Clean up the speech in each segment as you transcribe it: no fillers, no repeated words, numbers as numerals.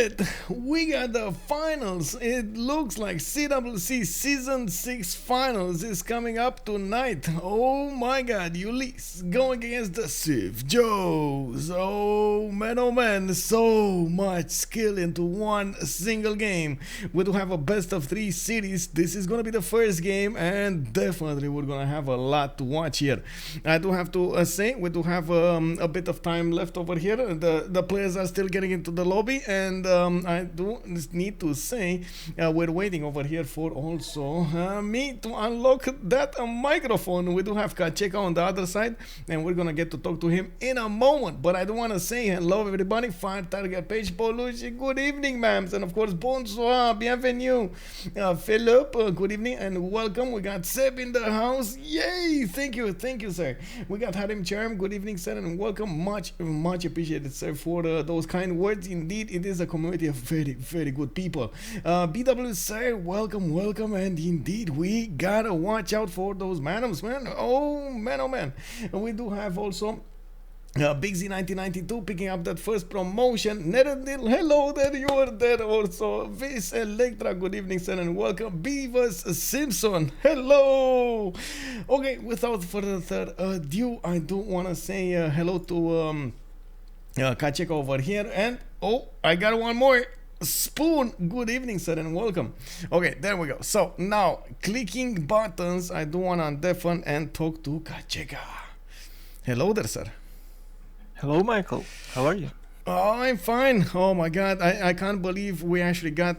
it! We got the finals! It looks like CWC Season 6 Finals is coming up tonight. Oh my god, Ulis going against the CivJoes. Oh man, so much skill into one single game. We do have a best of 3 series. This is gonna be the first game and definitely we're gonna have a lot to watch here. I do have to say, we do have a bit of time left over here. The players are still getting into the lobby, and I do need to say we're waiting over here for also me to unlock that microphone. We do have Kacheka on the other side, and we're gonna get to talk to him in a moment. But I do want to say hello everybody. Fire target page Polucci, good evening ma'ams, and of course bonsoir, bienvenue. Philip, good evening and welcome. We got Seb in the house, yay, thank you sir. We got Harim Charm, good evening sir, and welcome. Much appreciated sir for those kind words. Indeed, it is a community of very good people. BW sir, welcome, and indeed we gotta watch out for those madams, man. Oh man. And we do have also Big Z 1992 picking up that first promotion. Neradil, hello there, you are there also. Vis Electra, good evening sir, and welcome. Beavis Simpson, hello. Okay, without further ado, I do want to say hello to Kacheka over here, and oh, I got one more. Spoon, good evening sir, and welcome. Okay, there we go. So now clicking buttons, I do want to deafen and talk to Kacheka. Hello there sir. Hello Michael, how are you? Oh, I'm fine. Oh my god, I can't believe we actually got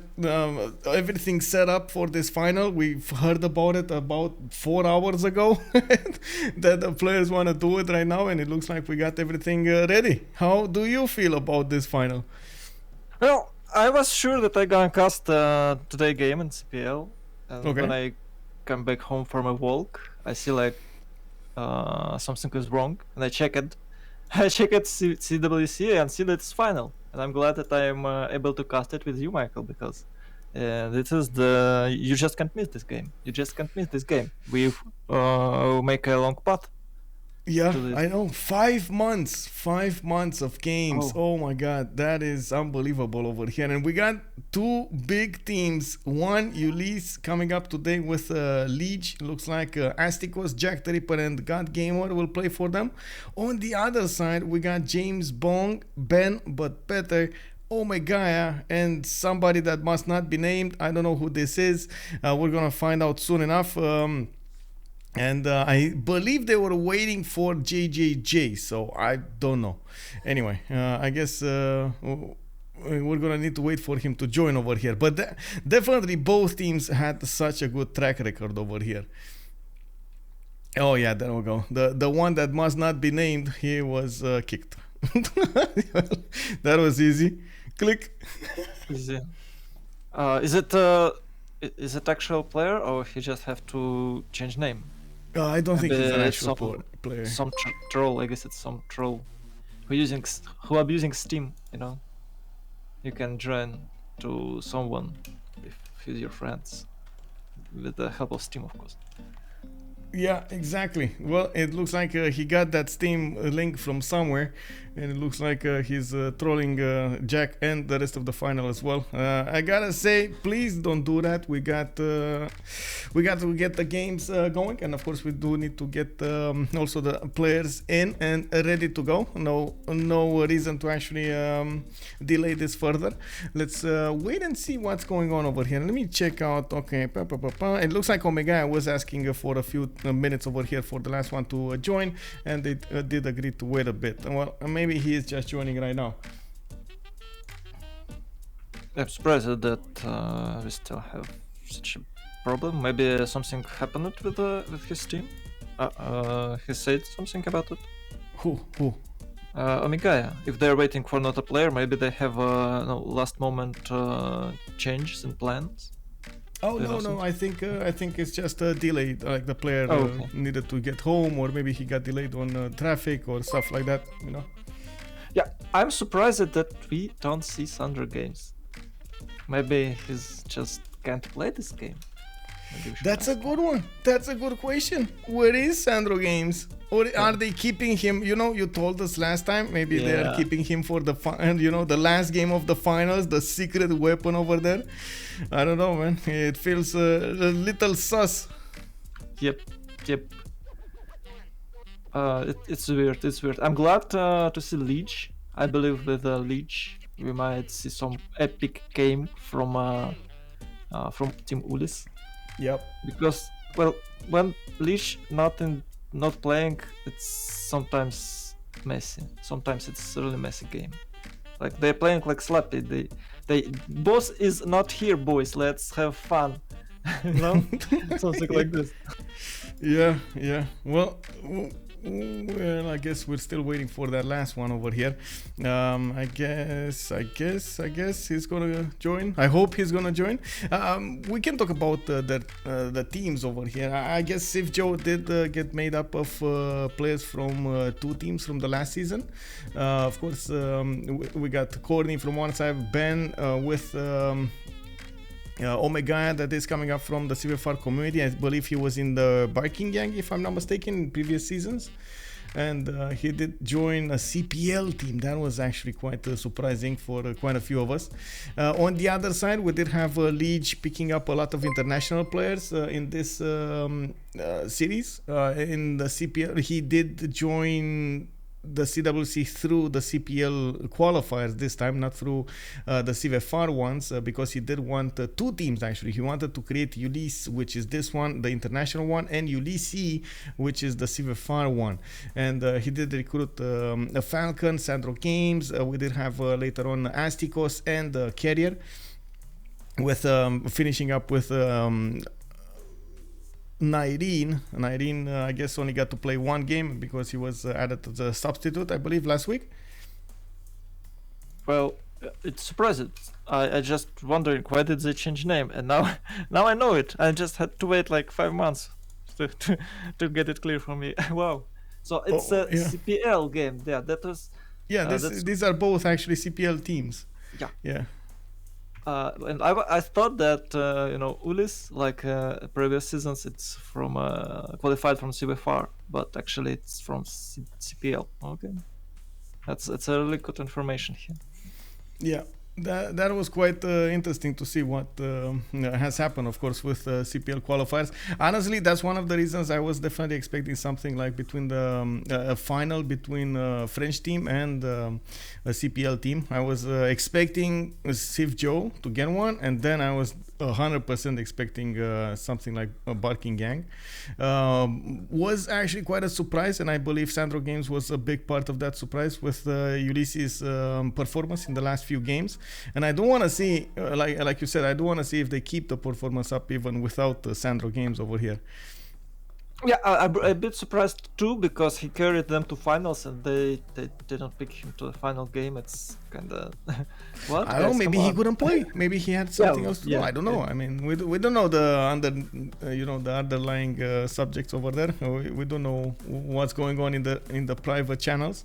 everything set up for this final. We've heard about it about 4 hours ago that the players want to do it right now, and it looks like we got everything ready. How do you feel about this final? Well, I was sure that I gonna cast today game in CPL, and Okay. when I come back home from a walk, I see like something is wrong, and I check it. I check it CWC and see that it's final, and I'm glad that I'm able to cast it with you, Michael, because this is you just can't miss this game. You just can't miss this game. We make a long path. Yeah, I know. 5 months. 5 months of games. Oh my god, that is unbelievable over here. And we got 2 big teams. One, Ulis coming up today with Lege. Looks like Astikos, JackTheRipper, and GodGamer will play for them. On the other side, we got JamesBong, Ben, but better, Omegaia, and somebody that must not be named. I don't know who this is. We're gonna find out soon enough. And I believe they were waiting for JJJ, so I don't know. Anyway, I guess we're gonna need to wait for him to join over here. But definitely both teams had such a good track record over here. Oh yeah, there we go. The one that must not be named, he was kicked. That was easy. Click. Easy. Is it actual player, or he just have to change name? I don't think he's an actual player. Some troll, I guess it's some troll who abusing Steam. You know, you can join to someone if he's your friends with the help of Steam, of course. Yeah, exactly. Well, it looks like he got that Steam link from somewhere, and it looks like he's trolling Jack and the rest of the final as well. I gotta say, please don't do that. We got to get the games going, and of course we do need to get also the players in and ready to go. No reason to actually delay this further. Let's wait and see what's going on over here. Let me check out. Okay, it looks like Omegaia was asking for a few minutes over here for the last one to join, and they did agree to wait a bit. Well, maybe he is just joining right now. I'm surprised that we still have such a problem. Maybe something happened with his team. He said something about it. Who? Omegaia. If they're waiting for another player, maybe they have last moment changes in plans. Oh no! I think it's just a delay. Like the player okay. Needed to get home, or maybe he got delayed on traffic or stuff like that. You know. Yeah, I'm surprised that we don't see Thunder games. Maybe he's just can't play this game. That's a good one. That's a good question. Where is Sandro Games? Or are they keeping him? You know, you told us last time. Maybe they are keeping him for the the last game of the finals, the secret weapon over there. I don't know, man. It feels a little sus. Yep. It's weird. It's weird. I'm glad to see Lege. I believe with Lege we might see some epic game from Team Ulis. Yep. Because when Lege not playing, it's sometimes messy. Sometimes it's a really messy game. Like they're playing like sloppy. They boss is not here, boys. Let's have fun. You know, something like this. Yeah. Well, I guess we're still waiting for that last one over here. I guess he's gonna join. I hope he's gonna join. We can talk about the teams over here. I guess CivJoe did get made up of players from 2 teams from the last season. Of course, we got Courtney from one side, Ben with Omegaia that is coming up from the CVFR community. I believe he was in the Barking Gang, if I'm not mistaken, in previous seasons. And he did join a CPL team. That was actually quite surprising for quite a few of us. On the other side, we did have Lege picking up a lot of international players in this series. In the CPL, he did join the CWC through the CPL qualifiers this time, not through the CVFR ones, because he did want 2 teams actually. He wanted to create Ulis, which is this one, the international one, and Ulisi, which is the CVFR one. And he did recruit a Falcon, Sandro Games. We did have later on Astikos and Carrier, with finishing up with Nyreen, I guess, only got to play 1 game because he was added as a substitute, I believe, last week. Well, it's surprising. I just wondering why did they change name, and now I know it. I just had to wait like 5 months to get it clear for me. Wow. So it's a CPL game. Yeah, that was. Yeah, these are both actually CPL teams. Yeah. And I thought that Ulis, like previous seasons, it's from qualified from CVFR, but actually it's from CPL. Okay, that's a really good information here. Yeah, that was quite interesting to see what has happened, of course, with CPL qualifiers. Honestly, that's one of the reasons I was definitely expecting something like between a final between a French team and a CPL team. I was expecting CivJoe to get one, and then I was 100% expecting something like a Barking Gang. Was actually quite a surprise, and I believe Sandro Games was a big part of that surprise with Ulysses' performance in the last few games. And I don't want to see, like you said, I don't want to see if they keep the performance up even without Sandro Games over here. Yeah, I'm a bit surprised too, because he carried them to finals and they didn't pick him to the final game. It's kind of what? I don't know. Maybe he couldn't play. Maybe he had something else to do. I don't know. I mean, we don't know the underlying subjects over there. We don't know what's going on in the private channels.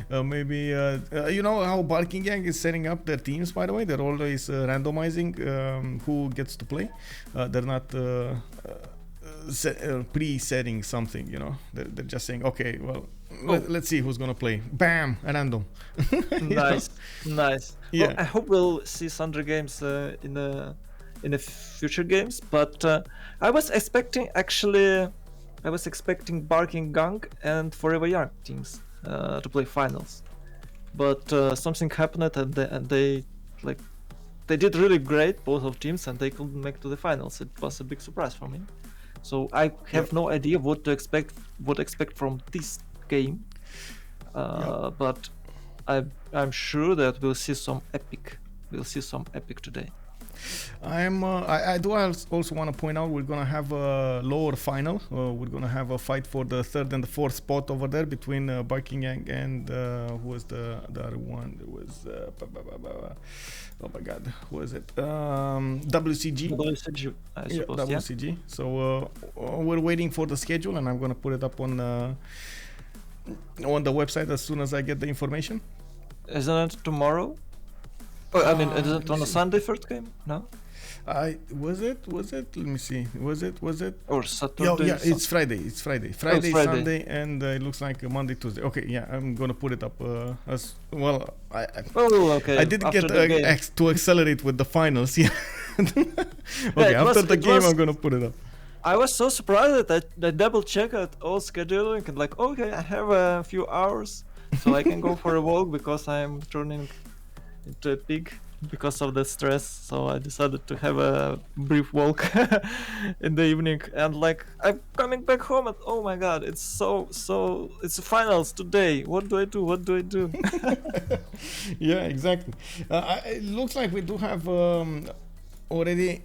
Maybe you know how Barking Gang is setting up their teams. By the way, they're always randomizing who gets to play. They're not. Pre-setting something, you know. They're just saying, okay, well, let's see who's gonna play. Bam, random. Nice. Yeah. Well, I hope we'll see Sandro Games in the future games. But I was expecting Barking Gang and Forever Young teams to play finals, but something happened and they did really great, both of teams, and they couldn't make to the finals. It was a big surprise for me. So I have no idea what to expect from this game, but I'm sure that we'll see some epic today. I do also want to point out we're gonna have a lower final. We're gonna have a fight for the 3rd and the 4th spot over there between Barking Gang and who was the other one? It was oh my god, who was it? WCG. I suppose. WCG. Yeah. So we're waiting for the schedule, and I'm gonna put it up on the website as soon as I get the information. Isn't it tomorrow? Oh, I mean, is it on a Sunday first game? No? Was it? Let me see. Was it? Or Saturday? Yeah, it's Friday. It's Friday. Friday, Friday. Sunday, and it looks like Monday, Tuesday. Okay, yeah, I'm gonna put it up as well. Okay. I didn't after get the game. to accelerate with the finals. Yeah. Okay, after the game, I'm gonna put it up. I was so surprised that I double checked all scheduling and like, okay, I have a few hours, so I can go for a walk because I'm turning into a pig because of the stress. So I decided to have a brief walk in the evening, and like I'm coming back home and oh my god, it's it's the finals today. What do I do? Yeah, exactly. It looks like we do have already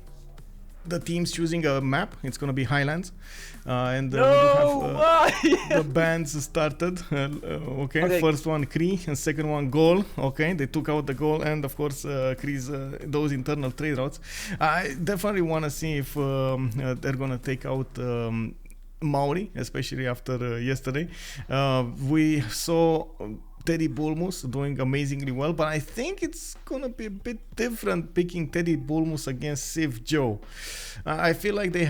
the teams choosing a map. It's gonna be Highlands, and we do have the bands started. Okay, first one Cree and second one Goal. Okay, they took out the Goal and of course Cree's those internal trade routes. I definitely want to see if they're gonna take out Maori, especially after yesterday. We saw Teddy Bulmus doing amazingly well, but I think it's gonna be a bit different picking Teddy Bulmus against CivJoe. I feel like they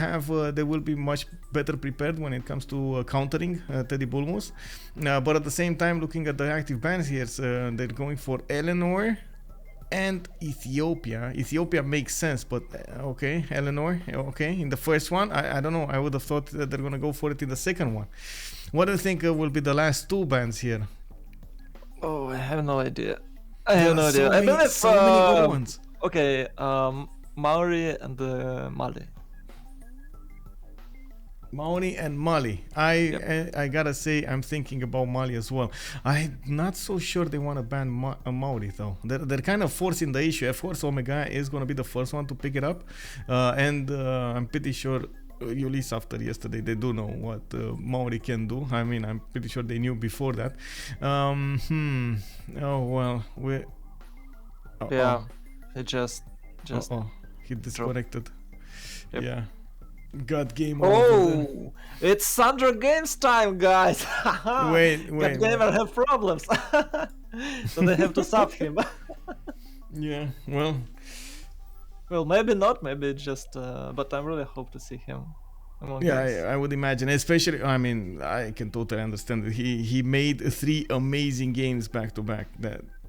will be much better prepared when it comes to countering Teddy Bulmus, but at the same time, looking at the active bans here, they're going for Eleanor and Ethiopia. Ethiopia makes sense, but okay, Eleanor, okay, in the first one, I don't know, I would have thought that they're gonna go for it in the second one. What do you think will be the last two bans here? Oh, I have no idea. I believe so many good ones. Okay, Maori and Mali. Maori and Mali. I gotta say, I'm thinking about Mali as well. I'm not so sure they want to ban Maori though. They're kind of forcing the issue. Of course, Omegaia is gonna be the first one to pick it up, and I'm pretty sure Ulis after yesterday they do know what Maori can do. I mean, I'm pretty sure they knew before that. Oh well, It just he disconnected. Yep. Yeah. GodGamer. Oh, it's Sandra Games time, guys. wait. GodGamer have problems, so they have to sub him. Yeah. Well, maybe not. Maybe just. But I really hope to see him. Yeah, I would imagine. Especially, I mean, I can totally understand that he made 3 amazing games back to back.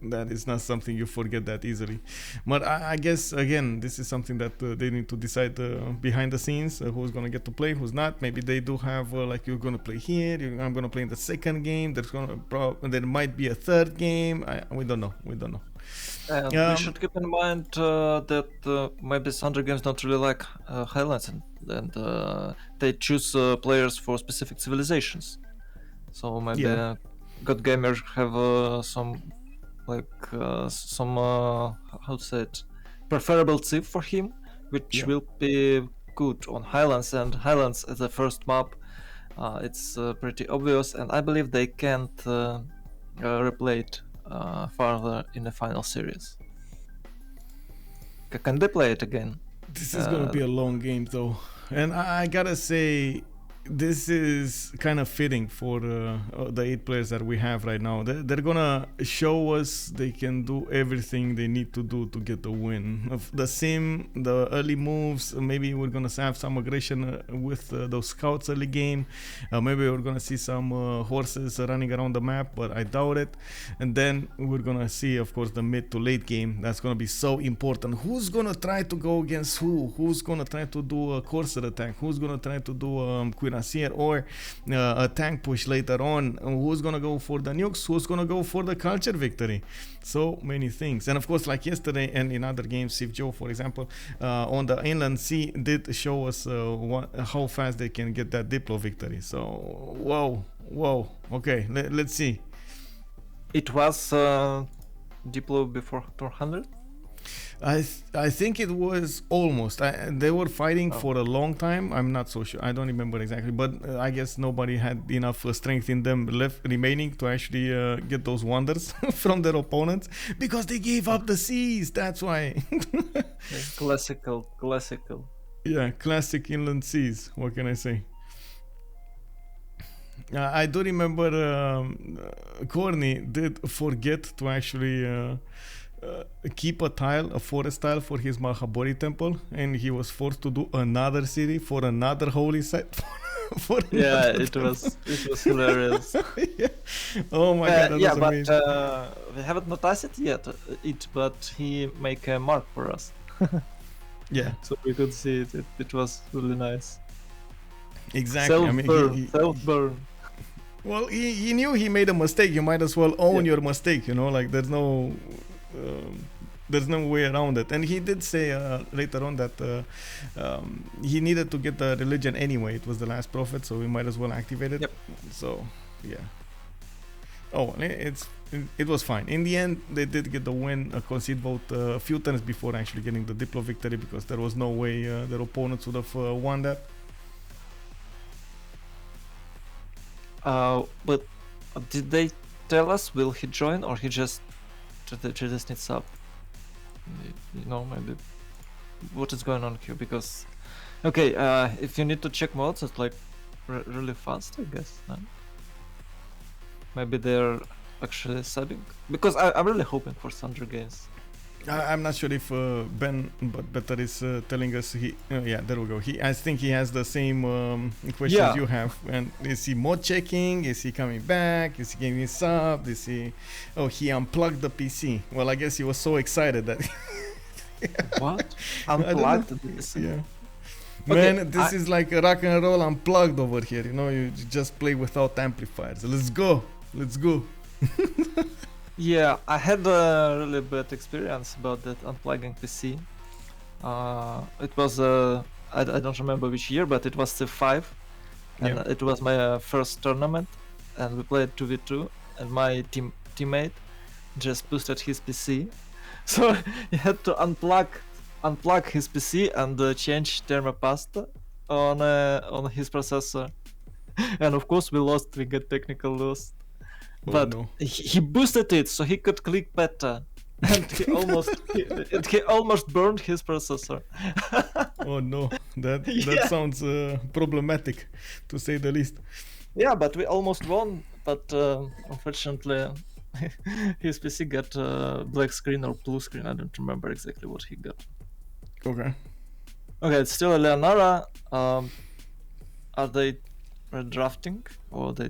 That is not something you forget that easily. But I guess again, this is something that they need to decide behind the scenes, who's gonna get to play, who's not. Maybe they do have like, you're gonna play here, I'm gonna play in the second game. There might be a third game. We don't know. And we should keep in mind that maybe Sandra Games don't really like Highlands, and they choose players for specific civilizations. So maybe GodGamer have some how to say it, preferable civ for him, which will be good on Highlands. And Highlands as a first map, it's pretty obvious, and I believe they can't replay it further in the final series. Can they play it again? This is gonna be a long game though, and I gotta say, this is kind of fitting for the 8 players that we have right now. They're gonna show us they can do everything they need to do to get the win. Of the sim, the early moves, maybe we're gonna have some aggression with those scouts early game. Maybe we're gonna see some horses running around the map, but I doubt it. And then we're gonna see, of course, the mid to late game. That's gonna be so important. Who's gonna try to go against who? Who's gonna try to do a corsair attack? Who's gonna try to do cuirassier or a tank push later on? Who's gonna go for the nukes? Who's gonna go for the culture victory? So many things. And of course, like yesterday and in other games, CivJoe, for example, on the inland sea did show us how fast they can get that Diplo victory. So whoa, okay, let's see. It was Diplo before 200. I think it was almost. They were fighting for a long time. I'm not so sure. I don't remember exactly, but I guess nobody had enough strength in them left remaining to actually get those wonders from their opponents, because they gave up the seas. That's why. Classical. Yeah, classic inland seas. What can I say? I do remember Corny did forget to actually keep a forest tile for his Mahabodhi temple, and he was forced to do another city for another holy site. For Yeah, another it temple. was hilarious. Yeah. Oh my god, that Yeah, was but amazing. we haven't noticed it yet. But he make a mark for us, Yeah, so we could see it. It was really nice. exactly. I mean, Self burn. well, he knew he made a mistake. You might as well own Yeah. your mistake. You know, like there's no way around it. And he did say later on that he needed to get the religion anyway. It was the last prophet, so we might as well activate it. Yep. So, yeah. Oh, it was fine. In the end, they did get the win, a concede vote a few turns before actually getting the Diplo victory, because there was no way their opponents would have won that. But did they tell us will he join or he just needs sub? You know, maybe what is going on here? Because okay, if you need to check mods, it's like really fast, I guess. No? Maybe they're actually subbing, because I'm really hoping for Thunder games. I'm not sure if Ben, but Better is telling us yeah, there we go. I think he has the same questions Yeah. you have. And is he mod checking? Is he coming back? Is he getting his sub? Is he? Oh, he unplugged the PC. Well, I guess he was so excited that. What? I don't Unplugged know. this? Yeah. Okay, Man, this is like a rock and roll unplugged over here. You know, you just play without amplifiers. Let's go. Let's go. Yeah, I had a really bad experience about that unplugging PC. It was I don't remember which year, but it was Civ 5, and Yeah. it was my first tournament, and we played 2v2, and my teammate just boosted his PC, so he had to unplug his PC and change thermopasta on his processor, and of course we lost. We got technical loss. Oh, But no. he boosted it so he could click beta, and he almost burned his processor. Oh no, that Yeah. sounds problematic, to say the least. Yeah, but we almost won. But unfortunately, his PC got black screen or blue screen. I don't remember exactly what he got. Okay. Okay, it's still a Leonara. Are they redrafting or they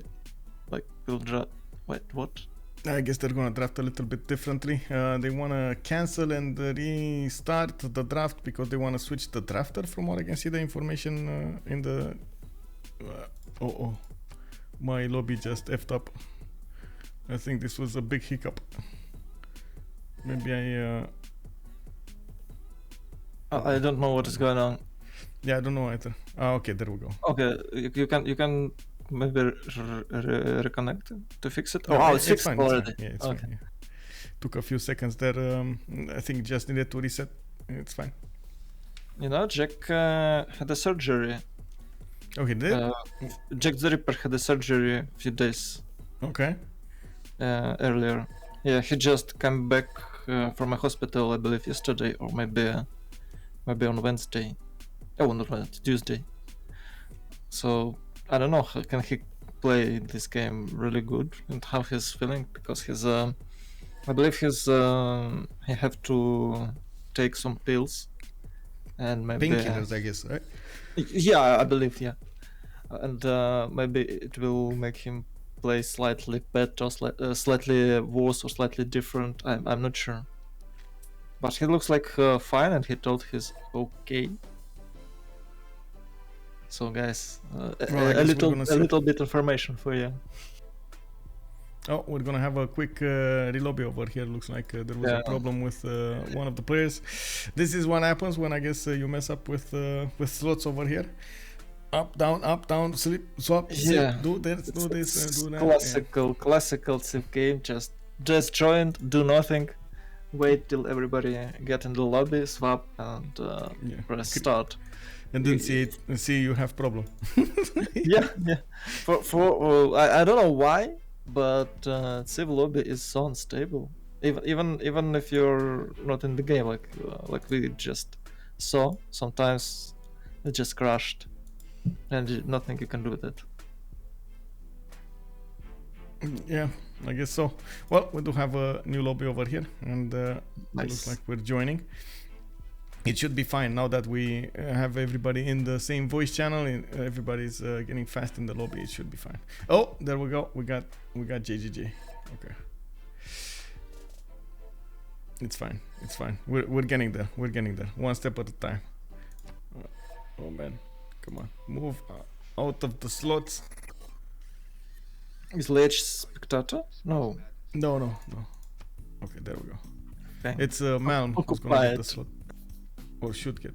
like will draft? Wait, what? I guess they're gonna draft a little bit differently. They wanna cancel and restart the draft because they wanna switch the drafter. From what I can see, the information in the. Oh, my lobby just effed up. I think this was a big hiccup. Maybe I don't know what is going on. Yeah, I don't know either. Okay, there we go. Okay, you can maybe reconnect to fix it. No, It's fixed fine, already. Yeah, it's Okay. fine. Yeah. Took a few seconds there. I think just needed to reset. It's fine. You know, Jack had a surgery. Okay, did? JackTheRipper had a surgery a few days Okay. earlier. Yeah, he just came back from a hospital, I believe, yesterday or maybe on Wednesday. Oh, not Wednesday, Tuesday. So I don't know. Can he play this game really good and how he's feeling? Because I believe he have to take some pills and maybe Painkillers, I guess, right? yeah, I believe, yeah, and maybe it will make him play slightly better, slightly worse or slightly different. I'm not sure, but he looks like fine, and he told he's okay. So guys, Well, a little bit information for you. Oh, we're gonna have a quick relobby over here. Looks like there was a problem with one of the players. This is what happens when I guess you mess up with slots over here. Up, down, sleep, swap, Yeah, do this, do that. Classical Civ game. Just join, do nothing, wait till everybody get in the lobby, swap, and press start. And then see you have problem. yeah. For I don't know why, but Civ lobby is so unstable. Even if you're not in the game, like we just saw, sometimes it just crashed, and nothing you can do with it. Yeah, I guess so. Well, we do have a new lobby over here, and it looks like we're joining. It should be fine now that we have everybody in the same voice channel and everybody's getting fast in the lobby. It should be fine. Oh, there we go. We got JJJ. Okay. It's fine. It's fine. We're getting there. We're getting there. One step at a time. Oh man, come on, move out of the slots. Is Lege spectator? No. No. Okay, there we go. Okay. It's Malm who's gonna get the slot. Or should get.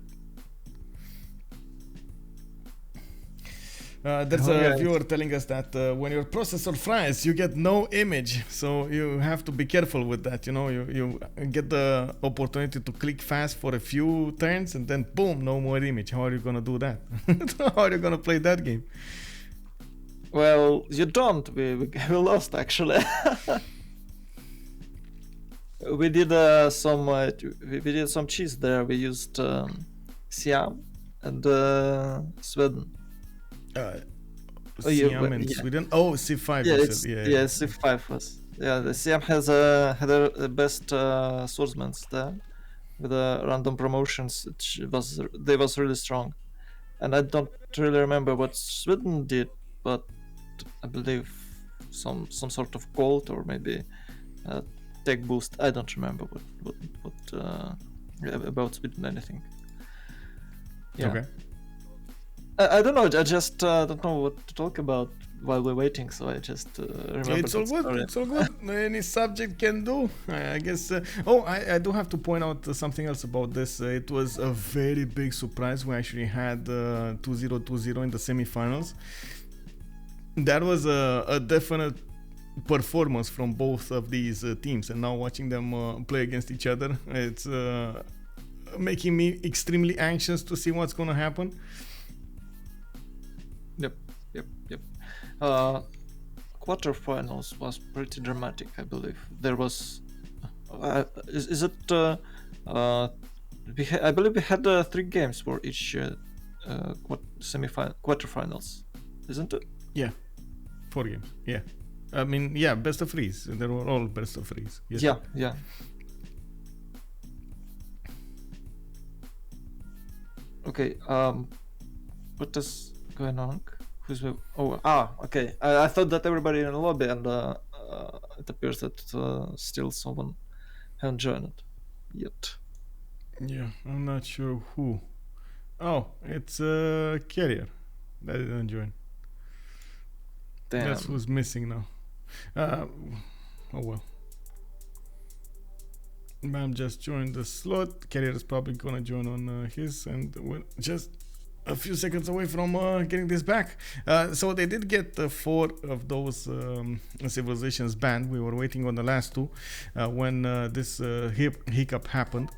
There's a viewer telling us that when your processor fries, you get no image, so you have to be careful with that. You know, you get the opportunity to click fast for a few turns, and then boom, no more image. How are you gonna do that? How are you gonna play that game? Well, you don't. We lost actually. We did some cheese there. We used Siam and Sweden. Siam and Sweden. Oh, C5. Yeah, C5 was. Yeah, the Siam had the best swordsmen there with the random promotions. They was really strong, and I don't really remember what Sweden did, but I believe some sort of gold or maybe tech boost. I don't remember what about Sweden anything. Yeah. Okay. I don't know. I just don't know what to talk about while we're waiting, so I just remember. It's all good. Story. It's all good. Any subject can do. I guess. I do have to point out something else about this. It was a very big surprise. We actually had 2-0 in the semifinals. That was a definite performance from both of these teams, and now watching them play against each other, it's making me extremely anxious to see what's gonna happen. Yep. Quarterfinals was pretty dramatic, I believe. There was, I believe we had 3 games for each quarterfinals, isn't it? Yeah, 4 games. Yeah, I mean, yeah, best of 3s. They were all best of 3s. Yes. Yeah. Okay. What is going on? Okay. I thought that everybody in the lobby, and it appears that still someone haven't joined yet. Yeah, I'm not sure who. Oh, it's Carrier that didn't join. Damn. That's who's missing now. Oh well. Bam just joined the slot. Carrier is probably gonna join on his, and we're just a few seconds away from getting this back. So they did get 4 of those civilizations banned. We were waiting on the last 2 when this hiccup happened.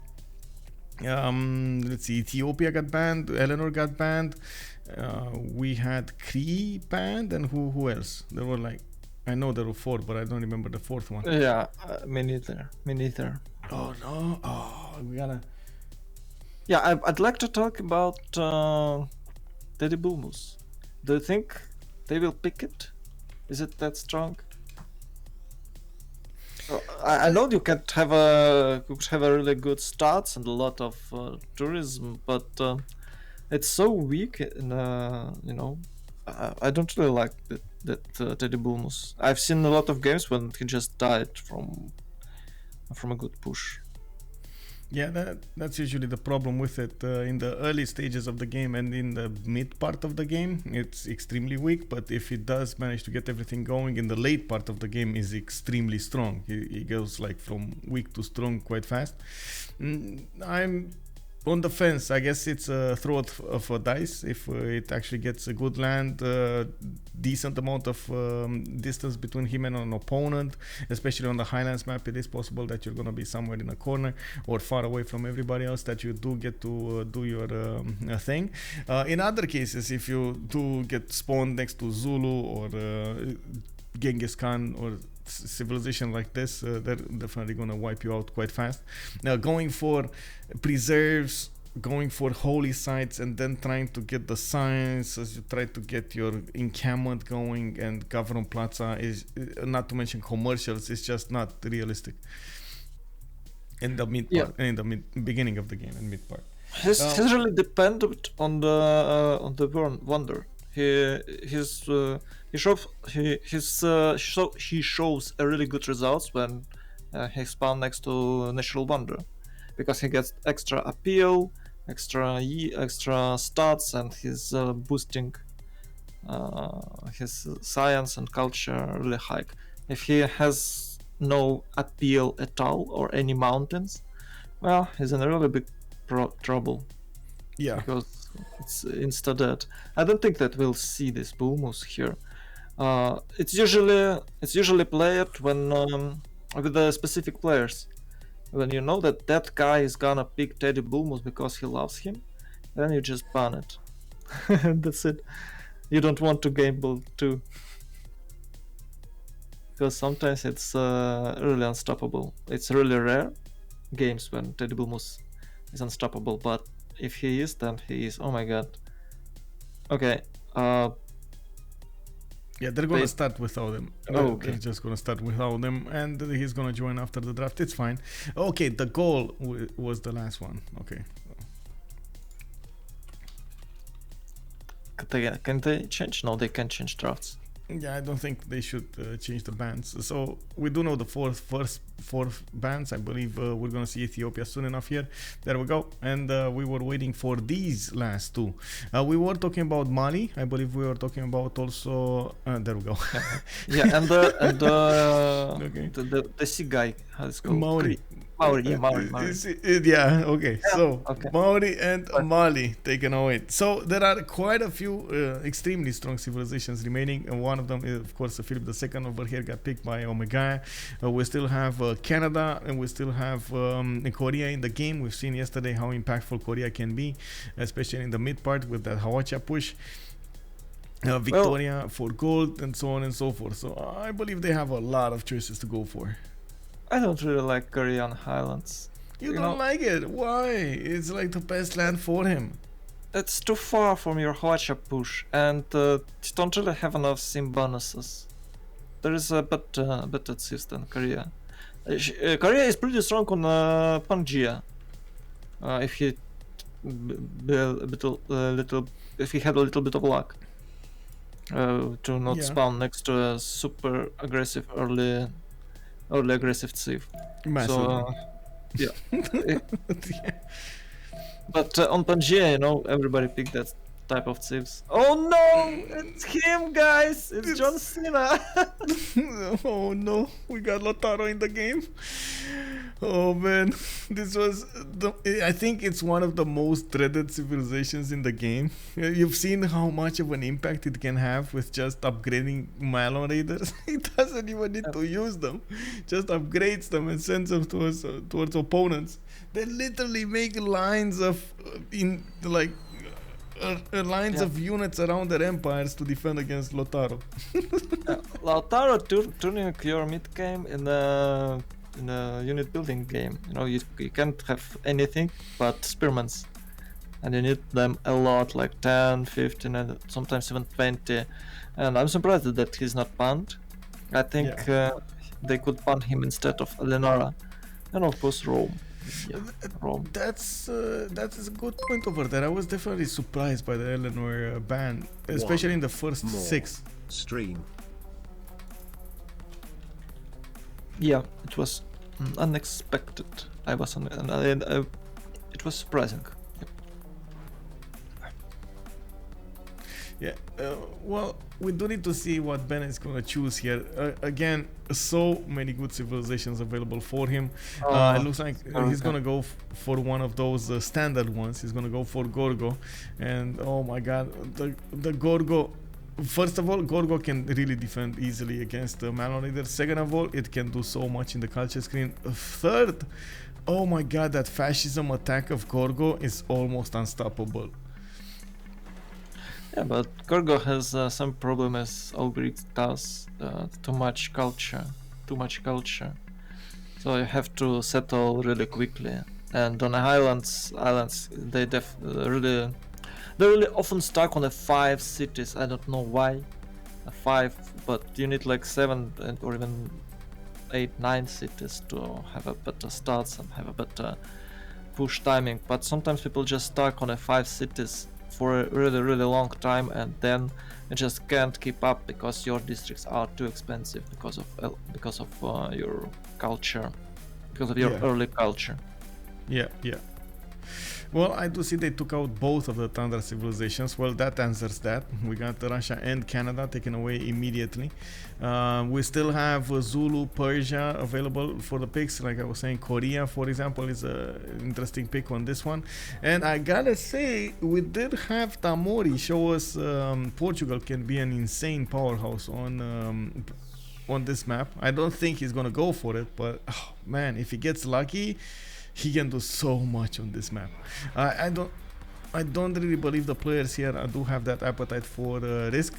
Let's see, Ethiopia got banned, Eleanor got banned, we had Cree banned, and who else? There were I know there were 4, but I don't remember the 4th one. Yeah, me neither. Oh no, we gotta... Yeah, I'd like to talk about Teddy Bulmus. Do you think they will pick it? Is it that strong? I know you could have a really good stats and a lot of tourism, but it's so weak. And I don't really like that Teddy Bulmus. I've seen a lot of games when he just died from a good push. Yeah, that's usually the problem with it. In the early stages of the game and in the mid part of the game, it's extremely weak, but if it does manage to get everything going in the late part of the game, is extremely strong. It goes from weak to strong quite fast. I'm on the fence. I guess it's a throw of a dice. If it actually gets a good land, decent amount of distance between him and an opponent, especially on the Highlands map, it is possible that you're going to be somewhere in a corner or far away from everybody else, that you do get to do your thing. In other cases, if you do get spawned next to Zulu or Genghis Khan or civilization like this, they're definitely gonna wipe you out quite fast. Now, going for preserves going for holy sites and then trying to get the science as you try to get your encampment going and government plaza is, not to mention commercials, it's just not realistic in the mid part, in the beginning of the game and mid part. He's really dependent on the wonder. He shows a really good results when he spawn next to natural wonder, because he gets extra appeal, extra stats, and he's boosting his science and culture really high. If he has no appeal at all or any mountains, well, he's in a really big trouble. Yeah, because it's insta dead. I don't think that we'll see this bullmoose here. It's usually played when with the specific players. When you know that that guy is gonna pick Teddy Bullmoose because he loves him, then you just ban it. That's it. You don't want to gamble too, because sometimes it's really unstoppable. It's really rare games when Teddy Bullmoose is unstoppable, but if he is, then he is. Oh my god. Okay. Yeah, they're gonna start without him. Okay. They're just gonna start without him, and he's gonna join after the draft. It's fine. Okay, the goal was the last one. Okay. Can they change? No, they can't change drafts. Yeah, I don't think they should change the bans. So we do know the fourth bans. I believe we're gonna see Ethiopia soon enough here. There we go. And we were waiting for these last two. We were talking about Mali. I believe we were talking about also. There we go. Yeah, and okay. the sea guy. How it's called? Maori. Maori. Yeah, okay. Yeah, so okay. Maori and Mali taken away. So there are quite a few extremely strong civilizations remaining, and one of them is, of course, Philip II over here got picked by Omegaia. We still have Canada, and we still have Korea in the game. We've seen yesterday how impactful Korea can be, especially in the mid part with that Hawacha push. Victoria for gold, and so on and so forth. So I believe they have a lot of choices to go for. I don't really like Korean Highlands. You don't like it? Why? It's like the best land for him. It's too far from your Hawacha push, and you don't really have enough sim bonuses. There is a better system, Korea. Korea is pretty strong on Pangea. If he if he had a little bit of luck to not spawn next to a super aggressive early aggressive Civ. So yeah. But on Pangea, you know, everybody picked that type of Civs. Oh no! It's him, guys! It's John Cena! Oh no, we got Lautaro in the game. Oh man, this was I think it's one of the most dreaded civilizations in the game. You've seen how much of an impact it can have with just upgrading Malon Raiders. It doesn't even need to use them, just upgrades them and sends them towards opponents. They literally make lines of lines of units around their empires to defend against Lautaro. Lautaro turning your mid game in a unit building game. You know, you can't have anything but spearments, and you need them a lot, like 10, 15, and sometimes even 20. And I'm surprised that he's not banned. I think they could ban him instead of Eleonora, and of course Rome. Yeah, Rome. That's a good point over there. I was definitely surprised by the Eleanor ban, especially in the first 6. Stream. Yeah, it was unexpected. It was surprising. Yeah, well, we do need to see what Ben is going to choose here. Again, so many good civilizations available for him. It looks like he's going to go for one of those standard ones. He's going to go for Gorgo. And oh my god, the Gorgo... First of all, Gorgo can really defend easily against the Malon Raider. Second of all, it can do so much in the culture screen. Third, oh my god, that fascism attack of Gorgo is almost unstoppable. Yeah, but Gorgo has some problem as all Greeks does. Too much culture. So you have to settle really quickly. And on the islands, they really often stuck on the 5 cities. I don't know why, 5, but you need like 7 or even 8, 9 cities to have a better starts and have a better push timing. But sometimes people just stuck on the 5 cities for a really long time, and then you just can't keep up because your districts are too expensive because of your culture, because of your early culture. Yeah. Well, I do see they took out both of the Tundra civilizations. Well, that answers that. We got Russia and Canada taken away immediately. We still have Zulu, Persia available for the picks. Like I was saying, Korea, for example, is an interesting pick on this one. And I gotta say, we did have Tamori show us Portugal can be an insane powerhouse on this map. I don't think he's gonna go for it, but oh, man, if he gets lucky, he can do so much on this map. I don't really believe the players here do have that appetite for risk,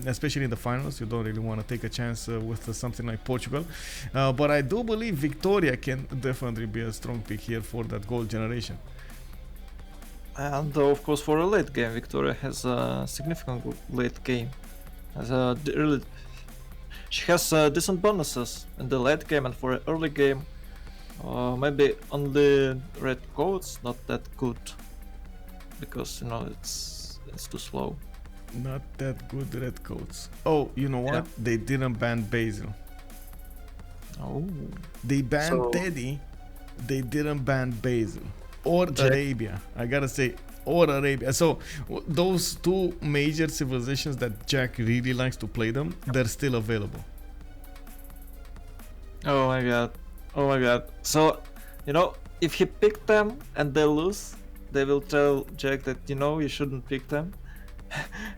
especially in the finals. You don't really want to take a chance with something like Portugal, but I do believe Victoria can definitely be a strong pick here for that gold generation. And of course, for a late game, Victoria has a significant late game. She has decent bonuses in the late game, and for an early game, maybe only red codes not that good, because it's too slow. Not that good red codes. Oh, you know what? Yeah. They didn't ban Basil. Oh. They banned Teddy. They didn't ban Basil or Arabia. I gotta say, or Arabia. So those 2 major civilizations that Jack really likes to play them, they're still available. Oh my god. So, if he picked them and they lose, they will tell Jack that, you shouldn't pick them.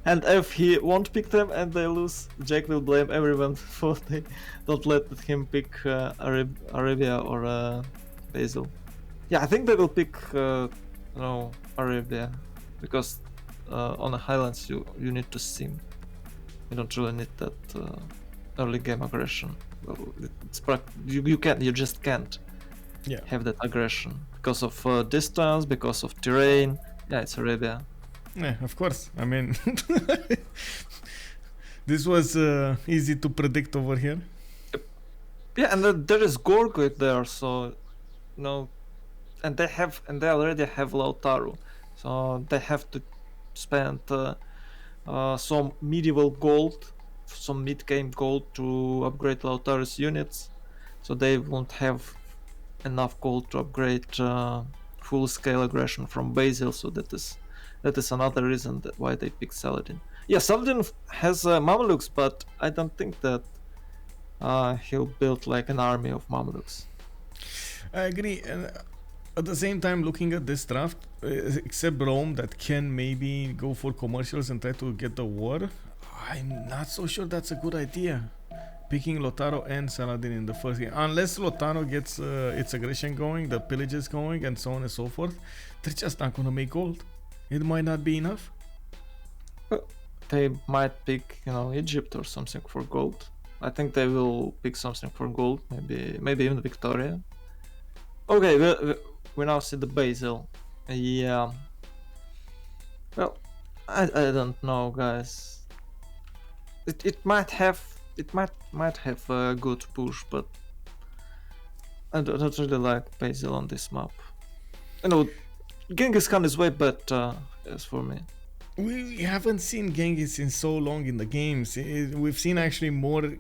And if he won't pick them and they lose, Jack will blame everyone for they don't let him pick Arabia or Basil. Yeah, I think they will pick Arabia, because on the highlands you need to sim. You don't really need that early game aggression. Well, you just can't have that aggression because of distance, because of terrain. Yeah, it's Arabia. Yeah, of course. I mean, this was easy to predict over here. Yeah, and there is Gorgo there, so and they already have Lautaro, so they have to spend some medieval gold, some mid-game gold to upgrade Lautaro's units, so they won't have enough gold to upgrade full-scale aggression from Basil. So that is another reason why they pick Saladin. Yeah, Saladin has Mamluks, but I don't think that he'll build like an army of Mamluks. I agree, and at the same time, looking at this draft, except Rome that can maybe go for commercials and try to get the war, I'm not so sure that's a good idea. Picking Lautaro and Saladin in the first game, unless Lautaro gets its aggression going, the pillages going, and so on and so forth, they're just not gonna make gold. It might not be enough. They might pick, Egypt or something for gold. I think they will pick something for gold, maybe even Victoria. Okay, we now see the Basil. Yeah. Well, I don't know, guys. It might have a good push, but I don't really like Basil on this map. Genghis Khan is way better, as for me. We haven't seen Genghis in so long in the games. We've seen actually more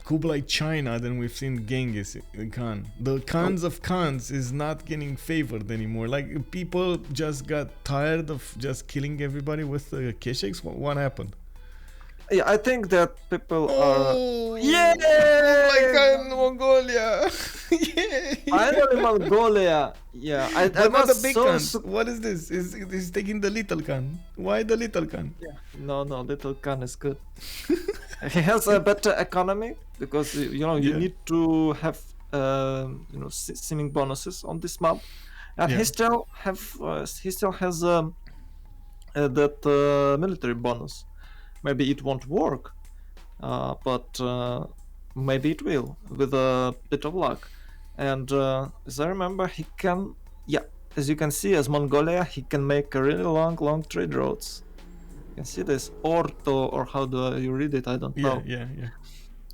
Kublai China than we've seen Genghis Khan. The Khans of Khans is not getting favored anymore. Like, people just got tired of just killing everybody with the Keshiks. What happened? Yeah, I think that people are... Yeah! Kublai Mongolia! Yay! Finally Mongolia! Yeah, but not the big Khan. What is this? He's taking the little Khan. Why the little Khan? Yeah. No, little Khan is good. He has a better economy, because you need to have simming bonuses on this map, and he still has that military bonus. Maybe it won't work, but maybe it will with a bit of luck. And as I remember, he can, yeah, as you can see, as Mongolia, he can make a really long trade routes. You can see this orto, or how do you read it? I don't know. Yeah.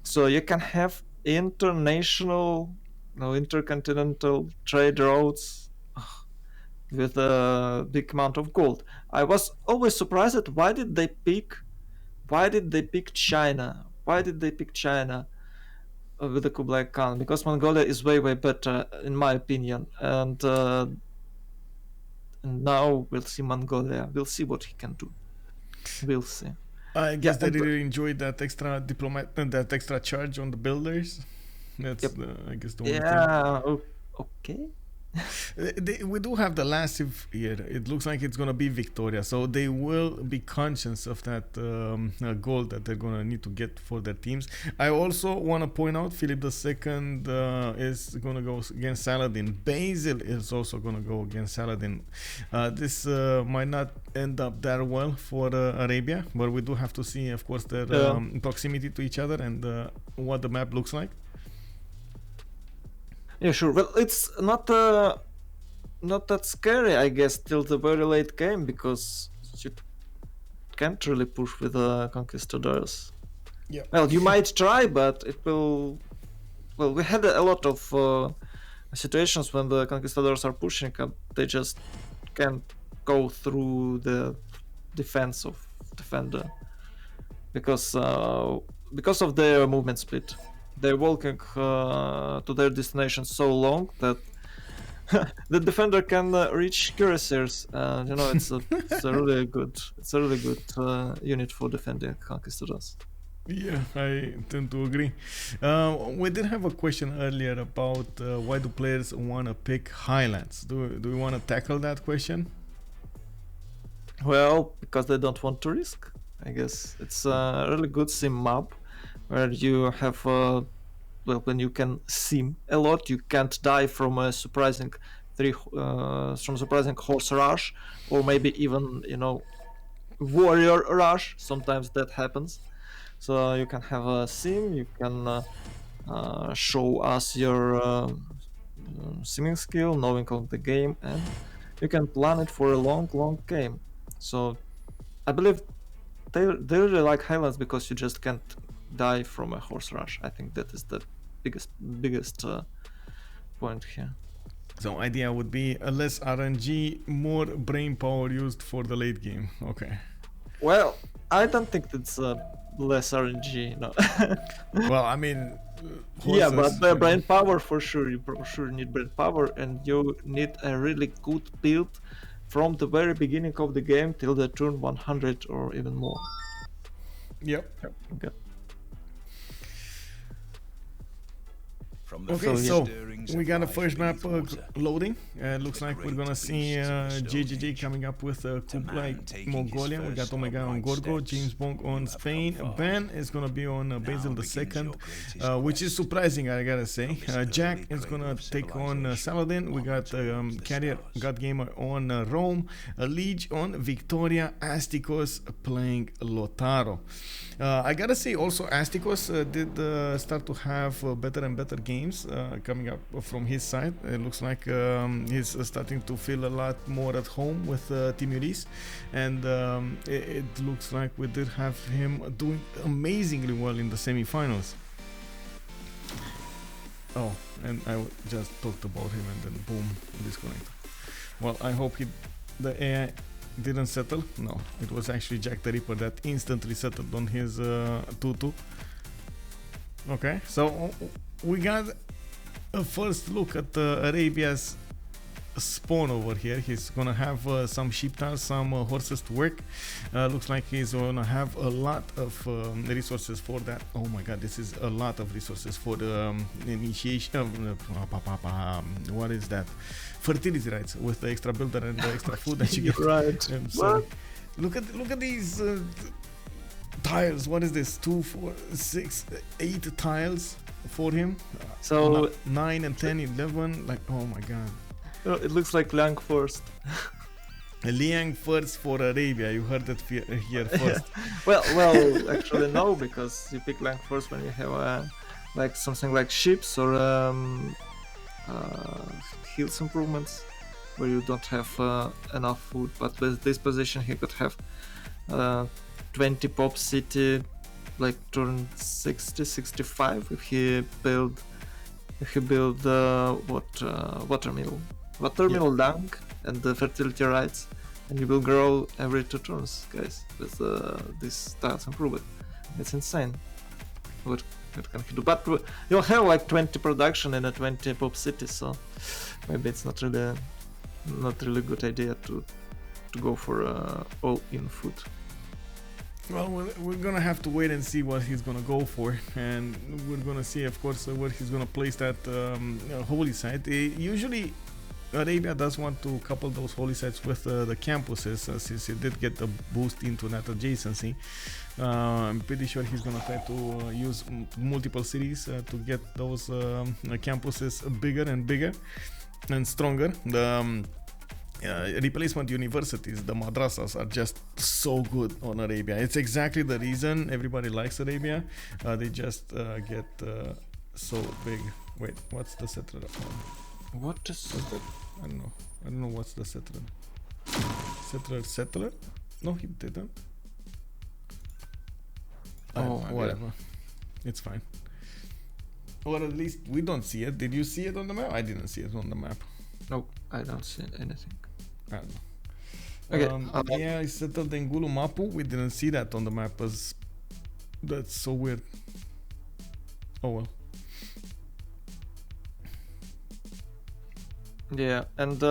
So you can have international, no, intercontinental trade routes with a big amount of gold. I was always surprised at why did they pick China? Why did they pick China with the Kublai Khan? Because Mongolia is way better in my opinion, and now we'll see Mongolia. We'll see what he can do. We'll see. I guess they really enjoyed that extra that extra charge on the builders. That's I guess the only thing. Okay. We do have the last civ here. It looks like it's gonna be Victoria, so they will be conscious of that goal that they're gonna need to get for their teams. I also want to point out Philip II is gonna go against Saladin. Basil is also gonna go against Saladin. This might not end up that well for Arabia, but we do have to see, of course, their proximity to each other and what the map looks like. Yeah, sure. Well, it's not that scary, I guess, till the very late game, because you can't really push with the conquistadors. Yeah. Well, you might try, but it will. Well, we had a lot of situations when the conquistadors are pushing up, they just can't go through the defense of defender because of their movement speed. They're walking to their destination so long that the defender can reach cuirassiers. You know, it's a really good unit for defending conquistadors. Yeah, I tend to agree. We did have a question earlier about why do players want to pick Highlands? Do we want to tackle that question? Well, because they don't want to risk. I guess it's a really good sim map where you have when you can sim a lot, you can't die from a surprising horse rush, or maybe even, you know, warrior rush. Sometimes that happens. So you can have a sim, you can show us your simming skill, knowing of the game, and you can plan it for a long game. So I believe they really like Highlands because you just can't die from a horse rush. I think that is the biggest point here. So idea would be less RNG, more brain power used for the late game. Okay. Well, I don't think that's less RNG. No. Well, I mean, yeah, but the brain power for sure. You for sure need brain power, and you need a really good build from the very beginning of the game till the turn 100 or even more. Yep. Okay. Okay, so we got a first map loading. Looks like we're gonna see JJJ coming up with Kublai Mongolia. We got Omegaia on Gorgo, JamesBong on Spain. Ben is gonna be on Basil II, which is surprising, I gotta say. Jack is gonna take on Saladin. We got Carrier GodGamer on Rome, Lege on Victoria, Astikos playing Lotaro. I gotta say also Astikos did start to have better and better games coming up from his side. It looks like he's starting to feel a lot more at home with Team Ulis, and it looks like we did have him doing amazingly well in the semi-finals. Oh, and I just talked about him and then boom, disconnect. Well, I hope the AI didn't settle. No, it was actually JackTheRipper that instantly settled on his 2-2. Okay, so we got a first look at Arabia's spawn over here. He's gonna have some sheep tiles, some horses to work. Looks like he's gonna have a lot of resources for that. Oh my god, this is a lot of resources for the initiation of what is that? Fertility rights with the extra builder and the extra food that you get. Right. So look at these tiles. What is this? 2, 4, 6, 8 tiles for him. So 9 and 10, 11. Like, oh my god. It looks like Liang first. Liang first for Arabia. You heard it here first. well, actually no, because you pick Liang first when you have like something like ships or hills improvements where you don't have enough food, but with this position he could have 20 pop city, like turn 60, 65 if he build watermill dunk and the fertility rights, and you will grow every 2 turns, guys, with this tiles improvement. It's insane what can he do, but you'll have like 20 production in a 20 pop city, so maybe it's not really good idea to go for all in food. Well, we're gonna have to wait and see what he's gonna go for, and we're gonna see, of course, where he's gonna place that holy site. Usually, Arabia does want to couple those holy sites with the campuses, since it did get a boost into that adjacency. I'm pretty sure he's gonna try to use multiple cities to get those campuses bigger and bigger and stronger. The replacement universities, the madrasas, are just so good on Arabia. It's exactly the reason everybody likes Arabia. They just get so big. Wait, what's the settler? What is that? I don't know what's the settler. Settler? No, he didn't. Whatever. It's fine. Or at least we don't see it. Did you see it on the map? I didn't see it on the map. No, I don't see anything. I don't know. Yeah, I settled in Gulu Mapu. We didn't see that on the map. That's so weird. Oh well. Yeah, and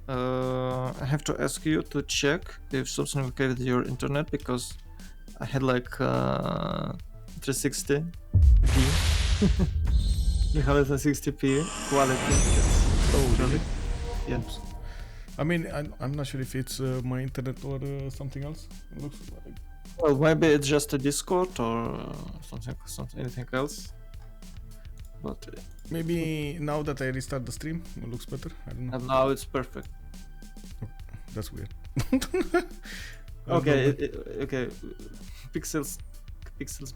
I have to ask you to check if something okay with your internet, because I had like 360p 360p quality. Oh, really? Yeah. Oops. I mean, I'm not sure if it's my internet or something else. It looks like... Well, maybe it's just a Discord or anything else. But maybe now that I restart the stream, it looks better. I don't know. And now it's perfect. Oh, that's weird. Okay, okay. Pixels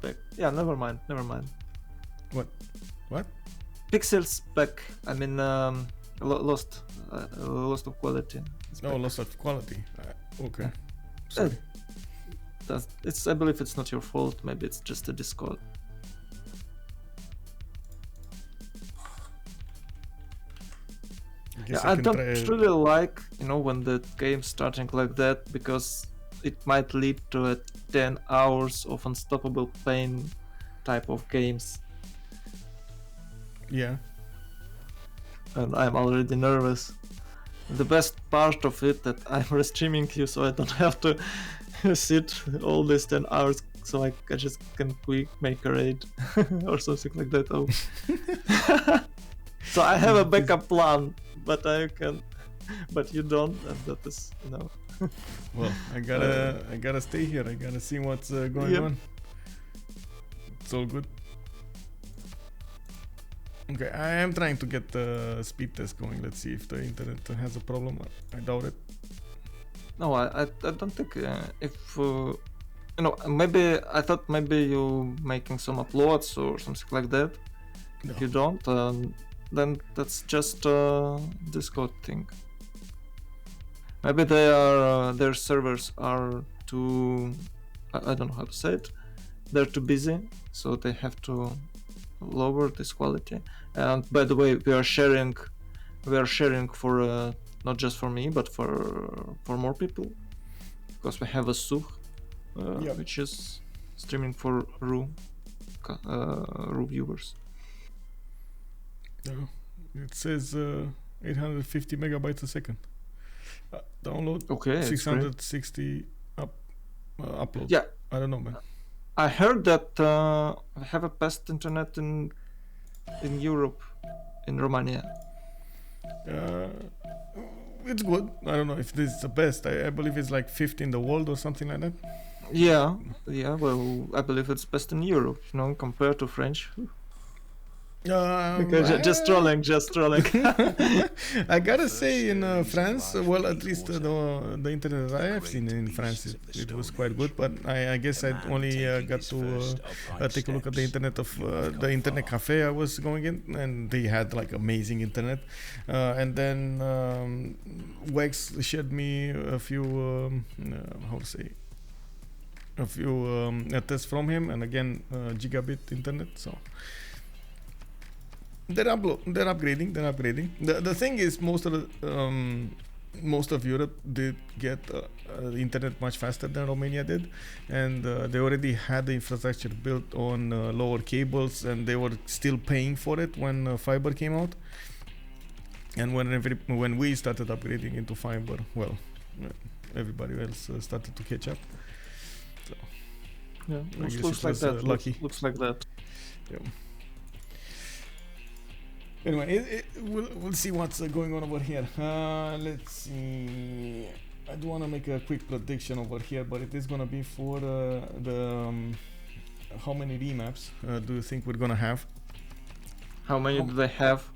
back. Yeah, never mind. What? Pixels back. I mean, lost of quality. No, loss of quality. Okay. Sorry. I believe it's not your fault. Maybe it's just a Discord. I don't really like, when the game's starting like that, because it might lead to 10 hours of unstoppable pain type of games. Yeah. And I'm already nervous. The best part of it that I'm restreaming you, so I don't have to sit all these 10 hours, so I just can quick make a raid or something like that. Oh. So I have a backup plan, but you don't, and that is, Well, I gotta stay here. I gotta see what's going on. It's all good. Okay, I am trying to get the speed test going. Let's see if the internet has a problem. I doubt it. No, I don't think if maybe I thought maybe you making some uploads or something like that. No. If you don't, then that's just a Discord thing. Maybe their servers are too, I don't know how to say it. They're too busy, so they have to lower this quality. And by the way, we are sharing for not just for me, but for more people, because we have a Suh, which is streaming for RU viewers. It says 850 megabytes a second. Download. Okay, 660 upload. Yeah, I don't know, man. I heard that we have a best internet in Europe, in Romania. It's good. I don't know if this is the best. I believe it's like 5th in the world or something like that. Yeah. Well, I believe it's best in Europe. Compared to French. Just trolling, just trolling. I gotta say, in France, well, at least the internet I have seen in France, it was quite good. But I guess I only got to take a look at the internet of the internet cafe I was going in, and they had like amazing internet. And then Wex shared me a few, how to say, a few tests from him, and again, gigabit internet. So. They're upgrading. The thing is, most of Europe did get the internet much faster than Romania did, and they already had the infrastructure built on lower cables, and they were still paying for it when fiber came out. And when we started upgrading into fiber, well, everybody else started to catch up. So, yeah, looks like that. Lucky. Looks like that. Yeah. Anyway, we'll see what's going on over here. Let's see. I do want to make a quick prediction over here, but it is going to be for the how many remaps do you think we're going to have? How many do they have?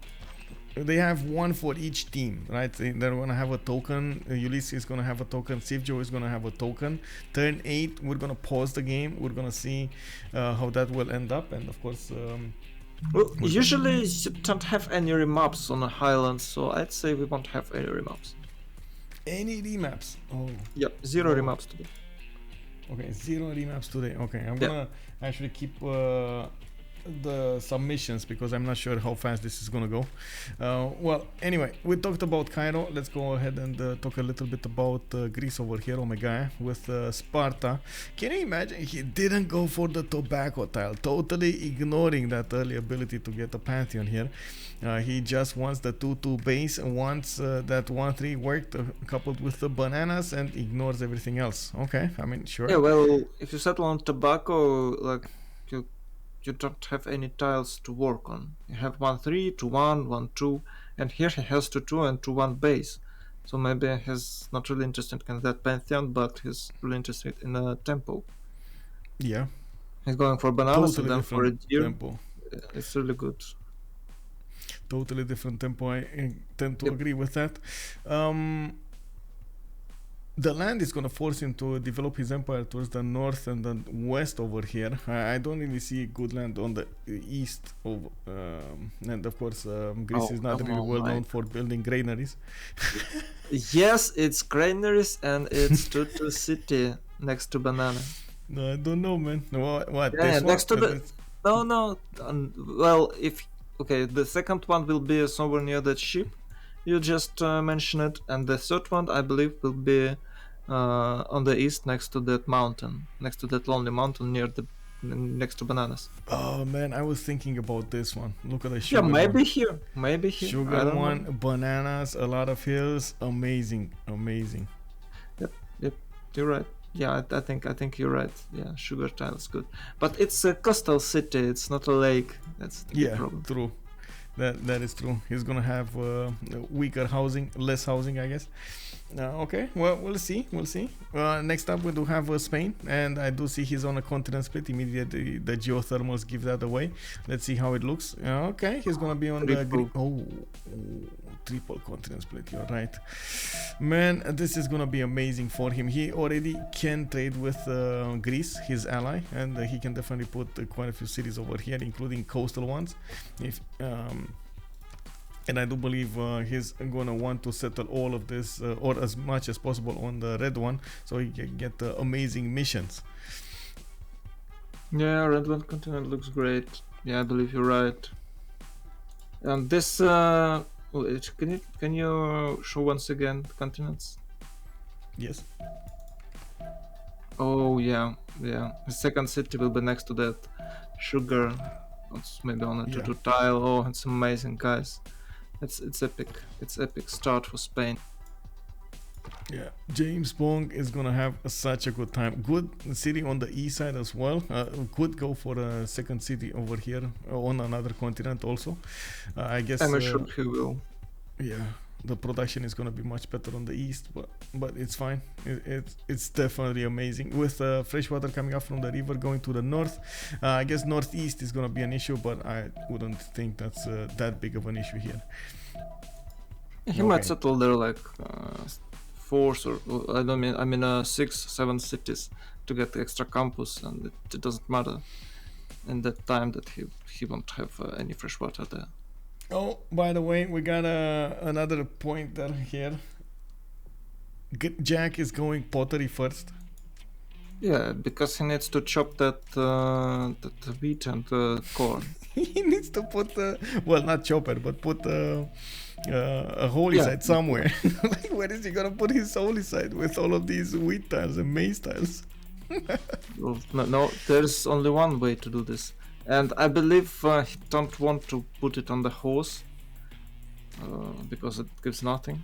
They have one for each team, right? They're going to have a token. Ulis is going to have a token. CivJoe is going to have a token. Turn 8, we're going to pause the game. We're going to see how that will end up. And of course... well, usually you don't have any remaps on the Highlands, so I'd say we won't have any remaps. Any remaps? Oh. Yep, 0 remaps today. Okay, 0 remaps today. Okay, I'm gonna actually keep the submissions because I'm not sure how fast this is gonna go. Well, anyway, we talked about Cairo. Let's go ahead and talk a little bit about Greece over here, Omegaia, with Sparta. Can you imagine? He didn't go for the tobacco tile, totally ignoring that early ability to get a Pantheon here. He just wants the 2-2 base, wants that 1-3 worked coupled with the bananas, and ignores everything else. Okay, I mean, sure. Yeah, well, if you settle on tobacco, like you don't have any tiles to work on. You have 1-3, 2-1, 1-2, and here he has 2-2 and 2-1 base. So maybe he's not really interested in that Pantheon, but he's really interested in a tempo. Yeah. He's going for bananas Totally and then for a deer. Tempo. It's really good. Totally different tempo. I tend to agree with that. The land is going to force him to develop his empire towards the north and the west over here. I don't really see good land on the east of, and of course Greece is not really well known for building granaries. Yes, it's granaries and it's Tutu city next to banana. No, I don't know, man. What? Yeah, next to the... No. Well, the second one will be somewhere near that ship. You just mentioned it, and the third one, I believe, will be on the east, next to that mountain, next to that lonely mountain next to bananas. Oh man, I was thinking about this one. Look at the sugar. Yeah, maybe here. Sugar one, bananas, a lot of hills, amazing. Yep. You're right. Yeah, I think you're right. Yeah, sugar tile is good, but it's a coastal city. It's not a lake. That's the problem. True. That is true. He's gonna have weaker housing, less housing, I guess. Okay, well, we'll see. Next up, we do have Spain, and I do see he's on a continent split. Immediately, the geothermals give that away. Let's see how it looks. Okay, he's gonna be on triple continent split. You're right, man. This is gonna be amazing for him. He already can trade with Greece, his ally, and he can definitely put quite a few cities over here, including coastal ones. And I do believe he's gonna want to settle all of this or as much as possible on the red one, so he can get amazing missions. Yeah, red one continent looks great. Yeah, I believe you're right. And this, can you show once again the continents? Yes. Oh yeah. The second city will be next to that sugar. It's maybe on a 2-2 tile. Oh, it's amazing, guys. It's epic. It's epic start for Spain. Yeah, JamesBong is gonna have such a good time. Good city on the east side as well. Could go for a second city over here on another continent also. I guess. I'm sure he will. Yeah, the production is gonna be much better on the east, but it's fine. It's definitely amazing with fresh water coming up from the river going to the north. I guess northeast is gonna be an issue, but I wouldn't think that's that big of an issue here. He might settle there like 4 or I mean 6-7 cities to get the extra campus, and it doesn't matter in that time that he won't have any fresh water there. Oh, by the way, we got another pointer here. Jack is going pottery first. Yeah, because he needs to chop that wheat and corn. He needs to put well, not chop it, but put a holy site somewhere. Like, where is he gonna put his holy site with all of these wheat tiles and maize tiles? Well, no, there's only one way to do this. And I believe he don't want to put it on the hose because it gives nothing.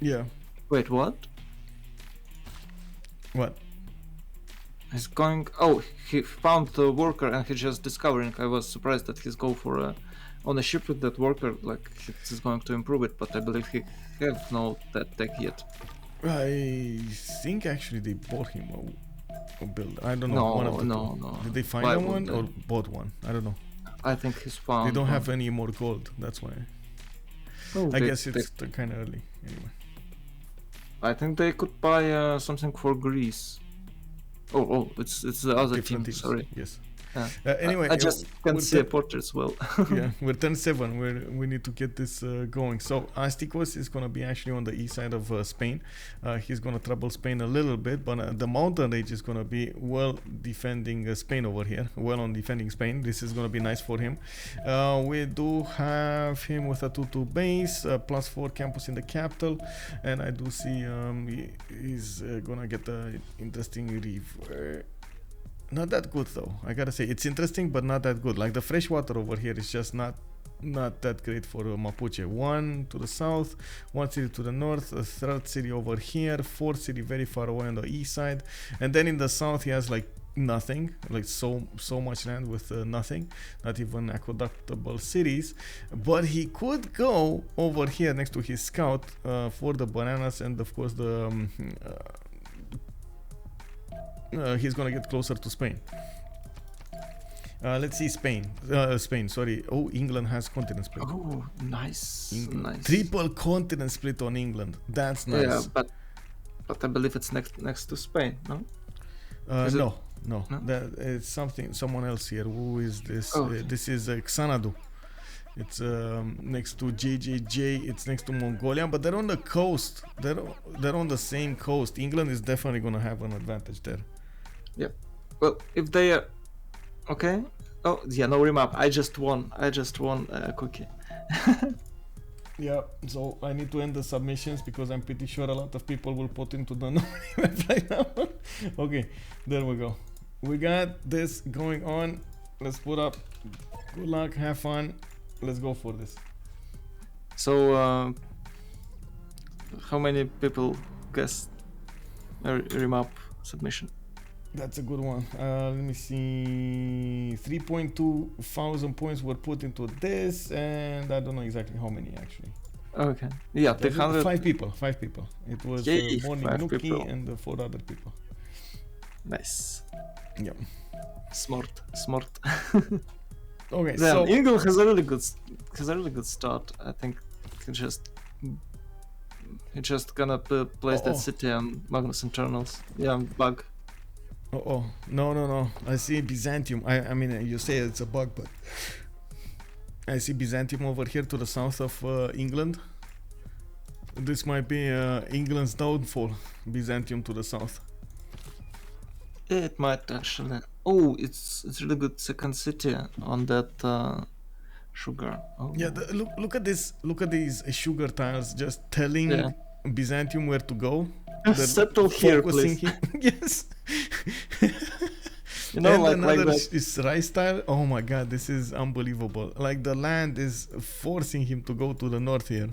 Yeah. Wait, what? What? He's going. Oh, he found the worker and he's just discovering. I was surprised that he's go for on a ship with that worker. Like he's going to improve it, but I believe he have no that tech yet. I think actually they bought him a build. I don't know. No. Did they find one or bought one? I don't know. I think he's found. They don't have any more gold. That's why. Oh, I guess it's kind of early. Anyway. I think they could buy something for Greece. Oh, it's the other team. Sorry. Yes. Anyway, I just can't see a portrait as well. Yeah, we're 10-7. We need to get this going. So Astikos is gonna be actually on the east side of Spain. He's gonna trouble Spain a little bit, but the mountain range is gonna be well defending Spain over here. Well on defending Spain. This is gonna be nice for him. We do have him with a 2-2 base, +4 campus in the capital, and I do see he's gonna get an interesting river. Not that good though. I gotta say it's interesting, but not that good. Like the fresh water over here is just not that great for Mapuche. 1 to the south, 1 city to the north, a 3rd city over here, 4th city very far away on the east side, and then in the south he has like nothing, like so much land with nothing, not even aqueductable cities. But he could go over here next to his scout for the bananas, and of course the he's gonna get closer to Spain. Let's see Spain. Sorry. Oh, England has continent split. Oh, nice. Nice. Triple continent split on England. That's nice. Yeah, but I believe it's next to Spain, no? No. That it's someone else here. Who is this? Oh. This is Xanadu. It's next to JJJ. It's next to Mongolia, but they're on the coast. They're on the same coast. England is definitely gonna have an advantage there. Yeah. Well, if they are okay. Oh yeah, no remap. I just won a cookie. Yeah. So I need to end the submissions because I'm pretty sure a lot of people will put into the map right now. Okay, there we go. We got this going on. Let's put up. Good luck. Have fun. Let's go for this. So, how many people guessed a remap submission? That's a good one. Let me see. 3.2 thousand points were put into this, and I don't know exactly how many actually. Okay. Yeah, 300. 5 people. It was Morning Nuki and the 4 other people. Nice. Yeah. Smart. Okay, then so England has a really good start. I think he just gonna place that city on Magnus internals. Yeah, bug. No. I see Byzantium. I mean, you say it's a bug, but I see Byzantium over here to the south of England. This might be England's downfall. Byzantium to the south. It might actually. Oh, it's really good second city on that sugar. Oh. Yeah, look at this. Look at these sugar tiles just telling Byzantium where to go. Settle here, please. Yes. You know, and like another that. is rice tile. Oh my god, this is unbelievable. Like the land is forcing him to go to the north here.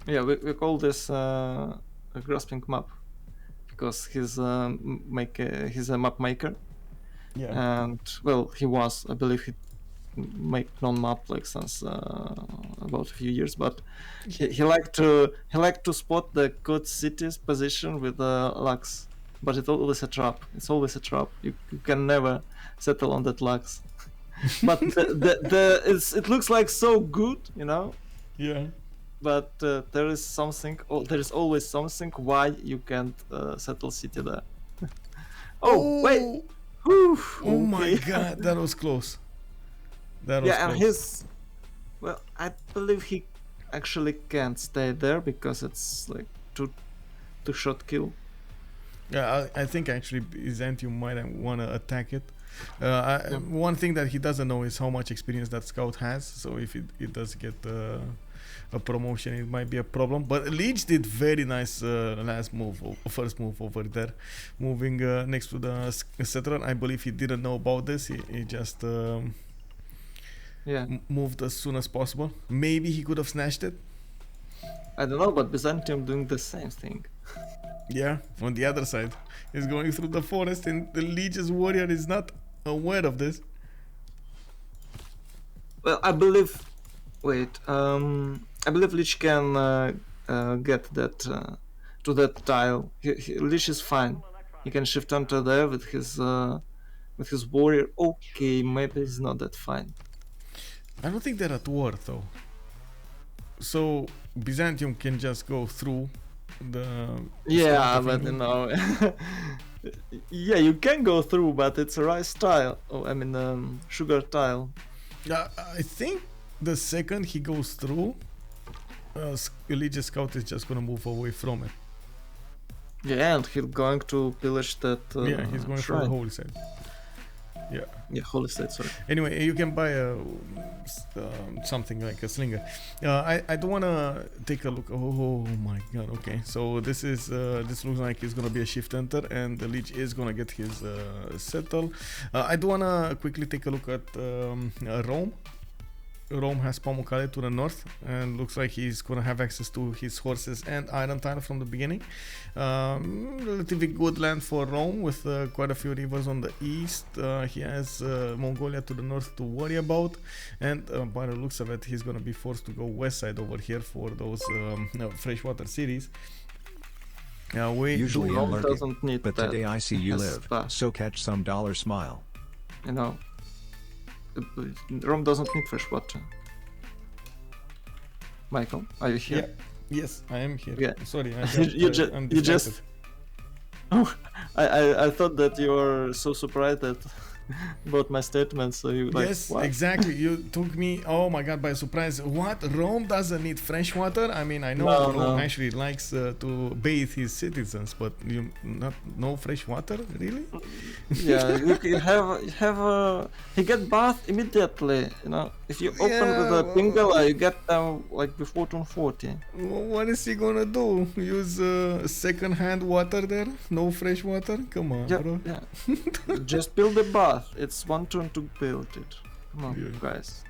Yeah, we call this a grasping map because he's a map maker. Yeah. And well, he was. I believe he make non-map like since about a few years, but he liked to spot the good city's position with Lux, but it's always a trap. It's always a trap. You can never settle on that Lux. But it looks like so good, you know. Yeah. But there is something. Oh, there is always something why you can't settle city there. Oh wait. Whew, Oh my okay. god, that was close. That was Yeah, and close. well, I believe he actually can't stay there because it's like two shot kill. Yeah, I think actually Byzantium might want to attack it. One thing that he doesn't know is how much experience that scout has. So if it does get a promotion, it might be a problem. But Lege did very nice first move over there, moving next to the settler. I believe he didn't know about this. He just moved as soon as possible. Maybe he could have snatched it. I don't know, but Byzantium doing the same thing. Yeah, on the other side, he's going through the forest, and the Lege's warrior is not aware of this. Well, I believe. Wait, I believe Lich can get that to that tile. Lich is fine. He can shift onto there with his warrior. Okay, maybe it's not that fine. I don't think they're at war though. So Byzantium can just go through the. Yeah, but you know. Yeah, you can go through, but it's a rice tile. Oh, I mean, sugar tile. I think the second he goes through, Legion Scout is just gonna move away from it. Yeah, and he's going to pillage that. Yeah, he's going shrine. for the holy site. Yeah. Yeah, holy site. Sorry. Anyway, you can buy something like a slinger. I don't wanna take a look. Oh my god. Okay, so this is this looks like it's gonna be a shift enter, and the Lich is gonna get his settle. I do wanna quickly take a look at Rome. Rome has Pamukkale to the north, and looks like he's gonna have access to his horses and iron tile from the beginning. Relatively good land for Rome with quite a few rivers on the east. He has Mongolia to the north to worry about, and by the looks of it, he's gonna be forced to go west side over here for those freshwater cities. Usually I'm lurking, doesn't need but that today I see you as live, fast. so catch some dollar smile. You know, Rome doesn't need fresh water. Michael, are you here? Yeah. Yes, I am here. Yeah. Sorry, you just. distracted. Oh, I thought that you were so surprised that about my statement, so you like. Yes, what? exactly. You took me, oh my god, by surprise. What? Rome doesn't need fresh water? I mean, I know No, Rome no. actually likes to bathe his citizens, but you no fresh water, really? Yeah, you have he get bath immediately. You know, if you open with a pingala, you get them like before 240. What is he gonna do? Use second-hand water there? No fresh water? Come on, Yeah, bro. yeah. Just build a bath. It's one turn to build it. Come on, Yeah. guys.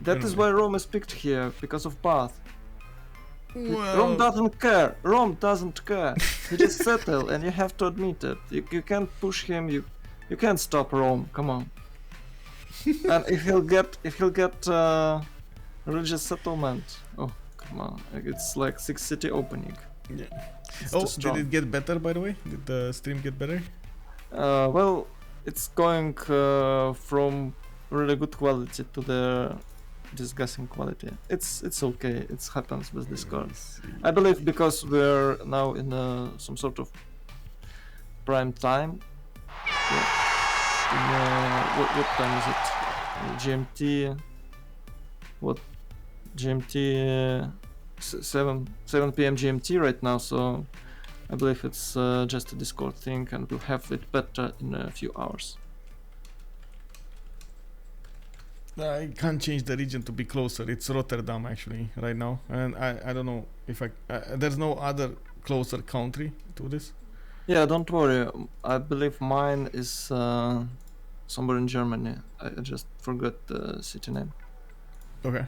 That is Anyway. why Rome is picked here because of bath. Well, Rome doesn't care. Rome doesn't care. He just settle, and you have to admit it. You can't push him. You can't stop Rome. Come on. And if he'll get religious settlement, oh come on, like, it's like 6 city opening. yeah. It's Oh, too did strong. it get better, by the way? Did the stream get better? Well, it's going from really good quality to the disgusting quality. It's okay. It happens with Discord. I believe because we're now in some sort of prime time. Yeah. What time is it? GMT. What? GMT 7 p.m. GMT right now. So I believe it's just a Discord thing, and we'll have it better in a few hours. I can't change the region to be closer. It's Rotterdam actually right now, and I don't know if there's no other closer country to this. Yeah, don't worry. I believe mine is somewhere in Germany. I just forgot the city name. Okay.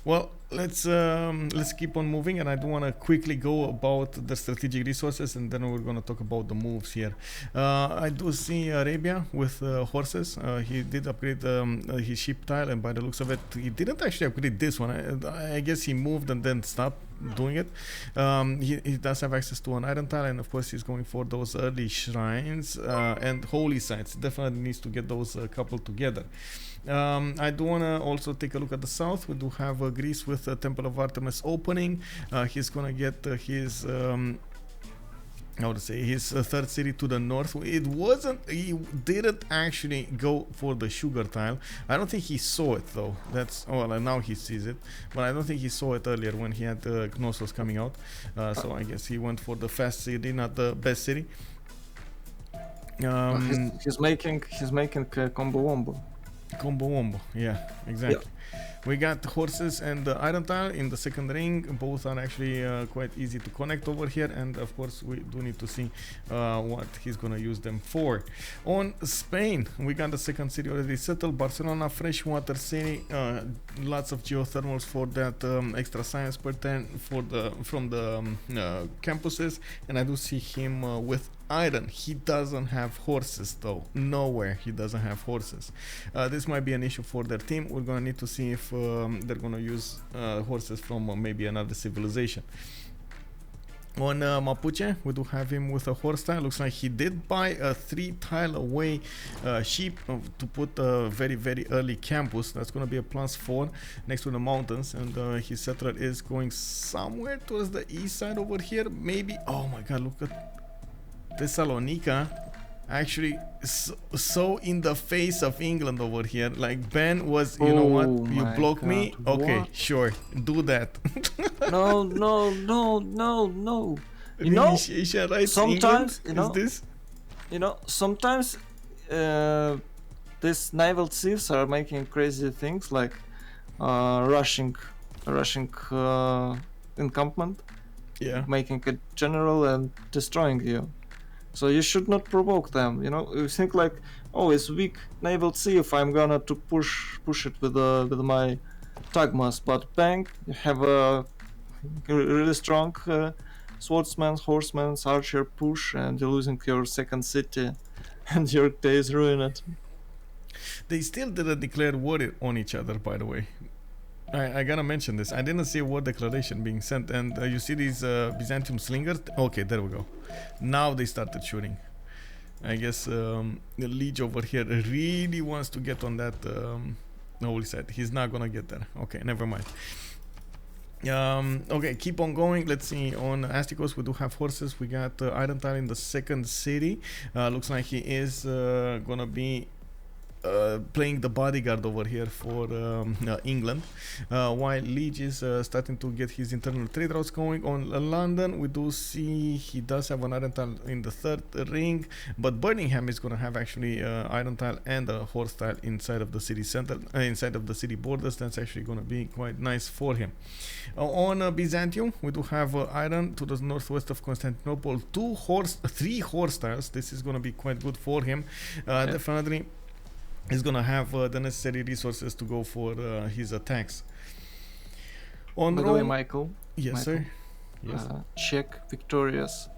Well, let's keep on moving, and I do want to quickly go about the strategic resources, and then we're gonna talk about the moves here. I do see Arabia with horses. He did upgrade his ship tile, and by the looks of it, he didn't actually upgrade this one. I guess he moved and then stopped doing it. He does have access to an iron tile, and of course he's going for those early shrines and holy sites. Definitely needs to get those coupled together. I do want to also take a look at the south. We do have Greece with the Temple of Artemis opening. He's gonna get his how to say, his third city to the north. He didn't actually go for the sugar tile. I don't think he saw it though. That's, well, now he sees it, but I don't think he saw it earlier when he had Knossos coming out. So I guess he went for the fast city, not the best city. He's making combo wombo. Combo wombo, yeah, exactly. We got horses and the iron tile in the second ring. Both are actually quite easy to connect over here, and of course we do need to see what he's gonna use them for. On Spain, we got the second city already settled. Barcelona, freshwater city, lots of geothermals for that extra science per 10 for the from the campuses, and I do see him with iron. He doesn't have horses though. Nowhere he doesn't have horses. This might be an issue for their team. We're gonna need to see if they're gonna use horses from maybe another civilization. On Mapuche, we do have him with a horse tile. Looks like he did buy a 3 tile away sheep to put a very, very early campus. That's going to be a +4 next to the mountains. And his settler is going somewhere towards the east side over here. Maybe. Oh my god, look at Thessalonica. Actually, so in the face of England over here. Like Ben was, you know what? You block me? Okay, what? Sure. Do that. No. You know, sometimes, sometimes these naval thieves are making crazy things like rushing encampment, making a general and destroying you. So you should not provoke them. You know, you think like, oh, it's weak naval thief, I'm gonna to push it with my tagmas, but bang, you have a really strong swordsman, horseman, archer push, and you're losing your second city, and your day is ruined. They still didn't declare war on each other, by the way. I gotta mention this. I didn't see a war declaration being sent, and you see these Byzantium slingers. Okay, there we go. Now they started shooting. I guess the Lege over here really wants to get on that holy site. He's not gonna get there. Okay, never mind. Okay, keep on going. Let's see. On Astikos, we do have horses. We got iron tile in the second city. Looks like he is gonna be playing the bodyguard over here for England, while Lege is starting to get his internal trade routes going. On London, we do see he does have an iron tile in the third ring, but Birmingham is going to have actually iron tile and a horse tile inside of the city center, inside of the city borders. That's actually going to be quite nice for him. On Byzantium, we do have iron to the northwest of Constantinople, 3 horse tiles. This is going to be quite good for him. Definitely he's gonna have the necessary resources to go for his attacks. On By the way, Michael. Yes, sir. Yes. Check Victoria's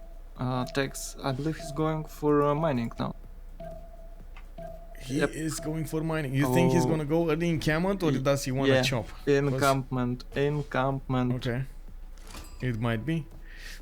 tax. I believe he's going for mining now. He is going for mining. You think he's gonna go early encampment, or does he want to chop? Encampment. Okay. It might be.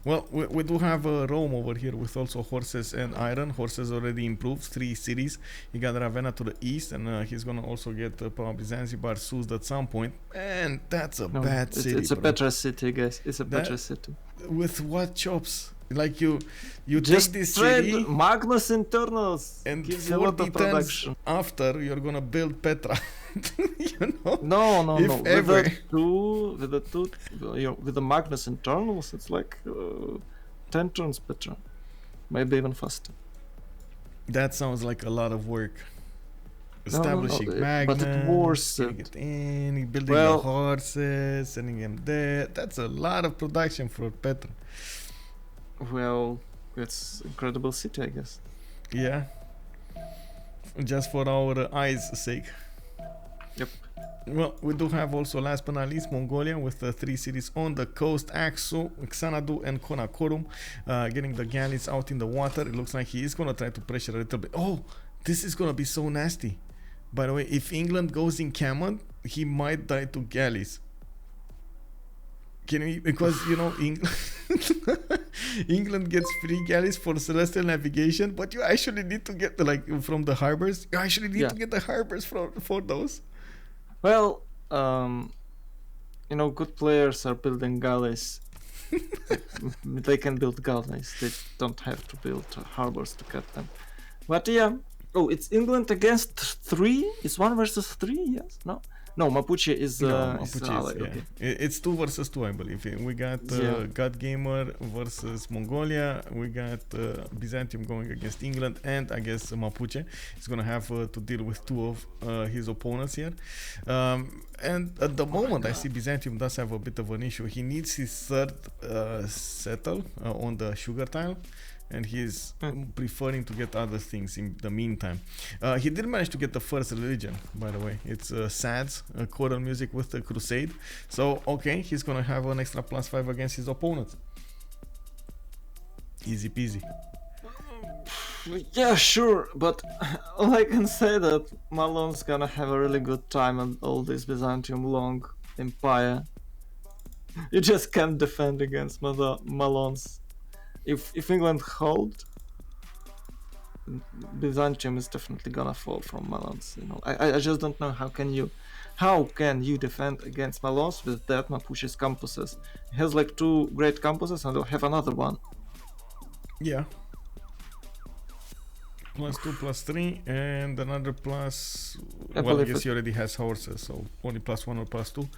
Well, we do have Rome over here with also horses and iron. Horses already improved 3 cities. He got Ravenna to the east, and he's gonna also get probably Zanzibar, Suz at some point. And that's a bad city. It's a better city, guys. It's a better city. With what chops? Like you just take this trade city, Magnus internals, and gives you a lot of production. After you're gonna build Petra. You know? No. If ever. With the Magnus internals, it's like 10 turns better, maybe even faster. That sounds like a lot of work. Establishing Magnus, but it worth it. Building the horses, sending them there. That's a lot of production for Petra. Well, it's incredible city, I guess. Yeah. Just for our eyes' sake. Yep. Well, we do have also, last but not least, Mongolia with the 3 cities on the coast: Aksu, Xanadu, and Karakorum, getting the galleys out in the water. It looks like he is going to try to pressure a little bit. Oh, this is going to be so nasty. By the way, if England goes in Camelot, he might die to galleys. Can we, because you know, England gets free galleys for celestial navigation, but you actually need to get from the harbors. You actually need to get the harbors for those. Well, you know, good players are building galleys. They can build galleys. They don't have to build harbors to cut them. But yeah. Oh, it's England against 3? It's 1 versus 3? Yes? No? No, Mapuche is... okay. It's 2 versus 2, I believe. We got GodGamer versus Mongolia. We got Byzantium going against England. And I guess Mapuche is going to have to deal with 2 of his opponents here. And at the moment, I see Byzantium does have a bit of an issue. He needs his 3rd settle on the sugar tile. And he's preferring to get other things in the meantime. He did manage to get the 1st religion, by the way. It's SADS, choral music with the crusade. So, okay, he's gonna have an extra +5 against his opponents. Easy peasy. Yeah, sure, but all I can say that Malon's gonna have a really good time on all this Byzantium long empire. You just can't defend against Malon's. If England hold, Byzantium is definitely gonna fall from Malons. You know, I just don't know how can you defend against Malons with that Mapuche's campuses. He has like 2 great campuses and they'll have another one. Yeah. +2, +3, and another plus. Well, I guess he already has horses, so only +1 or +2.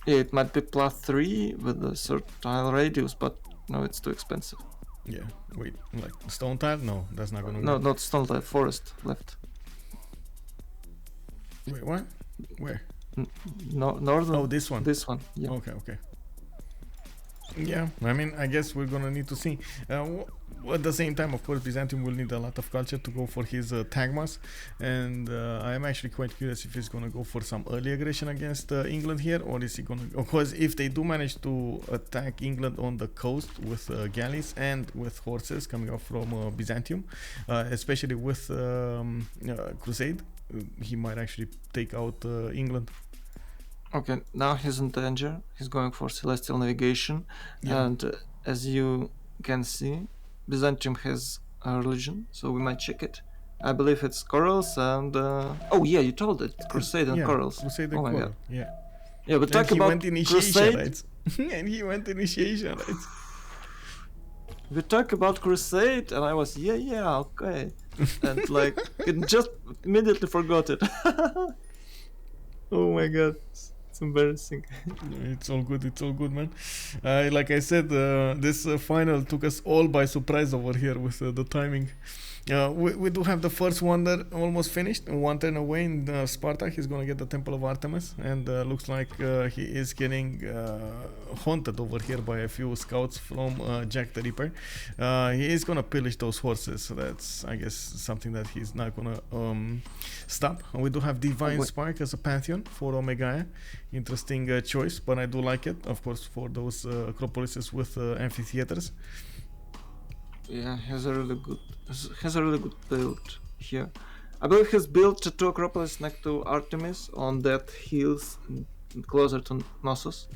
Yeah, it might be +3 with a certain tile radius, but no, it's too expensive. Yeah, wait, like stone tile? No, that's not gonna work. No, not stone tile, forest left. Wait, what? Where? No, northern. Oh, this one. This one, yeah. Okay. Yeah, I mean, I guess we're gonna need to see. At the same time, of course, Byzantium will need a lot of culture to go for his Tagmas, and I am actually quite curious if he's gonna go for some early aggression against England here, or is he gonna? Of course, if they do manage to attack England on the coast with galleys and with horses coming up from Byzantium, especially with Crusade, he might actually take out England. Okay, now he's in danger. He's going for celestial navigation, and as you can see, Byzantium has a religion, so we might check it. I believe it's corals and oh yeah, you told it, crusade and corals. Crusade and coral. Yeah. Yeah, but talk about crusade. Rights. And he went initiation rights. We talk about crusade, and I was okay, and like it just immediately forgot it. Oh my god. Embarrassing. It's all good, man. Like I said, this final took us all by surprise over here with the timing. We do have the first wonder almost finished. 1 turn away in Sparta. He's gonna get the Temple of Artemis, and looks like he is getting haunted over here by a few scouts from JackTheRipper. He is gonna pillage those horses. So that's, I guess, something that he's not gonna stop. We do have Divine Spark as a pantheon for Omegaia. Interesting choice, but I do like it, of course, for those acropolises with amphitheaters. Yeah, has a really good build here. I believe he's built 2 acropolis next to Artemis on that hills closer to Knossos.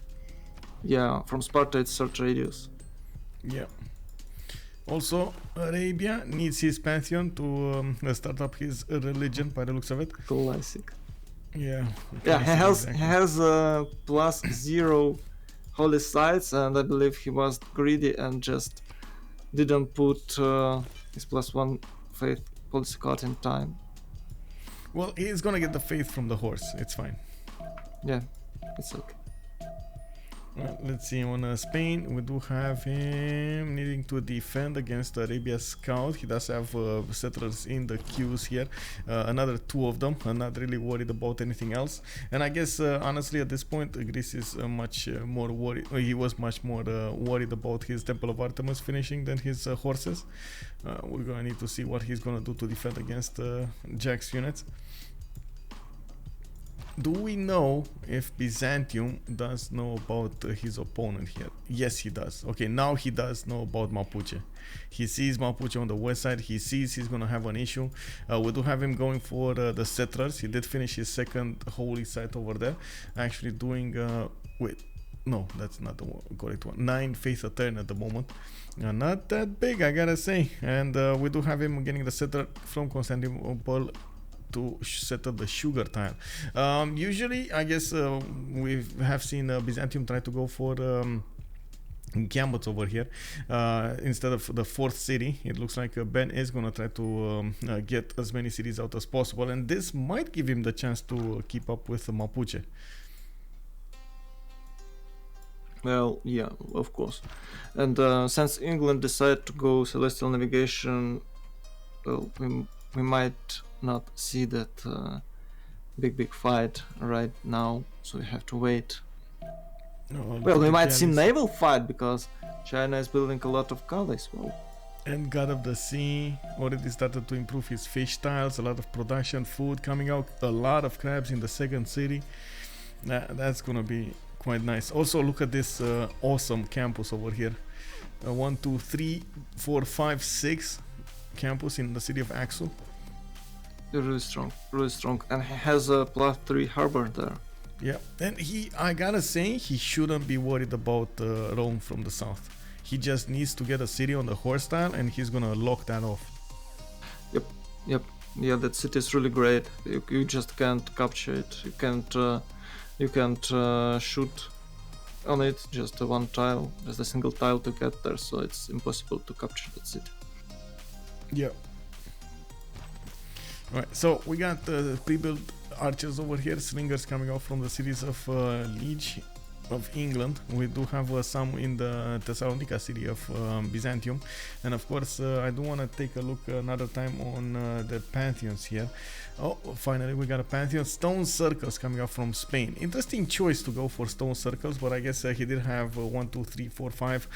Yeah, from Sparta it's short radius. Yeah. Also, Arabia needs his pantheon to start up his religion, by the looks of it. Classic. Yeah. Yeah, he has +0 holy sites, and I believe he was greedy and just didn't put his +1 faith policy card in time. Well, he's gonna get the faith from the horse. It's fine. Yeah, it's okay. Well, let's see, on Spain, we do have him needing to defend against Arabia's scout. He does have settlers in the queues here, another 2 of them. I'm not really worried about anything else. And I guess, honestly, at this point, Greece is much more worried. He was much more worried about his Temple of Artemis finishing than his horses. We're gonna need to see what he's gonna do to defend against Jack's units. do we know if Byzantium does know about his opponent here? Yes, he does. Okay, now he does know about Mapuche. He sees Mapuche on the west side. He sees he's gonna have an issue. We do have him going for the settlers. He did finish his second holy site over there, actually doing wait, no, that's not the correct one. 9 faith a turn at the moment. Not that big, I gotta say. And we do have him getting the settler from Constantinople to set up the sugar tile. Usually, I guess we have seen Byzantium try to go for gambits over here instead of the fourth city. It looks like Ben is gonna try to get as many cities out as possible, and this might give him the chance to keep up with Mapuche. Well, yeah, of course. And since England decided to go celestial navigation, well, we might not see that big fight right now, so we have to wait. Well, we might see naval fight because China is building a lot of galleys. Well, and God of the Sea already started to improve his fish tiles. A lot of production, food coming out, a lot of crabs in the second city. That's gonna be quite nice. Also, look at this awesome campus over here. 1, 2, 3, 4, 5, 6 campus in the city of Axel. they're really strong, and he has a +3 harbor there. Yeah, and I gotta say, he shouldn't be worried about Rome from the south. He just needs to get a city on the horse tile, and he's gonna lock that off. Yep. Yeah, that city is really great. You just can't capture it. You can't shoot on it. Just one tile, just a single tile to get there. So it's impossible to capture that city. Yeah. Alright, so we got pre-built archers over here, slingers coming out from the cities of Lege of England. We do have some in the Thessalonica city of Byzantium, and of course I do want to take a look another time on the pantheons here. Oh, finally we got a pantheon. Stone circles coming out from Spain. Interesting choice to go for stone circles, but I guess he did have 1, 2, 3, 4, 5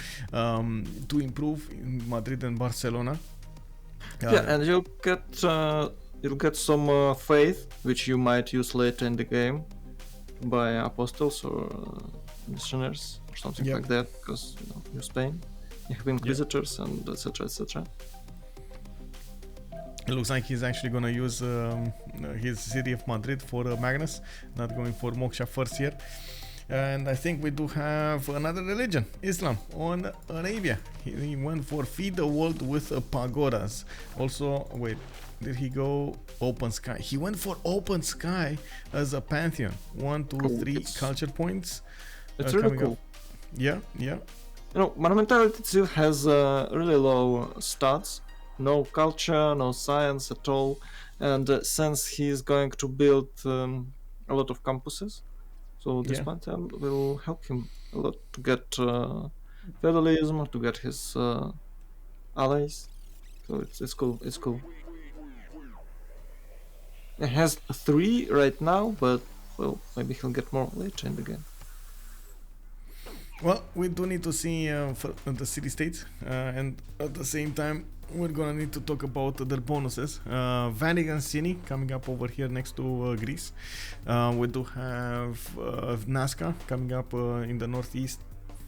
to improve in Madrid and Barcelona. Yeah, and you'll get some faith, which you might use later in the game by apostles or missionaries or something like that, because you're Spain, you have inquisitors and etc. It looks like he's actually gonna use his city of Madrid for Magnus, not going for Moksha first here. And I think we do have another religion, Islam, on Arabia. He went for feed the world with pagodas. Also, wait, did he go open sky? He went for open sky as a pantheon. 1, 2, 3 culture points. It's really cool. Up. Yeah. You know, monumentality still has really low stats. No culture, no science at all. And since he's going to build a lot of campuses, so this pantheon will help him a lot to get feudalism, to get his allies. So it's cool. It's cool. It has 3 right now, but well, maybe he'll get more later in the game. Well, we do need to see the city-states, and at the same time, we're gonna need to talk about their bonuses. Vatican City coming up over here next to Greece. We do have Nazca coming up in the northeast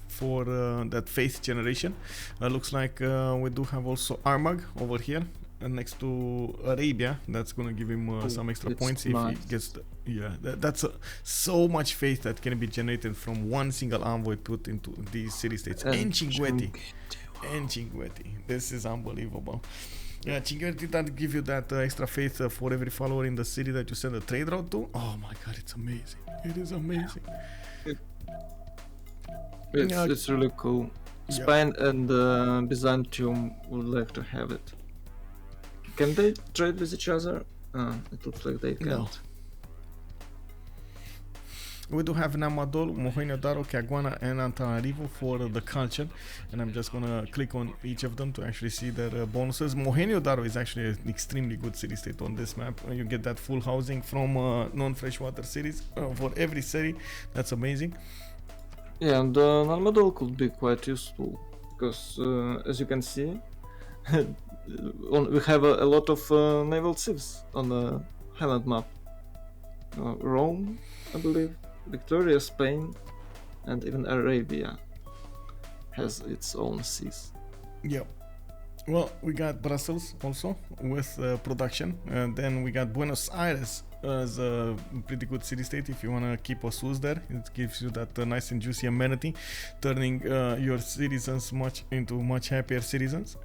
for that faith generation. Looks like we do have also Armagh over here next to Arabia. That's gonna give him some extra points if he gets that's so much faith that can be generated from one single envoy put into these city-states. And Cinquetti, this is unbelievable. Yeah, Cinquetti that give you that extra faith for every follower in the city that you send a trade route to. Oh my god, it's amazing. It is amazing. It's really cool. Spain and Byzantium would like to have it. Can they trade with each other? It looks like they can't. No. We do have Namadol, Mohenjo-Daro, Caguana, and Antananarivo for the culture, and I'm just gonna click on each of them to actually see their bonuses. Mohenjo-Daro is actually an extremely good city-state on this map. You get that full housing from non-freshwater cities for every city. That's amazing. Yeah, and Namadol could be quite useful because, as you can see, we have a lot of naval civs on the Highland map. Rome, I believe, Victoria, Spain, and even Arabia has its own seas. Yep. Well, we got Brussels also with production, and then we got Buenos Aires as a pretty good city-state if you want to keep a SUS there. It gives you that nice and juicy amenity, turning your citizens into much happier citizens.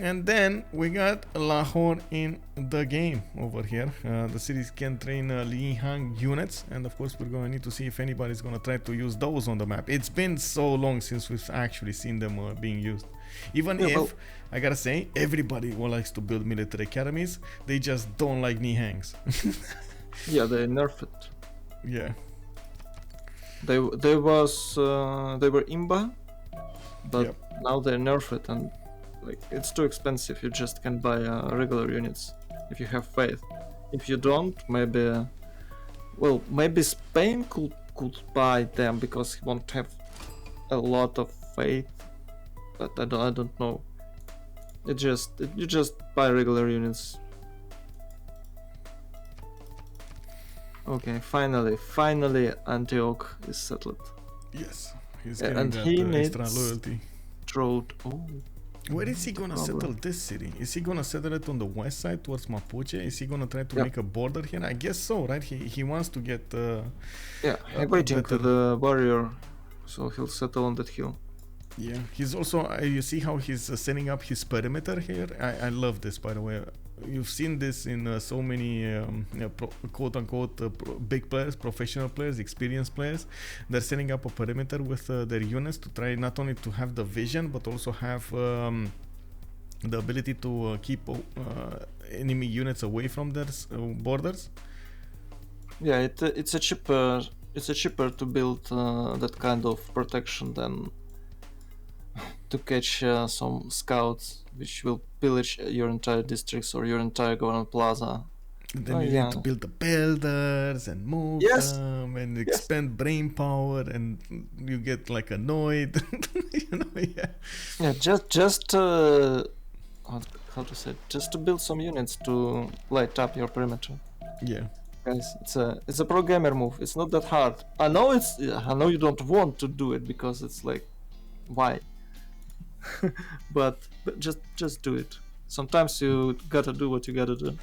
And then we got Lahore in the game over here. The cities can train Lihang units, and of course we're going to need to see if anybody's going to try to use those on the map. It's been so long since we've actually seen them being used. Even if, I gotta say, everybody who likes to build military academies, they just don't like Nihangs. Yeah, they nerfed it. Yeah. They were imba, but now they nerf it, and like it's too expensive. You just can buy regular units if you have faith. If you don't, maybe Spain could buy them because he won't have a lot of faith. But I don't know. You just buy regular units. Okay, finally Antioch is settled. Yes, he's getting and that he extra needs loyalty. Trout. Oh. Where is he gonna settle this city? Is he gonna settle it on the west side towards Mapuche? Is he gonna try to make a border here? I guess so, right? He wants to get he's waiting for the warrior, so he'll settle on that hill. Yeah, he's also, you see how he's setting up his perimeter here? I love this, by the way. You've seen this in so many quote-unquote big players, professional players, experienced players. They're setting up a perimeter with their units to try not only to have the vision, but also have the ability to keep enemy units away from their borders. Yeah, it's a cheaper to build that kind of protection than to catch some scouts which will pillage your entire districts or your entire government plaza. And then you need to build the builders and move them and expend brain power, and you get like annoyed. Just how to say, just to build some units to light up your perimeter. Yeah, guys, it's a pro gamer move. It's not that hard. I know you don't want to do it because it's like, why? but just do it. Sometimes you gotta do what you gotta do.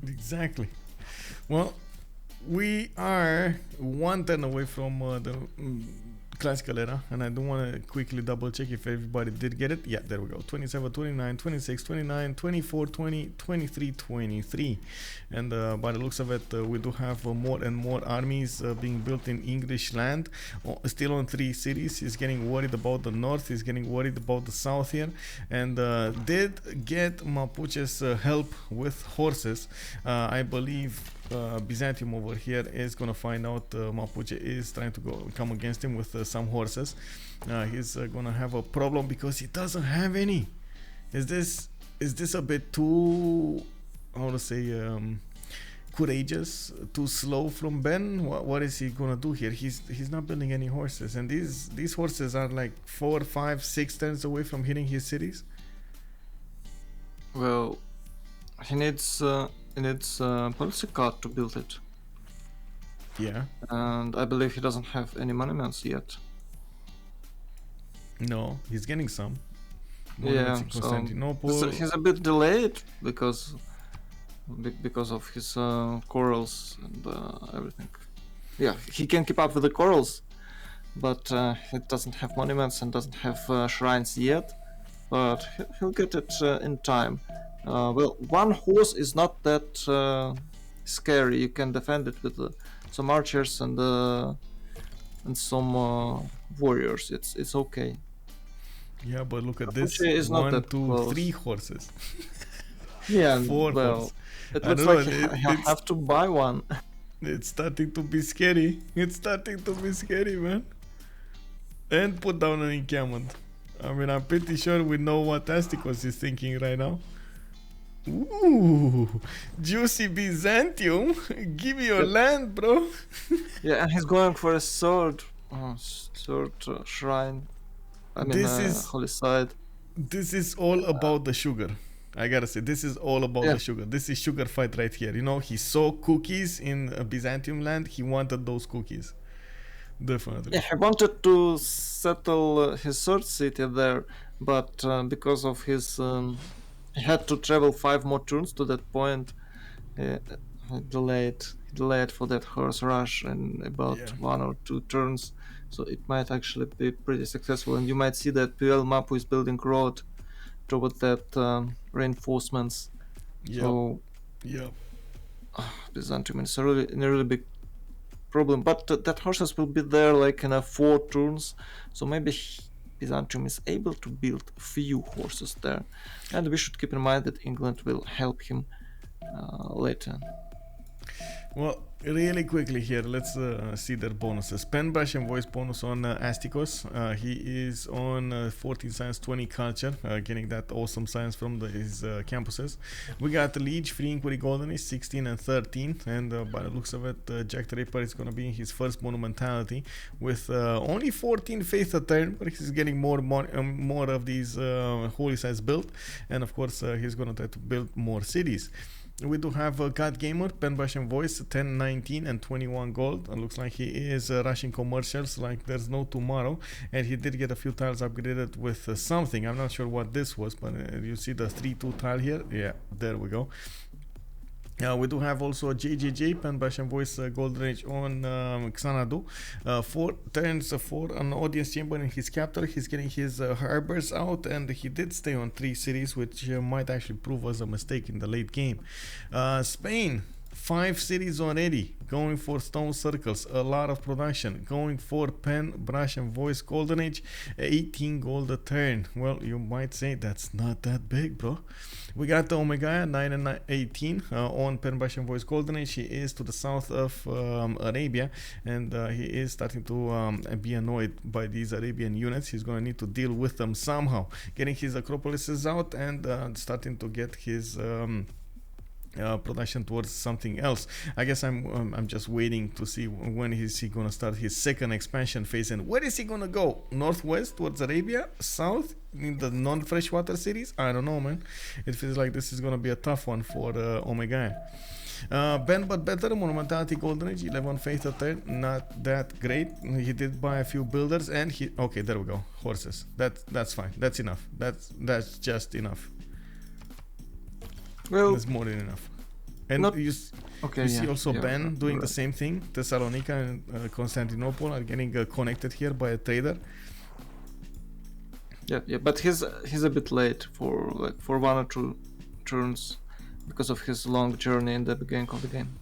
Exactly. Well, we are one turn away from the classical era, and I do want to quickly double check if everybody did get it. Yeah, there we go. 27, 29, 26, 29, 24, 20, 23, 23. And by the looks of it, we do have more and more armies being built in English land, still on 3 cities. He's getting worried about the north, he's getting worried about the south here, and did get Mapuche's help with horses. I believe Byzantium over here is gonna find out Mapuche is trying to come against him with some horses. He's gonna have a problem because he doesn't have any. Is this a bit too, how to say, courageous, too slow from Ben? What is he gonna do here? He's not building any horses, and these horses are like 4, 5, 6 turns away from hitting his cities. Well, he needs policy card to build it. Yeah. And I believe he doesn't have any monuments yet. No, he's getting some. Yeah, Constantinople. He's a bit delayed because of his corals and everything. Yeah, he can keep up with the corals, but he doesn't have monuments and doesn't have shrines yet. But he'll get it in time. Well, one horse is not that scary. You can defend it with some archers and some warriors. It's okay. Yeah, but look at this. Is 1, 2, 3 horses. Yeah, 4 horses. It looks like you have to buy one. It's starting to be scary. It's starting to be scary, man. And put down an encampment. I mean, I'm pretty sure we know what Astikos is thinking right now. Ooh, juicy Byzantium. Give me your land, bro. Yeah, and he's going for a sword shrine. I mean, holy side. This is all about the sugar. I gotta say, this is all about the sugar. This is sugar fight right here. You know, he saw cookies in Byzantium land. He wanted those cookies. Definitely. Yeah, he wanted to settle his third city there, but because of his, he had to travel 5 more turns to that point. He delayed for that horse rush in about 1 or 2 turns, so it might actually be pretty successful. And you might see that PL Mapu is building road toward that reinforcements. So Byzantium is a really big problem, but that horses will be there like in 4 turns, so maybe Byzantium is able to build a few horses there, and we should keep in mind that England will help him later. Well, really quickly here, let's see their bonuses. Pen brush and voice bonus on Astikos. He is on 14 science, 20 culture, getting that awesome science from his campuses. We got the Liege, free inquiry golden is 16 and 13, and by the looks of it, JackTheRipper is going to be in his first monumentality with only 14 faith a turn, but he's getting more of these holy sites built, and of course he's going to try to build more cities. We do have GodGamer, pen brush and voice, 10, 19 and 21 gold. It looks like he is rushing commercials like there's no tomorrow, and he did get a few tiles upgraded with something. I'm not sure what this was, but you see the 3-2 tile here. Yeah, there we go. We do have also a JJJ, pen brush and voice gold range on Xanadu. 4 turns for an audience chamber in his capital. He's getting his harbors out, and he did stay on 3 cities, which might actually prove as a mistake in the late game. Spain, 5 cities already, going for stone circles, a lot of production, going for pen, brush and voice golden age, 18 gold a turn. Well, you might say that's not that big, bro. We got the Omegaia, 9 and 18 on pen, brush and voice golden age. He is to the south of Arabia, and he is starting to be annoyed by these Arabian units. He's going to need to deal with them somehow, getting his acropolises out and starting to get his production towards something else. I guess I'm just waiting to see when is he gonna start his second expansion phase, and where is he gonna go? Northwest towards Arabia, south in the non-freshwater cities? I don't know, man. It feels like this is gonna be a tough one for Omegaia. Ben but better, monumentality golden age, 11 faith a turn, not that great. He did buy a few builders, and he okay, there we go, horses. That's fine, that's enough, that's just enough. Well, that's more than enough. And you see also Ben doing the same thing. Thessalonica and Constantinople are getting connected here by a trader. Yeah, but he's a bit late for 1 or 2 turns because of his long journey in the beginning of the game.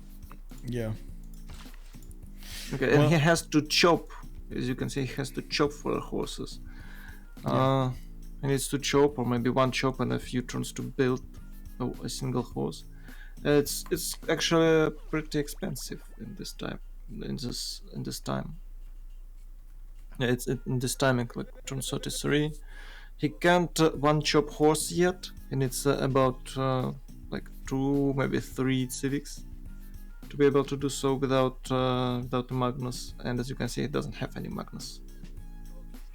Yeah. Okay, and he has to chop. As you can see, he has to chop for the horses. He needs to chop, or maybe 1 chop and a few turns to build a single horse. It's actually pretty expensive in this time. In this time. Yeah, it's in this timing, like turn 33. He can't 1 chop horse yet, and it's about like 2, maybe 3 civics to be able to do so without the Magnus. And as you can see, it doesn't have any Magnus.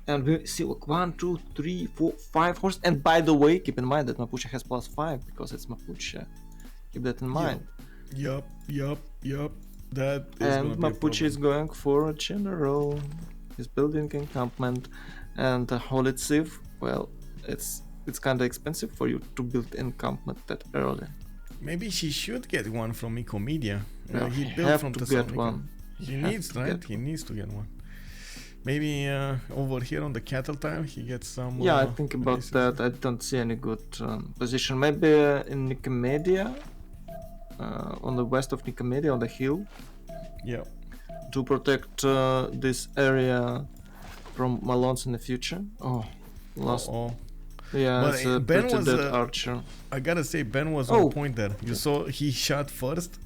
And we see like 1, 2, 3, 4, 5 horses. And by the way, keep in mind that Mapuche has +5 because it's Mapuche. Keep that in mind. Yup. That is and Mapuche is going for a general. He's building encampment, and a holy civ. Well, it's kind of expensive for you to build encampment that early. Maybe she should get one from Ecomedia. No, he built from to get one. He needs to get one. Maybe over here on the cattle tile he gets some. Yeah, I think about that. I don't see any good position. Maybe in Nicomedia, on the west of Nicomedia, on the hill. Yeah. To protect this area from Malons in the future. Oh, lost. Yeah, but it's a Ben pretty was dead archer. I gotta say, Ben was on point there. You saw he shot first.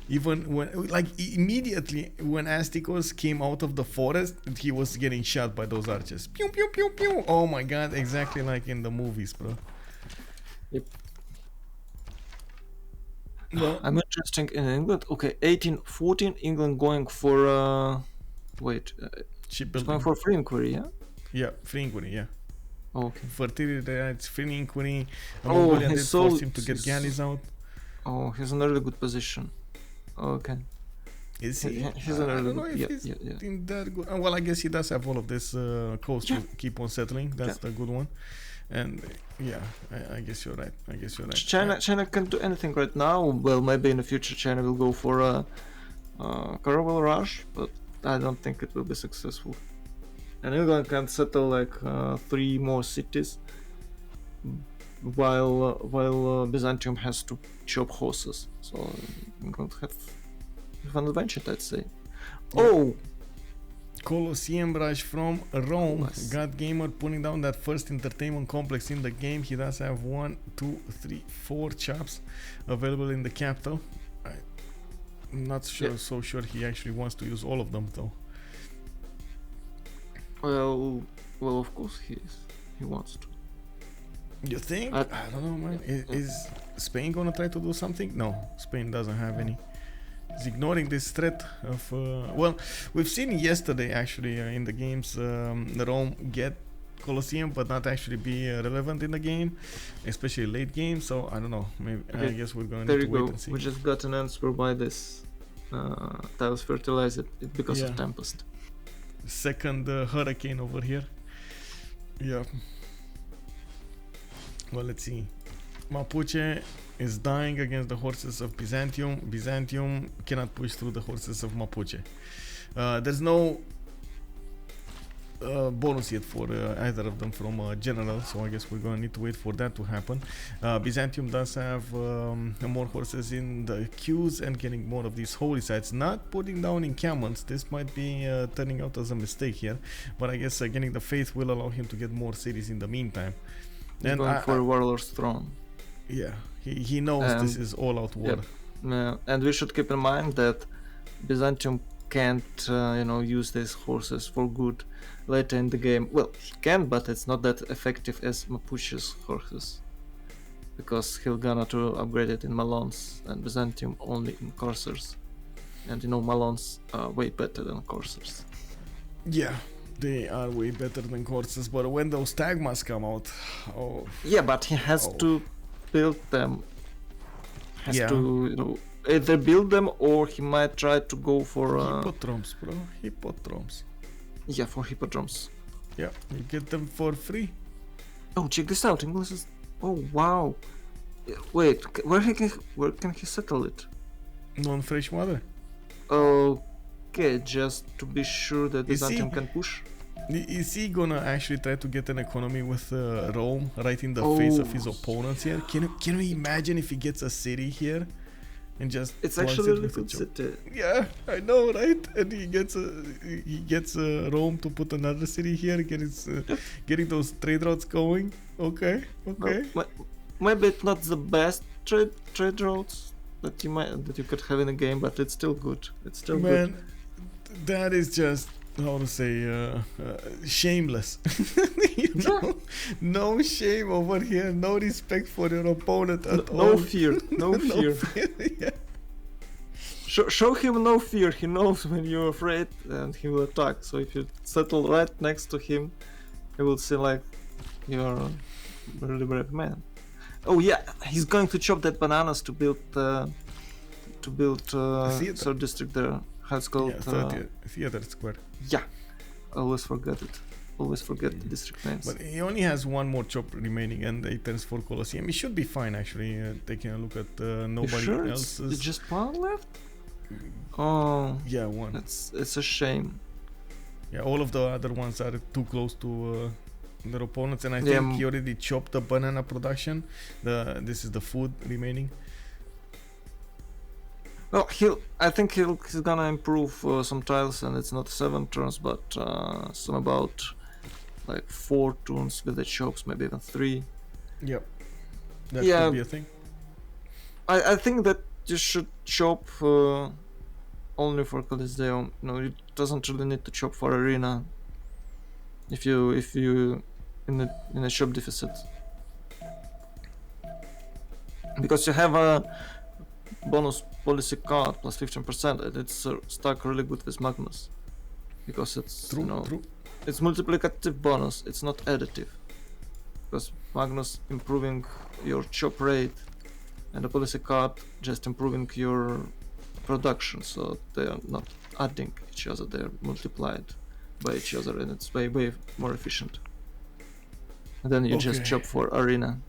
Even when, like, immediately when Astikos came out of the forest, he was getting shot by those archers. Pew, pew, pew, pew. Oh my god, exactly like in the movies, bro. Yep. Well, I'm interested in England. Okay, 1814, England going for, wait, it's going for free inquiry, yeah? Yeah, free inquiry, yeah. Okay. fertility rates, free inquiry. Oh, Mongolia his did soul- force him to get his- galleys out. Oh, he's in a really good position. Okay. Is he? He's in a I really don't know good. if Yeah, he's yeah, yeah. in that good. Well, I guess he does have all of this coast Yeah. to keep on settling. That's Yeah. the good one. And yeah, I guess you're right. I guess you're right. China can't do anything right now. Well, maybe in the future China will go for a caravel rush, but I don't think it will be successful. And England can settle like 3 more cities, while Byzantium has to chop horses. So England have an advantage, I'd say. Yeah. Oh, Colosseum Rush from Rome. Nice. GodGamer putting down that first entertainment complex in the game. He does have 1, 2, 3, 4 chops available in the capital. I'm not sure, Yeah. so sure he actually wants to use all of them though. well, of course he wants to. You think? I- I don't know, man. Is Spain gonna try to do something? No, Spain doesn't have any. He's ignoring this threat of. Well, we've seen yesterday actually in the games Rome get Colosseum, but not actually be relevant in the game, especially late game. So I don't know. Maybe I Okay, guess we're gonna There need you to wait go. and see. We just got an answer why this tiles fertilized it because Yeah. of Tempest. Second hurricane over here. Yeah. Well, let's see. Mapuche is dying against the horses of Byzantium. Byzantium cannot push through the horses of Mapuche. There's no bonus yet for either of them from general, so I guess we're gonna need to wait for that to happen. Byzantium does have more horses in the queues and getting more of these holy sites. Not putting down encampments. This might be turning out as a mistake here, but I guess getting the faith will allow him to get more cities in the meantime. He's going for a warlord's throne. Yeah, he knows this is all-out war. Yep. And we should keep in mind that Byzantium can't, use these horses for good later in the game. Well, he can, but it's not that effective as Mapuche's horses, because he'll gonna to upgrade it in Malons and Byzantium only in coursers. And Malons are way better than coursers. Yeah, they are way better than horses, but when those tagmas come out, oh, Yeah, but he has to build them. Has Yeah. to, either build them or he might try to go for hippodromes, bro, hippodromes. yeah, for hippodromes. Yeah, you get them for free. Oh, check this out. English is. Oh wow. Wait, where can he settle it? Non-fresh water. Okay, just to be sure that You Byzantium see- can push. Is he gonna actually try to get an economy with Rome right in the face of his Oh. opponents here? Can we imagine if he gets a city here and just It's plugs actually a it really with a good joke? city. Yeah, I know, right? And he gets Rome to put another city here, getting those trade routes going. Okay. Well, maybe it's not the best trade routes that you could have in a game, but it's still good. It's still good. Man, that is just how to say shameless. You know? No shame over here. No respect for your opponent at all. No fear. No fear. Yeah. Show him no fear. He knows when you're afraid and he will attack. So if you settle right next to him, he will see like you're a really brave man. Oh yeah, he's going to chop that bananas to build theater. third district there. How it's called? Theater Square. Yeah, always forget it. Always forget the district names. But he only has one more chop remaining, and it turns for Colosseum. He should be fine actually. Taking a look at nobody You sure else's. it's just one left? Oh, Yeah, one. it's a shame. Yeah, all of the other ones are too close to their opponents, and I think he already chopped the banana production. This is the food remaining. Well, I think he's gonna improve some tiles, and it's not 7 turns, but some about like 4 turns with the chops, maybe even 3. Yep. That Yeah. could be a thing. I think that you should chop only for Coliseum. It doesn't really need to chop for Arena. If you in a shop deficit, because you have a bonus policy card plus 15%, and it's stuck really good with Magnus, because it's True. it's multiplicative bonus. It's not additive. because Magnus improving your chop rate, and the policy card just improving your production, so they are not adding each other, they're multiplied by each other, and it's way more efficient. And then you just chop for arena.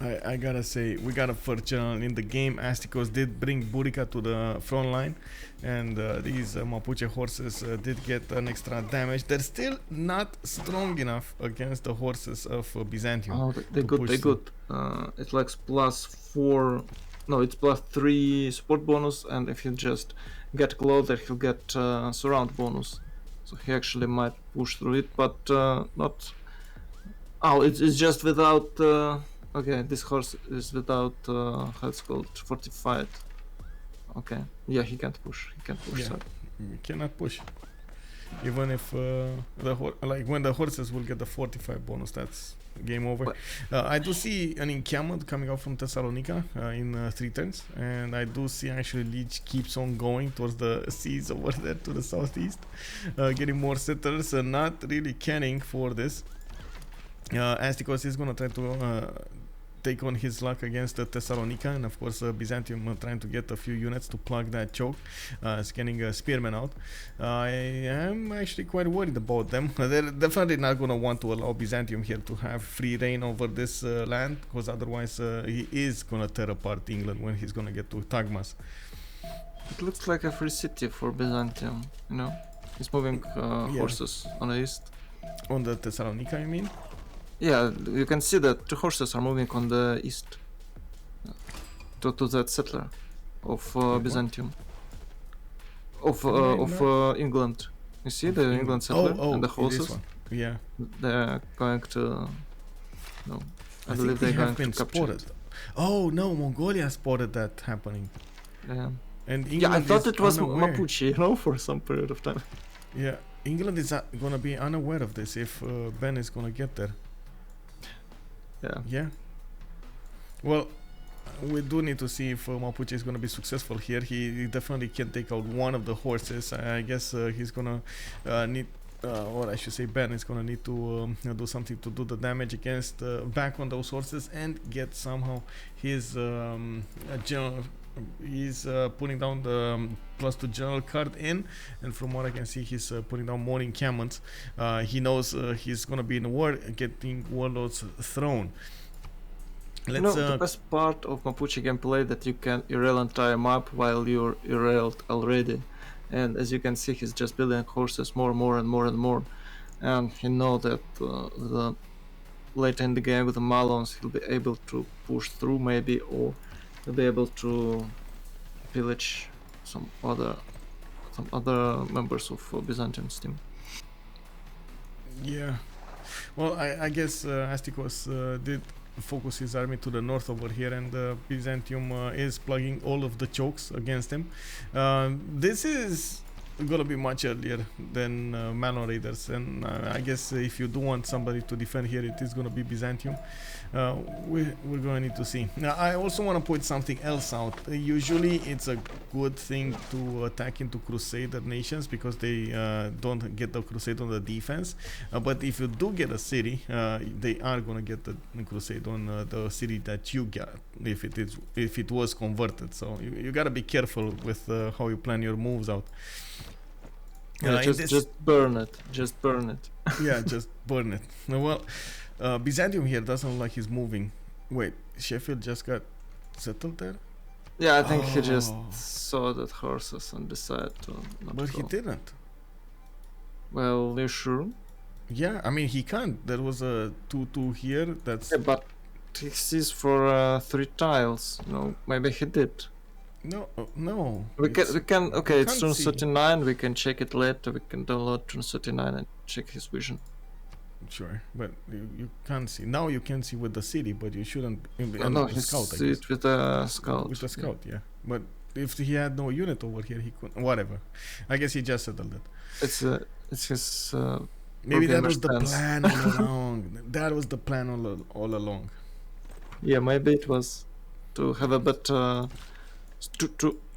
I gotta say, we got a first general in the game. Astikos did bring Burica to the front line, and these Mapuche horses did get an extra damage. They're still not strong enough against the horses of Byzantium. Oh, they're good. It's like +4, no, it's +3 support bonus, and if you just get closer, he'll get surround bonus. So he actually might push through it, but not. Oh, it's just without. Okay, this horse is without how it's called, fortified. Okay, yeah, he can't push. Yeah, sorry. you cannot push. Even if like when the horses will get the 45 bonus, that's game over. I do see an encampment coming out from Thessalonica in 3 turns, and I do see actually Lege keeps on going towards the seas over there to the southeast, getting more settlers. Not really caring for this. Astikos is gonna try to take on his luck against Thessalonica, and of course Byzantium trying to get a few units to plug that choke, scanning Spearmen out. I am actually quite worried about them. They're definitely not gonna want to allow Byzantium here to have free reign over this land, because otherwise he is gonna tear apart England when he's gonna get to Tagmas. It looks like a free city for Byzantium, you know? He's moving horses on the east. On the Thessalonica, you mean? Yeah, you can see that the horses are moving on the east to that settler of Byzantium, of England. You see the England settler and the horses? Yeah, they're going to. No, I believe they're going to capture it. Oh no, Mongolia spotted that happening. Yeah. And England, yeah, I thought it was unaware. Mapuche, you know, for some period of time. Yeah, England is gonna be unaware of this if Ben is gonna get there. Yeah. Well, we do need to see if Mapuche is going to be successful here. He definitely can take out one of the horses. I guess he's going to need, or I should say Ben is going to need to do something to do the damage against, back on those horses, and get somehow his general. He's putting down the +2 general card in, and from what I can see, he's putting down more encampments. He knows he's gonna be in a war, getting warlords thrown. You know, the best part of Mapuche gameplay that you can erase entire map while you're erased already, and as you can see, he's just building horses more and more, and he knows that later in the game with the Malons he'll be able to push through maybe, or he'll be able to pillage some other members of Byzantium's team. Yeah, well, I guess Astikos did focus his army to the north over here, and Byzantium is plugging all of the chokes against him. This is gonna be much earlier than Malon Raiders, and I guess if you do want somebody to defend here, it is gonna be Byzantium. We're gonna need to see. Now, I also want to point something else out. Usually it's a good thing to attack into Crusader nations because they don't get the Crusade on the defense, but if you do get a city, they are gonna get the Crusade on the city that you got if it was converted. So you gotta be careful with how you plan your moves out. Just burn it. Just burn it. Yeah, just burn it. Well, Byzantium here doesn't look like he's moving. Wait, Sheffield just got settled there? Yeah, I think he just saw that horses and decided to not But go. he didn't. Well, you sure? Yeah, I mean he can't. There was a 2-2 here. That's Yeah, but he sees for 3 tiles. No, maybe he did. no. We can. Okay, it's can't turn see. 39. We can check it later. We can download turn 39 and check his vision. Sure, but you can't see. Now you can see with the city, but you shouldn't. No, he scout, I see guess. it with a scout. With the scout, yeah. But if he had no unit over here, he couldn't. Whatever. I guess he just settled it. It's his. Maybe that GodGamer was the stance. plan all along. That was the plan all along. Yeah, maybe it was to have a better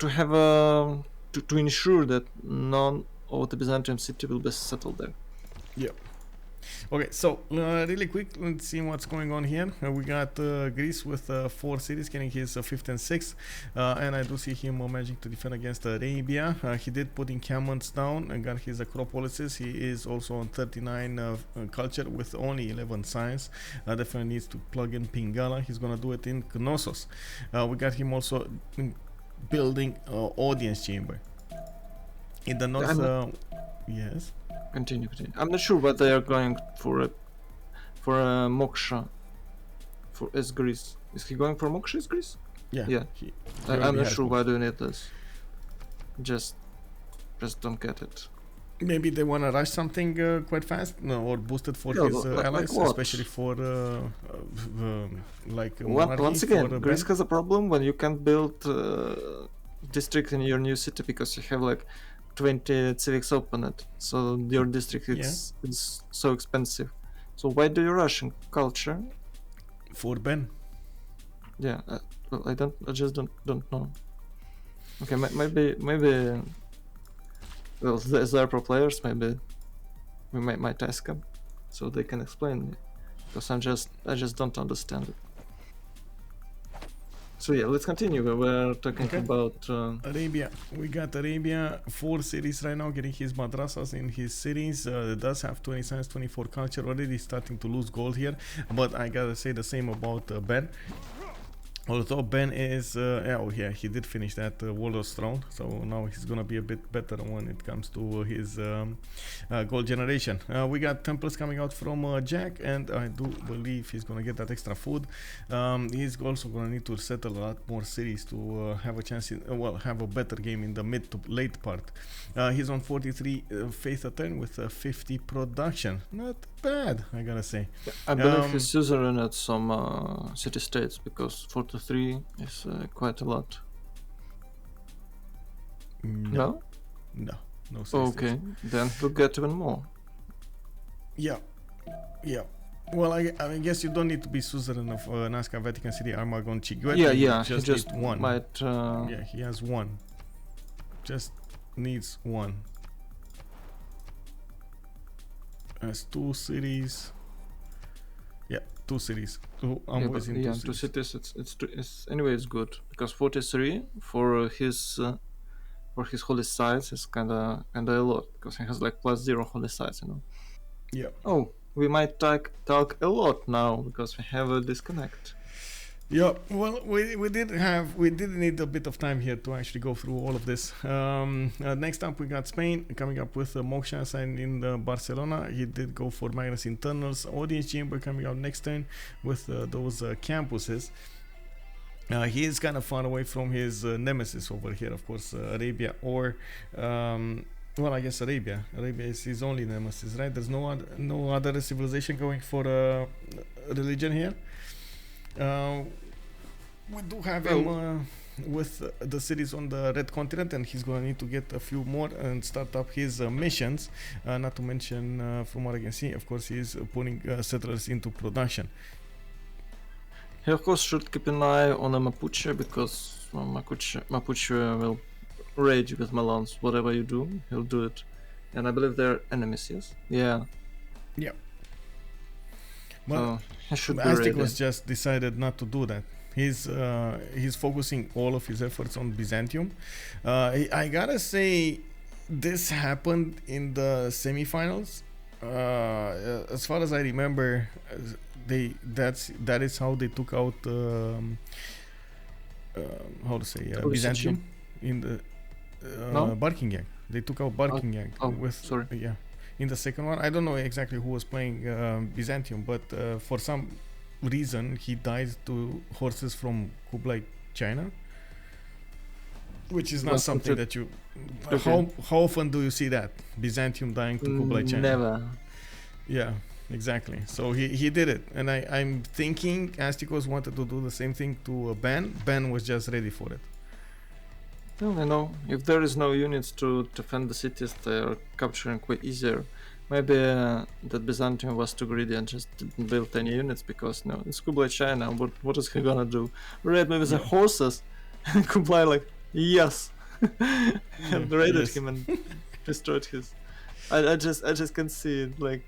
to have a to ensure that none of the Byzantium city will be settled there. Yep. Okay, so really quick, let's see what's going on here. We got Greece with 4 cities getting his 5th and 6th, and I do see him managing to defend against Arabia. He did put encampments down and got his Acropolises. He is also on 39 culture with only 11 science. Definitely needs to plug in Pingala. He's gonna do it in Knossos. We got him also building audience chamber. In the north, yes. Continue. I'm not sure what they are going for a Moksha as Greece. Is he going for Moksha as Greece? Yeah. I'm not sure why do you need this. Just don't get it. Maybe they want to rush something quite fast, or boost it for his allies, especially for once again, Greece has a problem when you can't build district in your new city because you have like 20 civics open it, so your district is so expensive. So why do you rush in culture? For Ben. Yeah, I just don't know. Okay, maybe. Well, they're pro players. Maybe we might ask them, so they can explain it. Because I just don't understand it. So yeah, let's continue. We're talking about Arabia. We got Arabia, 4 cities right now getting his madrasas in his cities. Does have 20 science, 24 culture, already starting to lose gold here. But I gotta say the same about Ben. Although Ben is, he did finish that Warlord's Throne, so now he's gonna be a bit better when it comes to his gold generation. We got Templars coming out from Jack, and I do believe he's gonna get that extra food. He's also gonna need to settle a lot more cities to have a chance, have a better game in the mid to late part. He's on 43 faith a turn with 50 production. Not bad, I gotta say. I believe he's suzerain at some city-states, because 43 is quite a lot. No? No okay, then he'll get even more. Yeah. Well, I guess you don't need to be suzerain of Nazca, Vatican City, Armagon, Chiguet. Yeah, he just one. Might, Yeah, he has one. Just needs one. Has 2 cities. Yeah, 2 cities. Two cities. It's anyway, it's good because 43 for his holy sites is kinda a lot, because he has like +0 holy sites, Yeah. Oh, we might talk a lot now because we have a disconnect. Yeah, well, we did need a bit of time here to actually go through all of this. Next up, we got Spain coming up with Moksha signed in Barcelona. He did go for Magnus Internals. Audience Chamber coming out next turn with those campuses. He is kind of far away from his nemesis over here, of course, Arabia, or I guess Arabia. Arabia is his only nemesis, right? There's no other civilization going for religion here. We do have him with the cities on the red continent, and he's gonna need to get a few more and start up his missions. Not to mention, from what I can see, of course, he's putting settlers into production. He of course should keep an eye on a Mapuche, because Mapuche will rage with Malans. Whatever you do, he'll do it. And I believe they're enemies, yes? Yeah. Well, Astikos just decided not to do that. He's focusing all of his efforts on Byzantium. I gotta say, this happened in the semifinals. As far as I remember, that is how they took out Byzantium in the Barking Gang. They took out Barking Gang in the second one. I don't know exactly who was playing Byzantium, but for some reason he died to horses from Kublai, China, which is not something that you how often do you see that, Byzantium dying to Kublai, China? Never. Yeah, exactly. So he did it, and I'm thinking Astikos wanted to do the same thing to Ben was just ready for it. Well, if there is no units to defend the cities, they are capturing quite easier. Maybe that Byzantium was too greedy and just didn't build any units, because it's Kublai, China. What is he gonna do? Raid maybe the horses. And Kublai like, yes, and raided him and destroyed his. I just can see it, like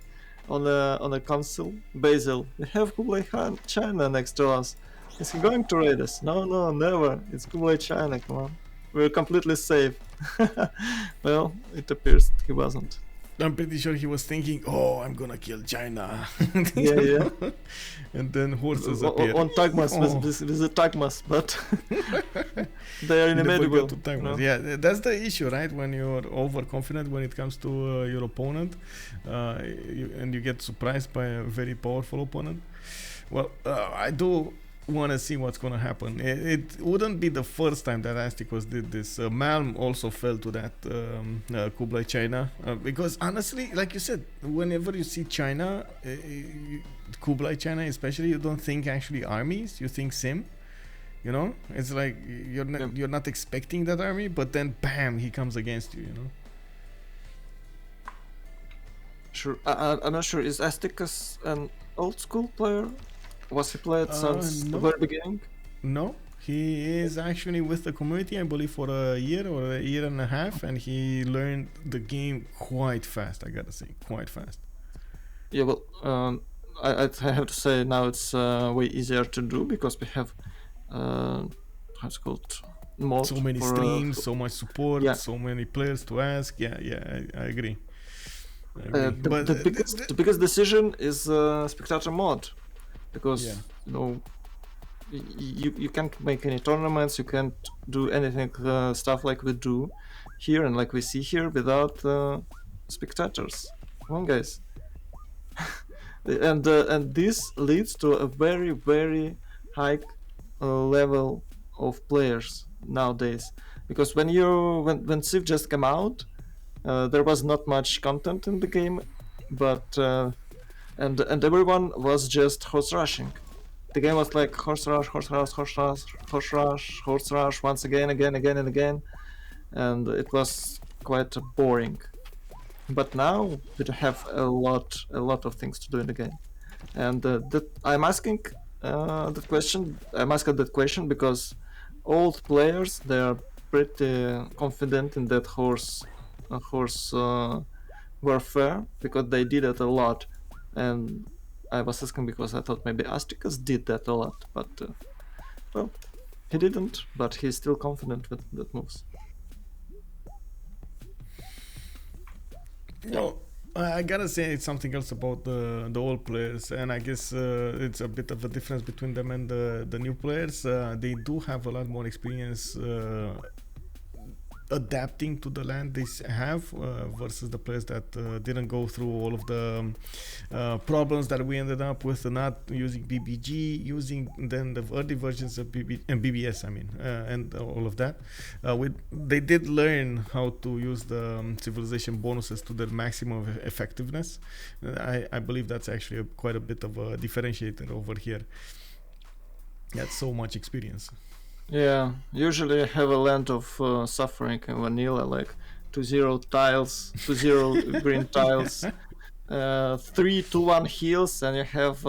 on a council. Basil, we have Kublai Khan China next to us. Is he going to raid us? No, no, never. It's Kublai China. Come on, we're completely safe. Well, it appears he wasn't. I'm pretty sure he was thinking, "Oh, I'm gonna kill China." Yeah, yeah. And then horses appear. On Tagmas, Oh. with the Tagmas, but they are They forgot inimitable. to time you know? us. Yeah, that's the issue, right? When you're overconfident when it comes to your opponent, and you get surprised by a very powerful opponent. Well, I do want to see what's going to happen. It wouldn't be the first time that Astikos did this. Malm also fell to that Kublai China, because honestly, like you said, whenever you see China, Kublai China especially, you don't think actually armies, you think sim. You know, it's like you're not expecting that army, but then bam, he comes against you. You know. Sure, I'm not sure. Is Astikos an old school player? Was he played since no. the very beginning? No, he is actually with the community, I believe, for a year or a year and a half, and he learned the game quite fast. I gotta say, quite fast. Yeah, well, I have to say now it's way easier to do because we have how's it called? Mod So many for, streams, so much support, yeah. so many players to ask. Yeah, I agree. The biggest decision is spectator mod, because Yeah. you know you can't make any tournaments, you can't do anything stuff like we do here and like we see here without spectators. Come on, guys. And this leads to a very high level of players nowadays, because when Civ just came out, there was not much content in the game, but and everyone was just horse rushing. The game was like horse rush once again and again, and it was quite boring. But now we have a lot of things to do in the game, and that I'm asking that question. I'm asking that question because old players, they are pretty confident in that horse warfare, because they did it a lot, and I was asking because I thought maybe Astikos did that a lot, but well, he didn't, but he's still confident with that moves. No, I gotta say it's something else about the old players, and I guess it's a bit of a difference between them and the new players. They do have a lot more experience adapting to the land they have versus the players that didn't go through all of the problems that we ended up with, not using BBG, using then the early versions of BBS, I mean, and all of that. They did learn how to use the civilization bonuses to their maximum effectiveness. I believe that's actually quite a bit of a differentiator over here. That's so much experience. Yeah, usually I have a land of suffering in vanilla, like 2-0 tiles, 2-0 green tiles, 3-2-1 heals, and you have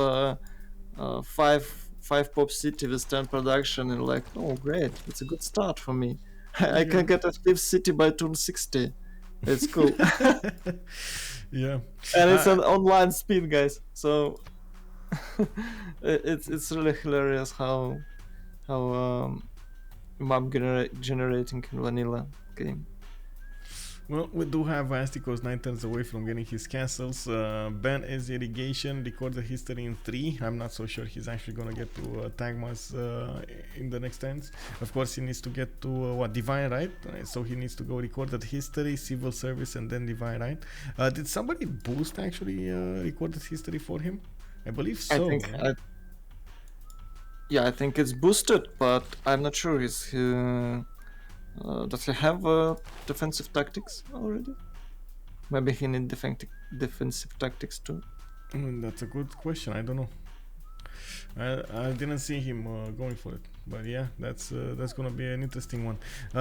5 pop city with 10 production, and like, oh great, it's a good start for me. I can get a 5th city by turn 60. It's cool. Yeah, and it's an online speed, guys. So it's really hilarious how map generating in vanilla game. Well, we do have Astikos 9 turns away from getting his castles. Ben is irrigation, recorded history in 3. I'm not so sure he's actually gonna get to Tagmas in the next turns. Of course, he needs to get to Divine Right, so he needs to go recorded history, civil service, and then Divine Right. Did somebody boost actually recorded history for him? I believe so. I think it's boosted, but I'm not sure. Does he have defensive tactics already? Maybe he needs defensive tactics too. That's a good question. I don't know. I didn't see him going for it, but yeah, that's gonna be an interesting one.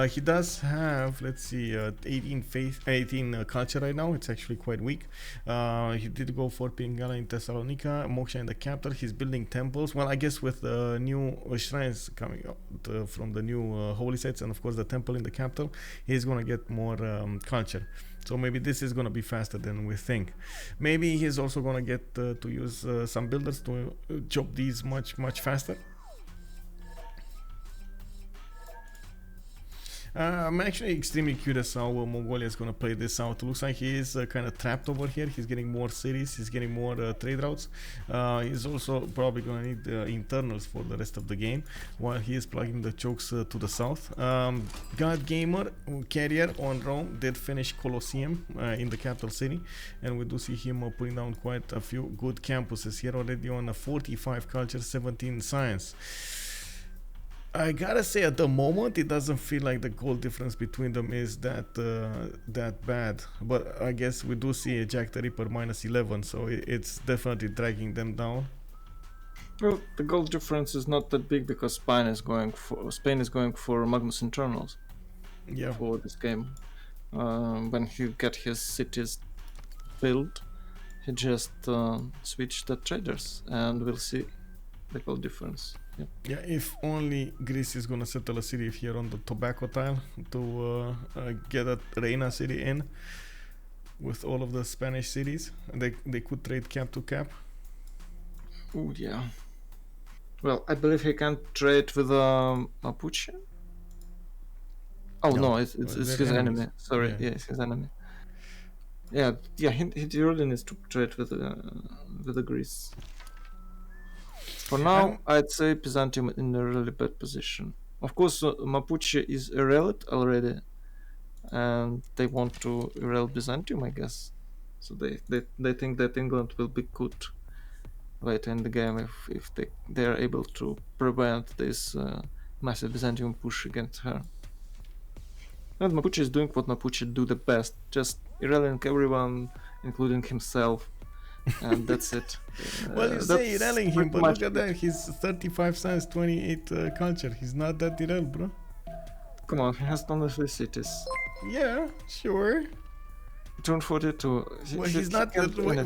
He does have, let's see, 18 culture right now. It's actually quite weak. He did go for Pingala in Thessalonica, Moksha in the capital. He's building temples. Well, I guess with the new shrines coming up from the new holy sites, and of course the temple in the capital, he's gonna get more culture. So maybe this is gonna be faster than we think. Maybe he's also gonna get to use some builders to chop these much faster. I'm actually extremely curious how Mongolia is going to play this out. Looks like he is kind of trapped over here. He's getting more cities, he's getting more trade routes. He's also probably going to need internals for the rest of the game while he is plugging the chokes to the south. GodGamer carrier on Rome did finish Colosseum in the capital city, and we do see him putting down quite a few good campuses here already on 45 culture, 17 science. I gotta say, at the moment, it doesn't feel like the goal difference between them is that bad. But I guess we do see a JackTheRipper -11, so it's definitely dragging them down. Well, the goal difference is not that big because Spain is going for Magnus internals. Yeah. For this game, when he get his cities built, he just switched the traders, and we'll see the goal difference. Yep. Yeah, if only Greece is gonna settle a city here on the tobacco tile to get a Reina city in with all of the Spanish cities. They could trade cap to cap. Oh yeah. Well, I believe he can trade with Mapuche. Oh no, it's his enemy. Sorry, yeah, it's his enemy. Yeah, he really needs to trade with the Greece. For now, I'd say Byzantium in a really bad position. Of course, Mapuche is irrelevant already, and they want to erase Byzantium, I guess. So they think that England will be good later in the game if they are able to prevent this massive Byzantium push against her. And Mapuche is doing what Mapuche do the best, just rallying everyone, including himself. And that's it. Well, you say rallying him, but look at that. He's 35 science, 28 culture. He's not that irrel, bro. Come on, he has only 3 cities. Yeah, sure. Turn 42. Well, he's not.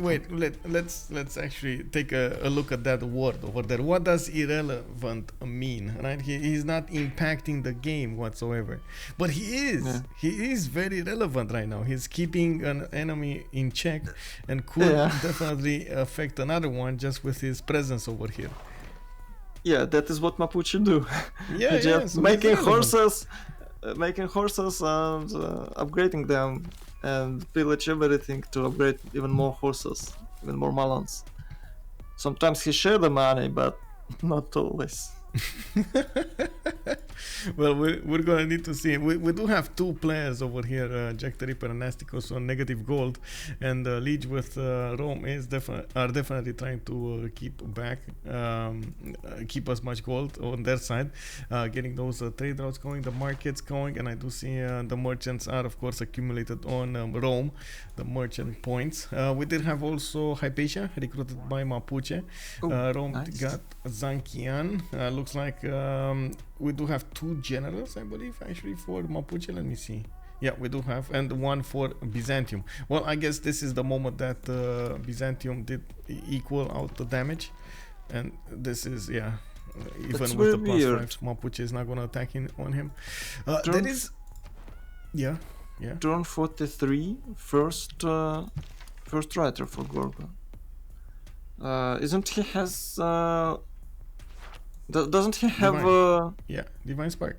Wait. Let's actually take a look at that word over there. What does irrelevant mean? Right? He's not impacting the game whatsoever. But he is. Yeah. He is very relevant right now. He's keeping an enemy in check and could definitely affect another one just with his presence over here. Yeah, that is what Mapuche do. Yeah, just so making horses and upgrading them. And pillage everything to upgrade even more horses, even more melons. Sometimes he share the money, but not always. Well, we're gonna need to see. We do have 2 players over here, JackTheRipper and Astikos on negative gold, and Lege with Rome are definitely trying to keep as much gold on their side, getting those trade routes going, the markets going, and I do see the merchants are of course accumulated on Rome, the merchant points. We did have also Hypatia recruited by Mapuche. Rome got Zankian. Looks like we do have 2 generals, I believe, actually, for Mapuche. Let me see. Yeah, we do have, and 1 for Byzantium. Well, I guess this is the moment that Byzantium did equal out the damage, and this is, even that's with the weird. +5, Mapuche is not gonna attack on him. That is, yeah. Turn 43, first writer for Gorgo. Isn't he has? Doesn't he have Divine Spark?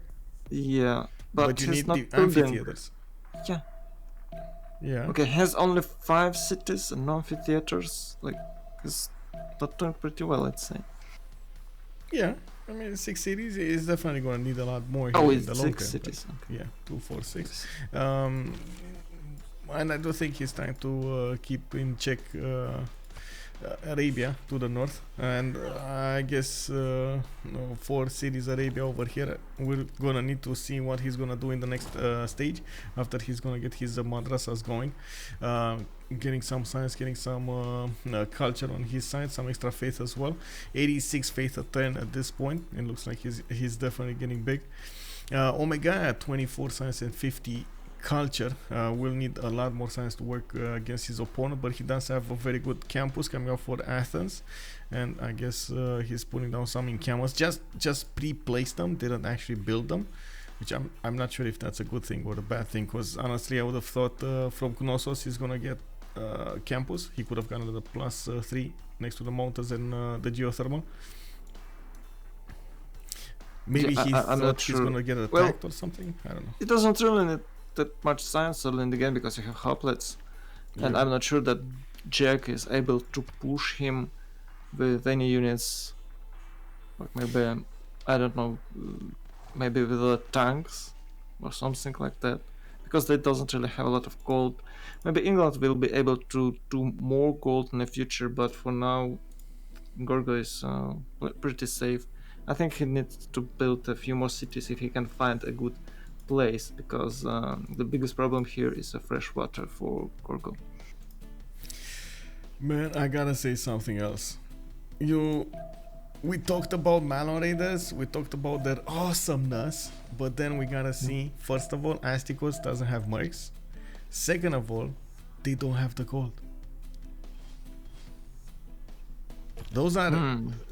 Yeah, but you he's need not the building. amphitheaters. Yeah. Okay, he has only 5 cities and no amphitheaters. Like, he's not doing pretty well, I'd say. Yeah, I mean 6 cities is definitely going to need a lot more. It's the 6 cities. Okay. Yeah, 2, 4, 6. And I do think he's trying to keep in check Arabia to the north, and I guess 4 cities Arabia over here. We're gonna need to see what he's gonna do in the next stage after he's gonna get his madrasas going, getting some science, getting some culture on his side, some extra faith as well. 86 faith at 10 at this point. It looks like he's definitely getting big. Omegaia 24 science and 50 culture. Will need a lot more science to work against his opponent, but he does have a very good campus coming up for Athens, and I guess he's putting down some in campus. Just pre-placed them, didn't actually build them. which I'm not sure if that's a good thing or a bad thing, because honestly I would have thought from Knossos he's gonna get campus. He could have gotten the +3 next to the mountains and the geothermal. Maybe he thought he's gonna get attacked or something. I don't know. It doesn't really need that much science early in the game because you have hoplets, and I'm not sure that Jack is able to push him with any units. Like maybe, I don't know, maybe with the tanks or something like that, because they doesn't really have a lot of gold. Maybe England will be able to do more gold in the future, but for now Gorgo is pretty safe. I think he needs to build a few more cities if he can find a good place, because the biggest problem here is the fresh water for Gorgo. Man, I gotta say something else. We talked about Malon Raiders, we talked about their awesomeness, but then we gotta see, first of all, Astikos doesn't have mercs. Second of all, they don't have the gold. Those are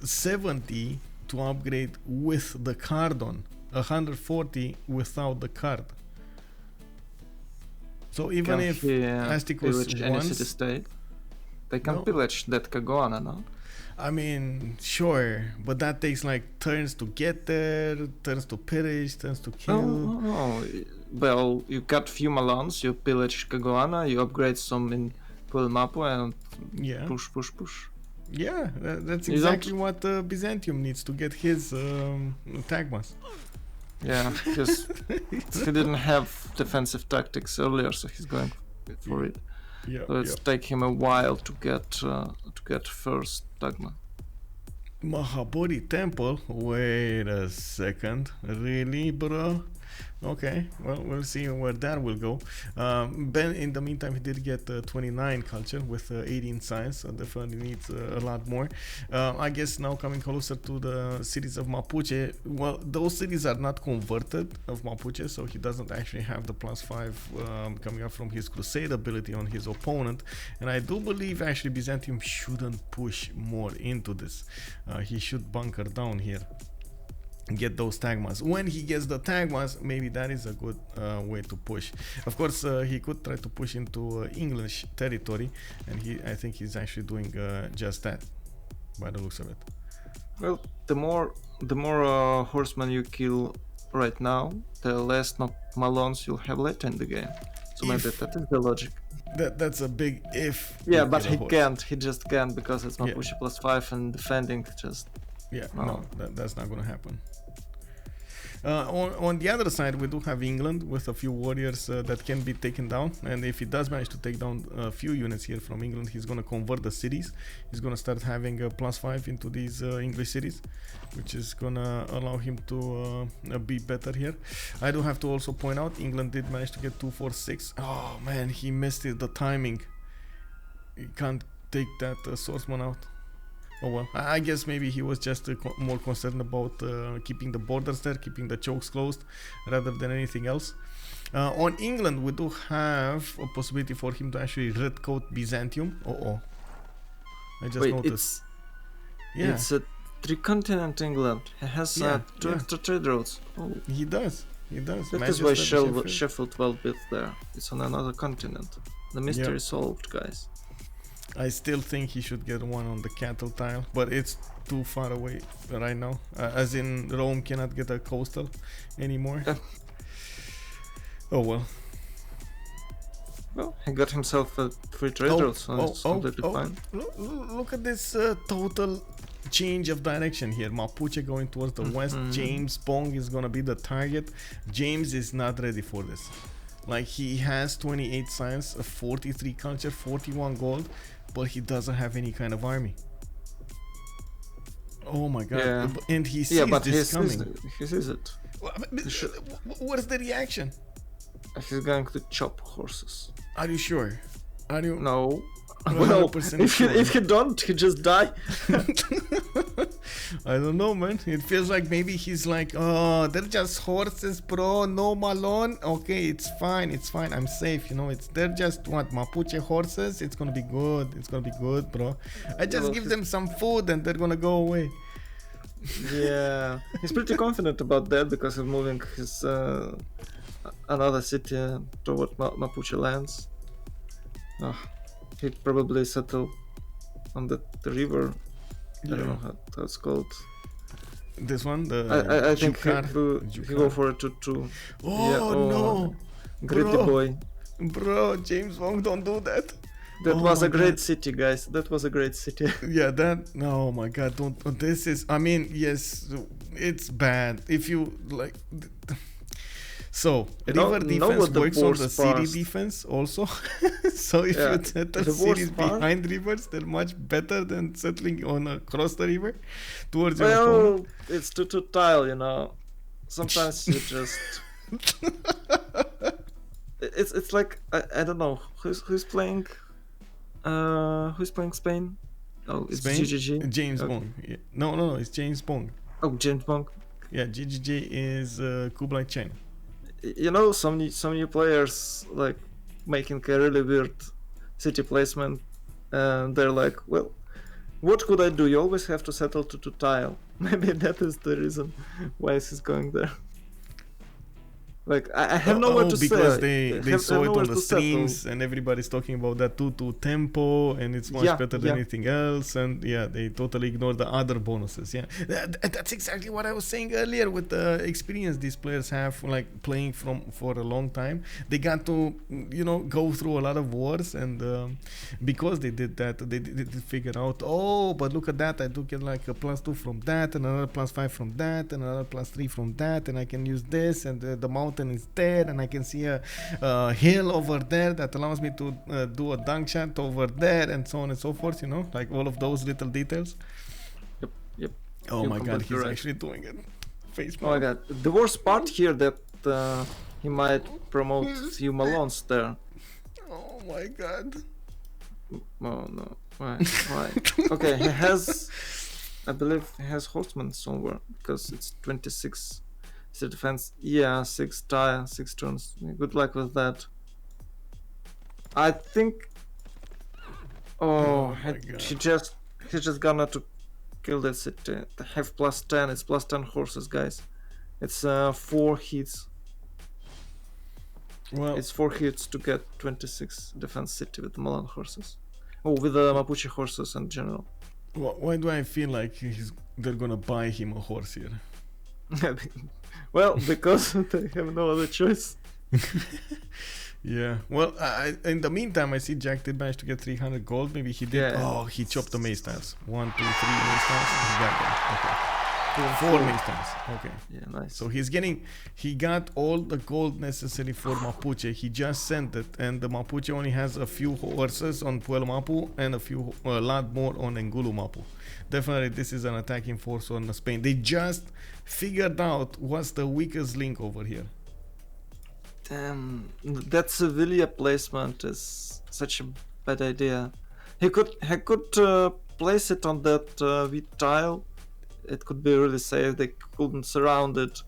70 to upgrade with the card on, 140 without the card. So even if Astikos wants, they can pillage that Kagwana, no? I mean, sure, but that takes like turns to get there, turns to pillage, turns to kill. Oh, well, you got few Malons, you pillage Kagwana, you upgrade some in Mapu and push. Yeah, that's exactly what Byzantium needs to get his Tagmas. Yeah, because he didn't have defensive tactics earlier, so he's going for it. Yeah, so it's take him a while to get first Tagma. Mahabodhi Temple? Wait a second. Really, bro? Okay, well, we'll see where that will go. Ben, in the meantime, he did get 29 culture with 18 science, so definitely needs a lot more. I guess now coming closer to the cities of Mapuche, well, those cities are not converted of Mapuche, so he doesn't actually have the +5 coming up from his crusade ability on his opponent. And I do believe actually Byzantium shouldn't push more into this. He should bunker down here. Get those Tagmas. When he gets the Tagmas, maybe that is a good way to push. Of course, he could try to push into English territory, and I think he's actually doing just that, by the looks of it. Well, the more horsemen you kill right now, the less Malons you'll have later in the game. So maybe that is the logic. That's a big if. Yeah, but he can't. He just can't because it's Mapuche +5 and defending just. Yeah, no, that's not gonna happen. On the other side, we do have England with a few warriors that can be taken down, and if he does manage to take down a few units here from England, he's going to convert the cities. He's going to start having a +5 into these English cities, which is going to allow him to be better here. I do have to also point out, England did manage to get 246. Oh man, he missed it, the timing. He can't take that swordsman out. Oh well, I guess maybe he was just more concerned about keeping the borders there, keeping the chokes closed, rather than anything else. On England, we do have a possibility for him to actually red coat Byzantium. I just noticed. It's a 3-continent England. He has 2 extra trade routes. Oh. He does. That is why Sheffield well built there. It's on another continent. The mystery is solved, guys. I still think he should get one on the cattle tile, but it's too far away right now. As in, Rome cannot get a coastal anymore. Oh well. Well, he got himself a free trade route, so it's completely fine. Look at this total change of direction here. Mapuche going towards the west. JamesBong is gonna be the target. James is not ready for this. Like, he has 28 science, 43 culture, 41 gold, but he doesn't have any kind of army. Oh my god. And he sees this coming. He sees it. What's the reaction? He's going to chop horses. Are you sure? Are you? No. Well, if he don't, he just die. I don't know, man. It feels like maybe he's like, oh, they're just horses, bro. No Malon. Okay, it's fine. I'm safe. They're just Mapuche horses. It's gonna be good. It's gonna be good, bro. I just give them some food and they're gonna go away. Yeah, he's pretty confident about that because he's moving his another city toward Mapuche lands. He'd probably settle on the river. I don't know how it's called. This one, I think he go for it too. Oh, no, gritty bro. boy. Bro, JamesBong, don't do that. That Oh was my a great God. city, guys. That was a great city. Yeah, that. Oh my God, don't. This is. I mean, yes, it's bad. If you like. So river defense works on the city defense also. So if you settle cities behind rivers, they're much better than settling on across the river towards your opponent. It's too tile, you know. Sometimes you just. It's like I don't know who's playing. Who's playing Spain? Oh, it's Spain? GGG. JamesBong. Yeah. No, it's JamesBong. Oh, JamesBong. Yeah, GGG is Kublai Chen. You know, some new players like making a really weird city placement, and they're like, well, what could I do? You always have to settle to tile. Maybe that is the reason why he's going there. Like I have nowhere to because say. they saw it on the streams and everybody's talking about that 2-2 tempo and it's much better than anything else, and they totally ignore the other bonuses. That's exactly what I was saying earlier with the experience these players have, like playing for a long time. They got to go through a lot of wars, and because they did that, they did figure out, but look at that, I do get like a +2 from that and another +5 from that and another +3 from that, and I can use this, and the mountain is there, and I can see a hill over there that allows me to do a dunk shot over there, and so on and so forth, like all of those little details. Yep. Oh my God, he's actually doing it. Facebook. Oh my God, the worst part here that he might promote few Malones there. Oh my God. Oh no, why? Okay, I believe he has horsemen somewhere, because it's 26 defense. 6 turns. Good luck with that. I think he's just gonna to kill that city. They have +10. It's +10 horses, guys. It's 4 hits. Well, it's 4 hits to get 26 defense city with Malan horses. With the Mapuche horses in general. Why do I feel like they're gonna buy him a horse here? Well, because they have no other choice. Yeah. Well, in the meantime, I see Jack did manage to get 300 gold. Maybe he did. Yeah. He chopped the mace tiles. 1, 2, 3 mace tiles. He got them. Okay. 4 mace tiles. Okay. Yeah, nice. So he got all the gold necessary for Mapuche. He just sent it, and the Mapuche only has a few horses on Puel Mapu and a lot more on Engulu Mapu. Definitely, this is an attacking force on Spain. They just figured out what's the weakest link over here. Damn, that Sevilla placement is such a bad idea. He could place it on that wheat tile. It could be really safe. They couldn't surround it.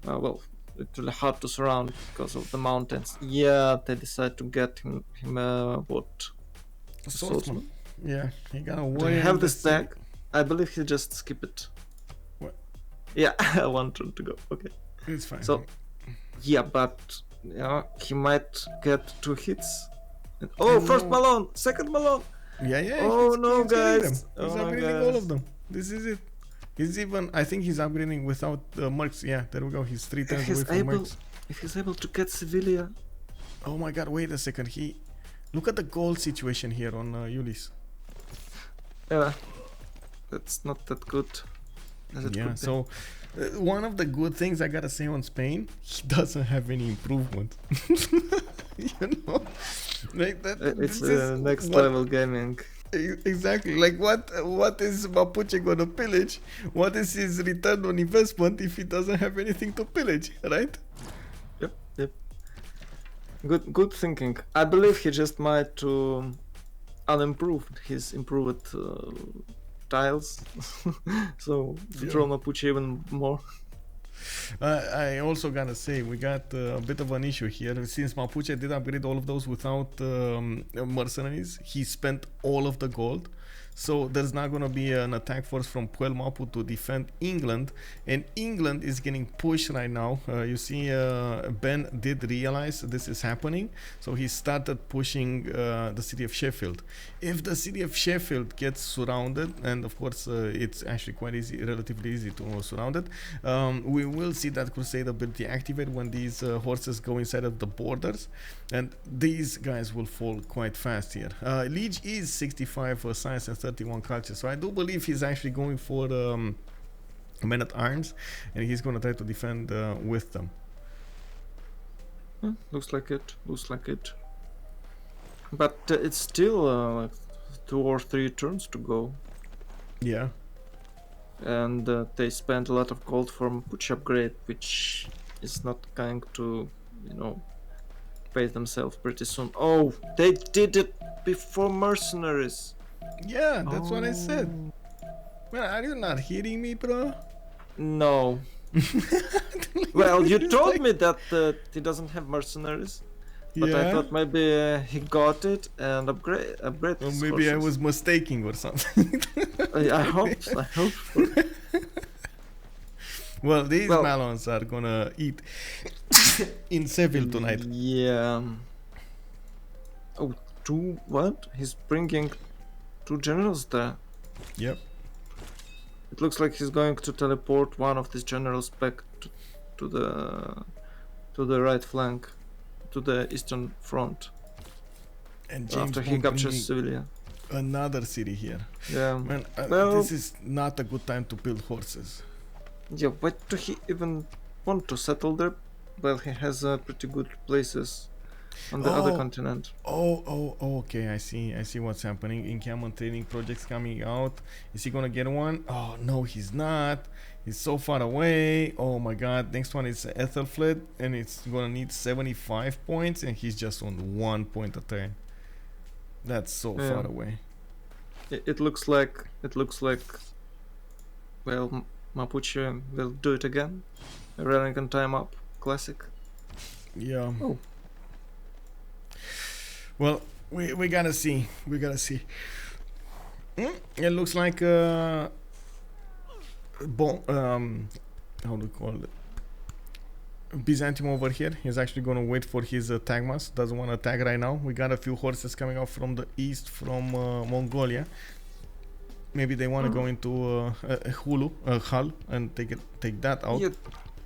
It's really hard to surround because of the mountains. Yeah, they decided to get him what? A swordsman. Yeah, he got a Do you have the stack? I believe he just skip it. What? Yeah, 1 turn to go. Okay. It's fine. So, but he might get 2 hits. First Malone, second Malone. Yeah. Oh no, guys! He's upgrading all of them. This is it. I think he's upgrading without mercs. Yeah, there we go. He's 3 times away from mercs. If he's able to get Sevilla. Oh my God! Wait a second. Look at the gold situation here on Ulis. Yeah, that's not that good. Yeah. So one of the good things I gotta say on Spain, he doesn't have any improvement. Like that. It's next level gaming. Exactly. Like what is Mapuche gonna pillage? What is his return on investment if he doesn't have anything to pillage, right? Yep. Good thinking. I believe he just might unimproved his improved tiles, so draw Mapuche even more. I also gotta say we got a bit of an issue here since Mapuche did upgrade all of those without mercenaries. He spent all of the gold, so there's not gonna be an attack force from Puel Mapu to defend England, and England is getting pushed right now. You see, Ben did realize this is happening, so he started pushing the city of Sheffield. If the city of Sheffield gets surrounded, and of course it's actually quite easy, relatively easy to surround it, we will see that crusade ability activate when these horses go inside of the borders, and these guys will fall quite fast here. Liege is 65 science and 31 culture, so I do believe he's actually going for men at arms, and he's going to try to defend with them. Looks like it. Looks like it. But it's still like 2 or 3 turns to go. Yeah. And they spent a lot of gold for Mapuche upgrade, which is not going to, you know, pay themselves pretty soon. Oh, they did it before mercenaries. Yeah, that's what I said. Man, are you not hearing me, bro? No. Well, you told me that he doesn't have mercenaries, but I thought maybe he got it and upgrade. Or His maybe I horses. was mistaking or something. I hope. I hope. Well, these melons are gonna eat in Seville tonight. Yeah. Oh, 2 what? He's bringing 2 generals there. Yep. It looks like he's going to teleport one of these generals back to the right flank, to the eastern front. And James After he Bond captures bringing Sevilla. another city here. Yeah. Man, Well- this is not a good time to build horses. Yeah, why do he even want to settle there? Well, he has pretty good places on the other continent. Oh, okay, I see what's happening. Encampment training projects coming out. Is he gonna get one? Oh, no, he's not. He's so far away. Oh my god, next one is Ethelfled, and it's gonna need 75 points, and he's just on 1 point a turn. That's so far away. It looks like, well, Mapuche will do it again. Running on time up, classic. Yeah. Oh. Well, we gotta see. We gotta see. It looks like how do you call it? Byzantium over here. He's actually gonna wait for his Tagmas. Doesn't want to attack right now. We got a few horses coming out from the east, from Mongolia. Maybe they want to go into Hull, and take that out. Yeah,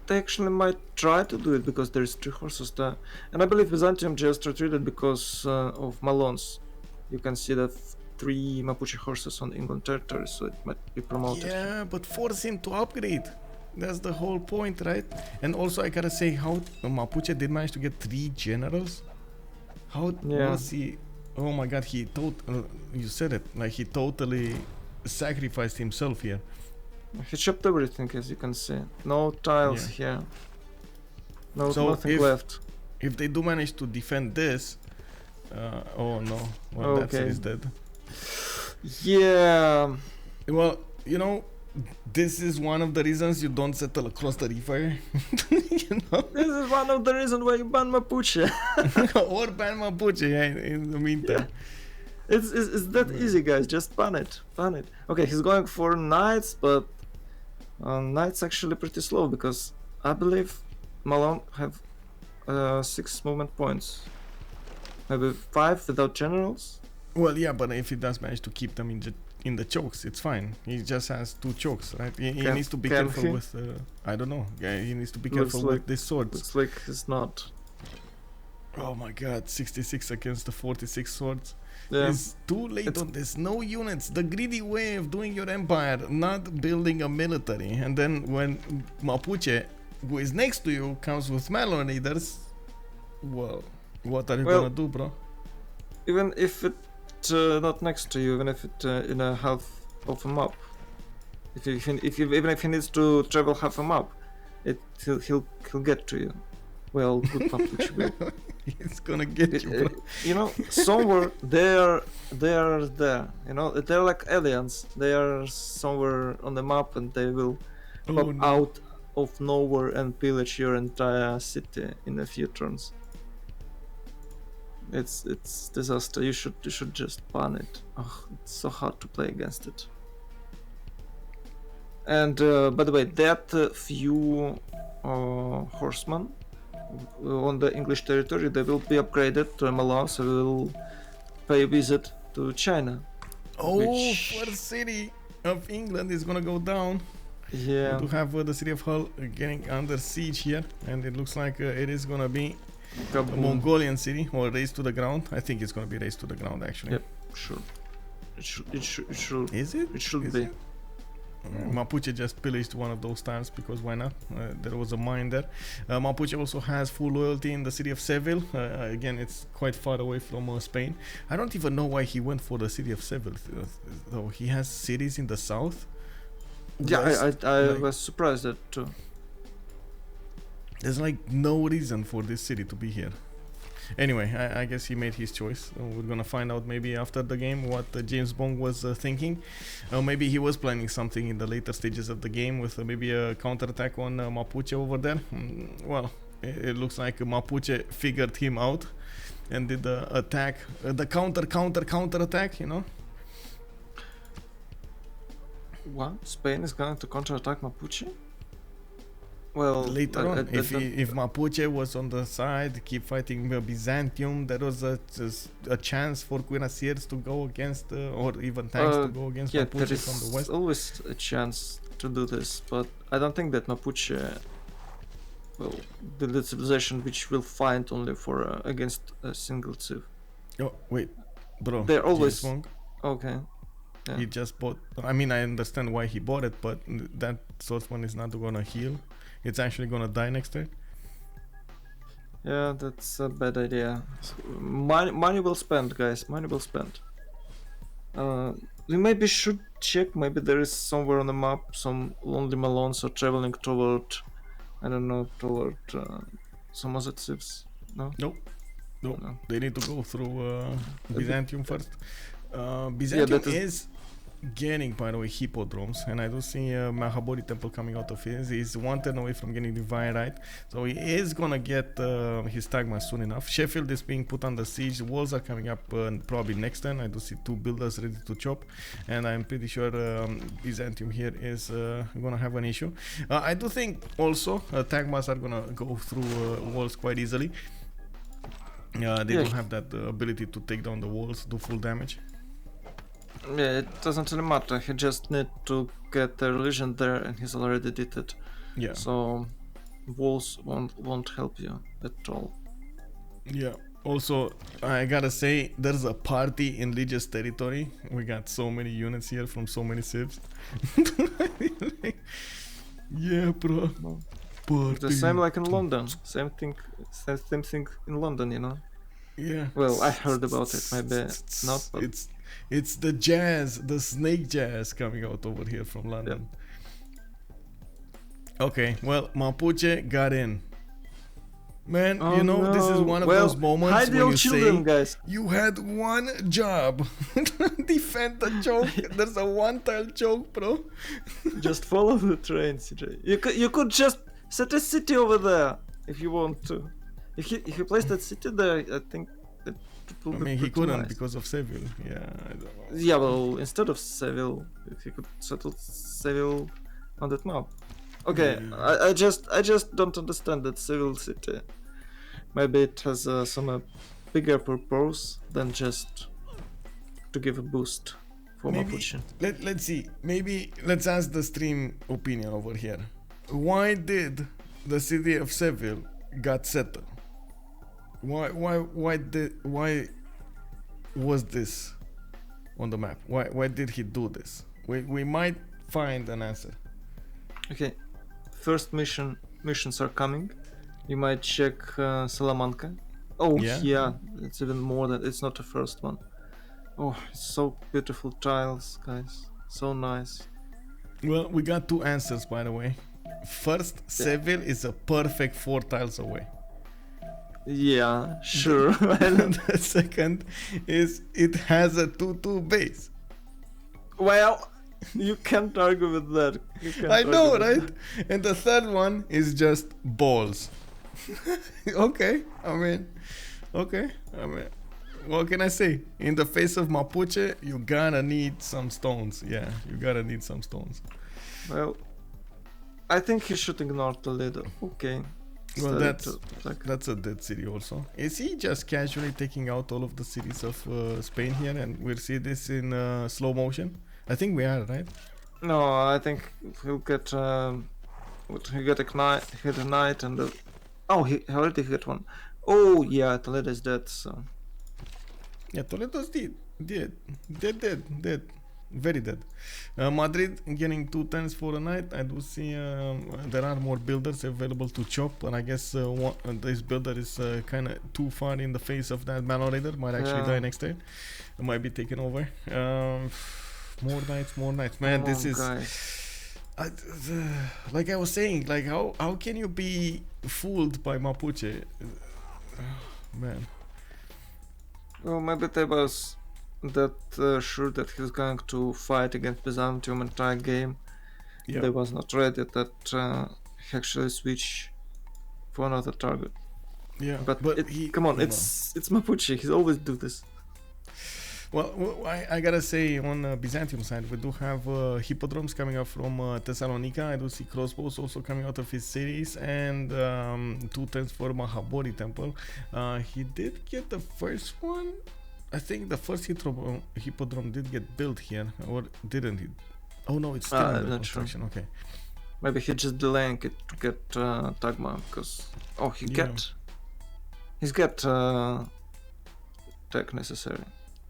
they actually might try to do it because there's 3 horses there. And I believe Byzantium just retreated because of Malons. You can see that 3 Mapuche horses on England territory, so it might be promoted. Yeah, but force him to upgrade. That's the whole point, right? And also, I gotta say, how Mapuche did manage to get 3 generals. How was he? Oh my god, you said it. Like, he totally sacrificed himself here. He chopped everything, as you can see. No tiles here. No, nothing left. If they do manage to defend this, oh no, well, that city's dead. Yeah. Well, you know, this is one of the reasons you don't settle across the river. You know? This is one of the reasons why you ban Mapuche. Or ban Mapuche, in the meantime. It's that easy, guys. Just ban it. Okay, he's going for knights, but knights actually pretty slow because I believe Malone have 6 movement points. Maybe 5 without generals. Well, yeah, but if he does manage to keep them in the chokes, it's fine. He just has 2 chokes, right? He needs to be careful with. I don't know. Yeah, he needs to be careful with this sword. Looks like he's not. Oh my god, 66 against the 46 swords. Yeah. It's too late on this. No units. The greedy way of doing your empire, not building a military. And then when Mapuche, who is next to you, comes with Malon leaders, well, what are you gonna do, bro? Even if it not next to you, even if it in a half of a map, even if he needs to travel half a map, he'll get to you. Well, good Mapuche will. He's gonna get you, bro. You know, somewhere they are there. You know, they're like aliens. They are somewhere on the map, and they will pop out of nowhere and pillage your entire city in a few turns. It's disaster. You should just ban it. Oh, it's so hard to play against it. And by the way, that few horsemen on the English territory, they will be upgraded to MLR, so we'll pay a visit to China. Oh, Which- first city of England is gonna go down. Yeah. We do have the city of Hull getting under siege here, and it looks like it is gonna be a Mongolian city or razed to the ground. I think it's gonna be razed to the ground actually. Yep, sure. It should. Is it? It should Is be. it? Mapuche just pillaged one of those tiles because why not? There was a mine there. Mapuche also has full loyalty in the city of Seville. Again, it's quite far away from Spain. I don't even know why he went for the city of Seville, though. He has cities in the south. Yeah, west, I like, was surprised that too. there's like no reason for this city to be here. Anyway, I guess he made his choice. We're gonna find out maybe after the game what JamesBong was thinking. Maybe he was planning something in the later stages of the game with maybe a counterattack on Mapuche over there. Well, it looks like Mapuche figured him out and did the attack, the counter attack, you know. What? Spain is going to counterattack Mapuche? Well, Later on, if Mapuche was on the side, keep fighting Byzantium, there was a chance for cuirassiers to go against, or even tanks to go against yeah, Mapuche there from the is west. always a chance to do this, but I don't think that Mapuche, well, the civilization which will fight only for against a single civ. Oh wait, bro. They're always- JamesBong, Okay. Yeah. he just bought. I mean, I understand why he bought it, but that swordsman is not gonna heal. It's actually gonna die next turn. Yeah, that's a bad idea. Money well spent, guys. Money well spent. We maybe should check. Maybe there is somewhere on the map some lonely Malons are traveling toward, I don't know, toward some other civs. No. Nope. No. They need to go through Byzantium first. Byzantium that is getting, by the way, hippodromes, and I do see Mahabodhi temple coming out of his. He's 1 turn away from getting divine right, so he is gonna get his tagma soon enough. Sheffield is being put under siege. Walls are coming up probably next turn. I do see 2 builders ready to chop, and I'm pretty sure Byzantium here is gonna have an issue. I do think also tagmas are gonna go through walls quite easily. They Yeah. don't have that ability to take down the walls, do full damage. Yeah, it doesn't really matter. He just need to get the religion there, and he's already did it. Yeah. So walls won't help you at all. Yeah. Also, I gotta say, there's a party in Lege's territory. We got so many units here from so many civs. Yeah, bro. Well, Party. the same like in London. Same thing in London, you know. Yeah. Well, I heard about it. Maybe not, but It's the jazz, the snake jazz coming out over here from London. Okay, well, Mapuche got in. Man, Oh, you know, this is no. one of Well, those moments hide when your you children, say guys. you had one job. Defend the choke. There's a one-tile choke, bro. Just follow the train, CJ. You could just set a city over there if you want to. If he placed that city there, I think that it will I be mean, he pretty couldn't nice. because of Seville. Yeah, I don't know. Yeah, well, instead of Seville, if he could settle Seville on that map. Okay, Yeah. I just don't understand that Seville city. Maybe it has some bigger purpose than just to give a boost for Maybe Mapuche. let's see. Maybe let's ask the stream opinion over here. Why did the city of Seville got settled? Why was this on the map? Why did he do this? We might find an answer. Okay, first missions are coming. You might check Salamanca. Oh Yeah? yeah, it's even more than it's not the first one. Oh, it's so beautiful tiles, guys. So nice. Well, we got 2 answers, by the way. First, Seville is a perfect 4 tiles away. Yeah, sure. And the second is it has a 2-2 base. Well, you can't argue with that. You can't I know, argue with right? And the third one is just balls. Okay, I mean, Okay. I mean, what can I say? In the face of Mapuche, you gotta need some stones. Yeah, you gotta need some stones. Well, I think he should ignore Toledo. Okay. Well, Started that's a dead city also. Is he just casually taking out all of the cities of Spain here, and we'll see this in slow motion? I think we are, right? No, I think he'll get hit a knight and oh, he already hit one. Oh yeah, Toledo is dead. So Yeah, Toledo's dead, very dead. Madrid getting 2 turns for a night. I do see there are more builders available to chop, and I guess this builder is kind of too far in the face of that Malo Raider. Might actually die next turn. It might be taken over. More knights. Man, this is. Like I was saying, like how can you be fooled by Mapuche? Man. well, maybe they was that sure that he's going to fight against Byzantium and try game. Yeah. They was not ready that he actually switch for another target. Yeah. But come on, it's Mapuche. He always do this. Well, I gotta say, on Byzantium side, we do have hippodromes coming up from Thessalonica. I do see crossbows also coming out of his cities, and 2 turns for Mahabori Temple. He did get the first one. I think the first hippodrome did get built here, or didn't it? Oh no, it's still under construction. Sure. Okay. Maybe he just delaying it to get Tagma, because he's got tech necessary.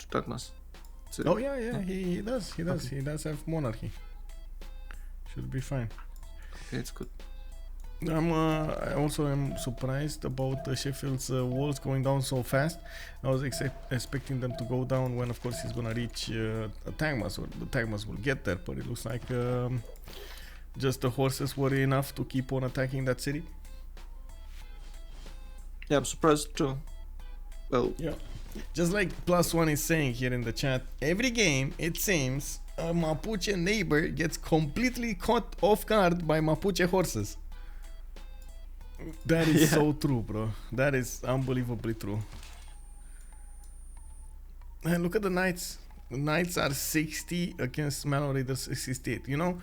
Tagmas. Oh yeah, he does. He does have monarchy. Should be fine. Okay, it's good. I also am surprised about Sheffield's walls going down so fast. I was expecting them to go down when, of course, he's gonna reach Tagmas, or the Tagmas will get there. But it looks like just the horses were enough to keep on attacking that city. Yeah, I'm surprised too. Well, yeah. Just like +1 is saying here in the chat, every game it seems a Mapuche neighbor gets completely caught off guard by Mapuche horses. That is so true, bro. That is unbelievably true. And look at the knights. The knights are 60 against Malo Raiders 68. You know,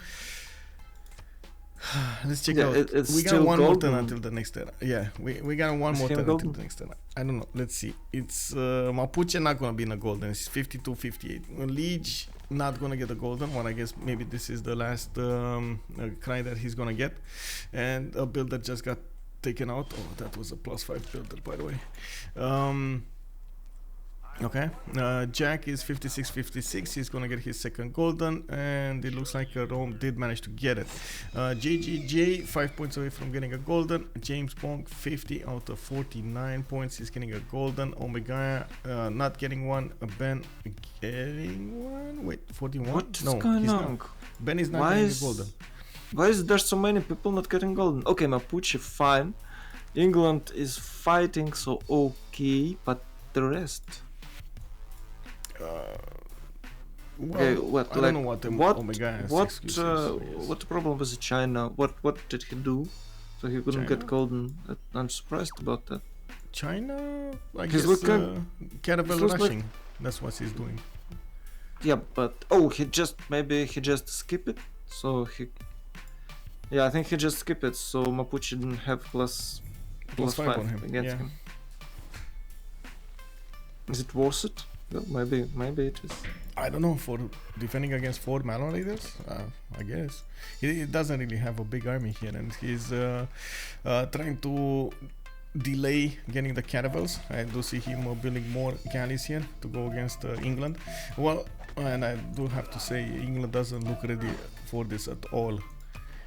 let's check out. We got one more turn until the next turn. Yeah, we got one more turn until the next turn. I don't know. Let's see. It's Mapuche not gonna be in a golden. It's 52-58. Lege not gonna get a golden one. I guess maybe this is the last cry that he's gonna get. And a builder just got taken out. Oh, that was a +5 builder, by the way. Okay, Jack is 56-56. He's gonna get his second golden, and it looks like Rome did manage to get it. JGJ 5 points away from getting a golden. JamesBong 50 out of 49 points. He's getting a golden. Omegaia not getting one. Ben getting one. Wait, 41? What is going on? Ben is not getting a golden. Why is there so many people not getting golden? Okay, Mapuche fine. England is fighting, so okay, but the rest. Well, okay, what? I don't know what Omegaia what the problem was China? What did he do so he couldn't get golden? I'm surprised about that. China, I guess, caravel rushing. Like, that's what he's doing. Yeah, but he just skip it. So I think he just skipped it. So Mapuche didn't have plus 5 on him against him. Is it worth it? Well, maybe it is. I don't know, for defending against 4 Malo Raiders, I guess. He doesn't really have a big army here, and he's trying to delay getting the caravels. I do see him building more galleys here to go against England. Well, and I do have to say, England doesn't look ready for this at all.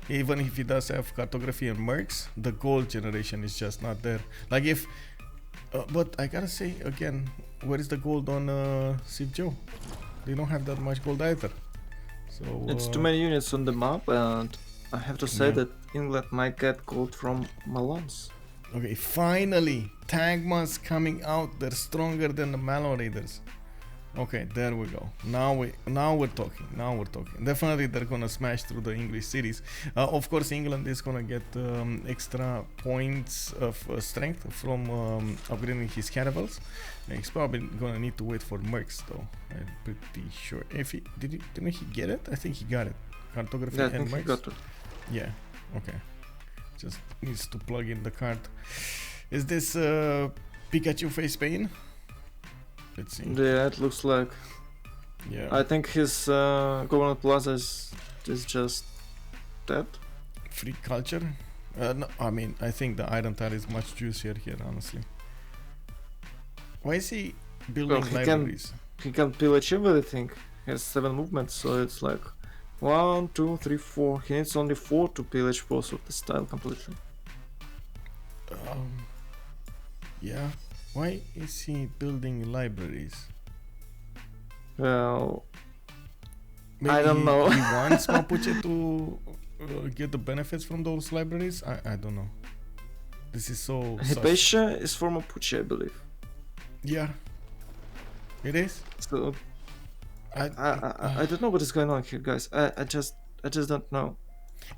Even if he does have cartography and mercs, the gold generation is just not there. Like if... but I gotta say again, where is the gold on CivJoe? They don't have that much gold either. So it's too many units on the map, and I have to say that England might get gold from Malans. Okay, finally, Tagmas coming out. They're stronger than the Malo Raiders. Okay, there we go. Now we're talking. Definitely they're gonna smash through the English cities. Of course, England is gonna get extra points of strength from upgrading his cannibals. He's probably gonna need to wait for mercs though. I'm pretty sure. If he didn't he get it? I think he got it. Cartography Yeah, I and think he mercs. got it. Yeah. Okay. Just needs to plug in the card. Is this Pikachu face paint? Let's see. Yeah, it looks like. Yeah. I think his Government Plaza is just dead. Free culture? No, I mean, I think the iron tile is much juicier here, honestly. Why is he building Well, libraries? He can pillage everything. He has 7 movements, so it's like 1, 2, 3, 4. He needs only 4 to pillage both of the style completely. Yeah. Why is he building libraries? Well, Maybe I don't know. He wants Mapuche to get the benefits from those libraries? I don't know. This is so... Hypatia is for Mapuche, I believe. Yeah. It is? So I don't know what is going on here, guys. I just don't know.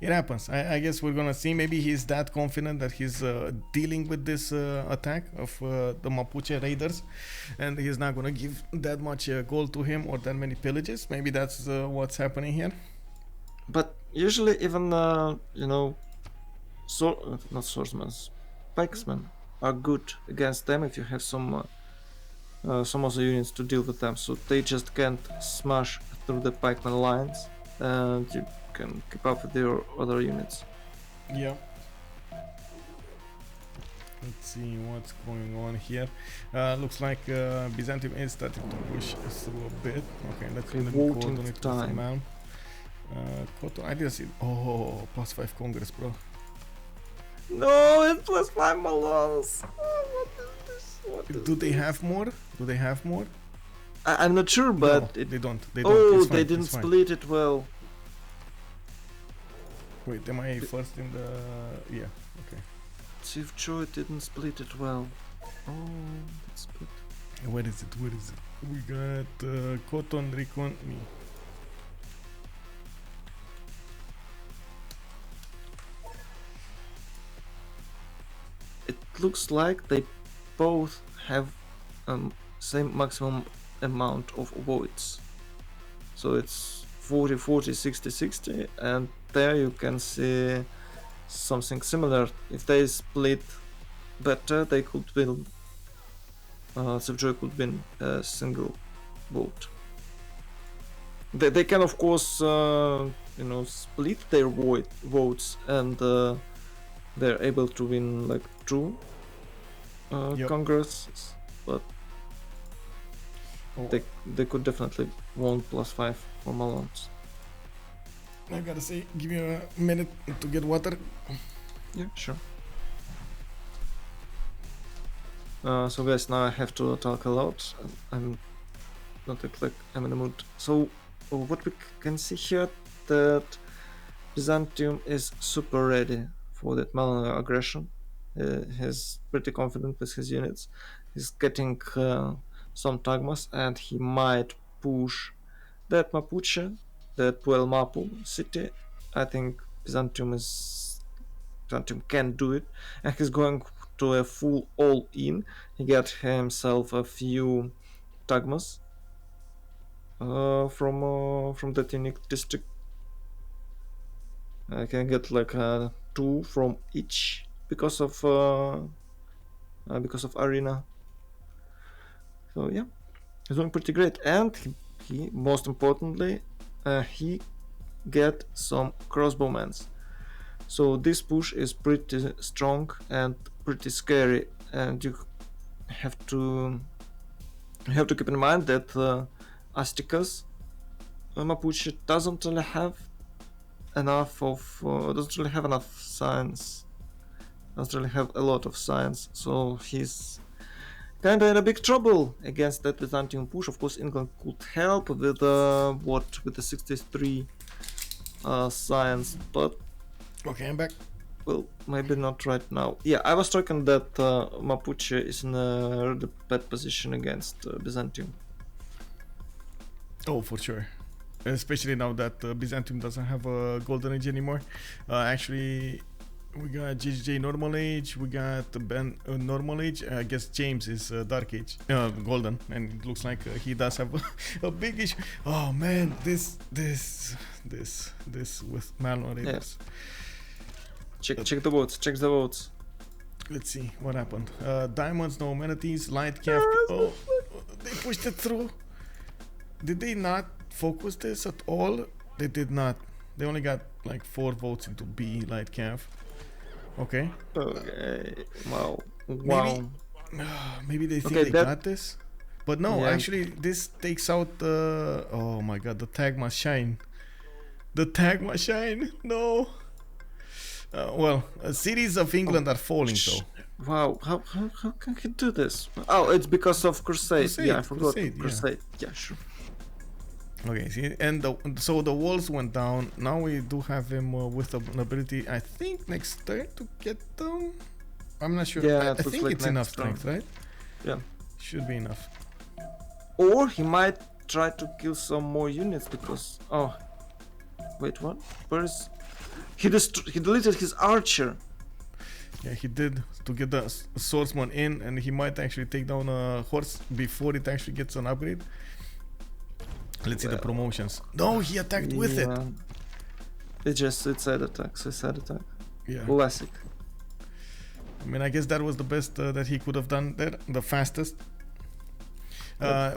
It happens. I guess we're gonna see. Maybe he's that confident that he's dealing with this attack of the Mapuche raiders, and he's not gonna give that much gold to him or that many pillages. Maybe that's what's happening here. But usually, even you know, not swordsmen, pikesmen are good against them if you have some other units to deal with them. So they just can't smash through the pikeman lines, and you can keep up with your other units. Yeah. Let's see what's going on here. Looks like Byzantium is starting to push through a bit. Okay, let me coordinate with the man. Cotton, I didn't see. Oh, +5 Congress, bro. No, it's +5 Malons. What is this? Do they have more? I'm not sure, but no, they don't. Oh, it's fine, they didn't it's fine. split it well. Wait, am I first in the... Yeah, okay. CivJoe didn't split it well. Oh, it's split. Where is it? We got Cotton, Recon, me. It looks like they both have same maximum amount of voids. So it's 40, 40, 60, 60, and there you can see something similar. If they split better, they could win. CivJoe could win a single vote. They can, of course, you know, split their votes, and they're able to win like 2 congresses, but they could definitely want +5 for Malons. I gotta say, give me a minute to get water. Yeah, sure. So guys, now I have to talk a lot. I'm not like I'm in the mood. So what we can see here, that Byzantium is super ready for that Malon aggression. He's pretty confident with his units. He's getting some Tagmas, and he might push that Mapuche, that Mapu city. I think Byzantium can do it, and he's going to a full all-in. He got himself a few Tagmas from that unique district. I can get like 2 from each because of arena. So yeah, he's doing pretty great, and he most importantly he get some crossbowmen. So this push is pretty strong and pretty scary, and you have to keep in mind that Astikos Mapuche doesn't really have enough science, doesn't really have a lot of science, so he's kinda in a big trouble against that Byzantium push. Of course, England could help with with the 63 science, but Okay, I'm back. well, maybe not right now. Yeah, I was talking that Mapuche is in a really bad position against Byzantium. Oh, for sure. Especially now that Byzantium doesn't have a golden age anymore. Actually, we got JJ normal age. We got Ben normal age. I guess James is dark age, golden, and it looks like he does have a big issue. Oh man, this with malnourished. Check the votes. Check the votes. Let's see what happened. Diamonds, no amenities, light calf. Oh, they pushed it through. Did they not focus this at all? They did not. They only got like 4 votes into B, light calf. Okay. Okay. Wow. Maybe they think they got this. But no, actually this takes out the... Oh my god, the tag must shine. The tag must shine. No. Well, cities of England are falling though. Wow, how can he do this? Oh, it's because of Crusade. Yeah, I forgot. Crusade. Yeah, sure. Okay, see, and so the walls went down. Now we do have him with an ability, I think, next turn to get them. I'm not sure. Yeah, I think it's enough strength, right? Yeah. Should be enough. Or he might try to kill some more units because... Oh. Wait, what? Where is... He deleted his archer. Yeah, he did, to get the swordsman in, and he might actually take down a horse before it actually gets an upgrade. Let's see the promotions. No, he attacked with it. It's side attack, suicide attack. Yeah. Classic. I mean, I guess that was the best that he could have done there, the fastest.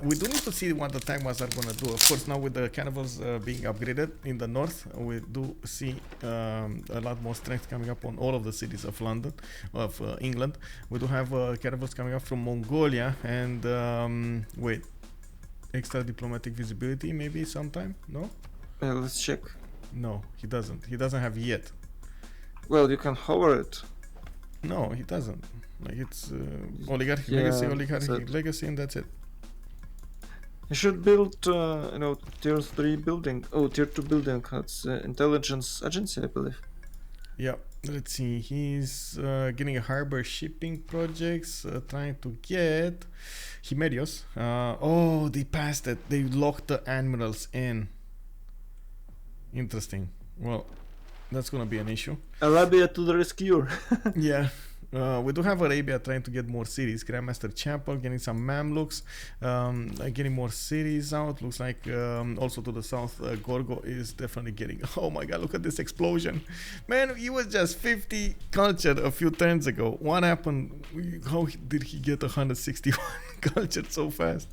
We do need to see what the Tagmas are gonna do. Of course, now with the cannibals being upgraded in the north, we do see a lot more strength coming up on all of the cities of London, of England. We do have cannibals coming up from Mongolia and wait, extra diplomatic visibility maybe sometime? No? Let's check. No, he doesn't. He doesn't have yet. Well, you can hover it. No, he doesn't. Like it's oligarchy, legacy, oligarchy, legacy, and that's it. You should build, tier 3 building. Oh, tier 2 building. That's intelligence agency, I believe. Yeah, let's see. He's getting a harbor shipping projects, trying to get Himerios. Oh, they passed it. They locked the admirals in. Interesting. Well, that's gonna be an issue. Arabia to the rescue. Yeah. We do have Arabia trying to get more cities. Grandmaster Chapel getting some Mamluks, getting more cities out. Looks like also to the south, Gorgo is definitely getting... Oh my god, look at this explosion. Man, he was just 50 cultured a few turns ago. What happened? How did he get 161 cultured so fast?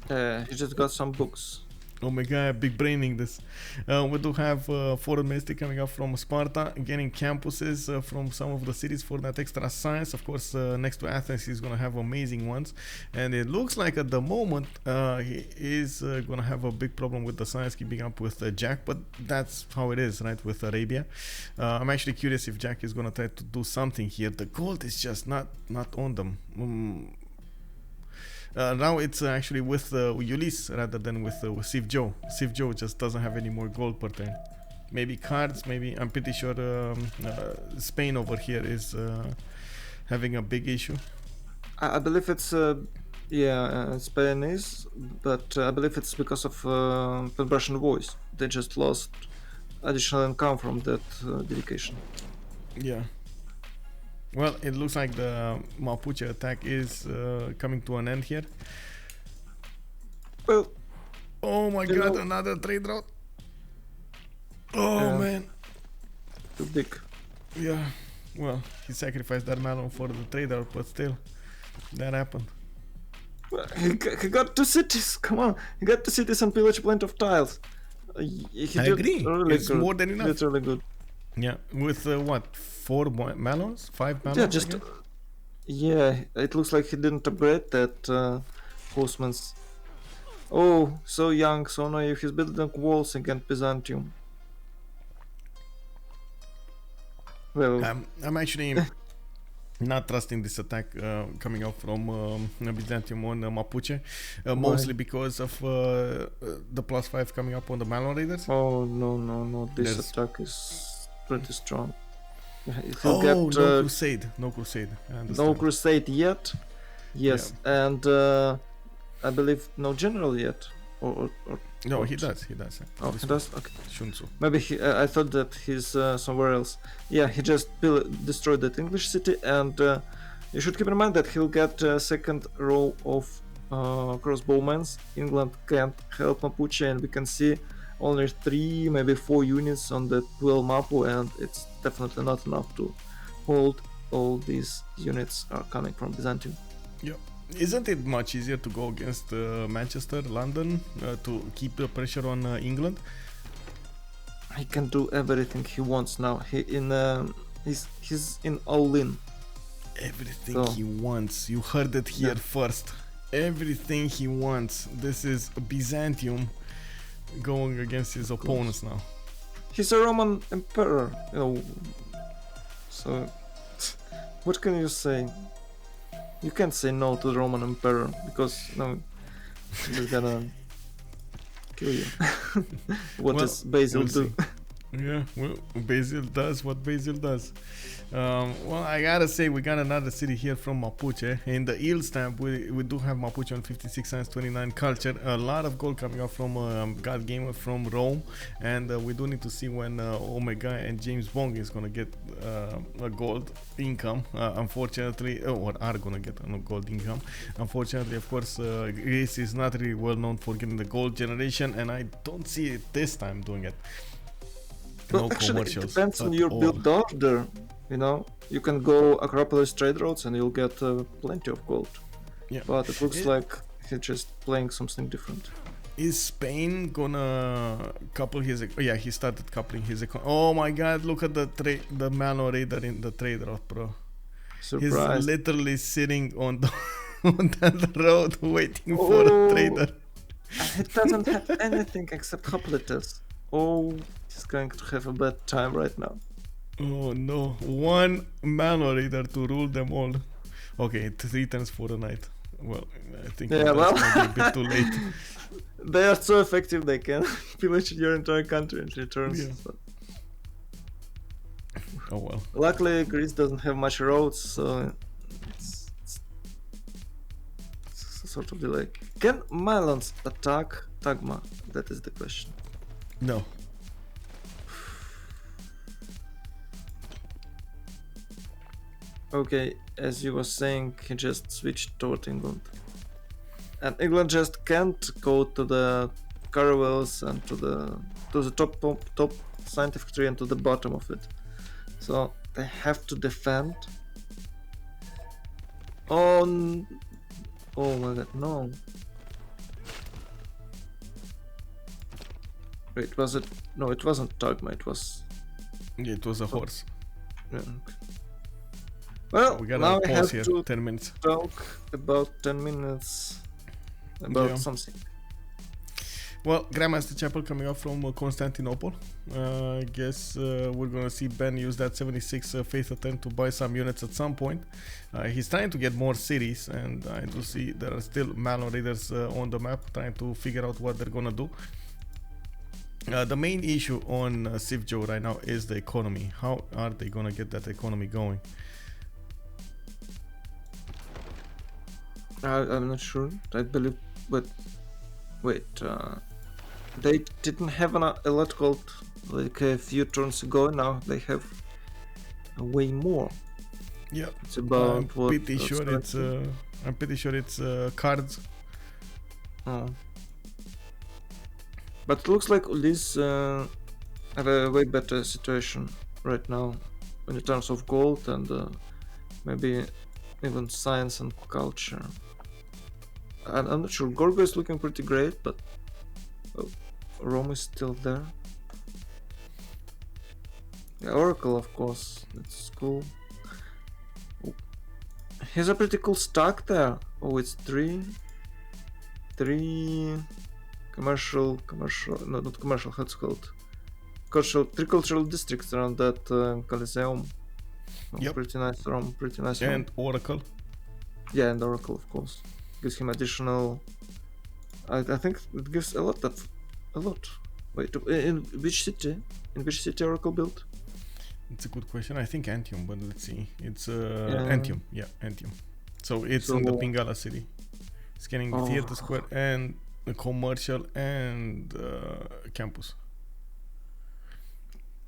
He just got some books. Omegaia, big braining this. We do have foreign ministry coming up from Sparta, getting campuses from some of the cities for that extra science. Of course, next to Athens, he's going to have amazing ones. And it looks like at the moment, he is going to have a big problem with the science keeping up with Jack. But that's how it is, right, with Arabia. I'm actually curious if Jack is going to try to do something here. The gold is just not on them. Now it's actually with Ulis rather than with CivJoe. CivJoe just doesn't have any more gold per turn. Maybe cards, maybe. I'm pretty sure Spain over here is having a big issue. I believe it's, Spain is, but I believe it's because of Russian voice. They just lost additional income from that dedication. Yeah. Well, it looks like the Mapuche attack is coming to an end here. Well, oh my god, another trade route. Oh man. Too big. Yeah, well, he sacrificed that melon for the trade route, but still, that happened. Well, he got 2 cities, come on. He got 2 cities and pillage plenty of tiles. I agree, really it's good. More than enough. It's really good. Yeah, with what, 4 melons? 5 melons? Yeah, just... Yeah, it looks like he didn't upgrade that horseman's... Oh, so young, so naive. He's building walls against Byzantium. Well... I'm actually not trusting this attack coming out from Byzantium on Mapuche. Mostly because of the +5 coming up on the Malon Raiders. Oh, no. This attack is pretty strong. No crusade. No crusade yet. Yes, yeah. And I believe no general yet. or No, what? he does. He does. Oh, he does. Okay. Shunsu. Maybe I thought that he's somewhere else. Yeah, he just destroyed that English city, and you should keep in mind that he'll get a second row of crossbowmen. England can't help Mapuche, and we can see only 3, maybe 4 units on the 12 Mapu, and it's definitely not enough to hold all these units are coming from Byzantium. Yep. Isn't it much easier to go against Manchester, London, to keep the pressure on England? He can do everything he wants now. He's in all in. Everything So- he wants. You heard it here first. Everything he wants. This is Byzantium going against his opponents now. He's a Roman emperor, you know. So, what can you say? You can't say no to the Roman emperor because he's gonna kill you. What Well, does Basil we'll do? see. Yeah, well, Basil does what Basil does. Well, I gotta say, we got another city here from Mapuche. In the yield stamp, we do have Mapuche on 56 cents, 29 culture. A lot of gold coming out from GodGamer from Rome. And we do need to see when Omegaia and JamesBong is gonna get a gold income. Unfortunately, or are gonna get a gold income. Unfortunately, of course, Greece is not really well known for getting the gold generation. And I don't see it this time doing it. Well, No actually, it commercials depends on at your all. build order. You know, you can go Acropolis trade routes and you'll get plenty of gold. Yeah. But it looks like he's just playing something different. Is Spain gonna couple his? Yeah, he started coupling his. Oh my God! Look at the Mano Raider in the trade route, bro. Surprise! He's literally sitting on the on that road waiting for a trader. It doesn't have anything except hoplites. Oh, he's going to have a bad time right now. Oh no! One Mano Raider to rule them all. Okay, 3 turns for the night. Well, I think Yeah, that's well. maybe a bit too late. They are so effective they can pillage your entire country in 3 turns. Yeah. But Oh well. luckily, Greece doesn't have much roads, so it's a sort of delay. Can Milans attack Tagma? That is the question. No. Okay, as you were saying, he just switched toward England. And England just can't go to the caravels and to the top scientific tree and to the bottom of it. So they have to defend. Oh my god, no. Wait, was it? No, it wasn't Tagma, it was... Yeah, it was a horse. Yeah, okay. Well, We got now a I pause have here. to 10 minutes. talk about 10 minutes about Yeah. something. Well, Grandmaster Chapel coming up from Constantinople. I guess we're gonna see Ben use that 76 faith attempt to buy some units at some point. He's trying to get more cities, and I do see there are still Malo Raiders on the map trying to figure out what they're gonna do. The main issue on CivJoe right now is the economy. How are they gonna get that economy going? I'm not sure. I believe, but wait, they didn't have a lot called like a few turns ago. Now they have way more. Yeah, It's about I'm what, pretty sure it's cards. Oh. But it looks like Ulis have a way better situation right now in terms of gold and maybe even science and culture. I'm not sure. Gorgo is looking pretty great, but Rome is still there. Yeah, Oracle, of course. That's cool. Oh. Here's a pretty cool stack there. Oh, it's three commercial, no, not commercial, how it's called? Three cultural districts around that Coliseum. Oh, Yep. Pretty nice Rome, pretty nice Rome. And Oracle. Yeah, and Oracle, of course. Gives him additional... I think it gives a lot. Wait, in which city? In which city Oracle built? It's a good question. I think Antium, but let's see. It's Yeah. Antium. Yeah, Antium. So it's in the Pingala city. Scanning the theater square, and the commercial and campus.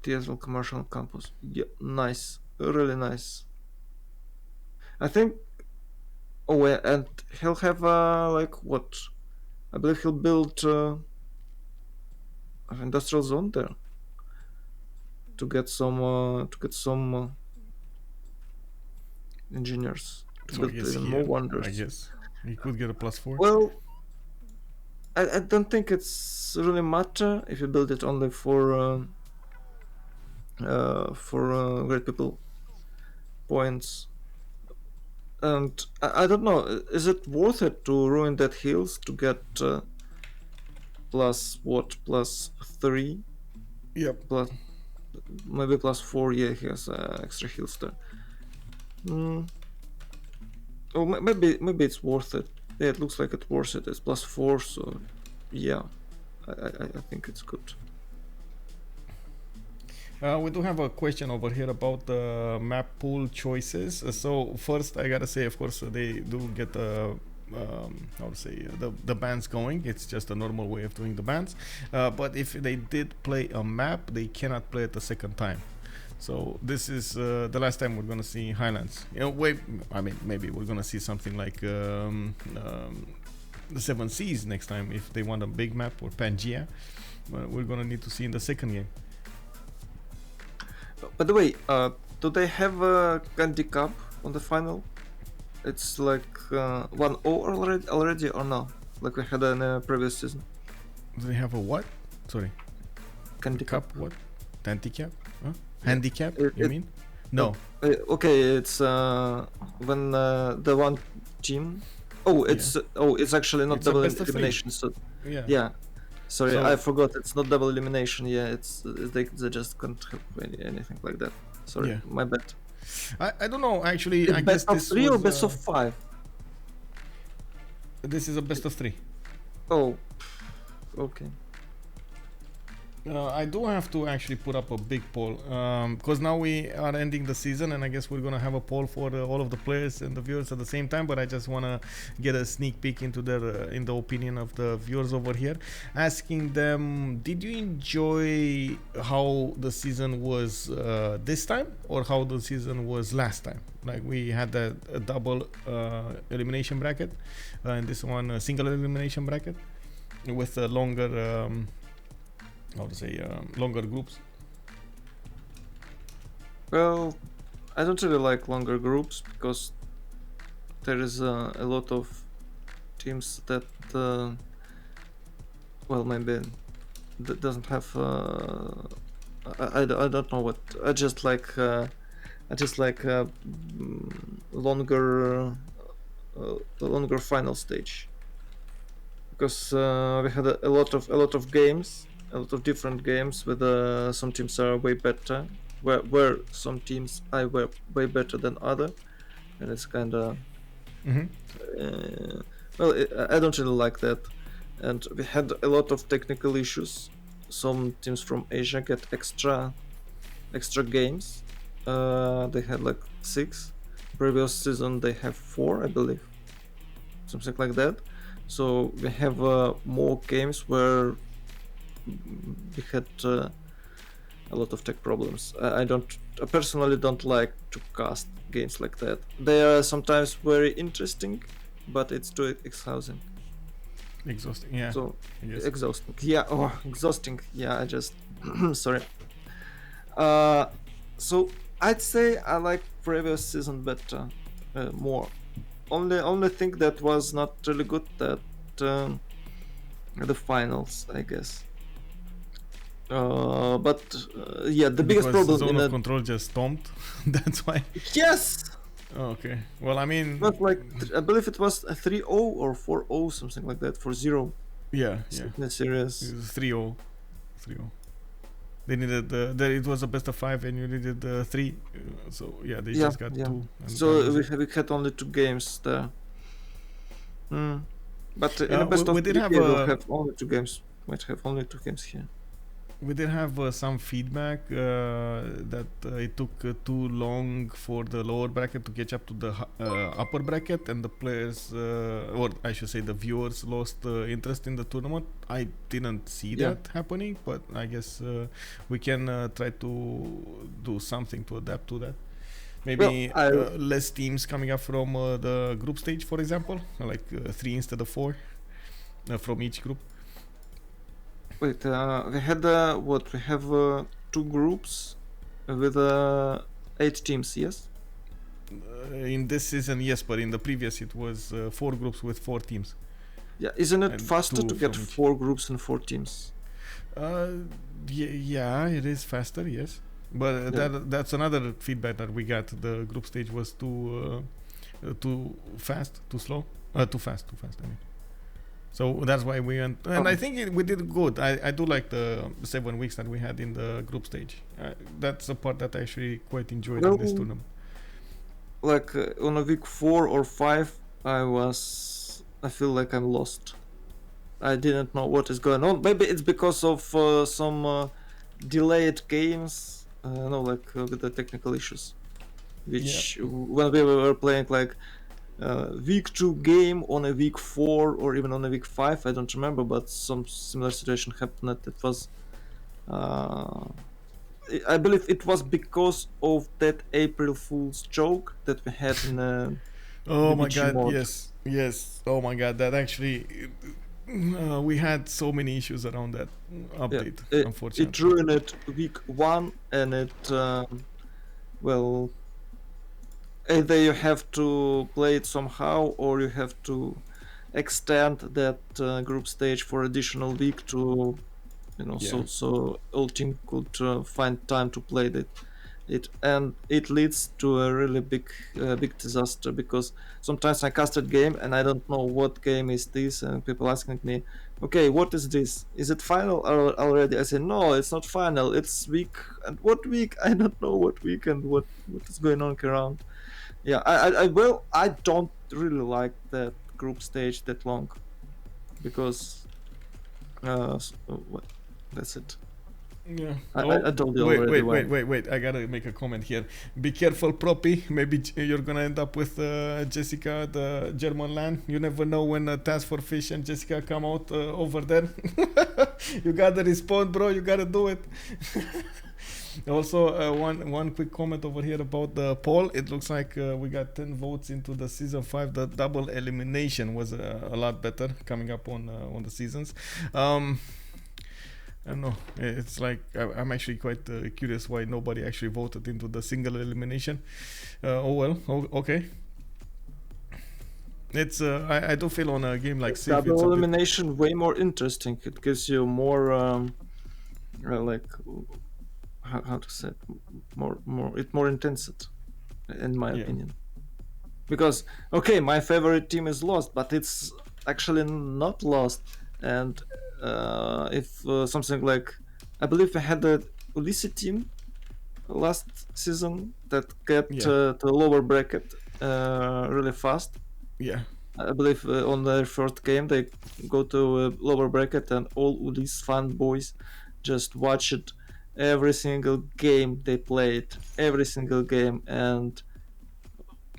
TSL commercial campus. Yeah, nice, really nice. I think. Oh, yeah, and he'll have like what? I believe he'll build an industrial zone there to get some engineers to So build yes, even here, more wonders. I guess he could get a +4. Well, I don't think it's really matter if you build it only for great people points. And I don't know, is it worth it to ruin that hills to get +3 Yep. plus maybe +4? Yeah, he has extra heals there. Oh, maybe it's worth it. Yeah, it looks like it's worth it. It's +4, so yeah, I think it's good. We do have a question over here about the map pool choices. So first, I gotta say, of course, they do get how to say the bans going. It's just a normal way of doing the bans. But if they did play a map, they cannot play it a second time. So this is the last time we're gonna see Highlands. You know, maybe we're gonna see something like the Seven Seas next time if they want a big map, or Pangea. We're gonna need to see in the second game. By the way, do they have a Candy Cup on the final? It's like 1-0 already or no? Like we had in the previous season. Do they have a what? Sorry. Candy Cup. What? Handicap? Huh? Handicap? You mean? No. Okay, it's when the one team. Oh, it's actually not It's a double best of elimination. So Yeah. yeah. Sorry, So- I forgot. It's not double elimination. Yeah, it's they just can't have anything like that. Sorry, Yeah. my bad. I don't know. Actually, I guess Best of this 3 or was, best of 5? This is a best of 3. Oh, okay. I do have to actually put up a big poll because now we are ending the season, and I guess we're gonna have a poll for all of the players and the viewers at the same time. But I just wanna get a sneak peek into their in the opinion of the viewers over here, asking them: did you enjoy how the season was this time, or how the season was last time? Like we had a double elimination bracket, and this one a single elimination bracket with a longer. How to say longer groups. Well, I don't really like longer groups because there is a lot of teams that well, maybe that doesn't have I don't know what. I just like longer final stage, because we had a lot of games, a lot of different games where some teams are way better, where some teams are way better than other, and it's kind of well, I don't really like that. And we had a lot of technical issues. Some teams from Asia get extra games. They had like 6. Previous season they have 4, I believe, something like that. So we have more games where we had a lot of tech problems. I personally don't like to cast games like that. They are sometimes very interesting, but it's too exhausting. Exhausting, yeah. So Yes. exhausting. Yeah, exhausting. Yeah, I just sorry. So I'd say I like previous season better, more. Only thing that was not really good that the finals, I guess. But yeah, the biggest Because problem the in zone of that. control just stomped. That's why. Yes. Oh, okay. Well, I mean. Not like I believe it was a 3-0 or 4-0, something like that, for 0. Yeah. In the series. It was 3-0. 3-0. They needed it was a best of 5, and you needed 3. So yeah, they just got 2. So we had only 2 games there. But in the best of we did 3, have we'll have only 2 games. Might have only 2 games here. we did have some feedback that it took too long for the lower bracket to catch up to the upper bracket, and the players, or I should say the viewers, lost interest in the tournament. I didn't see that happening, but I guess we can try to do something to adapt to that. Maybe less teams coming up from the group stage, for example, like 3 instead of 4 from each group. Wait, we had what? We have 2 groups with 8 teams, yes? In this season, yes, but in the previous it was 4 groups with 4 teams. Yeah, isn't it And faster 2 to get from each. 4 groups and 4 teams? Yeah, it is faster, yes. But that's another feedback that we got. The group stage was too fast, too slow, too fast. I mean. So that's why we went, and I think we did good. I do like the 7 weeks that we had in the group stage. That's a part that I actually quite enjoyed in this tournament. Like on a week 4 or 5, I feel like I'm lost. I didn't know what is going on. Maybe it's because of some delayed games, with the technical issues, which when we were playing like week 2 game on a week 4 or even on a week 5, I don't remember, but some similar situation happened. It was I believe it was because of that April Fool's joke that we had in oh my god, mod. yes, oh my god, that actually we had so many issues around that update. Unfortunately, it ruined it week 1, and it either you have to play it somehow, or you have to extend that group stage for additional week to, so all team could find time to play it, and it leads to a really big disaster, because sometimes I casted game and I don't know what game is this, and people asking me, okay, what is this? Is it final already? I say no, it's not final. It's week, and what week? I don't know what week and what is going on around. Yeah, I don't really like that group stage that long, because that's it. Yeah. I told you already. Wait! I gotta make a comment here. Be careful, Proppy. Maybe you're gonna end up with Jessica, the German land. You never know when Task for Fish and Jessica come out over there. You gotta respond, bro. You gotta do it. Also, one quick comment over here about the poll. It looks like we got 10 votes into the season 5. The double elimination was a lot better coming up on the seasons. I don't know. It's like I'm actually quite curious why nobody actually voted into the single elimination. Okay. It's I do feel on a game like Civ, double elimination way more interesting. It gives you more how to say it, more intensity, in my opinion. Because my favorite team is lost, but it's actually not lost. And if something like, I believe we had the Ulis team last season that get to the lower bracket really fast. Yeah, I believe on their first game they go to a lower bracket, and all Ulis fanboys just watch it. Every single game they played, every single game, and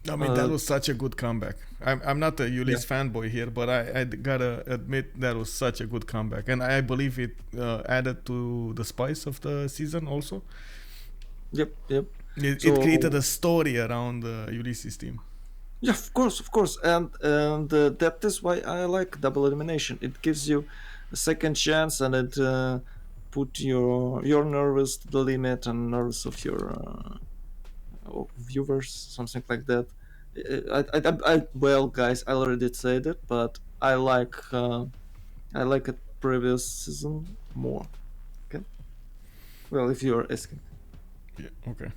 I mean that was such a good comeback. I'm not a Ulis fanboy here, but I gotta admit that was such a good comeback, and I believe it added to the spice of the season also. Yep. It created a story around the Ulysses team. Yeah, of course, and that is why I like double elimination. It gives you a second chance, and it put your nerves to the limit, and nerves of your viewers, something like that. Well, guys, I already said it, but I like it previous season more. Okay. Well, if you're asking. Yeah. Okay.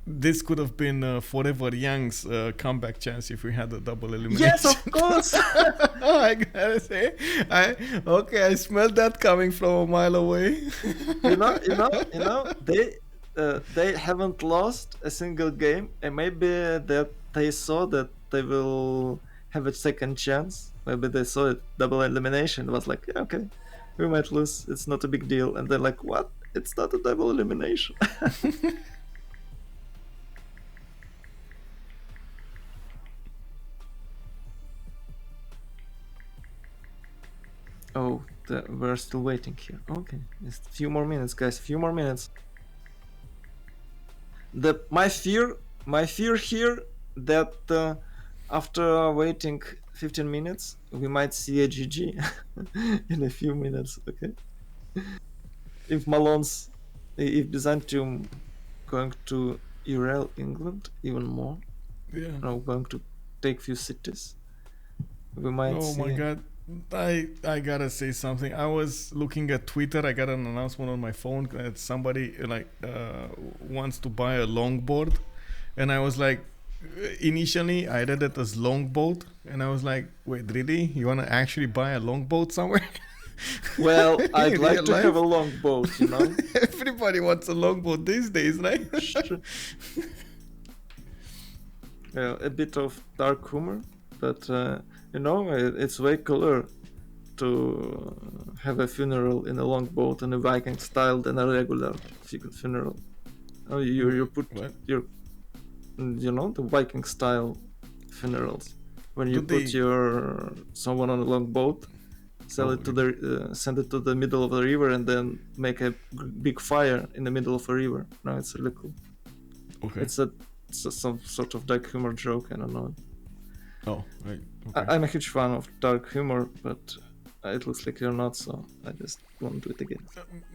This could have been Forever Young's comeback chance if we had a double elimination. Yes, of course. I gotta say, I smelled that coming from a mile away. you know, they haven't lost a single game, and maybe that they saw that they will have a second chance. Maybe they saw it double elimination. It was like, yeah, okay, we might lose. It's not a big deal. And they're like, what? It's not a double elimination. Oh, we're still waiting here. Okay, just a few more minutes, guys. A few more minutes. My fear here that after waiting 15 minutes, we might see a GG in a few minutes. Okay. If Byzantium going to derail England even more, going to take few cities, we might see. Oh my god. I gotta say something. I was looking at Twitter. I got an announcement on my phone that somebody wants to buy a longboard, and I was like, initially I read it as longboat, and I was like, wait, really? You wanna actually buy a longboat somewhere? Well, I'd like to have a longboat, you know. Everybody wants a longboat these days, right? A bit of dark humor, but. It's way cooler to have a funeral in a longboat in a Viking style than a regular funeral. You put what? The Viking style funerals when you someone on a longboat, send it to the middle of the river, and then make a big fire in the middle of a river. No, it's really cool. Okay. It's some sort of dark humor joke. I don't know. Oh, right. Okay. I'm a huge fan of dark humor, but it looks like you're not, so I just won't do it again.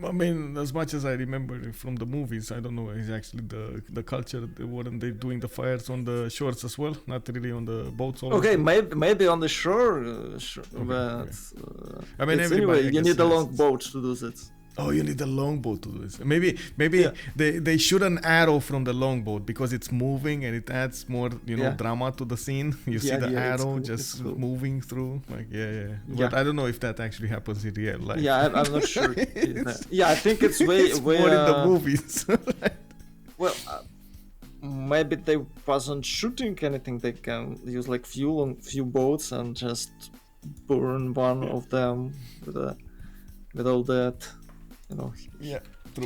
I mean, as much as I remember from the movies, I don't know exactly the culture. Weren't they doing the fires on the shores as well? Not really on the boats. Okay, maybe on the shore, but I mean, anyway, you need a long boat to do this. Oh, you need a longboat to do this. Maybe they shoot an arrow from the longboat because it's moving and it adds more, drama to the scene. You see the arrow just moving through, But I don't know if that actually happens in real life. Yeah, I'm not sure. I think it's way more in the movies. Well, maybe they wasn't shooting anything. They can use like fuel on few boats and just burn one of them with all that.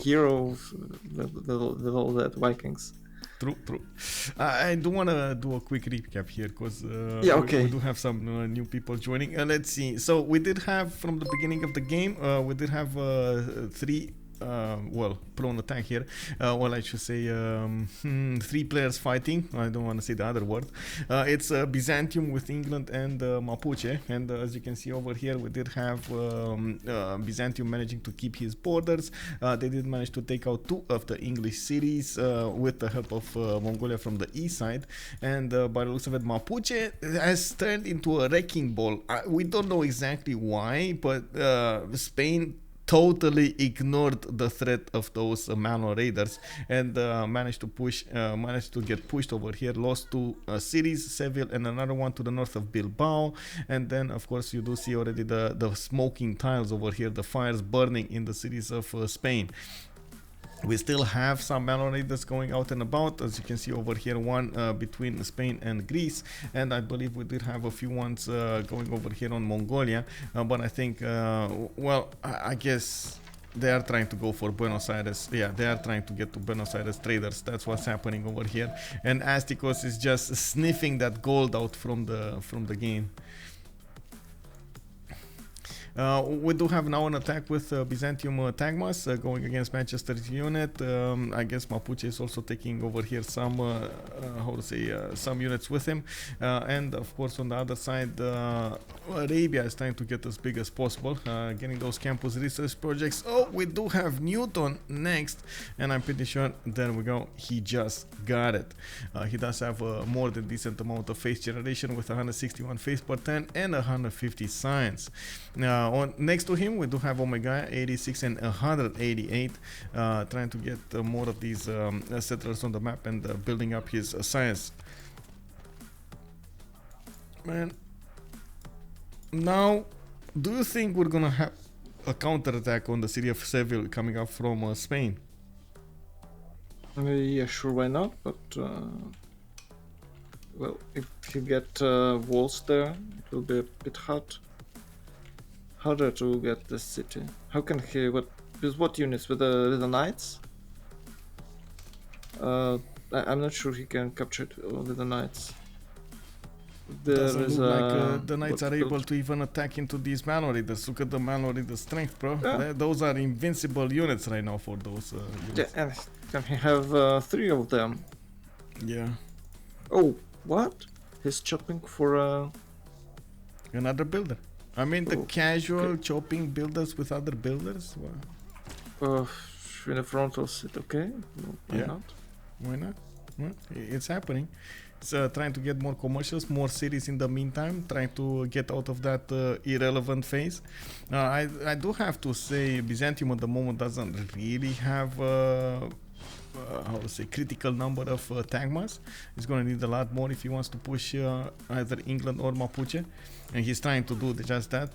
Heroes with all that Vikings. True. I do want to do a quick recap here because we do have some new people joining. Let's see. So we did have from the beginning of the game, we did have 3 prone attack here. I should say 3 players fighting. I don't want to say the other word. It's Byzantium with England and Mapuche. And as you can see over here, we did have Byzantium managing to keep his borders. They did manage to take out 2 of the English cities with the help of Mongolia from the east side. And by the looks of it, Mapuche has turned into a wrecking ball. We don't know exactly why, but Spain totally ignored the threat of those Malo raiders and managed to get pushed over here. Lost 2 cities, Seville and another one to the north of Bilbao. And then of course you do see already the smoking tiles over here, the fires burning in the cities of Spain. We still have some Malo raiders going out and about, as you can see over here, one between Spain and Greece, and I believe we did have a few ones going over here on Mongolia, but I think, I guess they are trying to go for Buenos Aires. Yeah, they are trying to get to Buenos Aires traders. That's what's happening over here, and Astikos is just sniffing that gold out from the game. We do have now an attack with Byzantium Tagmas going against Manchester's unit. I guess Mapuche is also taking over here some, some units with him. And of course on the other side, Arabia is trying to get as big as possible, getting those campus research projects. Oh, we do have Newton next, and I'm pretty sure, there we go, he just got it. He does have a more than decent amount of face generation with 161 face per turn and 150 science. Next to him we do have Omegaia 86 and 188, trying to get more of these settlers on the map and building up his science. Man, now do you think we're gonna have a counterattack on the city of Seville coming up from Spain? Yeah, sure, why not? But well, if you get walls there, it will be a bit hard. harder to get this city. How can he? With what units? With the knights? I'm not sure he can capture it with the knights. Doesn't look like the knights are able to even attack into these man raiders. Look at the man raider strength, bro. Yeah. Those are invincible units right now for those units. Yeah, and can he have 3 of them? Yeah. Oh, what? He's chopping for Another builder. I mean, the Oh, casual okay. chopping builders with other builders. Well, in a frontal sit. Okay, why Yeah. not? why not? Well, it's happening. It's trying to get more commercials, more cities in the meantime, trying to get out of that irrelevant phase. I do have to say, Byzantium at the moment doesn't really have how to say critical number of tagmas. He's going to need a lot more if he wants to push either England or Mapuche, and he's trying to do just that,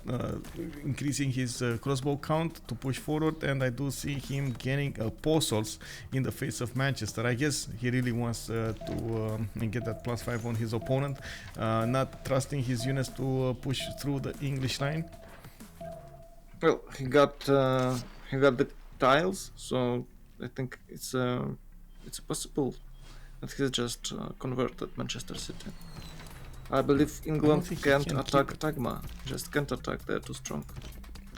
increasing his crossbow count to push forward. And I do see him getting apostles in the face of Manchester. I guess he really wants to get that +5 on his opponent, not trusting his units to push through the English line. Well, he got the tiles, so I think it's possible that he's just converted Manchester City. I believe England think he can't can attack keep Tagma. Just can't attack. They're too strong.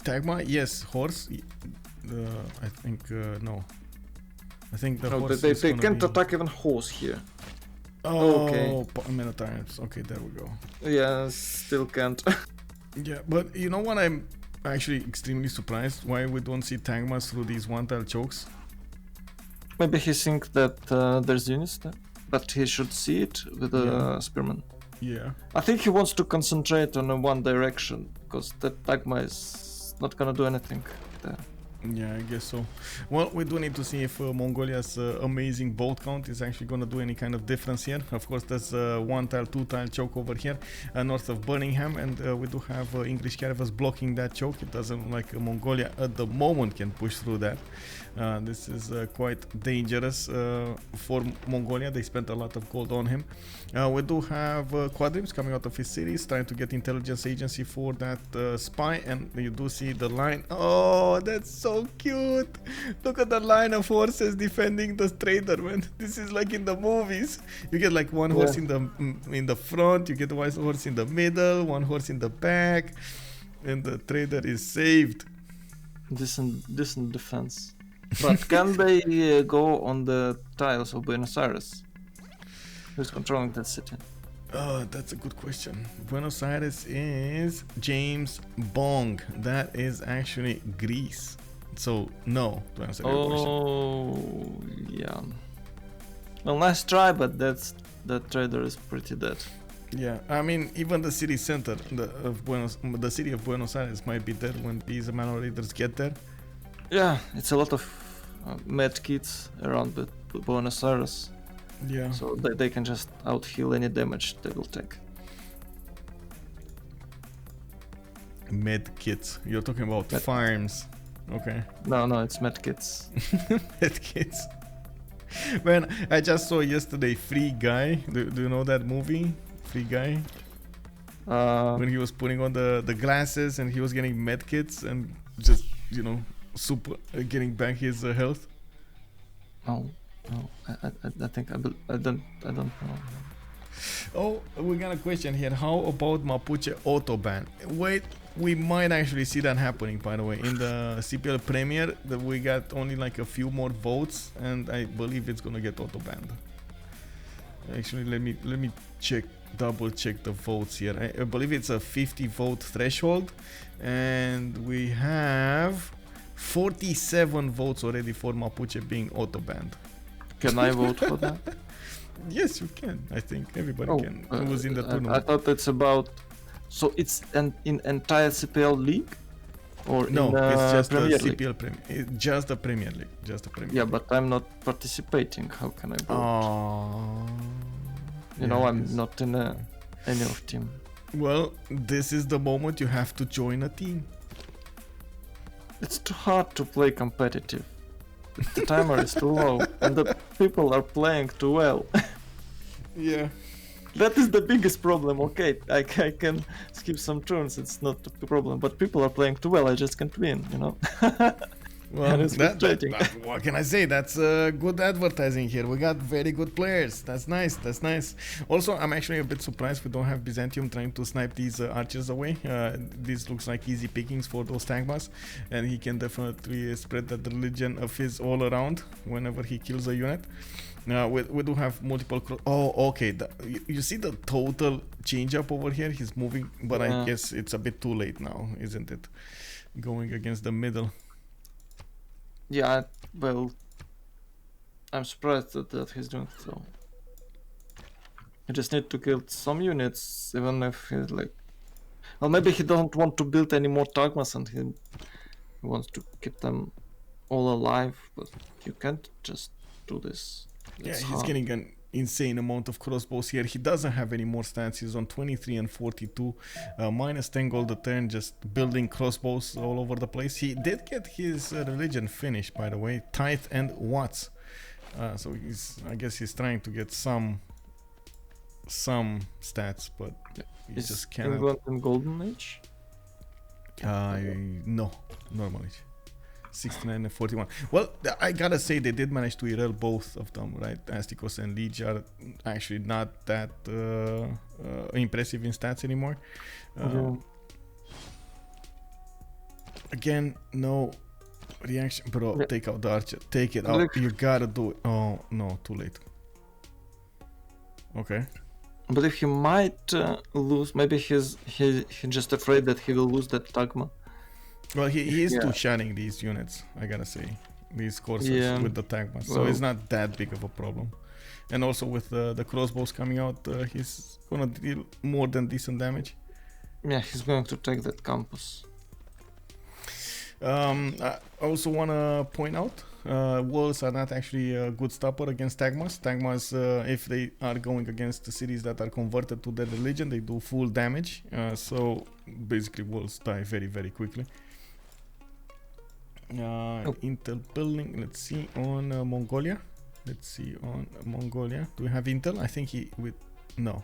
Tagma, yes. Horse, I think no. I think the No, horse they is gonna can't be... attack even horse here. Oh, Okay. many times. Okay, there we go. Yeah, still can't. Yeah, but you know what? I'm actually extremely surprised why we don't see Tagmas through these one-tile chokes. Maybe he thinks that there's units there, but he should see it with the Yeah. spearman. Yeah. I think he wants to concentrate on one direction, because that Tagma is not gonna do anything there. Yeah, I guess so. Well, we do need to see if Mongolia's amazing bolt count is actually going to do any kind of difference here. Of course, there's a 1-tile, 2-tile choke over here north of Birmingham, and we do have English caravans blocking that choke. It doesn't look like Mongolia at the moment can push through that. This is quite dangerous for Mongolia. They spent a lot of gold on him. We do have quadrims coming out of his cities, trying to get intelligence agency for that spy, and you do see the line. Oh, that's so cute! Look at the line of horses defending the trader, man. This is like in the movies. You get like one horse in the front, you get one horse in the middle, one horse in the back, and the trader is saved. Decent defense. But can they go on the tiles of Buenos Aires? Who's controlling that city? That's a good question. Buenos Aires is JamesBong. That is actually Greece. So no, to answer your question. Oh, yeah. Well, nice try, but that trader is pretty dead. Yeah, I mean, even the city center the city of Buenos Aires might be dead when these man raiders get there. Yeah, it's a lot of med kits around Buenos Aires, Yeah. so they can just out-heal any damage they will take. Med kits. You're talking about Med- farms. Okay. No, it's med kits. Med kits. Man, I just saw yesterday Free Guy. Do you know that movie? Free Guy? When he was putting on the glasses and he was getting med kits and just, super getting back his health. No, I think I don't know. Oh, we got a question here. How about Mapuche autoban? Wait, we might actually see that happening, by the way. In the CPL Premier, we got only like a few more votes, and I believe it's gonna get autobanned. Actually, let me double check the votes here. I believe it's a 50 vote threshold, and we have 47 votes already for Mapuche being autobanned. Can I vote for that? Yes, you can. I think everybody can. Who was in the I tournament? thought it's about. So it's in entire CPL league, or No, in the it's just the Premier League? CPL Premier. Just the Premier League. Just the Premier. Yeah, but I'm not participating. How can I vote? League. I'm not in any of team. Well, this is the moment you have to join a team. It's too hard to play competitive. The timer is too low, and the people are playing too well. Yeah. That is the biggest problem. Okay, I can skip some turns. It's not a problem. But people are playing too well. I just can't win. You know. Well, And it's frustrating. what can I say? That's good advertising here. We got very good players. That's nice. That's nice. Also, I'm actually a bit surprised we don't have Byzantium trying to snipe these archers away. This looks like easy pickings for those tagmas, and he can definitely spread that religion of his all around whenever he kills a unit. We do have multiple. Oh, okay. You see the total change up over here? He's moving, but I guess it's a bit too late now, isn't it? Going against the middle. Yeah, well, I'm surprised that he's doing so. He just need to kill some units, even if he's like... Well, maybe he doesn't want to build any more Tagmas and he wants to keep them all alive, but you can't just do this. It's he's getting an insane amount of crossbows here. He doesn't have any more stats. He's on 23 and 42, minus 10 gold a turn, just building crossbows all over the place. He did get his religion finished, by the way, tithe and watts. So I guess he's trying to get some stats, but he just cannot. England in Golden Age? No, normal age. 69 and 41. Well, I gotta say they did manage to erase both of them, right? Astikos and Lege are actually not that impressive in stats anymore. Again, no reaction, bro. Take out the archer. Take it out. You gotta do it. Oh no, too late. Okay. But if he might lose, maybe he's just afraid that he will lose that Tagma. Well, he is two-shotting these units, I gotta say. These courses with the Tagma. So it's not that big of a problem. And also with the crossbows coming out, he's gonna deal more than decent damage. Yeah, he's going to take that campus. I also want to point out, walls are not actually a good stopper against Tagmas. Tagmas, if they are going against the cities that are converted to their religion, they do full damage. So basically walls die very, very quickly. Intel building, let's see on Mongolia. Let's see on Mongolia. Do we have Intel? I think no.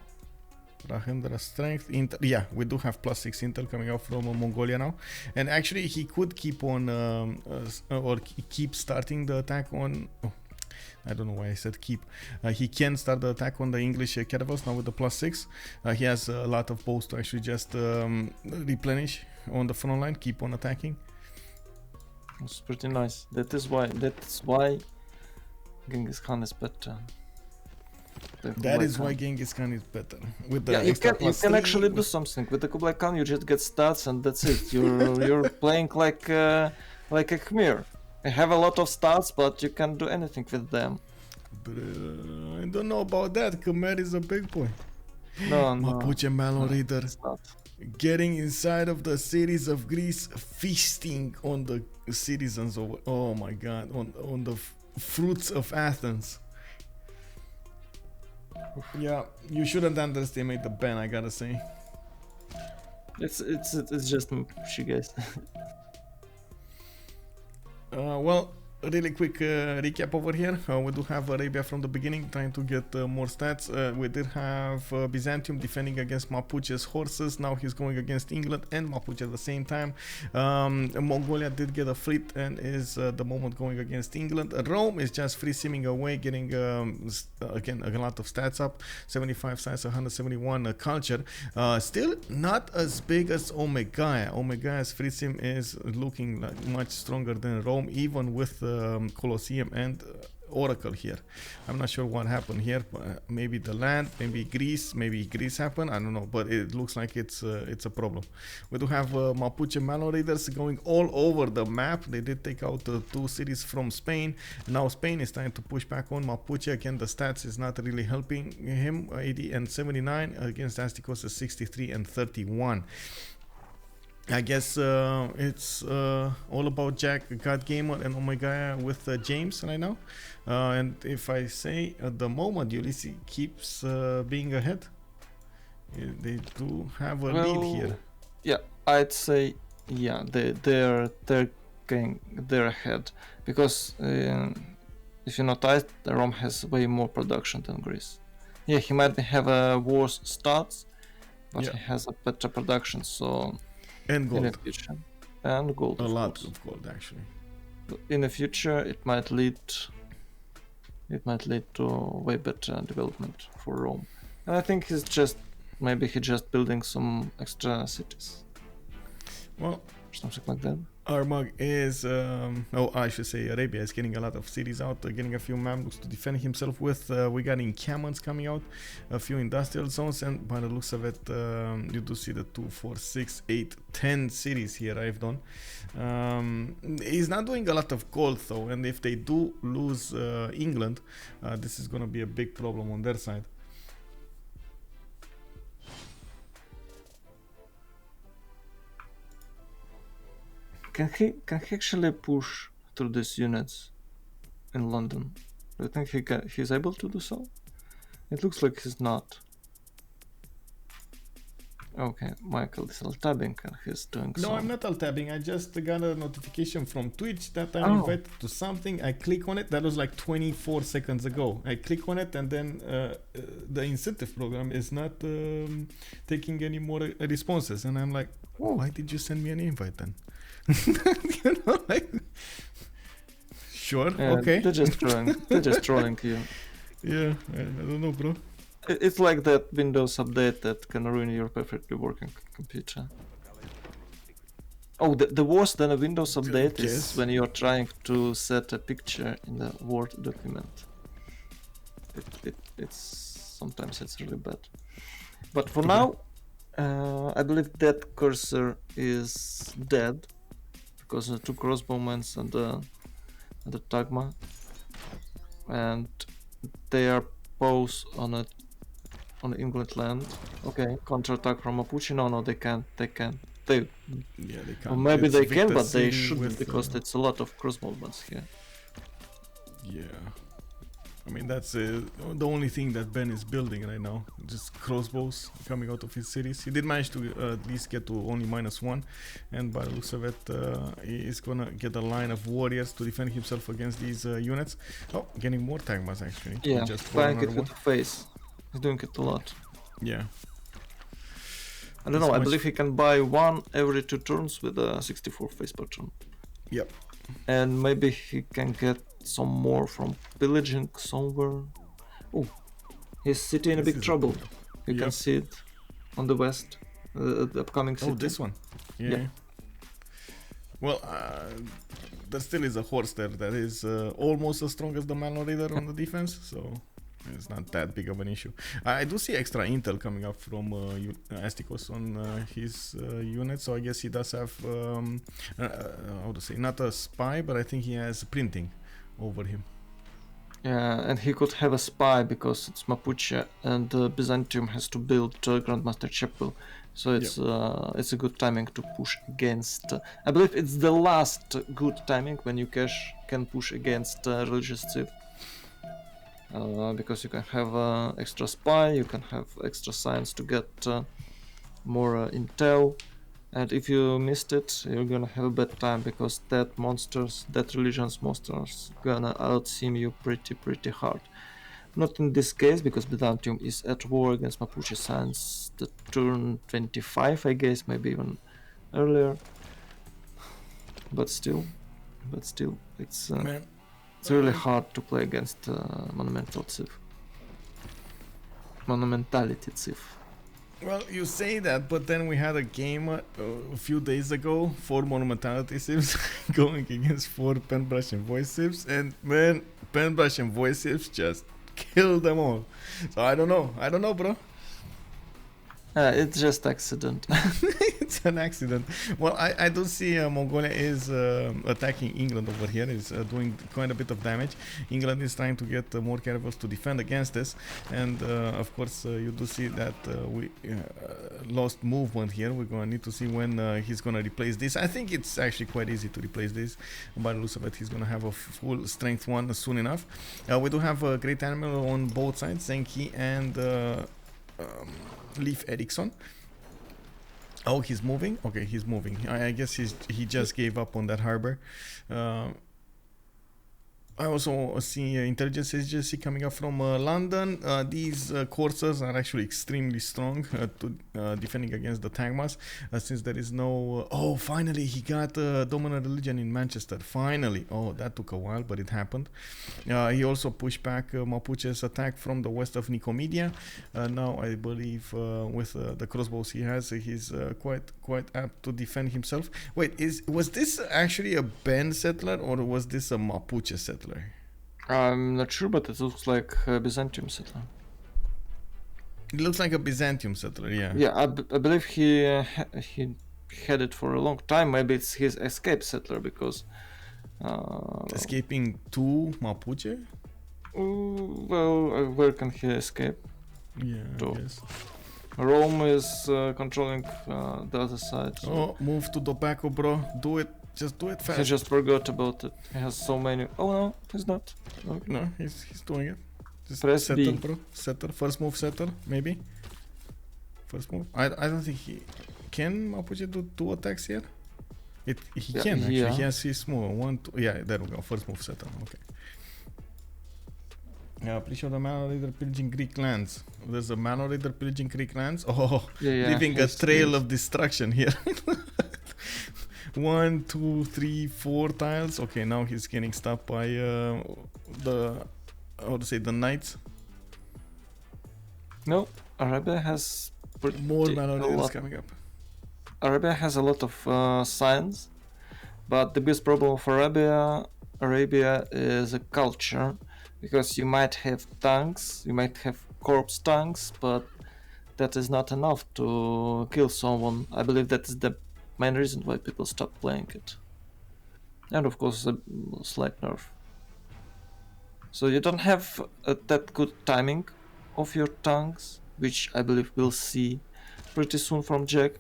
Rahendra strength, Intel. Yeah, we do have +6 Intel coming out from Mongolia now. And actually he could keep on or keep starting the attack on... I don't know why I said keep. He can start the attack on the English caravels now with the +6. He has a lot of bows to actually just replenish on the front line, keep on attacking. It's pretty nice. That's why Genghis Khan is better. That is why Genghis Khan is better. With the you can actually do something with the Kublai Khan. You just get stats and that's it. You're playing like a Khmer. You have a lot of stats, but you can't do anything with them. But I don't know about that. Khmer is a big boy. No. Mapuche Malon Reader. Getting inside of the cities of Greece, feasting on the citizens of, oh my god, on the fruits of Athens. Yeah, you shouldn't underestimate the ban, I gotta say. It's just she guys. Well, really quick recap over here. We do have Arabia from the beginning trying to get more stats. We did have Byzantium defending against Mapuche's horses. Now he's going against England and Mapuche at the same time. Mongolia did get a fleet and is the moment going against England. Rome is just free simming away, getting again a lot of stats up. 75 science, 171 culture. Still not as big as Omegaia. Omegaia's free sim is looking like much stronger than Rome, even with Colosseum and Oracle here. I'm not sure what happened here. Maybe the land, maybe Greece happened. I don't know, but it looks like it's a problem. We do have Mapuche Malo Raiders going all over the map. They did take out 2 cities from Spain. Now Spain is trying to push back on Mapuche. Again, the stats is not really helping him. 80 and 79 against Astikos is 63 and 31. I guess it's all about GodGamer and Omegaia with James right now. And if I say at the moment, Ulis keeps being ahead. They do have a lead here. Yeah, I'd say they're ahead because if you notice, Rome has way more production than Greece. Yeah, he might have a worse stats, but Yeah. he has a better production, so And in the gold. future. And gold, A of lot course. of gold, actually. In the future, it might lead to way better development for Rome. And I think maybe he's just building some extra cities Well, or something like that. Armag is, I should say Arabia is getting a lot of cities out, getting a few Mamluks to defend himself with. We got encampments coming out, a few industrial zones, and by the looks of it, you do see the 2, 4, 6, 8, 10 cities he arrived on. He's not doing a lot of gold though, and if they do lose England, this is gonna be a big problem on their side. Can he actually push through these units in London? Do you think he's able to do so? It looks like he's not. Okay, Michael is alt-tabbing and he's doing so. No, I'm not alt-tabbing. I just got a notification from Twitch that I'm invited to something. I click on it. That was like 24 seconds ago. I click on it and then the incentive program is not taking any more responses. And I'm like, oh, why did you send me an invite then? You know, like, sure, okay. They're just trolling you. Yeah, I don't know, bro. It's like that Windows update that can ruin your perfectly working computer. Oh, the worse than a Windows update is when you're trying to set a picture in the Word document. Sometimes it's really bad. But for now, I believe that cursor is dead because the 2 crossbowmen and the Tagma, and they are both on England land. Okay, counterattack from Mapuche. No, they can't. They can't. Yeah, they can't. Or maybe It's they can, Victor but they City shouldn't with, because it's a lot of crossbowmen here. Yeah. I mean, that's the only thing that Ben is building right now. Just crossbows coming out of his cities. He did manage to at least get to only -1. And by the looks of it, he is gonna get a line of warriors to defend himself against these units. Oh, getting more Tagmas actually. Yeah, just buying it with the face. He's doing it a lot. Yeah. I don't know, I believe he can buy 1 every 2 turns with a 64 face per turn. Yep. And maybe he can get some more from pillaging somewhere. Oh, his city in a big trouble. You can see it on the west, the upcoming city. Oh, this one. Yeah. Well, there still is a horse there that is almost as strong as the Malno Raider on the defense, so it's not that big of an issue. I do see extra intel coming up from Astikos on his unit, so I guess he does have, how to say, not a spy, but I think he has printing over him. Yeah, and he could have a spy because it's Mapuche and Byzantium has to build Grandmaster Chapel. So it's a good timing to push against. I believe it's the last good timing when you can push against religious Civ. Because you can have extra spy, you can have extra science to get more intel, and if you missed it, you're gonna have a bad time because that religion's monsters gonna out-sim you pretty hard. Not in this case because Byzantium is at war against Mapuche since the turn 25, I guess, maybe even earlier. But still, it's really hard to play against Monumentality Civ. Well, you say that, but then we had a game a few days ago, 4 Monumentality Civs going against 4 Penbrush and Voice Civs, and man, Penbrush and Voice Civs just killed them all. So I don't know, bro. It's just accident. It's an accident. Well, I do see Mongolia is attacking England over here. Is doing quite a bit of damage. England is trying to get more caravels to defend against this, and of course you do see that we lost movement here. We're gonna need to see when he's gonna replace this. I think it's actually quite easy to replace this. By the looks of it, he's gonna have a full strength 1 soon enough. We do have a great animal on both sides, Zenki and Leif Erikson. Oh, he's moving? Okay, he's moving. I guess he just gave up on that harbor. I also see intelligence agency coming up from London. These coursers are actually extremely strong to defending against the Tagmas, since there is no... oh, finally, he got dominant religion in Manchester. Finally. Oh, that took a while, but it happened. He also pushed back Mapuche's attack from the west of Nicomedia. Now, I believe with the crossbows he has, he's quite apt to defend himself. Wait, was this actually a Ben settler, or was this a Mapuche settler? I'm not sure, but it looks like a Byzantium settler. It looks like a Byzantium settler, yeah. Yeah, I believe he had it for a long time. Maybe it's his escape settler because... escaping to Mapuche? well, where can he escape? Yeah, To- I guess. Rome is controlling the other side. So Oh, move to tobacco, bro. Do it. Just do it he fast. just forgot about it. He has so many... Oh no, he's not. Okay. No, he's doing it. Just Press settle, B. bro. Settle. First move, settle. Maybe. First move. I don't think he... Can Mapuche do 2 attacks here? He Yeah, can, actually. yeah. He has his move. 1, 2... Yeah, there we go. First move, settle. Okay. Yeah, pretty sure the Malo Raider pillaging Greek lands. There's a Malo Raider pillaging Greek lands. Oh, Yeah, leaving a he's- trail of destruction here. 1, 2, 3, 4 tiles. Okay, now he's getting stopped by the... how to say, the knights. No, Arabia has More Malo a Raiders lot. coming up. Arabia has a lot of science, but the biggest problem of Arabia is a culture, because you might have tanks, you might have corpse tanks, but that is not enough to kill someone. I believe that is the main reason why people stop playing it. And of course a slight nerf. So you don't have that good timing of your tanks, which I believe we'll see pretty soon from Jack.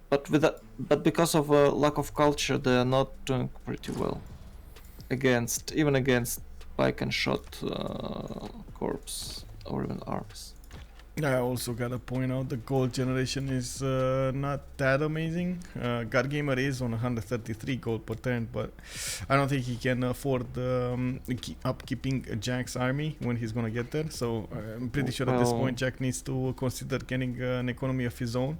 But because of a lack of culture, they are not doing pretty well even against pike and shot corpse or even arms. I also gotta point out the gold generation is not that amazing. GodGamer is on 133 gold per turn, but I don't think he can afford upkeeping Jack's army when he's gonna get there. So I'm pretty sure at this Well- point Jack needs to consider getting an economy of his own.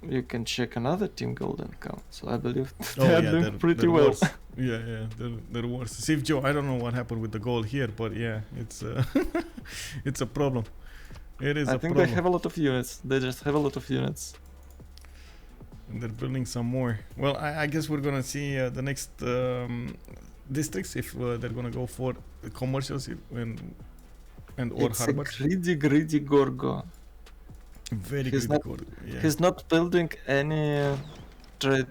You can check another team golden count, so I believe Oh, they are yeah, doing they're- pretty they're well. worse. Yeah, they're worse. CivJoe, I don't know what happened with the gold here, but yeah, it's it's a problem. It is I a think problem. they have a lot of units. They just have a lot of units. And they're building some more. Well, I guess we're gonna see the next districts if they're gonna go for commercials and or It's harbors. a greedy Gorgo. Very he's good. not- Code. Yeah. He's not building any trade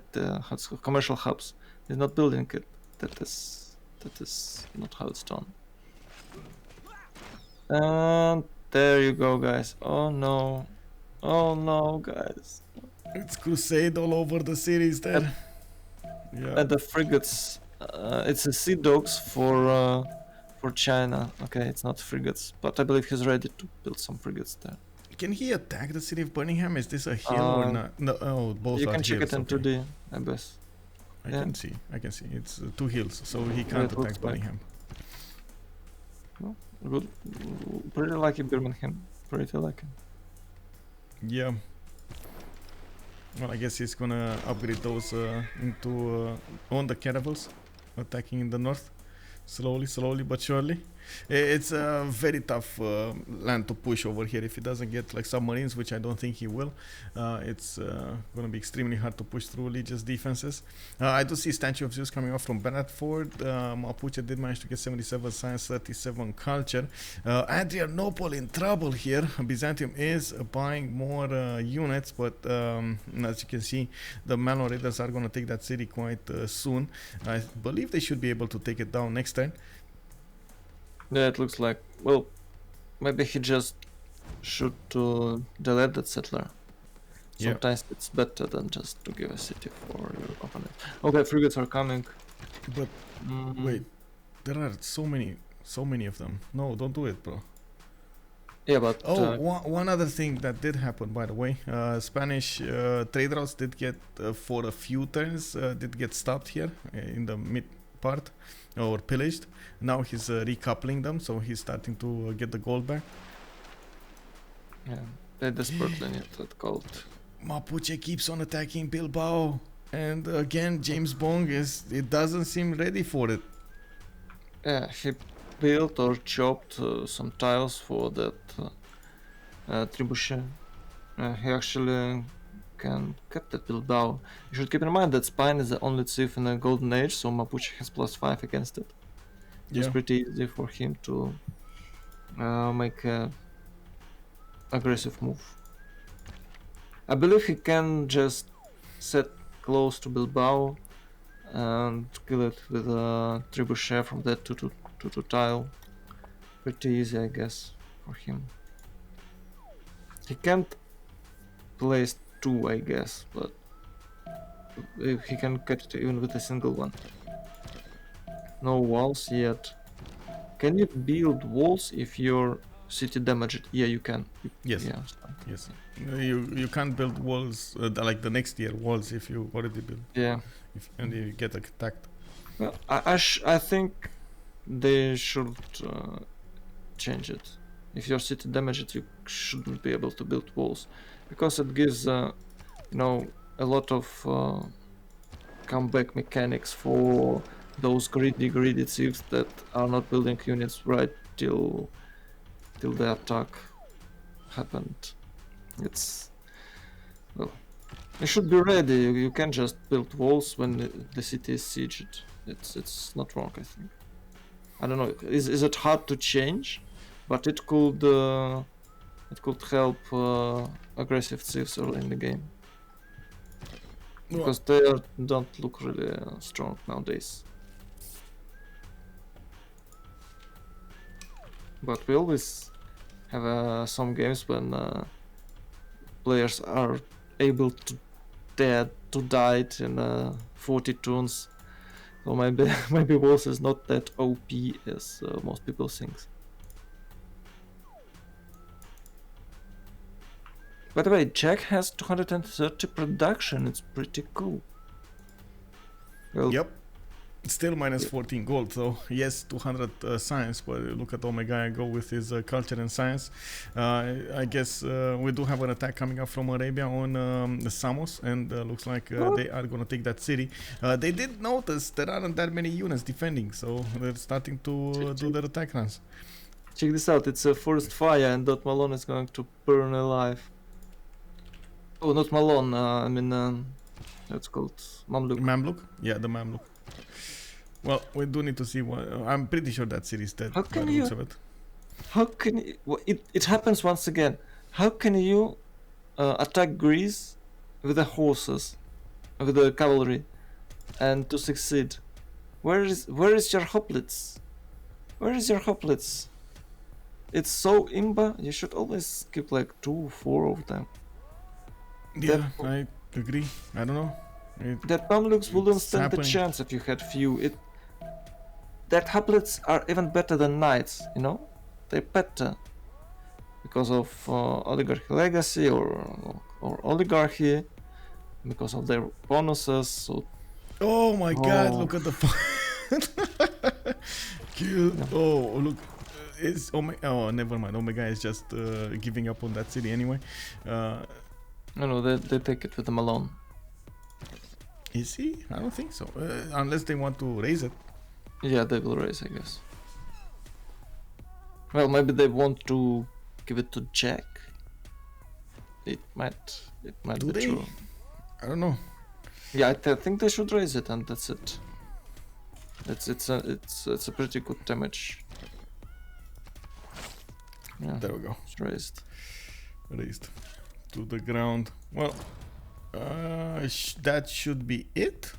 commercial hubs. He's not building it. That is not how it's done. And there you go, guys. Oh no, guys. It's crusade all over the series there. Yeah. And the frigates. It's a sea dogs for China. Okay, it's not frigates, but I believe he's ready to build some frigates there. Can he attack the city of Birmingham? Is this a hill or not? No, oh, both You are can check hills. it in Okay. 2D, I guess. I yeah. can see. It's 2 hills, so he can't it looks attack like. Birmingham. Good, pretty lucky Birmingham. Pretty lucky. Yeah. Well, I guess he's gonna upgrade those into on the caravels, attacking in the north, slowly but surely. It's a very tough land to push over here if he doesn't get like submarines, which I don't think he will. It's gonna be extremely hard to push through Legion's defenses. I do see Statue of Zeus coming off from Bradford. Mapuche did manage to get 77 science, 37 culture. Adrianople in trouble here. Byzantium is buying more units, but as you can see, the Malo Raiders are gonna take that city quite soon. I believe they should be able to take it down next turn. Yeah, it looks like. Well, maybe he just should delete that settler. Yeah. Sometimes it's better than just to give a city for your opponent. Okay, frigates are coming. But wait, there are so many of them. No, don't do it, bro. Yeah, but One other thing that did happen, by the way, Spanish trade routes did get for a few turns did get stopped here in the mid part. or pillaged. Now he's recoupling them, so he's starting to get the gold back. Yeah, they desperately need that gold. Mapuche keeps on attacking Bilbao, and again JamesBong it doesn't seem ready for it. Yeah, he built or chopped some tiles for that trebuchet. He actually can get that Bilbao. You should keep in mind that Spine is the only thief in the Golden Age, so Mapuche has +5 against it. It's pretty easy for him to make a aggressive move. I believe he can just set close to Bilbao and kill it with a trebuchet from that 2-2 tile. Pretty easy, I guess, for him. He can't place 2, I guess, but he can catch it even with a single one. No walls yet. Can you build walls if your city damaged? Yeah, you can. Yes. Yeah. Yes. You can't build walls like the next year walls if you already build. Yeah. And you get attacked. Well, I think they should change it. If your city damaged, you shouldn't be able to build walls, because it gives a lot of comeback mechanics for those greedy thieves that are not building units right till the attack happened. It's you should be ready. You can't just build walls when the city is sieged. It's not wrong, I think. I don't know. Is it hard to change? But it could help aggressive thieves early in the game, because they don't look really strong nowadays. But we always have some games when players are able to die in 40 turns. So maybe Walls is not that OP as most people think. By the way, Jack has 230 production. It's pretty cool. Well, yep. Still minus 14 gold, so yes, 200 science, but look at Omegaia go with his culture and science. I guess we do have an attack coming up from Arabia on Samos, and looks like they are going to take that city. They did notice there aren't that many units defending, so they're starting to do their attack runs. Check this out, it's a forest fire, and Dot Malone is going to burn alive. Oh, not Malone, I mean, that's called Mamluk. Mamluk? Yeah, the Mamluk. Well, we do need to see what. I'm pretty sure that city is dead. How can you? How can you? Well, it happens once again. How can you attack Greece with the horses, with the cavalry, and to succeed? Where is your hoplites? Where is your hoplites? It's so imba. You should always keep like 2, 4 of them. Yeah, I agree. I don't know. That Mamluks wouldn't stand a chance if you had few. That hoplites are even better than knights, you know? They're better because of oligarchy legacy or oligarchy, because of their bonuses. So. Oh my God! Look at the kill. Oh look, it's oh never mind. Omega is just giving up on that city anyway. No, they take it with them alone. Is he? I don't think so. Unless they want to raise it. Yeah, they will raise, I guess. Well, maybe they want to give it to Jack. It might do be they? true. I don't know. Yeah, I think they should raise it, and that's it. It's a pretty good damage. Yeah, there we go. It's raised. Raised to the ground. Well, that should be it.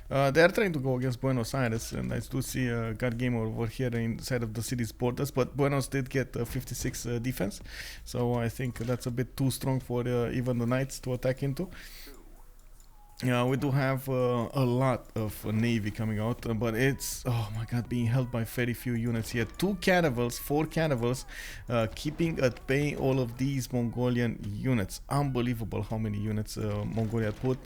They are trying to go against Buenos Aires, and I do see GodGamer over here inside of the city's borders, but Buenos did get 56 defense, so I think that's a bit too strong for even the Knights to attack into. Yeah, we do have a lot of navy coming out, but it's, oh my god, being held by very few units here. 4 caravels, keeping at bay all of these Mongolian units. Unbelievable how many units Mongolia put,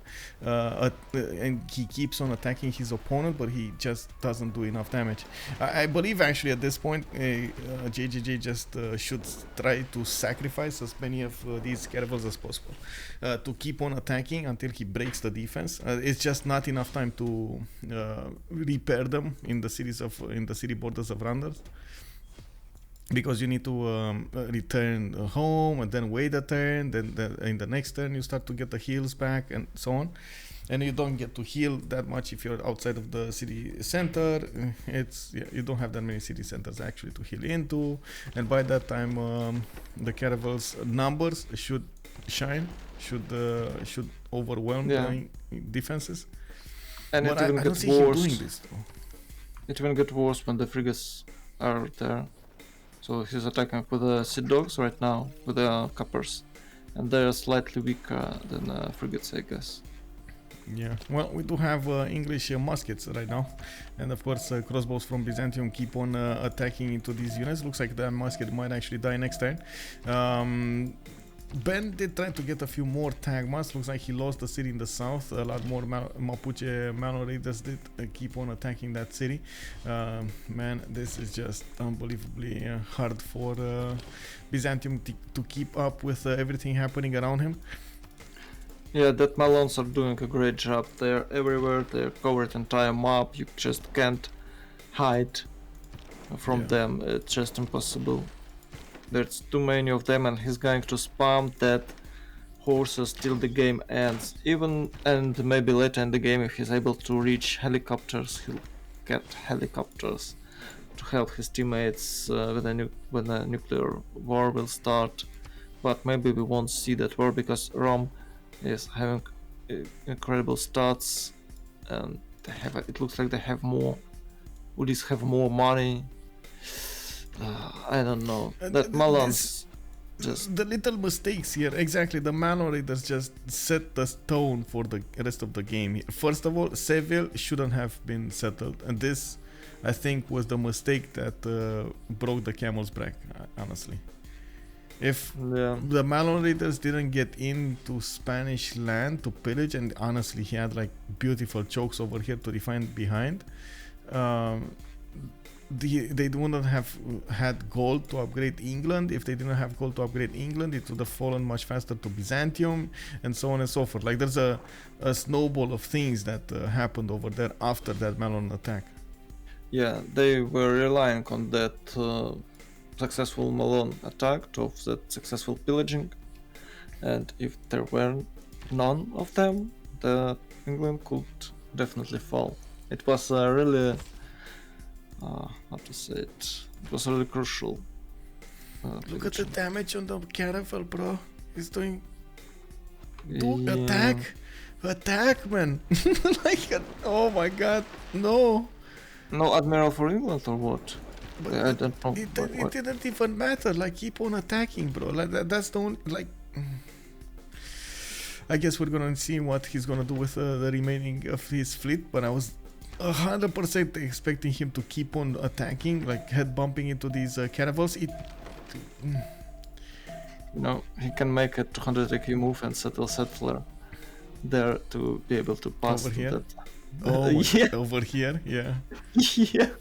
and he keeps on attacking his opponent, but he just doesn't do enough damage. I believe actually at this point, JJJ just should try to sacrifice as many of these caravels as possible to keep on attacking until he breaks the defense. It's just not enough time to repair them in the city borders of Randers, because you need to return home and then wait a turn. Then in the next turn you start to get the heals back and so on. And you don't get to heal that much if you're outside of the city center. You don't have that many city centers actually to heal into. And by that time, the caravels numbers should shine, should overwhelm the defenses. And but it even I don't gets see him worse. doing this though. It even gets worse when the frigates are there. So he's attacking with the sea dogs right now, with the coppers, and they're slightly weaker than frigates, I guess. Yeah, well, we do have English muskets right now, and of course crossbows from Byzantium keep on attacking into these units. Looks like that musket might actually die next turn. Ben did try to get a few more tagmas. Looks like he lost the city in the south. A lot more Mapuche Malo raiders did keep on attacking that city. Man, this is just unbelievably hard for Byzantium to keep up with everything happening around him. Yeah, that Malons are doing a great job. They're everywhere. They're covered entire map. You just can't hide from them. It's just impossible. There's too many of them, and he's going to spam that horses till the game ends. And maybe later in the game, if he's able to reach helicopters, he'll get helicopters to help his teammates when the nuclear war will start. But maybe we won't see that war because Rome is having incredible stats, and it looks like they have more. Ulis have more money. I don't know. That Malons just the little mistakes here. Exactly, the Malo Raiders just set the tone for the rest of the game. First of all, Seville shouldn't have been settled, and this, I think, was the mistake that broke the camel's back. Honestly, if the Malo Raiders didn't get into Spanish land to pillage, and honestly, he had like beautiful chokes over here to define behind. They wouldn't have had gold to upgrade England. If they didn't have gold to upgrade England, it would have fallen much faster to Byzantium, and so on and so forth. Like, there's a snowball of things that happened over there after that Malon attack. Yeah, they were relying on that successful Malone attack of that successful pillaging, and if there were none of them, the England could definitely fall. It was really how to say it? It was really crucial. Look at the damage on the caravel, bro. He's doing Yeah. attack, man. Like, oh my god, no. No admiral for England or what? But I don't know. it didn't even matter. Like, keep on attacking, bro. Like that's the only, like. I guess we're gonna see what he's gonna do with the remaining of his fleet, but I was 100% expecting him to keep on attacking, like head bumping into these caravels. He can make a 200 AQ move and settle settler there to be able to pass Over here? that. Oh, yeah. Over here, yeah. Yeah.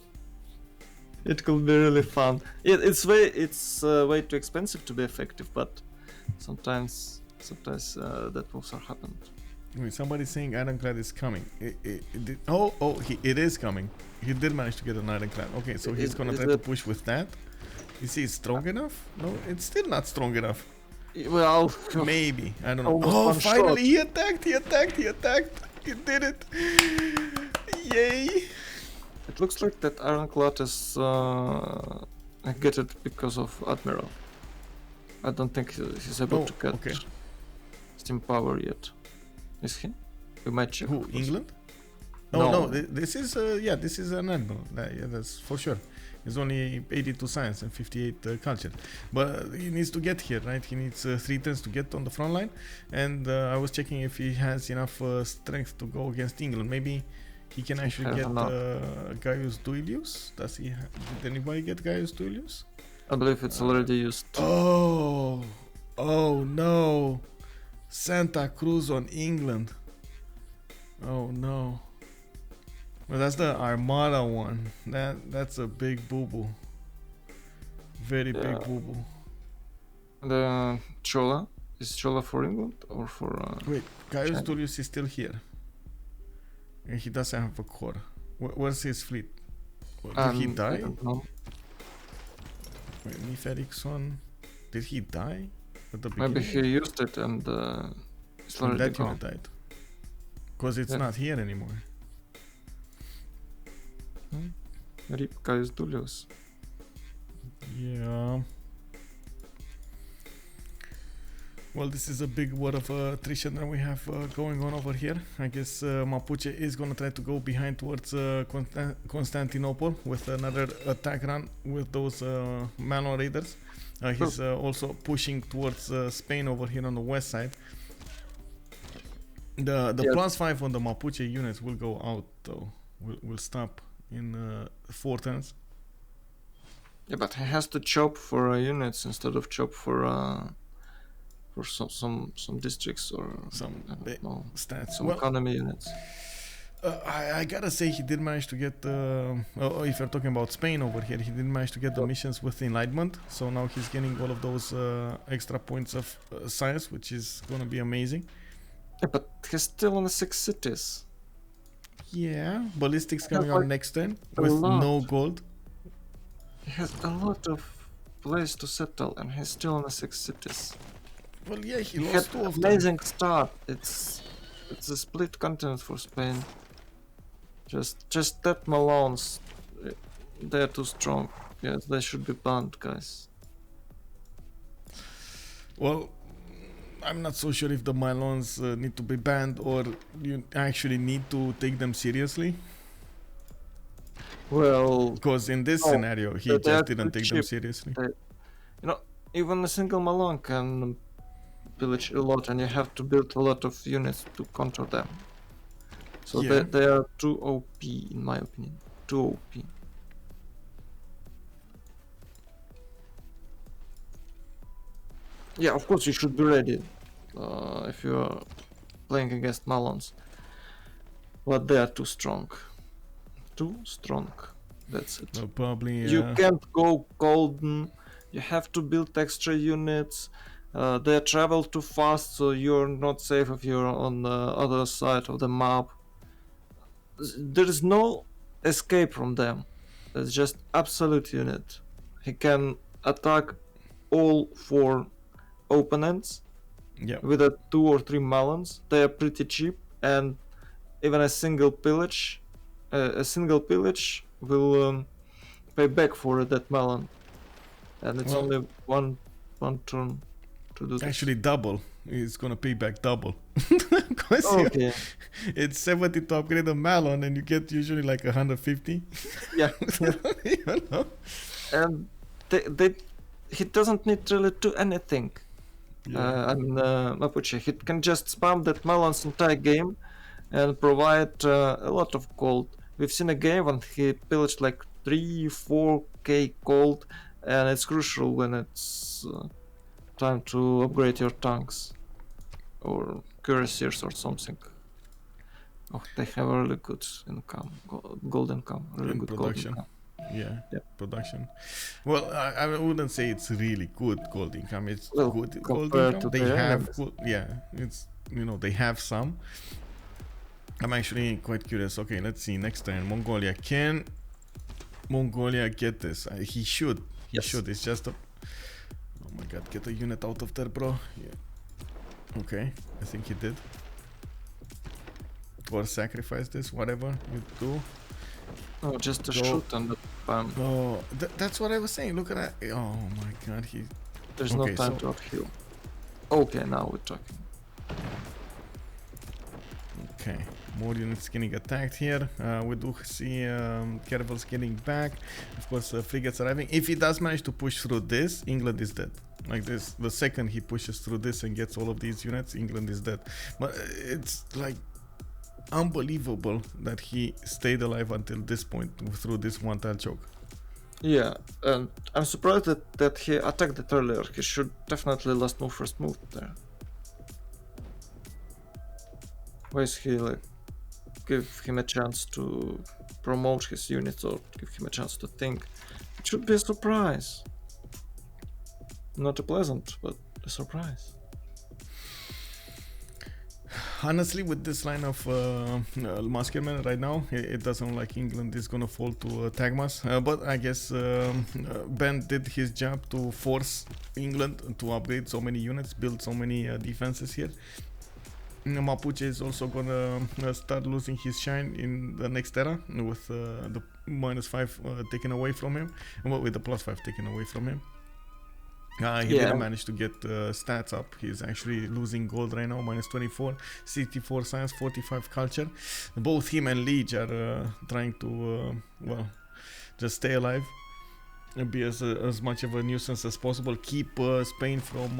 It could be really fun. It's way too expensive to be effective, but sometimes that moves are happened. Wait, somebody's saying ironclad is coming. It is coming. He did manage to get an ironclad. Okay, so he's gonna try to push with that. You see, it's strong enough? No, it's still not strong enough. Well, Maybe, I don't know. Almost Oh, one finally shot. he attacked. He did it. Yay. it looks like that ironclad is I get it because of Admiral. I don't think he's able to get steam power yet. Is he? We might check. Who, England? No, this is this is an admiral. Yeah, that's for sure. It's only 82 science and 58 culture. But he needs to get here, right? He needs 3 turns to get on the front line. And I was checking if he has enough strength to go against England. Maybe he can actually get Gaius Duilius. Does he? Did anybody get Gaius Duilius? I believe it's already used. Oh no! Santa Cruz on England. Oh no! Well, that's the Armada one. That's a big boo boo. Very big boo boo. The Chola is Chola for England or for? Wait, Gaius Duilius is still here. And he doesn't have a core. Where's his fleet? Did he die? I don't know. Wait, Nif Eriksson. Did he die at the Maybe beginning? he used it and it's already that gone. unit died. Because it's not here anymore. Rip Gaius Duilius. Yeah. Well, this is a big word of attrition that we have going on over here. I guess Mapuche is gonna try to go behind towards Constantinople with another attack run with those Malon raiders. He's also pushing towards Spain over here on the west side. The +5 on the Mapuche units will go out though. Will stop in 4 turns. Yeah, but he has to chop for units instead of chop for some districts or some stats. Some economy units. I gotta say he did manage to get if you're talking about Spain over here, he did manage to get the missions with enlightenment, so now he's getting all of those extra points of science, which is gonna be amazing. Yeah, but he's still in the 6 cities. Yeah, ballistics coming on next turn with no gold. He has a lot of place to settle and he's still in the 6 cities. Well, yeah, he had lost 2 of them. amazing start. It's a split continent for Spain. Just that Malons, they're too strong. Yes, they should be banned, guys. Well, I'm not so sure if the Mylons need to be banned or you actually need to take them seriously. Well, because in this scenario, he just didn't take them seriously. Even a single Malon can pillage a lot, and you have to build a lot of units to counter them. So they are too OP, in my opinion. Too OP. Yeah, of course you should be ready if you are playing against Malons. But they are too strong. Too strong. That's it. So probably you can't go golden. You have to build extra units. They travel too fast, so you're not safe if you're on the other side of the map. There is no escape from them. It's just absolute unit. He can attack all 4 opponents with a 2 or 3 Malons. They are pretty cheap, and even a single pillage will pay back for that Malon. And it's only one turn to do this. Actually double. It's gonna pay back double. Okay. It's 70 to upgrade a Malon and you get usually like 150. Yeah. You know? And he doesn't need really to do anything. Mapuche. He can just spam that Malon's entire game and provide a lot of gold. We've seen a game when he pillaged like 3-4k gold, and it's crucial when it's time to upgrade your tanks or cuirassiers or something. Oh, they have a really good income, gold income, really good production. Gold income. Production. Well, I wouldn't say it's really good gold income. It's good gold income. They have good, it's they have some. I'm actually quite curious. Okay, let's see next turn. Mongolia. Can Mongolia get this? He should. He should. It's just a. Oh my god! Get a unit out of there, bro. Yeah. Okay, I think he did. Or sacrifice this, whatever you do. Oh, just a shoot and the bam. Oh, that's what I was saying. Look at that. Oh my god, There's no time to upheal. Okay, now we're talking. Okay, more units getting attacked here. We do see caravels getting back. Of course, frigates arriving. If he does manage to push through this, England is dead. Like this, the second he pushes through this and gets all of these units, England is dead. But it's like unbelievable that he stayed alive until this point through this one tile choke. Yeah, and I'm surprised that he attacked it earlier. He should definitely last move first move there. Why is he like give him a chance to promote his units or give him a chance to think? It should be a surprise. Not a pleasant, but a surprise. Honestly, with this line of Muskemen right now, it doesn't look like England is gonna fall to Tagmas. But I guess Ben did his job to force England to upgrade so many units, build so many defenses here. Mapuche is also gonna start losing his shine in the next era with the -5 taken away from him, well, with the +5 taken away from him. He didn't manage to get stats up. He's actually losing gold right now, -24, 64 science, 45 culture. Both him and Lege are trying to, well, just stay alive and be as much of a nuisance as possible. Keep Spain from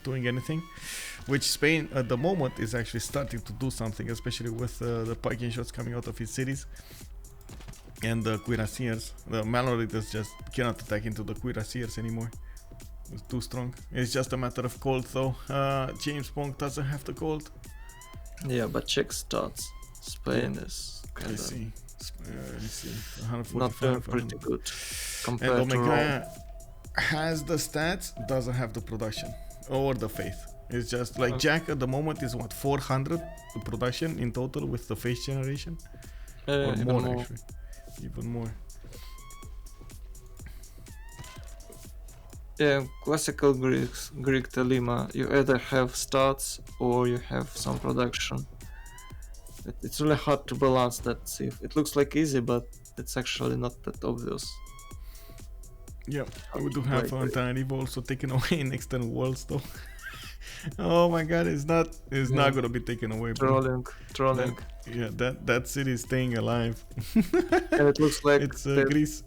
doing anything, which Spain at the moment is actually starting to do something, especially with the piking shots coming out of his cities. And the cuirassiers, the Malloritans just cannot attack into the cuirassiers anymore. It's too strong. It's just a matter of gold though. JamesBong doesn't have the gold. Yeah, but check stats. Spain is kind of let's see. 145, not doing pretty good compared and to Omegaia has the stats, doesn't have the production or the faith. It's just like Jack at the moment is what, 400 production in total with the face generation, or more actually. Even more. Yeah, classical Greek Telema. You either have stats or you have some production. It's really hard to balance that. See, it looks like easy, but it's actually not that obvious. Yeah, we do have Tyrannivo also taken away in external worlds though. Oh my god, it's not gonna be taken away, bro. Trolling. That city is staying alive. And it looks like it's Greece.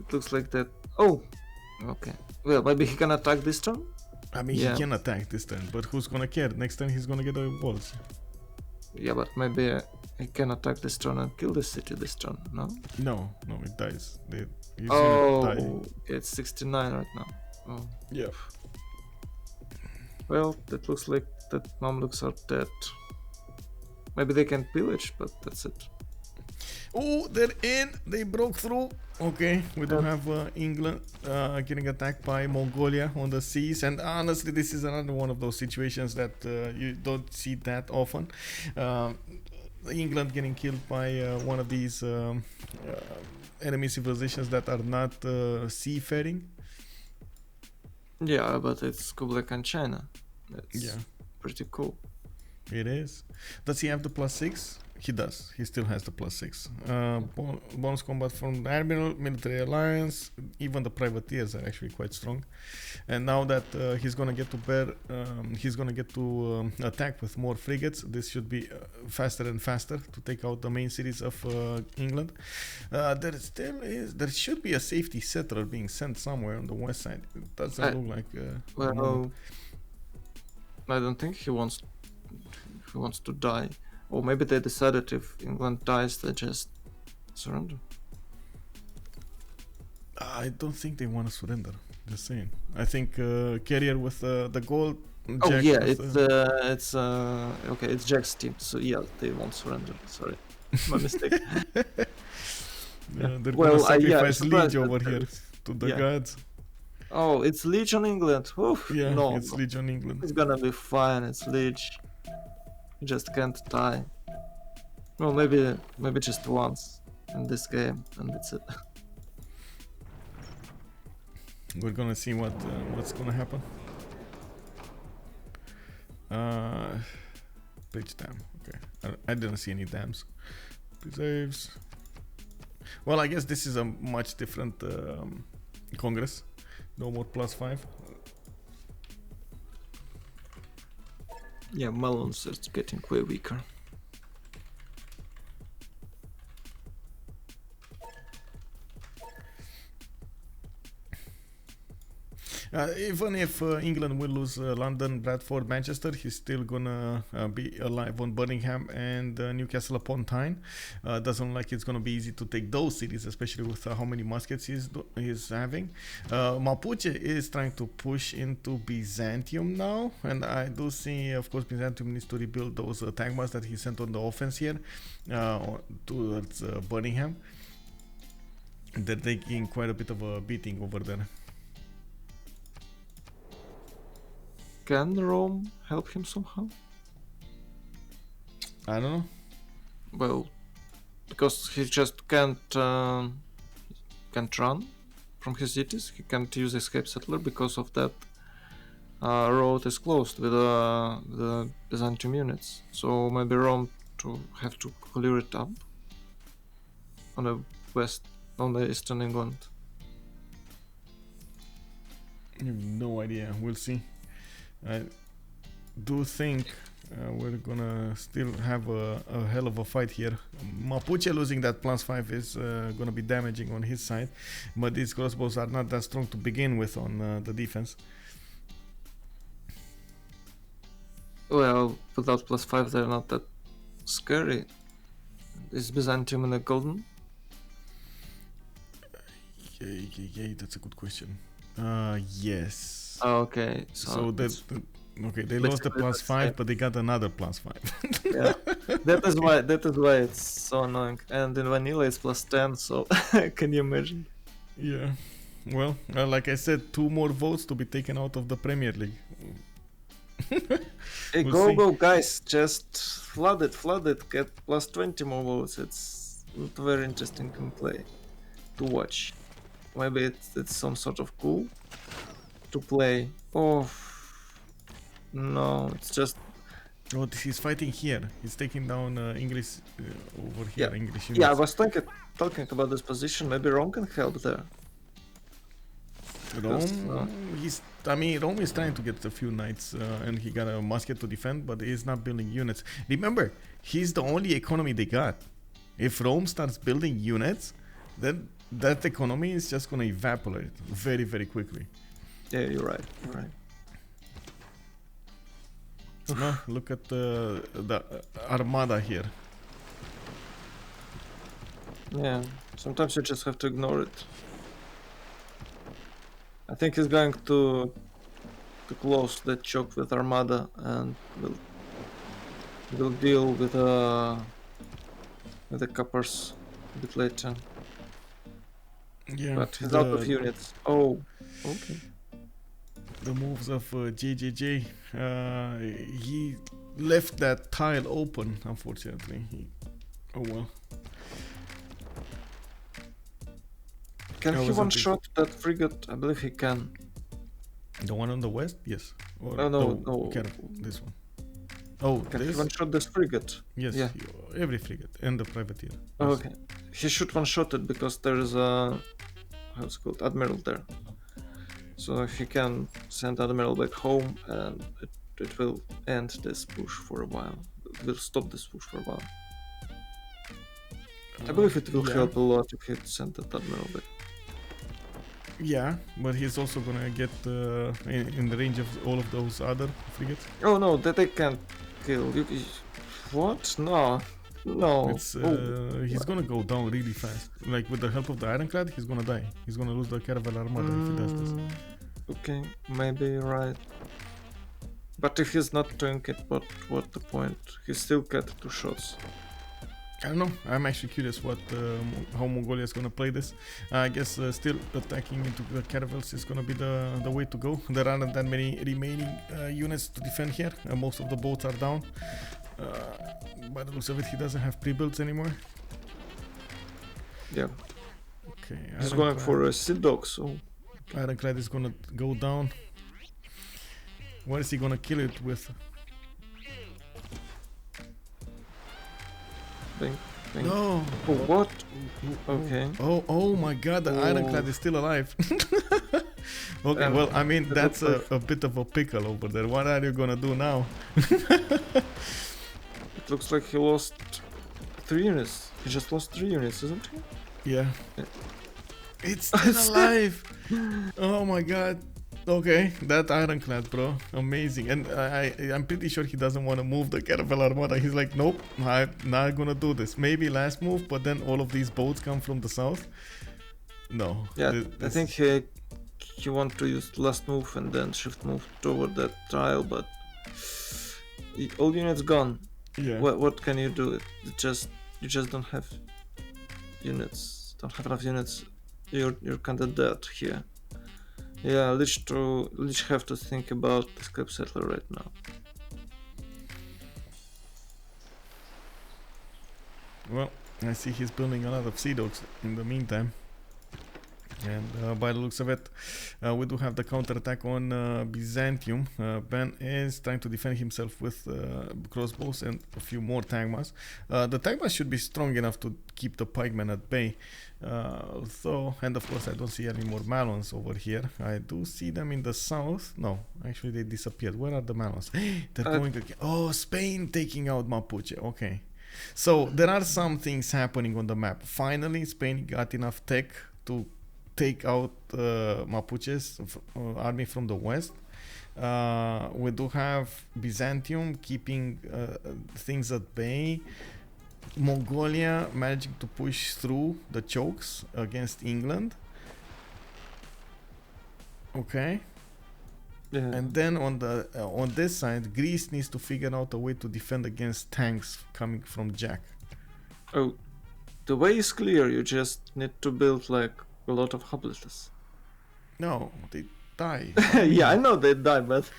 It looks like that. Oh, okay. Well, maybe he can attack this turn. I mean, he can attack this turn, but who's gonna care? Next turn he's gonna get the walls. Yeah, but maybe he can attack this turn and kill the city this turn. No, it dies. It's 69 right now. Oh, yeah. Well, that looks like that Mamluks are dead. Maybe they can pillage, but that's it. Oh, they're in. They broke through. Okay, we do have England getting attacked by Mongolia on the seas. And honestly, this is another one of those situations that you don't see that often. England getting killed by one of these enemy civilizations that are not seafaring. Yeah, but it's Kublai Khan China. That's pretty cool. It is. Does he have the +6? He does. He still has the +6. Bonus combat from the Admiral, Military Alliance, even the privateers are actually quite strong. And now that he's gonna get to bear, he's gonna get to attack with more frigates. This should be faster and faster to take out the main cities of England. There should be a safety settler being sent somewhere on the west side. It doesn't look like. Well, I don't think he wants to die. Or maybe they decided if England dies, they just surrender. I don't think they want to surrender. Just saying. I think Carrier with the gold. Oh Jack yeah, it's okay. It's Jack's team, so yeah, they won't surrender. Sorry, my mistake. They're gonna sacrifice Lege over here to the gods. Oh, it's Lege on England. Oof, yeah, no, it's Lege on England. It's gonna be fine. It's Lege. You just can't die. Well, maybe just once in this game, and that's it. We're gonna see what's gonna happen. Bridge dam. Okay, I didn't see any dams. Preserves. Well, I guess this is a much different Congress. No more +5. Yeah, melons is getting way weaker. Even if England will lose London, Bradford, Manchester, he's still gonna be alive on Birmingham and Newcastle upon Tyne. Doesn't look like it's gonna be easy to take those cities, especially with how many muskets he's having. Mapuche is trying to push into Byzantium now, and I do see, of course, Byzantium needs to rebuild those tagmas that he sent on the offense here towards Birmingham. They're taking quite a bit of a beating over there. Can Rome help him somehow? I don't know. Well, because he just can't run from his cities. He can't use escape settler because of that. Road is closed with the Byzantium units, so maybe Rome to have to clear it up on the eastern England. I have no idea. We'll see. I do think we're gonna still have a hell of a fight here. Mapuche losing that +5 is gonna be damaging on his side, but these crossbows are not that strong to begin with on the defense. Well, without +5 they're not that scary. Is Byzantium in the golden? Yeah, that's a good question. Yes. Oh, okay, So okay, they lost the +5, but they got another +5. Yeah, that is why it's so annoying. And in vanilla it's +10, so can you imagine? Yeah. Well, like I said, 2 more votes to be taken out of the Premier League. Hey, Gorgo, guys, just flood it, get +20 more votes. It's not very interesting gameplay to watch. Maybe it's some sort of cool to play. Oh no, it's just. Oh, he's fighting here. He's taking down English over here. Yeah. English units. Yeah, I was talking about this position. Maybe Rome can help there. Rome, Rome is trying to get a few knights, and he got a musket to defend, but he's not building units. Remember, he's the only economy they got. If Rome starts building units, then that economy is just gonna evaporate very, very quickly. Yeah, you're right. No, look at the armada here. Yeah, sometimes you just have to ignore it. I think he's going to close that choke with armada, and we'll deal with the coppers a bit later. Yeah, But he's out of units. Oh, okay. The moves of JJJ. He left that tile open, unfortunately. Oh well. Can he one-shot that frigate? I believe he can. The one on the west? Yes. Or No. Careful, this one. Oh, Can this? he one-shot this frigate? Yes, Yeah. every frigate and the privateer. Oh, Yes. okay. He should one-shot it because there is a... how's it called? Admiral there. So he can send Admiral back home, and it will end this push for a while. It will stop this push for a while. I believe it will help a lot if he sent that Admiral back. Yeah, but he's also gonna get in the range of all of those other frigates. Oh no, that they can't kill. What? No. It's he's gonna go down really fast. Like with the help of the ironclad, he's gonna die. He's gonna lose the caravel armada if he does this. Okay, maybe you're right. But if he's not doing it, what the point? He still got 2 shots. I don't know. I'm actually curious how Mongolia is gonna play this. I guess still attacking into the caravels is gonna be the way to go. There aren't that many remaining units to defend here. Most of the boats are down. By the looks of it, he doesn't have pre-builds anymore. Yeah. Okay. He's going for a Sea Dog, so... Ironclad is gonna go down. What is he gonna kill it with? Bang. No! Oh, what? Okay. Oh my god, the ironclad is still alive. Okay, well, I mean, it that's looks a bit of a pickle over there. What are you gonna do now? It looks like he lost 3 units. He just lost 3 units, isn't he? Yeah. Yeah. It's still alive! Oh my god. Okay, that ironclad, bro. Amazing. And I'm pretty sure he doesn't want to move the Caravel Armada. He's like, nope, I'm not gonna do this. Maybe last move, but then all of these boats come from the south. No. Yeah, I think he want to use last move and then shift move toward that tile, but all units gone. Yeah. What can you do? You just don't have units. Don't have enough units. You're kinda dead here. Yeah, Lich have to think about the Scrap Settler right now. Well, I see he's building a lot of Sea Dogs in the meantime. And by the looks of it, we do have the counterattack on Byzantium. Ben is trying to defend himself with crossbows and a few more Tagmas. The Tagmas should be strong enough to keep the pikemen at bay. And of course I don't see any more Malons over here. I do see them in the south. No, actually they disappeared. Where are the Malons? They're going again. Oh, Spain taking out Mapuche. Okay. So there are some things happening on the map. Finally, Spain got enough tech to take out Mapuche's army from the west. We do have Byzantium keeping things at bay. Mongolia managing to push through the chokes against England. Okay. Yeah. And then on this side, Greece needs to figure out a way to defend against tanks coming from Jack. Oh, the way is clear. You just need to build like a lot of hoplites. No, they die. Yeah, I know they die, but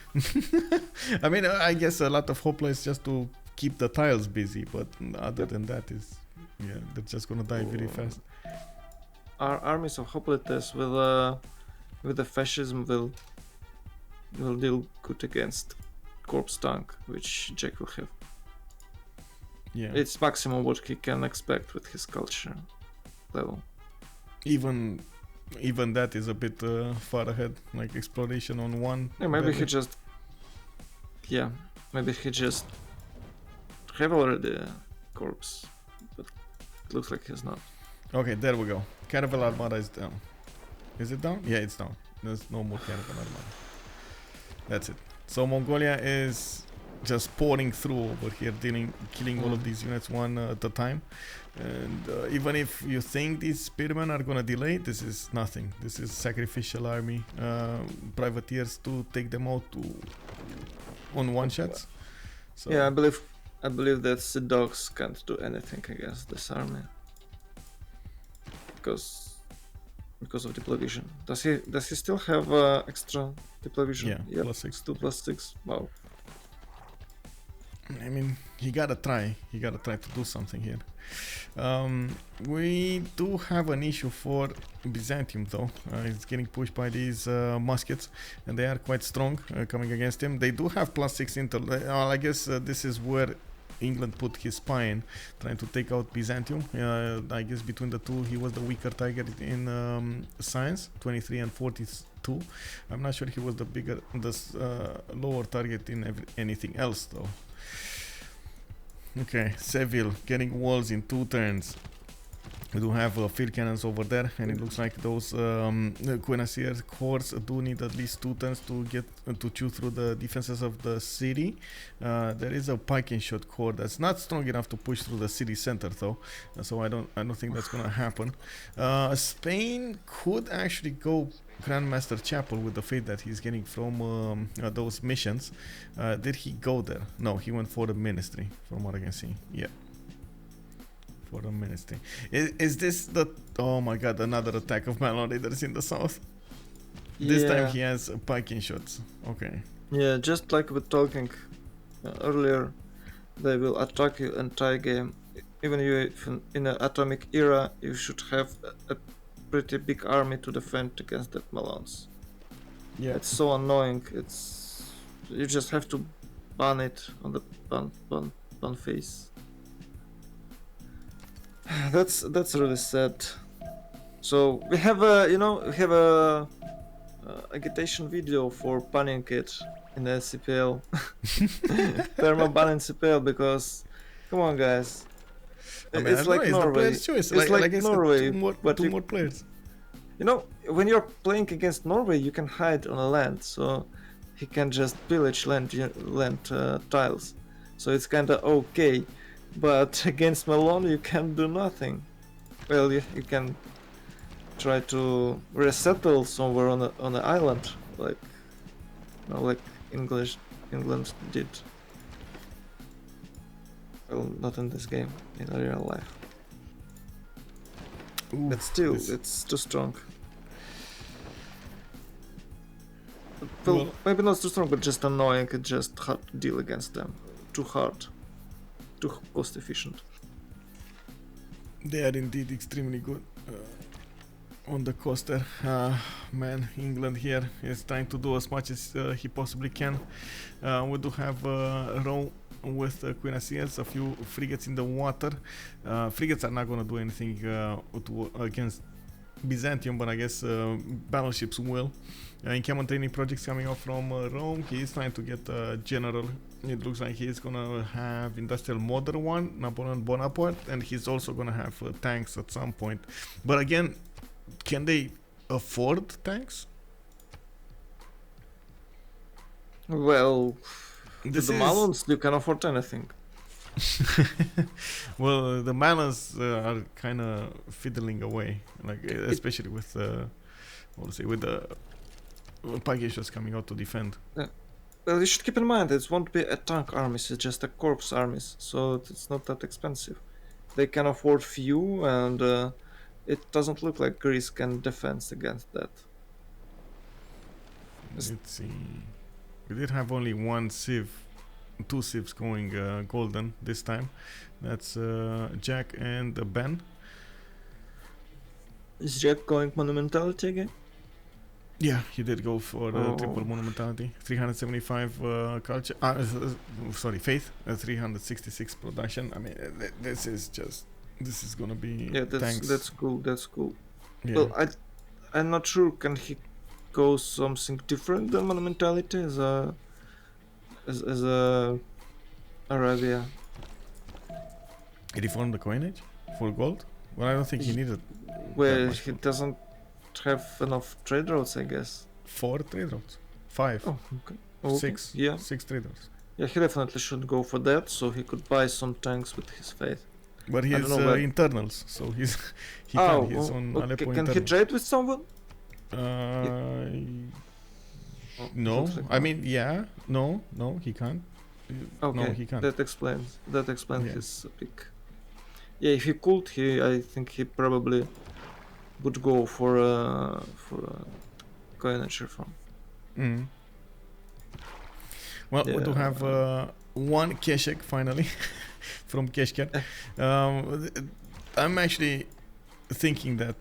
I mean, I guess a lot of hoplites just to keep the tiles busy, but other than that is, yeah, they're just gonna die very fast. our armies of hoplites with the fascism will deal good against corpse tank, which Jack will have. Yeah, It's maximum what he can expect with his culture level. even that is a bit far ahead, like exploration on one. Yeah, maybe belly. maybe he just have already a corpse, but it looks like he's not. Okay, there we go. Caravel Armada is down. Is it down? Yeah, it's down. There's no more Caravel Armada. That's it. So Mongolia is just pouring through over here, killing all of these units one at a time. And even if you think these spearmen are gonna delay, this is nothing. This is sacrificial army. Privateers to take them out on one shots. So Yeah, I believe that the dogs can't do anything against this army because of deploy-vision. Does he still have extra deploy-vision? Yeah, Yep. +6. 2 +6. Wow. I mean, he gotta try to do something here. We do have an issue for Byzantium though. It's getting pushed by these muskets, and they are quite strong coming against him. They do have +6 intel. I guess this is where England put his spy in, trying to take out Byzantium. I guess between the two, he was the weaker target in science, 23 and 42. I'm not sure he was the lower target in anything else though. Okay, Seville getting walls in 2 turns. We do have field cannons over there, and it looks like those cuirassier corps do need at least 2 turns to get to chew through the defenses of the city. There is a pike and shot corps that's not strong enough to push through the city center, though. So I don't think that's gonna happen. Spain could actually go Grandmaster Chapel with the fate that he's getting from those missions. Did he go there? No, he went for the ministry, from what I can see. Yeah. For the ministry. Is this the... Oh my god, another attack of Malon Raiders in the south. This time he has piking shots. Okay. Yeah, just like we were talking earlier, they will attack you entire game. Even if in an atomic era, you should have a pretty big army to defend against that Malons. Yeah. It's so annoying. You just have to ban it on the ban phase. That's really sad. So we have a agitation video for banning it in the CPL. Perma ban in CPL because, come on guys, I mean, I it's don't know, like it's the Norway. player's choice. It's like I said, Norway, but two more players. You know, when you're playing against Norway, you can hide on a land, so he can just pillage land tiles. So it's kinda okay. But against Malone, you can do nothing. Well, you can try to resettle somewhere on the island, like England did. Well, not in this game, in real life. Ooh, But still, it's too strong. Well, maybe not too strong, but just annoying. It's just hard to deal against them. Too hard. Too cost efficient. They are indeed extremely good on the coaster. Man, England here is trying to do as much as he possibly can. We do have Rome with Queen Asias, a few frigates in the water. Frigates are not going to do anything against Byzantium, but I guess battleships will. Encampment training projects coming up from Rome. He is trying to get general. It looks like he's gonna have industrial modern one, Napoleon Bonaparte, and he's also gonna have tanks at some point. But again, can they afford tanks? Well, This the is- Malons, you can afford anything. Well, the Malans are kind of fiddling away, like especially with with the pagacious coming out to defend. Well, you should keep in mind it won't be a tank armies, it's just a corps armies, so it's not that expensive. They can afford few, and it doesn't look like Greece can defend against that. Let's see. We did have only one civ, two civs going golden this time. That's Jack and Ben. Is Jack going monumentality again? Yeah, he did go for triple monumentality. 375 culture. Faith. 366 production. I mean, this is gonna be. Yeah, tanks. that's cool. That's cool. Yeah. Well, I'm not sure. Can he go something different than monumentality as a Arabia? Did he form the coinage for gold? Well, I don't think he needed. Well, much he gold. doesn't have enough trade routes, I guess. 4 trade routes. 5. Oh, okay. 6. Yeah. 6 trade routes. Yeah, he definitely should go for that, so he could buy some tanks with his faith. But I he's don't know where- internals, so he can't. He's on Aleppo can he internals. trade with someone? No, looks like I no. mean, yeah, no, he can't. Okay, No, he can't. that explains Yeah. his pick. Yeah, if he could, I think he probably would go for a coinage reform. Mm. Well, we do Yeah. have one Keshek finally from Keshker. I'm actually thinking that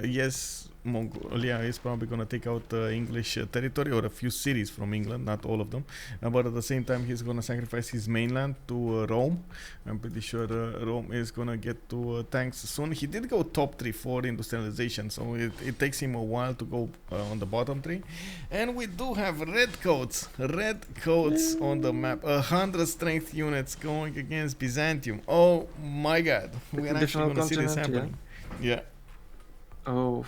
yes, Mongolia is probably going to take out English territory or a few cities from England, not all of them. But at the same time, he's going to sacrifice his mainland to Rome. I'm pretty sure Rome is going to get to tanks soon. He did go top 3 for industrialization, so it takes him a while to go on the bottom 3. And we do have redcoats on the map. 100 strength units going against Byzantium. Oh my god, we're actually Additional going to see this continent, happening. Yeah. Oh.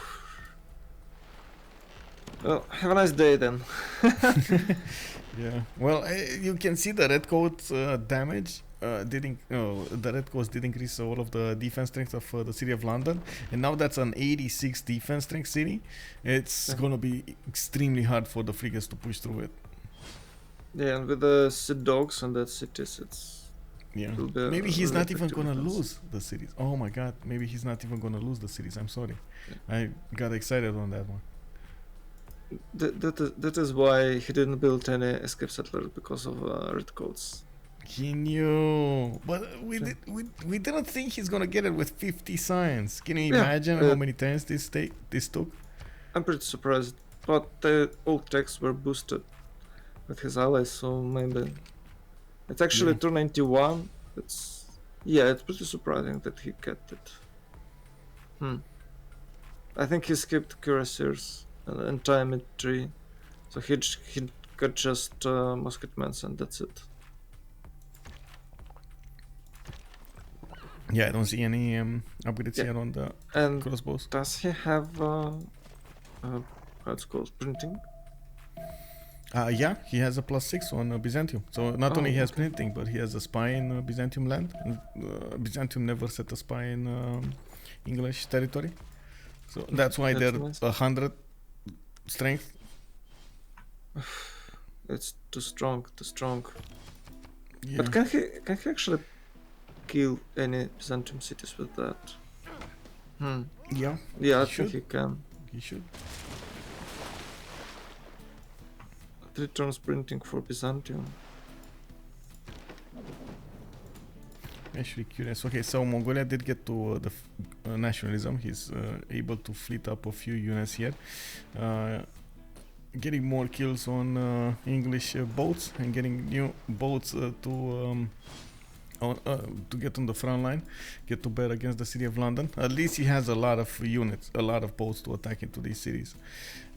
Well, have a nice day then. Yeah. Well, you can see the redcoats damage. The redcoats did increase all of the defense strength of the city of London, and now that's an 86 defense strength city. It's gonna be extremely hard for the frigates to push through it. Yeah, and with the Sid dogs and that cities, Yeah. it'll be a Maybe he's really not even effective gonna defense. lose the cities. Oh my god. Maybe he's not even gonna lose the cities. I'm sorry. Yeah. I got excited on that one. That is why he didn't build any escape settlers, because of redcoats. He knew, but we didn't think he's gonna get it with 50 science. Can you Yeah, imagine how many turns this took? I'm pretty surprised, but the old techs were boosted with his allies, so maybe it's actually Yeah. 291. It's pretty surprising that he kept it. I think he skipped cuirassiers and anti-mid-3. So he got just musketmen and that's it. Yeah, I don't see any upgrades Yeah. here on the And crossbows. does he have how it's called, printing? Yeah, he has a +6 on Byzantium. So not only he has okay. printing, but he has a spy in Byzantium land. And, Byzantium never set a spy in English territory. So that's why That's they're nice. 100 strength. It's too strong, too strong. Yeah. But can he actually kill any Byzantium cities with that? Yeah, Yeah, I he think should. he can. He should. 3 turns printing for Byzantium. Actually curious. Okay, so Mongolia did get to the nationalism. He's able to fleet up a few units here. Getting more kills on English boats and getting new boats to get on the front line, get to bear against the city of London. At least he has a lot of units, a lot of boats to attack into these cities.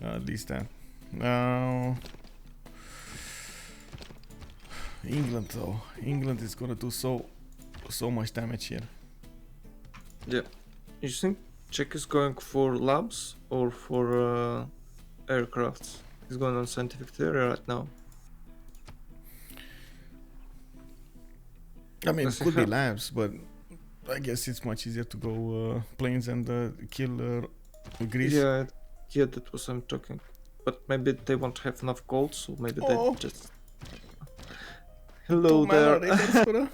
At least that. Now, England though. England is gonna do so much damage here. Yeah. You think Czech is going for labs or for aircrafts? He's going on scientific theory right now. I mean, it Does he could be have- labs, but I guess it's much easier to go planes and kill Greece. Yeah, that was I'm talking. But maybe they won't have enough gold, so maybe Oh. they just... Hello Two mana there. raiders, Kura.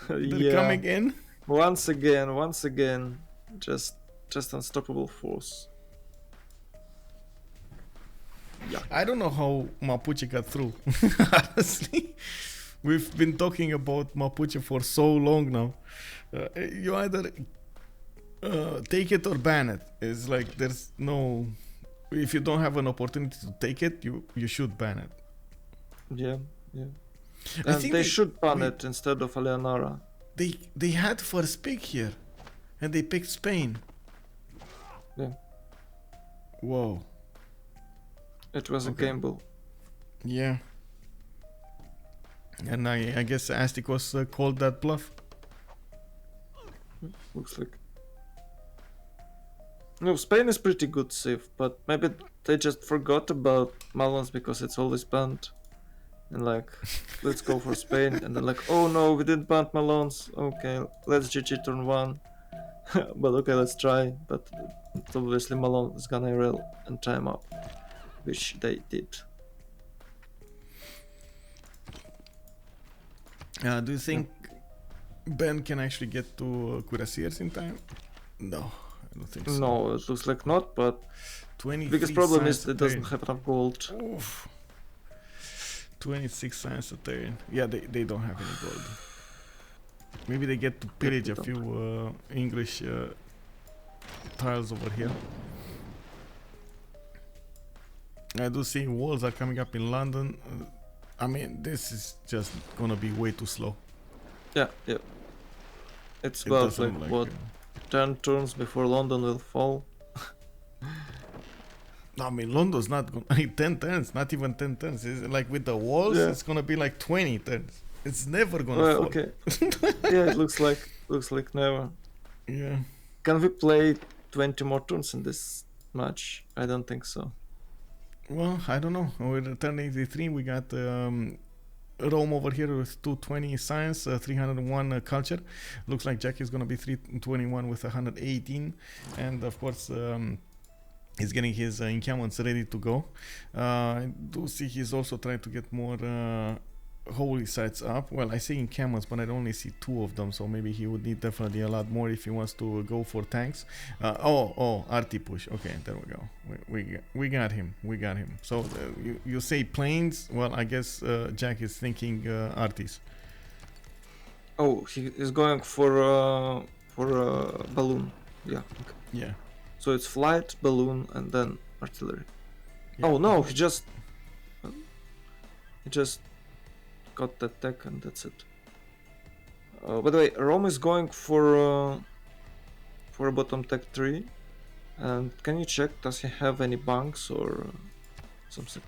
They're Yeah. coming in. Once again, just unstoppable force. Yeah. I don't know how Mapuche got through. Honestly, we've been talking about Mapuche for so long now. You either take it or ban it. It's like there's no. If you don't have an opportunity to take it, you should ban it. Yeah. I And think they should ban we- it instead of Eleonora. They had first pick here, and they picked Spain. Yeah. Whoa. It was Okay. a gamble. Yeah. And I guess Astikos called that bluff. Looks like. No, Spain is pretty good civ, but maybe they just forgot about Malons because it's always banned. And like, let's go for Spain, and then like, oh no, we didn't ban Malons. Okay, let's GG turn 1. But okay, let's try. But obviously Malone is gonna rail and time up, which they did. Do you think Ben can actually get to Cuirassiers in time? No, I don't think so. No, it looks like not, but 23 biggest problem is science a it doesn't turn. have enough gold. Oof. 26 science a turn. Yeah, they don't have any gold. Maybe they get to pillage they a don't. few English tiles over here. I do see walls are coming up in London. I mean, this is just gonna be way too slow. Yeah. It's It about doesn't like what 10 turns before London will fall. I mean, London's not gonna 10 turns, not even 10 turns. It's like with the walls, Yeah. it's gonna be like 20 turns. It's never gonna Well, fall. okay. Yeah, it looks like never. Yeah. Can we play 20 more turns in this match? I don't think so. Well, I don't know. With turn 83, we got Rome over here with 220 science, 301 culture. Looks like Jack is gonna be 321 with 118, and of course. He's getting his encampments ready to go. I do see he's also trying to get more holy sites up. Well, I say encampments, but I only see 2 of them, so maybe he would need definitely a lot more if he wants to go for tanks. RT push. Okay, there we go. We got him. We got him. So you say planes? Well, I guess Jack is thinking RTs. Oh, he is going for balloon. Yeah. Okay. Yeah. So it's flight, balloon, and then artillery. Yeah. Oh no, he just got that tech and that's it. By the way, Rome is going for a bottom tech 3, And can you check, does he have any banks or something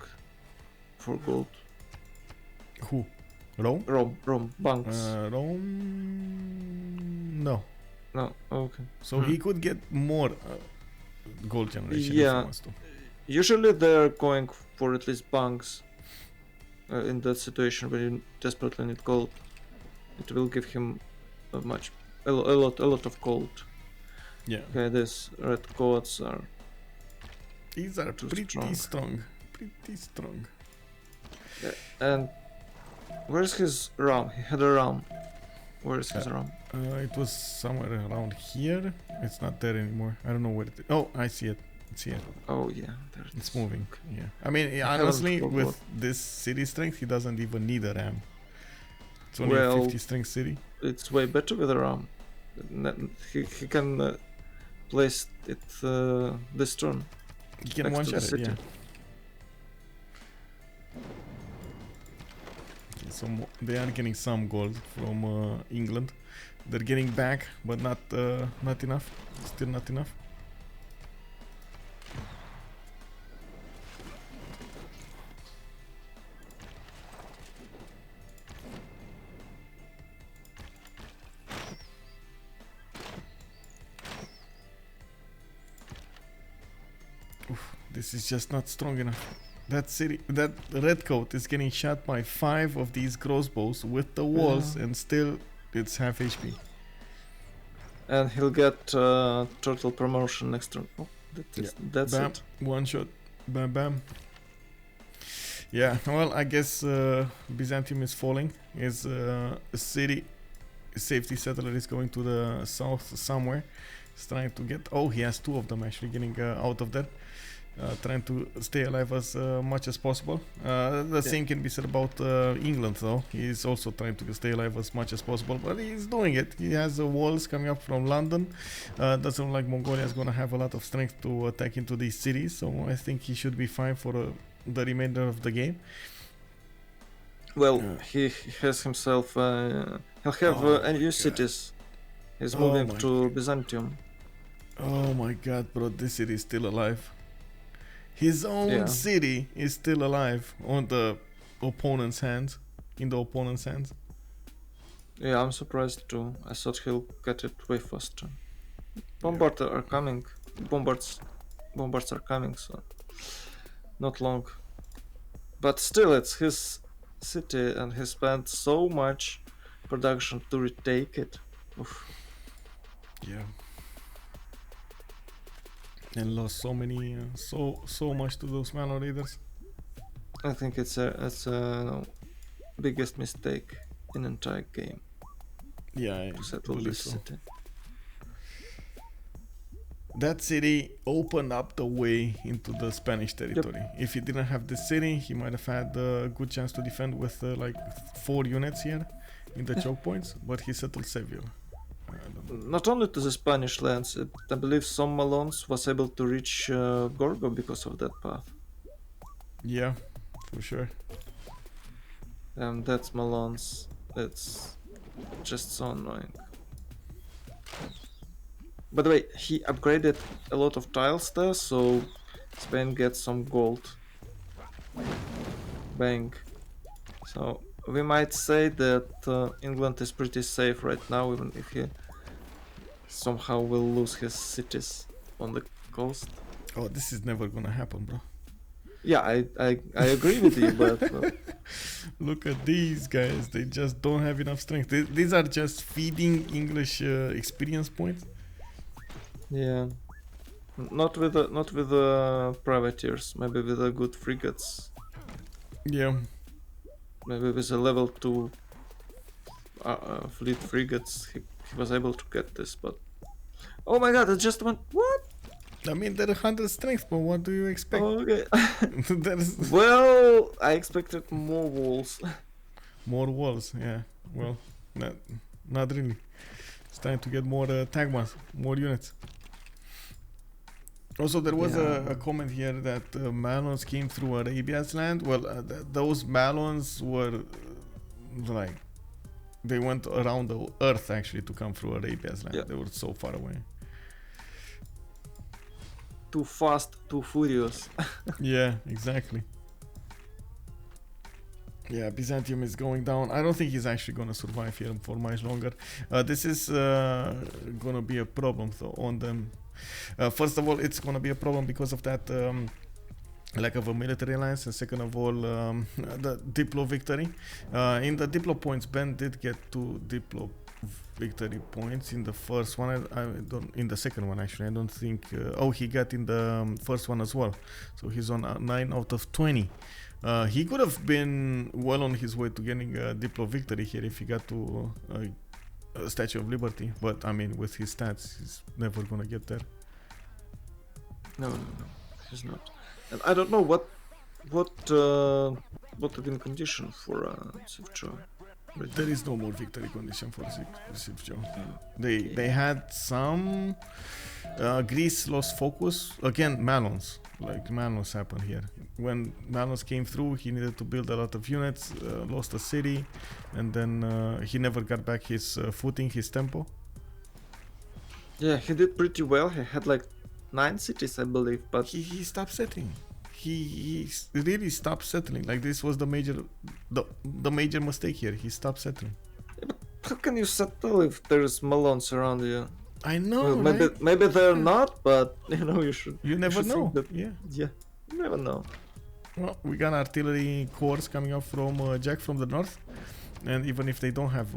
for gold? Who? Rome? Rome, banks. Rome? No. No, okay. So he could get more gold generation if he Yeah. wants to. Usually they're going for at least banks in that situation when you desperately need gold. It will give him a lot of gold. Yeah. Okay, these red coats are These are too pretty strong. Pretty strong. And where's his ram? He had a ram. Where is his ram? It was somewhere around here. It's not there anymore. I don't know where it is. Oh, I see it. It's here. Oh yeah, there it It's is. moving. Yeah. I mean, haven't honestly, got with what- this city strength, he doesn't even need a ram. It's only Well, a 50 strength city. It's way better with a ram. He can place it this turn. You can next one to shot the it, city. yeah. Okay, so they are getting some gold from England. They're getting back, but not enough. Still not enough. This is just not strong enough. That city, that red coat is getting shot by 5 of these crossbows with the walls, and still it's half HP. And he'll get turtle promotion next turn. Oh, that's Bam, it. one shot, bam, bam. Yeah, well, I guess Byzantium is falling. His city safety settler is going to the south somewhere. He's trying to get. Oh, he has 2 of them actually getting out of there. Trying to stay alive as much as possible. The same can be said about England, though. He's also trying to stay alive as much as possible, but he's doing it. He has walls coming up from London. Doesn't look like Mongolia is going to have a lot of strength to attack into these cities, so I think he should be fine for the remainder of the game. Well, he has himself. He'll have new cities. He's moving to Byzantium. Oh my god, bro, this city is still alive. His own city is still alive on the opponent's hands. In the opponent's hands. Yeah, I'm surprised too. I thought he'll get it way faster. Bombards are coming. Bombards are coming, so not long. But still, it's his city, and he spent so much production to retake it. Oof. Yeah. And lost so many, so much to those Malo Raiders. I think it's a biggest mistake in entire game. Yeah, to settle believe this so. city. That city opened up the way into the Spanish territory. If he didn't have this city, he might have had a good chance to defend with like 4 units here in the choke points, but he settled Seville. Not only to the Spanish lands, I believe some Malons was able to reach Gorgo because of that path. Yeah, for sure. And that's Malons. It's just so annoying. By the way, he upgraded a lot of tiles there, so Spain gets some gold. Bang. So we might say that England is pretty safe right now, even if he somehow will lose his cities on the coast. Oh, this is never gonna happen, bro. Yeah, I agree with you, but look at these guys. They just don't have enough strength. These are just feeding English experience points. yeah, not with the privateers. Maybe with the good frigates. Yeah. Maybe with a level 2 fleet frigates, he was able to get this. But oh my god, it just went what? I mean, they're 100 strength, but what do you expect? Okay. There's Well, I expected more walls. more walls, yeah. Well, not really. It's time to get more Tagmas, more units. Also, there was a comment here that Malons came through Arabia's land. Well, those Malons were like, they went around the earth actually to come through Arabia's land. Yeah. They were so far away. too fast, too furious. Yeah, exactly. Yeah, Byzantium is going down. I don't think he's actually gonna survive here for much longer. This is gonna be a problem though on them. First of all, it's gonna be a problem because of that lack of a military alliance, and second of all, the Diplo victory. In the Diplo points, Ben did get 2 Diplo victory points in the first one. I don't. In the second one, actually, I don't think. Oh, he got in the first one as well. So he's on 9 out of 20. He could have been well on his way to getting a Diplo victory here if he got to a Statue of Liberty. But I mean, with his stats, he's never gonna get there. No, he's not. And I don't know what the win condition for CivJoe. There is no more victory condition for CivJoe. They had some. Greece lost focus again. Malons, like Malons happened here. When Malons came through, he needed to build a lot of units, lost a city, and then he never got back his footing, his tempo. Yeah, he did pretty well. He had like 9 cities, I believe, but he stopped settling. He really stopped settling. Like this was the major mistake here. He stopped settling. Yeah, but how can you settle if there's Malons around you? I know. Well, right? maybe they're not, but you know you should. You never know. Yeah, you never know. Well, we got artillery corps coming up from Jack from the north, and even if they don't have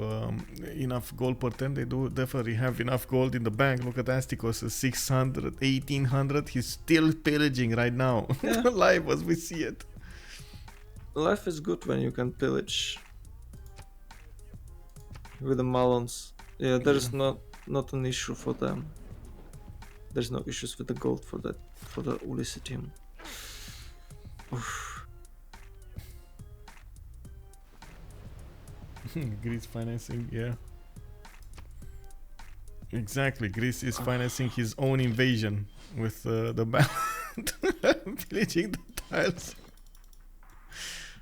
enough gold per turn, they do definitely have enough gold in the bank. Look at Astikos, 600, 1800. He's still pillaging right now. Yeah. Live as we see it. Life is good when you can pillage with the Malons. Yeah, there's not an issue for them. There's no issues with the gold for the Ulis team. Oof. Greece financing, yeah. Exactly, Greece is financing his own invasion with the band pillaging the tiles.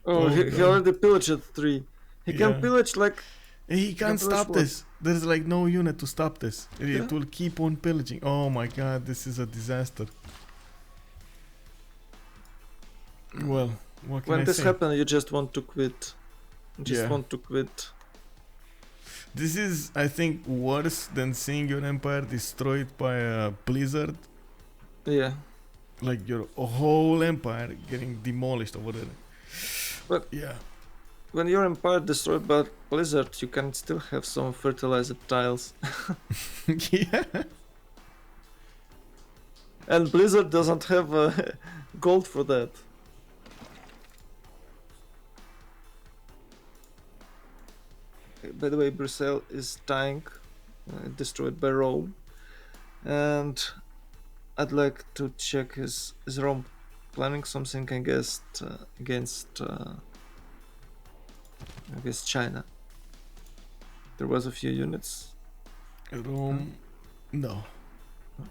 Oh, he already pillaged 3. He can pillage like... He can't stop this. There's like no unit to stop this. Yeah. It will keep on pillaging. Oh my god, this is a disaster. Well, what can I say? When this happens, you just want to quit. Want to quit. This is, I think, worse than seeing your empire destroyed by a blizzard. Yeah. Like your whole empire getting demolished over there. But yeah. When your empire destroyed by blizzard, you can still have some fertilized tiles. Yeah. And blizzard doesn't have gold for that. By the way, Brussels is dying, destroyed by Rome, and I'd like to check is Rome planning something against China. There was a few units. Rome, no.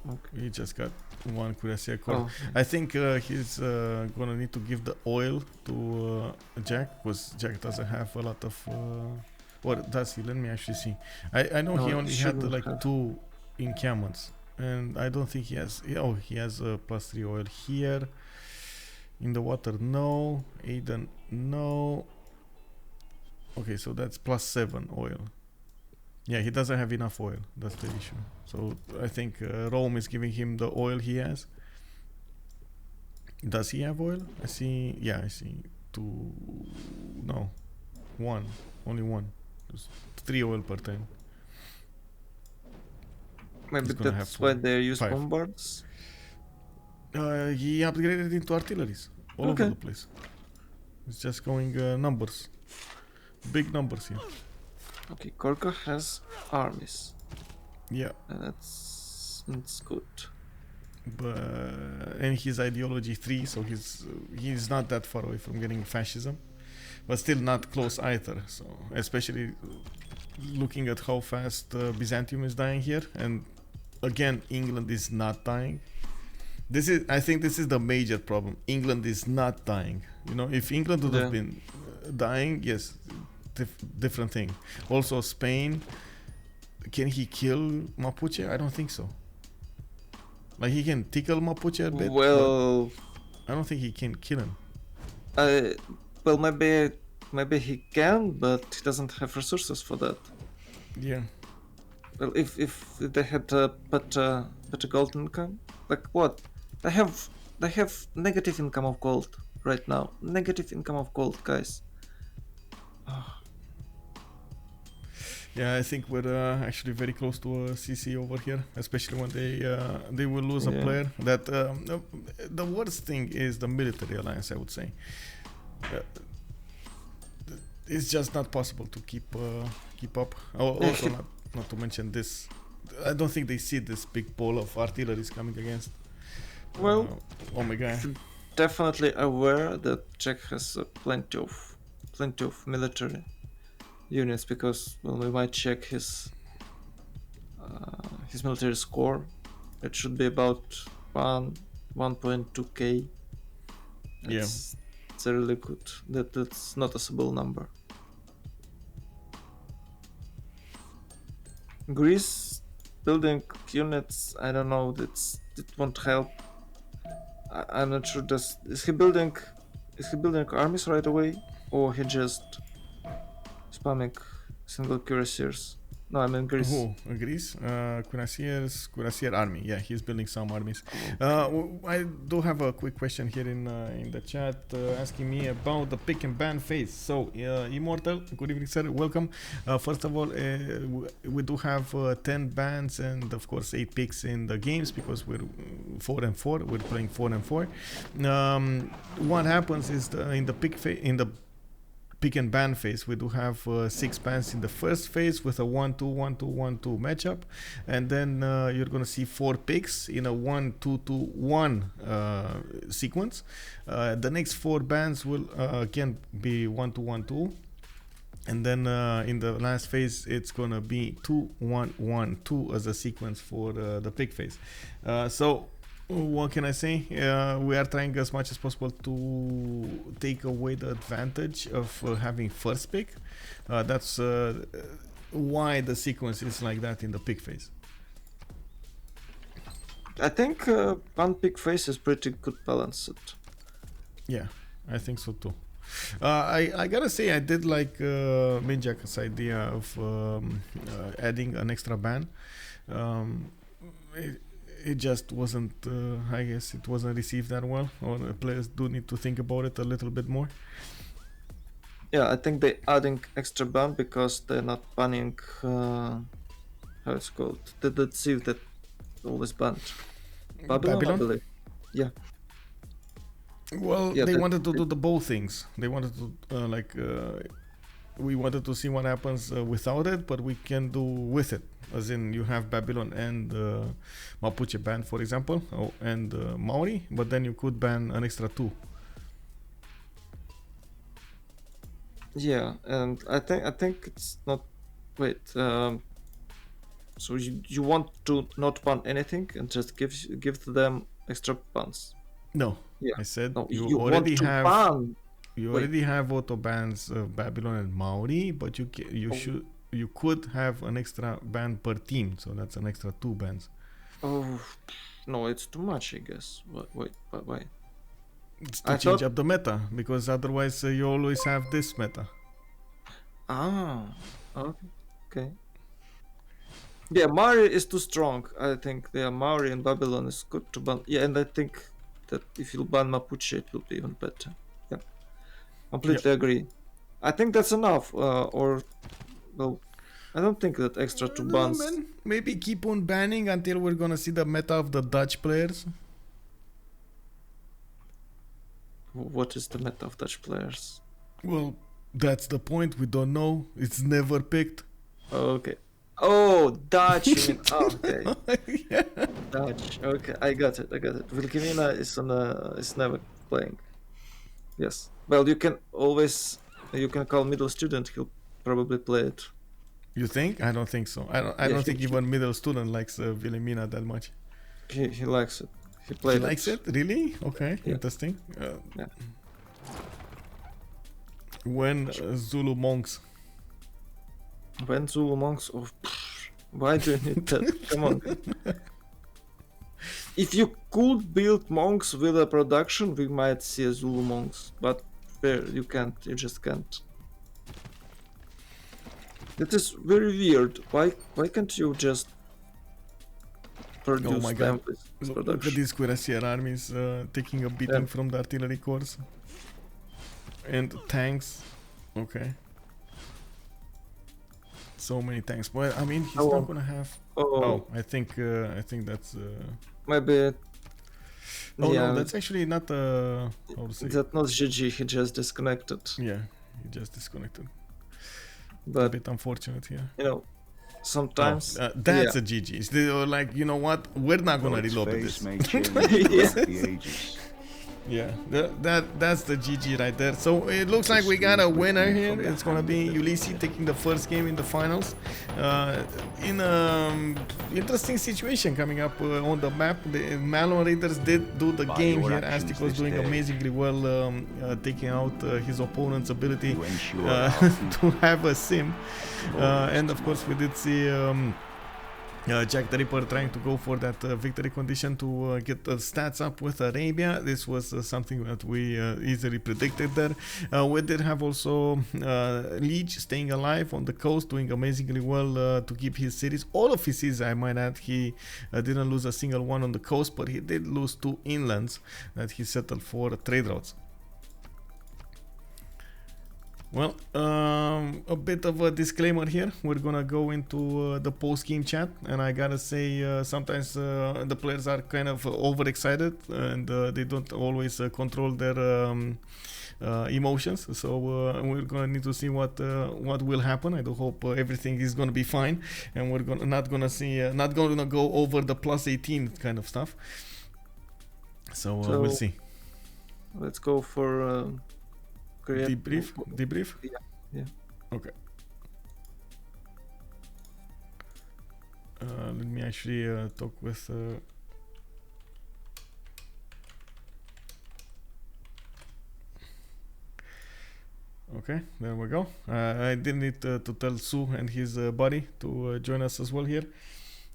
Okay. He just got one Cuirassier Corps. Oh. I think he's gonna need to give the oil to Jack, because Jack doesn't have a lot of. Or does he? Let me actually see. I know he only had like 2 encampments, and I don't think he has. Oh, he has a +3 oil here. In the water, no. Aden, no. Okay, so that's +7 oil. Yeah, he doesn't have enough oil. That's the issue. So I think Rome is giving him the oil he has. Does he have oil? I see. Yeah, I see 2. No, 1. Only 1. There's 3 oil per turn. Maybe that's why they use 5. bombards. He upgraded into artilleries all over the place. It's just going numbers, big numbers here. Okay, Gorgo has armies. Yeah, That's good. but and his ideology 3, so he's not that far away from getting fascism, but still not close either. So especially looking at how fast Byzantium is dying here, and again England is not dying. I think this is the major problem. England is not dying. You know, if England would have been dying, yes, different thing. Also Spain, can he kill Mapuche? I don't think so. Like he can tickle Mapuche a bit. Well, I don't think he can kill him. well, maybe he can, but he doesn't have resources for that. Yeah. Well, if they had better gold income, like what? They have negative income of gold right now. Negative income of gold, guys. Yeah, I think we're actually very close to a CC over here, especially when they will lose a player. That the worst thing is the military alliance, I would say. It's just not possible to keep up. Also, not to mention this, I don't think they see this big ball of artillery is coming against. Well, Omegaia. Definitely aware that Czech has plenty of military units, because when we might check his military score, it should be about 1.2k. It's a really good. That's noticeable number. Greece building units, I don't know. It won't help. I'm not sure. Is he building armies right away, or he just spamming single cuirassiers? No, I mean Greece. Who? Greece? Cuirassier army. Yeah, he's building some armies. I do have a quick question here in the chat asking me about the pick and ban phase. So, Immortal, good evening, sir. Welcome. First of all, we do have 10 bans and of course 8 picks in the games because we're 4 and 4. We're playing 4 and 4. What happens is in the pick and ban phase, we do have 6 bans in the first phase with a 1-2, 1-2, 1-2 matchup, and then you're gonna see 4 picks in a 1-2-2-1 sequence. The next 4 bans will again be 1-2-1-2, and then in the last phase it's gonna be 2-1-1-2 as a sequence for the pick phase. So what can I say? We are trying as much as possible to take away the advantage of having first pick. That's why the sequence is like that in the pick phase. I think one pick phase is pretty good balanced. Yeah, I think so too. I gotta say, I did like Minjak's idea of adding an extra ban. It just wasn't, I guess it wasn't received that well, or the players do need to think about it a little bit more. Yeah, I think they're adding extra ban because they're not banning, how it's called, the Civ that always banned. Babylon? I believe. Yeah. Well, yeah, they wanted to do the both things. They wanted to, we wanted to see what happens without it, but we can do with it. As in, you have Babylon and Mapuche banned, for example, and Maori, but then you could ban an extra 2. Yeah, and I think it's not. Wait. So you want to not ban anything and just give to them extra bans? No. Yeah. I said no, you already have. Ban. You already have auto bans of Babylon and Maori, but you could have an extra ban per team, so that's an extra 2 bans. Oh no, it's too much, I guess. Wait, why? It's to change up the meta, because otherwise you always have this meta. Ah, okay. Yeah, Maori is too strong. I think Maori and Babylon is good to ban. Yeah, and I think that if you ban Mapuche, it will be even better. Yeah, completely agree. I think that's enough. Well, I don't think that extra 2 bans. Maybe keep on banning until we're gonna see the meta of the Dutch players. What is the meta of Dutch players? Well, that's the point. We don't know. It's never picked. Okay. Oh, Dutch. You mean? Oh, okay. Yeah. Dutch. Okay, I got it. Wilhelmina is never playing. Yes. Well, you can call middle student. He'll probably play it. You think? I don't think so. I don't think even middle student likes Wilhelmina that much. He likes it. He likes it? Really? Okay, yeah. Interesting. Yeah. When Zulu monks? When Zulu monks? Oh, why do you need that? Come on. If you could build monks with a production, we might see a Zulu monks, but there you can't. You just can't. That is very weird. Why can't you just produce Oh my god. with Look at production? these cuirassier armies taking a beating from the artillery corps. And tanks. Okay. So many tanks. Well, I mean, he's not gonna have... Oh, I think that's... Maybe... Oh yeah, no, that's actually not... how to say? That's not GG, he just disconnected. Yeah, he just disconnected. But, a bit unfortunate here. you know, sometimes... That's a GG. They were like, you know what? We're not gonna reload this. Yeah, that's the GG right there. So it looks like we got a winner here. It's gonna be Ulis taking the first game in the finals. In a interesting situation coming up on the map. The Malon Raiders did do the game here. Astikos doing amazingly well, taking out his opponent's ability to have a sim. And of course we did see JackTheRipper trying to go for that victory condition to get the stats up with Arabia. This was something that we easily predicted there. We did have also Lege staying alive on the coast, doing amazingly well to keep his cities. All of his cities, I might add. He didn't lose a single one on the coast, but he did lose 2 inlands that he settled for trade routes. Well, a bit of a disclaimer here. We're gonna go into the post-game chat, and I gotta say sometimes the players are kind of overexcited and they don't always control their emotions. So we're gonna need to see what will happen. I do hope everything is gonna be fine, and we're not gonna go over the +18 kind of stuff. So we'll see. Let's go for. Debrief? Yeah. Okay. Let me actually talk with... Okay, there we go. I did need to tell Su and his buddy to join us as well here.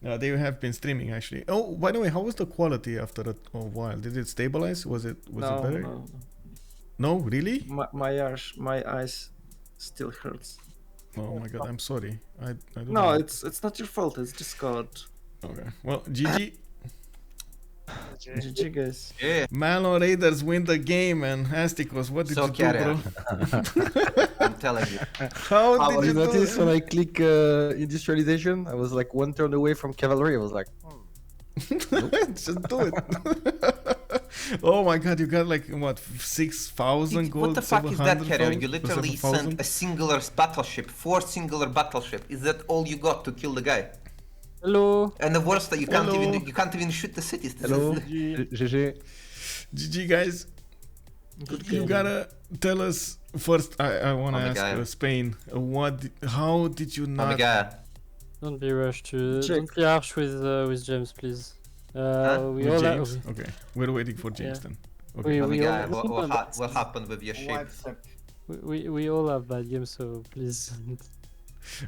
They have been streaming actually. Oh, by the way, how was the quality after a while? Did it stabilize? Was it better? No. No, really? My eyes still hurts. Oh my god, I'm sorry. I don't No, know. it's not your fault. It's Discord. Okay. Well, GG. GG guys. Yeah. Malon Raiders win the game, and Astikos, what did So you do, bro? I'm telling you. How did You you do notice it? when I click industrialization, I was like 1 turn away from cavalry. I was like, Just do it. Oh my god, you got like what, 6,000 gold? What the fuck is that, 700 Carrier? gold, You literally 7,000? sent a singular battleship, 4 singular battleship. Is that all you got to kill the guy? hello, And the worst that you can't Hello. even shoot the cities. This hello, is- GG. GG, guys. You gotta tell us first. I wanna ask Omegaia. Spain. How did you not? Omegaia. Don't be rushed to. Check. Don't be harsh with James, please. We With all James? Okay, we're waiting for James Yeah. then. Okay. Omegaia, all, what happened with your ship? we all have bad games, so please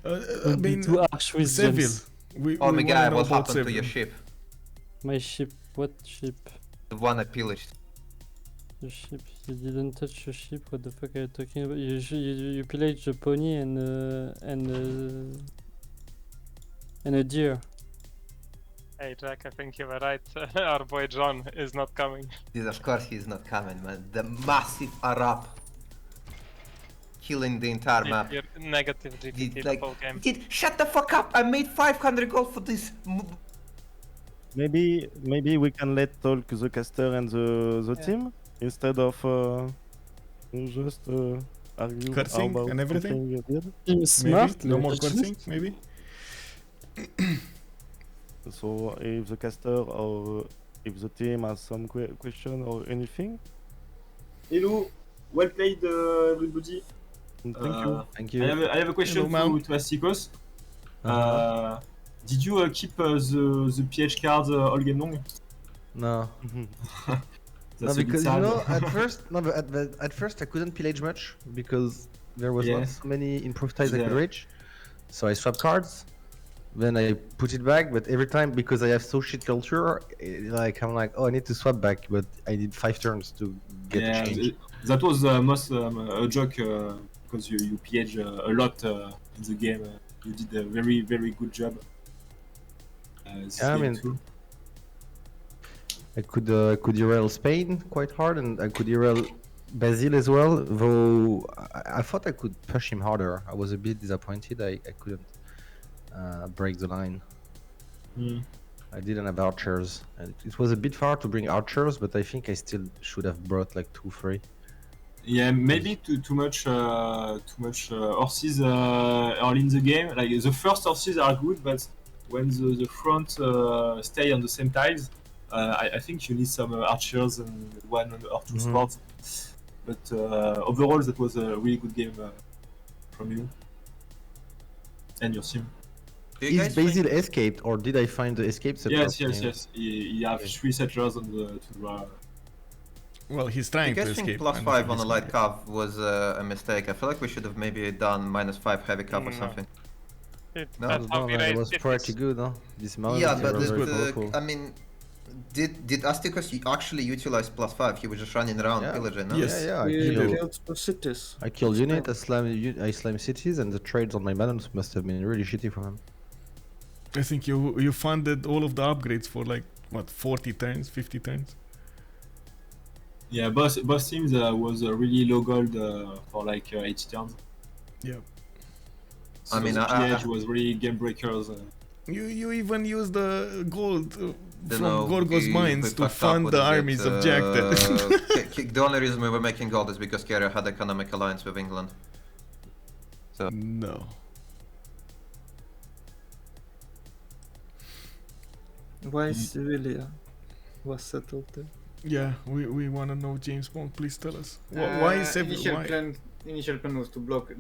I don't be mean, too harsh with Seville. James. We wanna Omegaia, know what about happened to your Seville. ship? My ship. What ship? The one I pillaged. The ship. You didn't touch your ship. What the fuck are you talking about? You pillaged a pony and a deer. Hey Jack, I think you were right. Our boy John is not coming. Yes, of course he's not coming, man. The massive Arab killing the entire map. You're negative GTT the Like, whole game. kid, shut the fuck up! I made 500 gold for this. Maybe we can let talk the caster and the team instead of just argue Cursing about and everything? something weird. Team Maybe smart. no more like, cursing. Maybe. So if the caster or if the team has some question or anything, Hello, well played everybody. thank you. Thank I you. have a question Hello, ma'am. to Astikos. Did you keep the PH cards all game long? No, That's a bit because you sad. know, at first I couldn't pillage much because there was Yeah. not so many improved ties I could Yeah. reach. So I swapped cards. Then I put it back, but every time, because I have so shit culture, like I'm like, oh, I need to swap back, but I did 5 turns to get Yeah, the change. that was most a joke because you PH a lot in the game. You did a very good job. This Yeah, I game mean, too. I could derail Spain quite hard, and I could derail Brazil as well. Though I thought I could push him harder. I was a bit disappointed. I couldn't break the line. Mm. I didn't have archers. And it was a bit far to bring archers, but I think I still should have brought like 2-3. Yeah, maybe too much horses early in the game. Like the first horses are good, but when the front stay on the same tiles, I think you need some archers and 1 or 2 squads. But overall, that was a really good game from you and your team. Do you Is guys Basil think- escaped, or did I find the escape setup? Yes. He have 3 settlers on the Well, he's Do trying you to guys think escape. plus and 5 he's on a not light yet. cav was a mistake? I feel like we should have maybe done -5 heavy cav or No. something. It, No, that's how we It raised was cities. pretty good, huh? This mountain Yeah, is but very powerful. I mean, did Astikos actually utilize +5? He was just running around Yeah. pillaging, no? Yes. Yeah, I We killed, killed 2 cities. I killed unit, I slammed cities, and the trades on my balance must have been really shitty for him. I think you funded all of the upgrades for like what 40 turns, 50 turns. Yeah, boss teams was really low gold for like 80 turns. Yeah. I mean, PH was really game breakers. You even use the gold Then, from Gorgo's mines to fucked up fund with the a bit, armies of JackTher. The only reason we were making gold is because Kerry had economic alliance with England. No. Why Sevilla was settled there? Yeah, we want to know, JamesBong. Please tell us. Why is Initial plan was to block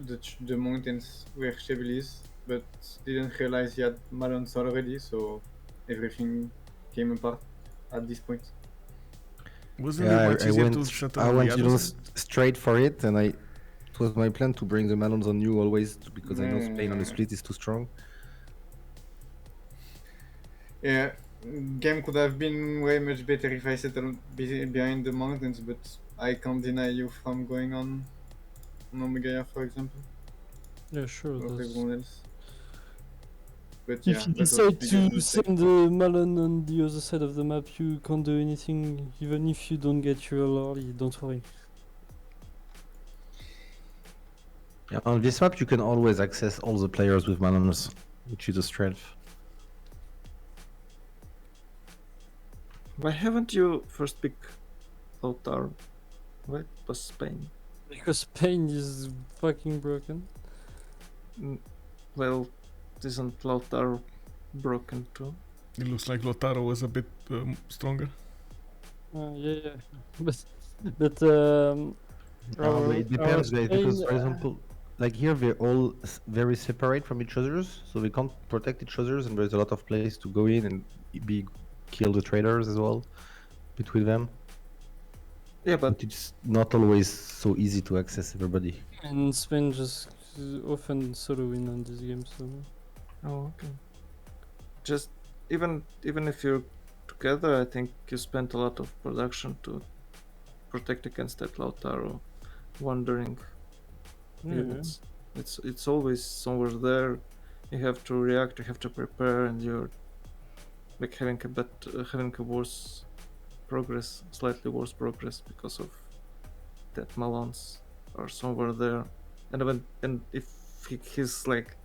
the mountains where Seville is, but didn't realize he had Malons already, so everything came apart at this point. Wasn't it much easier to settle I on went the you other know, side? straight for it, and it was my plan to bring the melons on you always, because I know Spain on the split is too strong. Yeah, game could have been way much better if I settled behind the mountains, but I can't deny you from going on Omegaia, for example, Yeah, sure. or That's... everyone else. But yeah, If you that was decide biggest to mistake. send the Malon on the other side of the map, you can't do anything, even if you don't get your early, don't worry. Yeah, on this map you can always access all the players with melons, which is a strength. Why haven't you first pick Lothar? Why was Spain? Because Spain is fucking broken. Well, isn't Lothar broken too? It looks like Lotaro was a bit stronger. Yeah. But It depends, guys, because for Spain, example, like here we're all very separate from each other's, so we can't protect each other's, and there's a lot of place to go in and kill the traders as well between them. Yeah, But it's not always so easy to access everybody. and Spain just often solo win on this game, so... Oh, okay. Just even if you're together, I think you spent a lot of production to protect against that Lautaro wandering units. It's always somewhere there. You have to react, you have to prepare, and you're like having a worse progress, slightly worse progress because of that Malons are somewhere there, and if he's like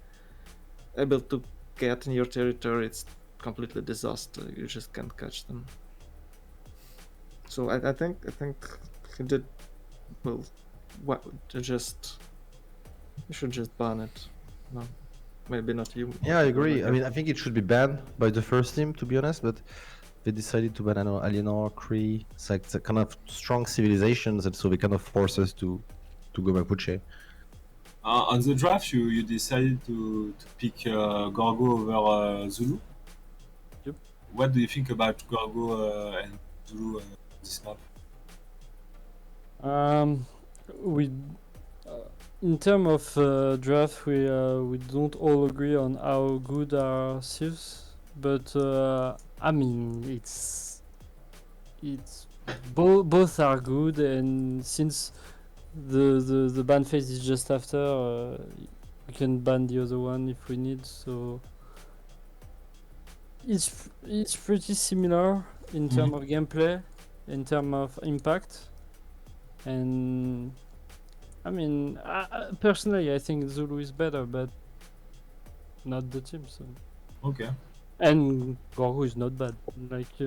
able to get in your territory, it's completely disaster. You just can't catch them. So I think he did well. What you should just ban it. No, maybe not you. Yeah, I agree. I mean, I think it should be banned by the first team, to be honest, but they decided to ban Alienor, Cree. It's like the kind of strong civilizations, and so they kind of force us to go Mapuche. On the draft, you decided to pick Gorgo over Zulu. Yep. What do you think about Gorgo and Zulu this map? We in terms of draft, we don't all agree on how good are civs, but I mean it's both are good, and since the ban phase is just after, we can ban the other one if we need. So it's pretty similar in terms of gameplay, in terms of impact, and I mean, personally, I think Zulu is better, but not the team. So. Okay. And Gorgo is not bad. Like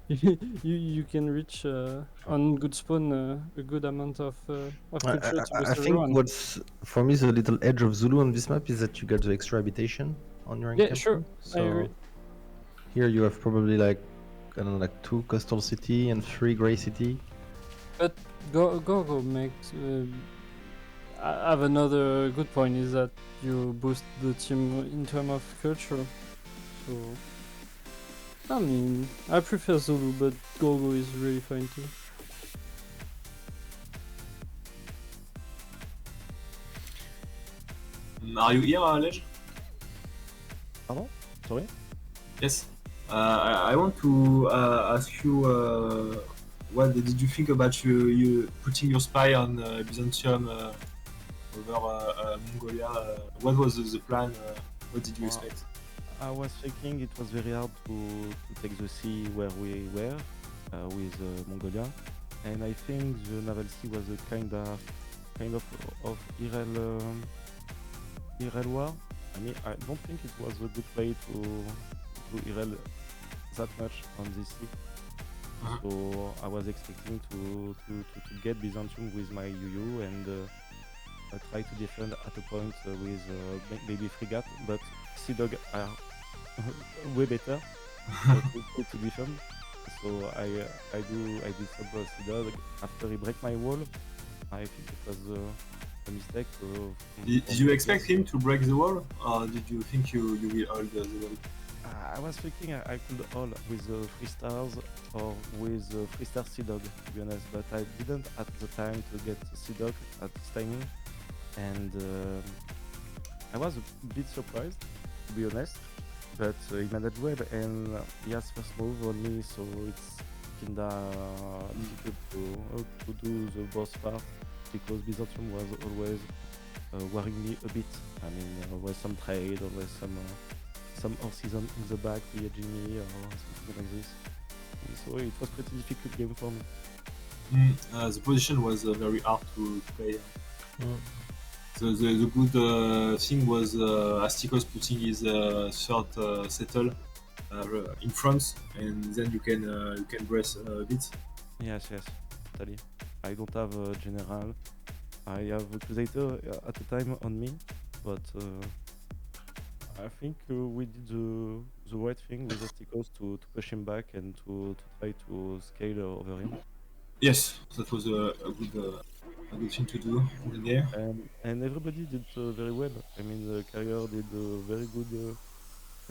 you can reach on good spawn a good amount of culture to boost I think everyone. what's for me the little edge of Zulu on this map is that you get the extra habitation on your Yeah, encampment. sure. So I agree. here you have probably like I don't know, like 2 coastal city and 3 gray city. But Gorgo makes. I have another good point is that you boost the team in terms of culture. So I mean, I prefer Zulu, but Gorgo is really fine too. Are you here, Lege? Pardon? Sorry? Yes. I want to ask you what did you think about you putting your spy on Byzantium over Mongolia? What was the plan? What did you expect? I was thinking it was very hard to take the sea where we were with Mongolia, and I think the naval sea was a kind of IRL war. I mean, I don't think it was a good play to IRL that much on this sea. So I was expecting to get Byzantium with my UU and try to defend at a point with maybe frigate, but Sea Dog are way better to defend. So I did some Sea Dog after he break my wall. I think it was a mistake. Did you expect him to break the wall, or did you think you will hold the wall? I was thinking I could hold with 3 stars or with 3-star Sea Dog, to be honest, but I didn't at the time to get Sea Dog at this timing, and I was a bit surprised, to be honest, but he managed well, and he has first move on me, so it's kinda difficult to do the boss part, because Byzantium was always worrying me a bit. I mean, always some trade, always some horses in the back PHing me or something like this. So it was pretty difficult game for me. The position was very hard to play. So the good thing was Astikos putting his third settle in front, and then you can brace a bit. Yes, totally. I don't have a general. I have a Crusader at the time on me, but I think we did the right thing with Astikos to push him back and to try to scale over him. Yes, that was a good thing to do in the game. And everybody did very well. I mean, the carrier did a very good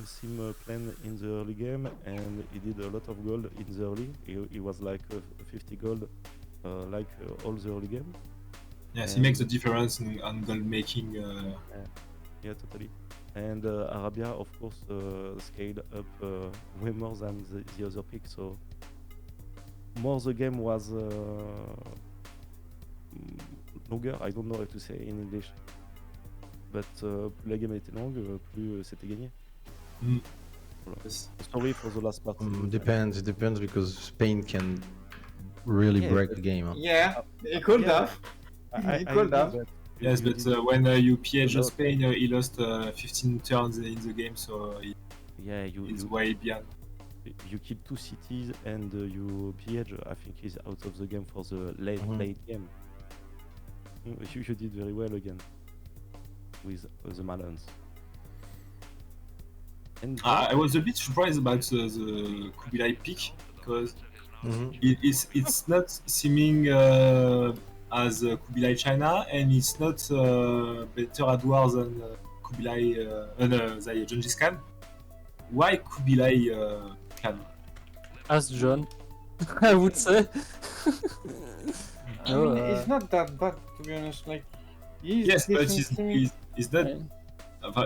sim plan in the early game, and he did a lot of gold in the early. He was like 50 gold, like all the early game. Yes, he makes a difference on gold making. Yeah, totally. And Arabia, of course, scaled up way more than the other pick, so more the game was longer. I don't know how to say in English, but plus la game était longue, plus c'était gagné. Voilà. Yes. Sorry for the last part. Depends because Spain can really break the game. Huh? Yeah, it could have. It could have. Yes, but when you PH Spain, he lost 15 turns in the game, so he's way behind. You keep 2 cities and you PH, I think he's out of the game for the late game. You did very well again with the Malans. And I was a bit surprised about the Kublai pick, because it's not seeming as Kublai China, and it's not better at war than Kublai Genghis Khan. Why Kublai Khan? Ask John, I would say. I mean, it's not that bad, to be honest. Like, Yes, but it's not.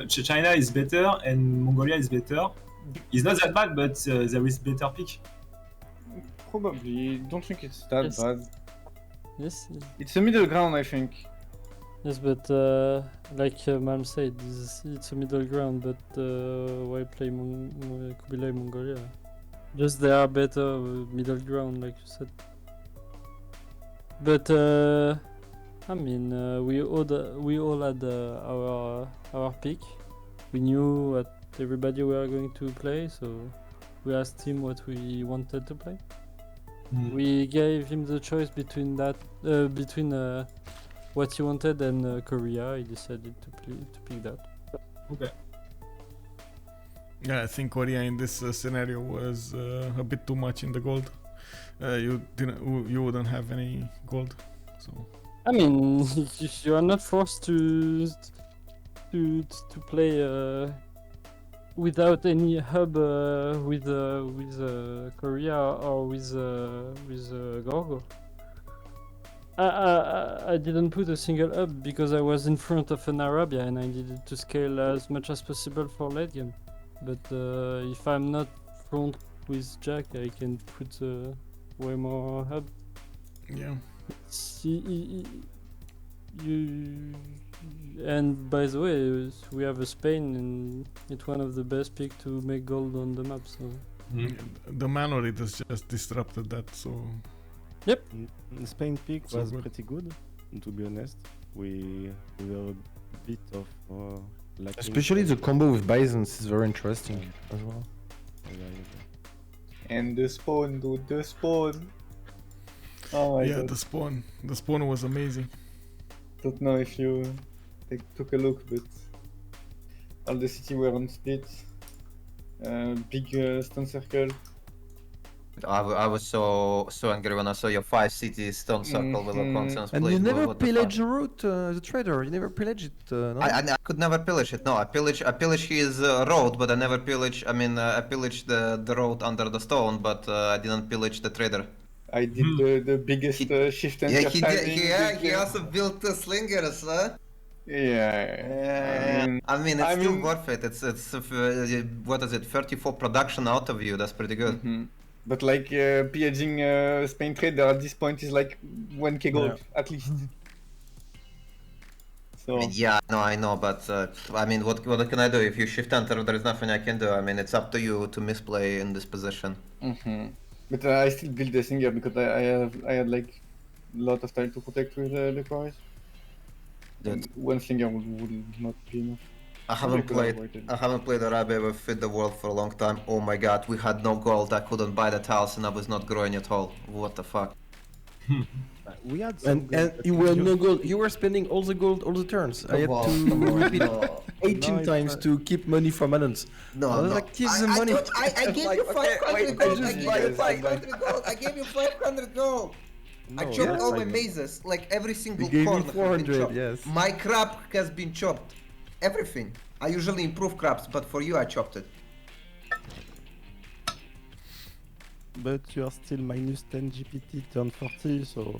China is better and Mongolia is better. It's not that bad, but there is better pick. Probably. Don't think it's that bad. Yes. It's a middle ground, I think. Yes, but like Malm said, it's a middle ground, but why play Kublai Mongolia? Just they are better middle ground, like you said. But I mean, we all had our pick. We knew what everybody were going to play, so we asked him what we wanted to play. We gave him the choice between what he wanted and Korea. He decided to pick that. Okay. Yeah, I think Korea in this scenario was a bit too much in the gold. You wouldn't have any gold, so. I mean, you are not forced to play without any hub with Korea or with Gorgo. I didn't put a single hub because I was in front of an Arabia and I needed to scale as much as possible for late game. But if I'm not front with Jack, I can put way more hub. Yeah. And by the way, we have a Spain, and it's one of the best picks to make gold on the map. So the Manor just disrupted that. So yep, the Spain pick So was good. pretty good. To be honest, we were a bit of lacking. Especially the combo with Byzants is very interesting as well. And the spawn, dude, the spawn. Oh my yeah, god. the spawn was amazing. Don't know if you took a look, but all the city were on split. Big stone circle. I was so angry when I saw your 5 cities stone circle with a conscience. And you never pillage the route, the trader. You never pillage it. No? I could never pillage it. No, I pillage his road, but I never pillage. I mean, I pillaged the road under the stone, but I didn't pillage the trader. I did the biggest shift and Yeah, timing. he also built slingers, huh? Yeah. I mean, it's still worth it. It's what is it? 34 production out of you. That's pretty good. But like pillaging Spain trader at this point is like 1k gold at least. So Yeah, no, I know, but I mean, what can I do? If you shift enter, there is nothing I can do. I mean, it's up to you to misplay in this position. But I still build the singer because I had like a lot of time to protect with the cores. One singer would not be enough. I haven't played Arabia with Feed the World for a long time. Oh my god, we had no gold. I couldn't buy the tiles and I was not growing at all. What the fuck? We had and you were no gold. You were spending all the gold all the turns. I had to repeat 18 times to keep money from Alliance. No, I was like, give the money. I gave you 500 gold. I gave you 500 gold. I gave you 500 gold. I chopped all my mazes, like every single corner. You gave me 400, yes. My crop has been chopped. Everything. I usually improve crops, but for you I chopped it. But you are still minus 10 GPT turn 40, so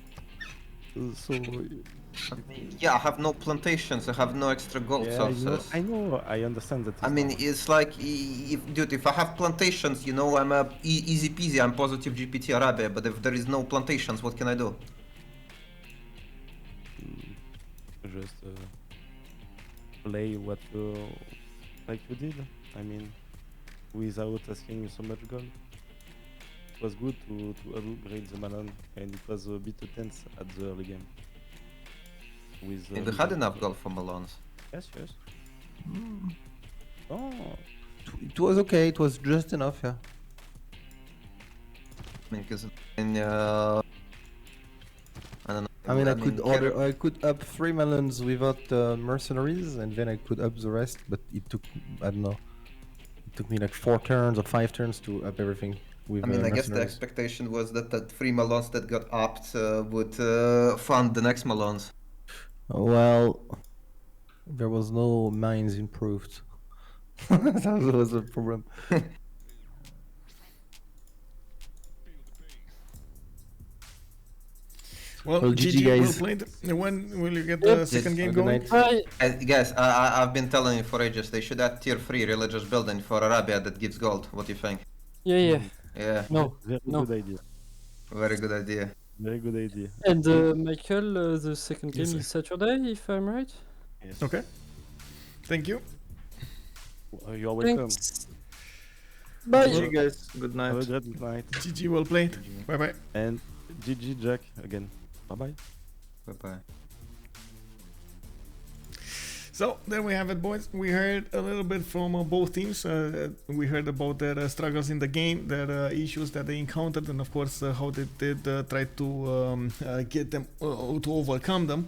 Yeah, I have no plantations. I have no extra gold sources. I know. I understand that. I mean, it's like, if I have plantations, you know, I'm easy peasy. I'm positive GPT Arabia. But if there is no plantations, what can I do? Just play what like you did. I mean, without asking so much gold. It was good to upgrade the Malon, and it was a bit tense at the early game. And we had enough gold for Malons. Yes. Oh, it was okay. It was just enough, yeah. I mean, because I don't know. I mean, I could up 3 melons without mercenaries, and then I could up the rest. But it took, I don't know, it took me like 4 turns or 5 turns to up everything. With, I mean, I guess the expectation was that the 3 Malons that got upped would fund the next Malons. Well, there was no mines improved. That was a problem. Well, Well, GG, GG, well guys. played. When will you get the second game Good going? night. Bye. Guys, I've been telling you for ages, they should add tier 3 religious building for Arabia that gives gold. What do you think? Yeah. Yeah, No. Very No. good idea. very good idea. Very good idea. And Michael, the second Yes, game is Saturday, if I'm right. Yes. Okay. Thank you. You are welcome. Thanks. Bye. GG guys, good night. Have a good night. GG, well played. Bye bye. And GG Jack again. Bye bye. Bye bye. So there we have it, boys. We heard a little bit from both teams. We heard about their struggles in the game, their issues that they encountered, and of course how they did try to get them to overcome them.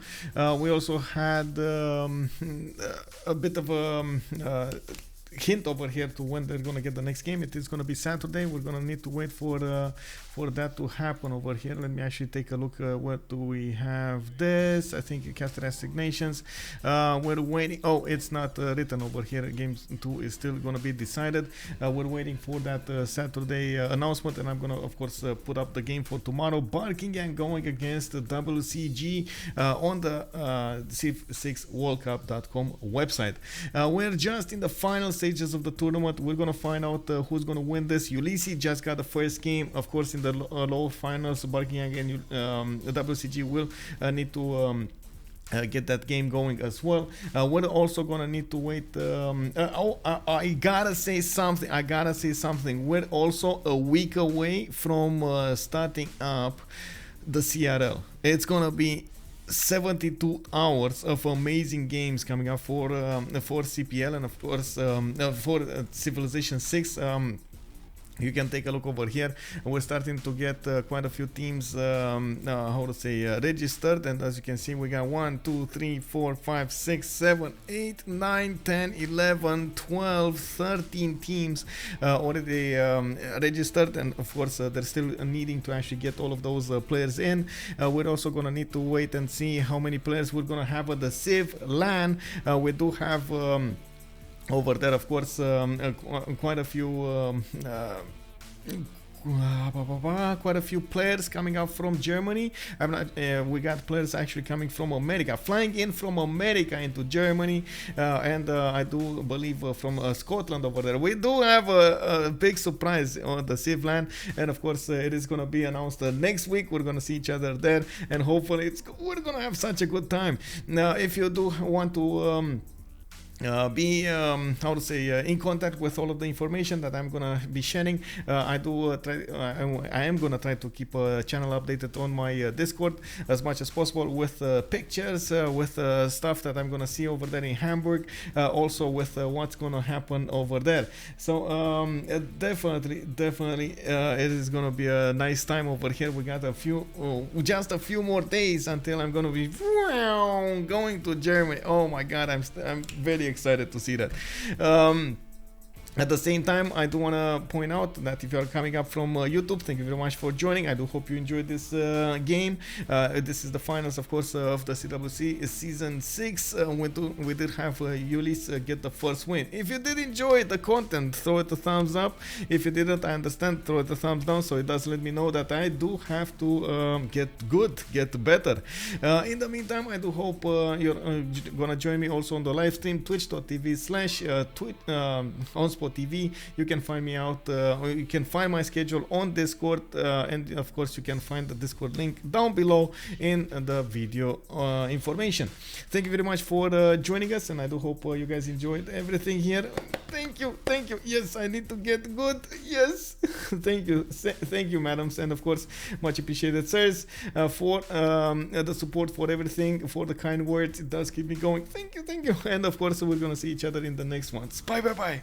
We also had a bit of a hint over here to when they're gonna get the next game. It is gonna be Saturday. We're gonna need to wait for that to happen over here. Let me actually take a look. What do we have? This, I think, caster assignations. We're waiting. Oh, it's not written over here. Games 2 is still gonna be decided. We're waiting for that Saturday announcement, and I'm gonna of course put up the game for tomorrow. Buckingham going against the WCG on the civ6worldcup.com website. We're just in the final stages of the tournament. We're gonna find out who's gonna win this. Ulis just got the first game. Of course, in the lower finals, Buckingham and the WCG will need to get that game going as well. We're also gonna need to wait. I gotta say something. We're also a week away from starting up the CRL. It's gonna be 72 hours of amazing games coming up for CPL, and of course for Civilization 6. You can take a look over here. We're starting to get quite a few teams registered, and as you can see, we got 1, 2, 3, 4, 5, 6, 7, 8, 9, 10, 11, 12, 13 teams already registered, and of course they're still needing to actually get all of those players in. We're also gonna need to wait and see how many players we're gonna have at the Civ LAN. We do have over there, of course, quite a few players coming out from Germany. We got players actually coming from America, flying in from America into Germany, and I do believe from Scotland over there. We do have a big surprise on the Civ LAN, and of course it is going to be announced next week. We're going to see each other there, and hopefully we're going to have such a good time. Now, if you do want to be in contact with all of the information that I'm gonna be sharing, I am gonna try to keep a channel updated on my Discord as much as possible with pictures, with stuff that I'm gonna see over there in Hamburg, also with what's gonna happen over there. So definitely it is gonna be a nice time over here. We got just a few more days until I'm gonna be going to Germany. Oh my god, I'm very excited to see that. At the same time, I do want to point out that if you are coming up from YouTube, thank you very much for joining. I do hope you enjoyed this game. This is the finals, of course, of the CWC Season 6. We did have Ulis get the first win. If you did enjoy the content, throw it a thumbs up. If you didn't, I understand, throw it a thumbs down, so it does let me know that I do have to get better. In the meantime, I do hope you're gonna join me also on the live stream, twitch.tv/OnSpotTV. You can find me out, you can find my schedule on Discord, and of course you can find the Discord link down below in the video information. Thank you very much for joining us, and I do hope you guys enjoyed everything here. Thank you. Yes, I need to get good. Yes. Thank you, madams, and of course much appreciated, sirs, for the support, for everything, for the kind words. It does keep me going. Thank you, and of course we're gonna see each other in the next ones. Bye.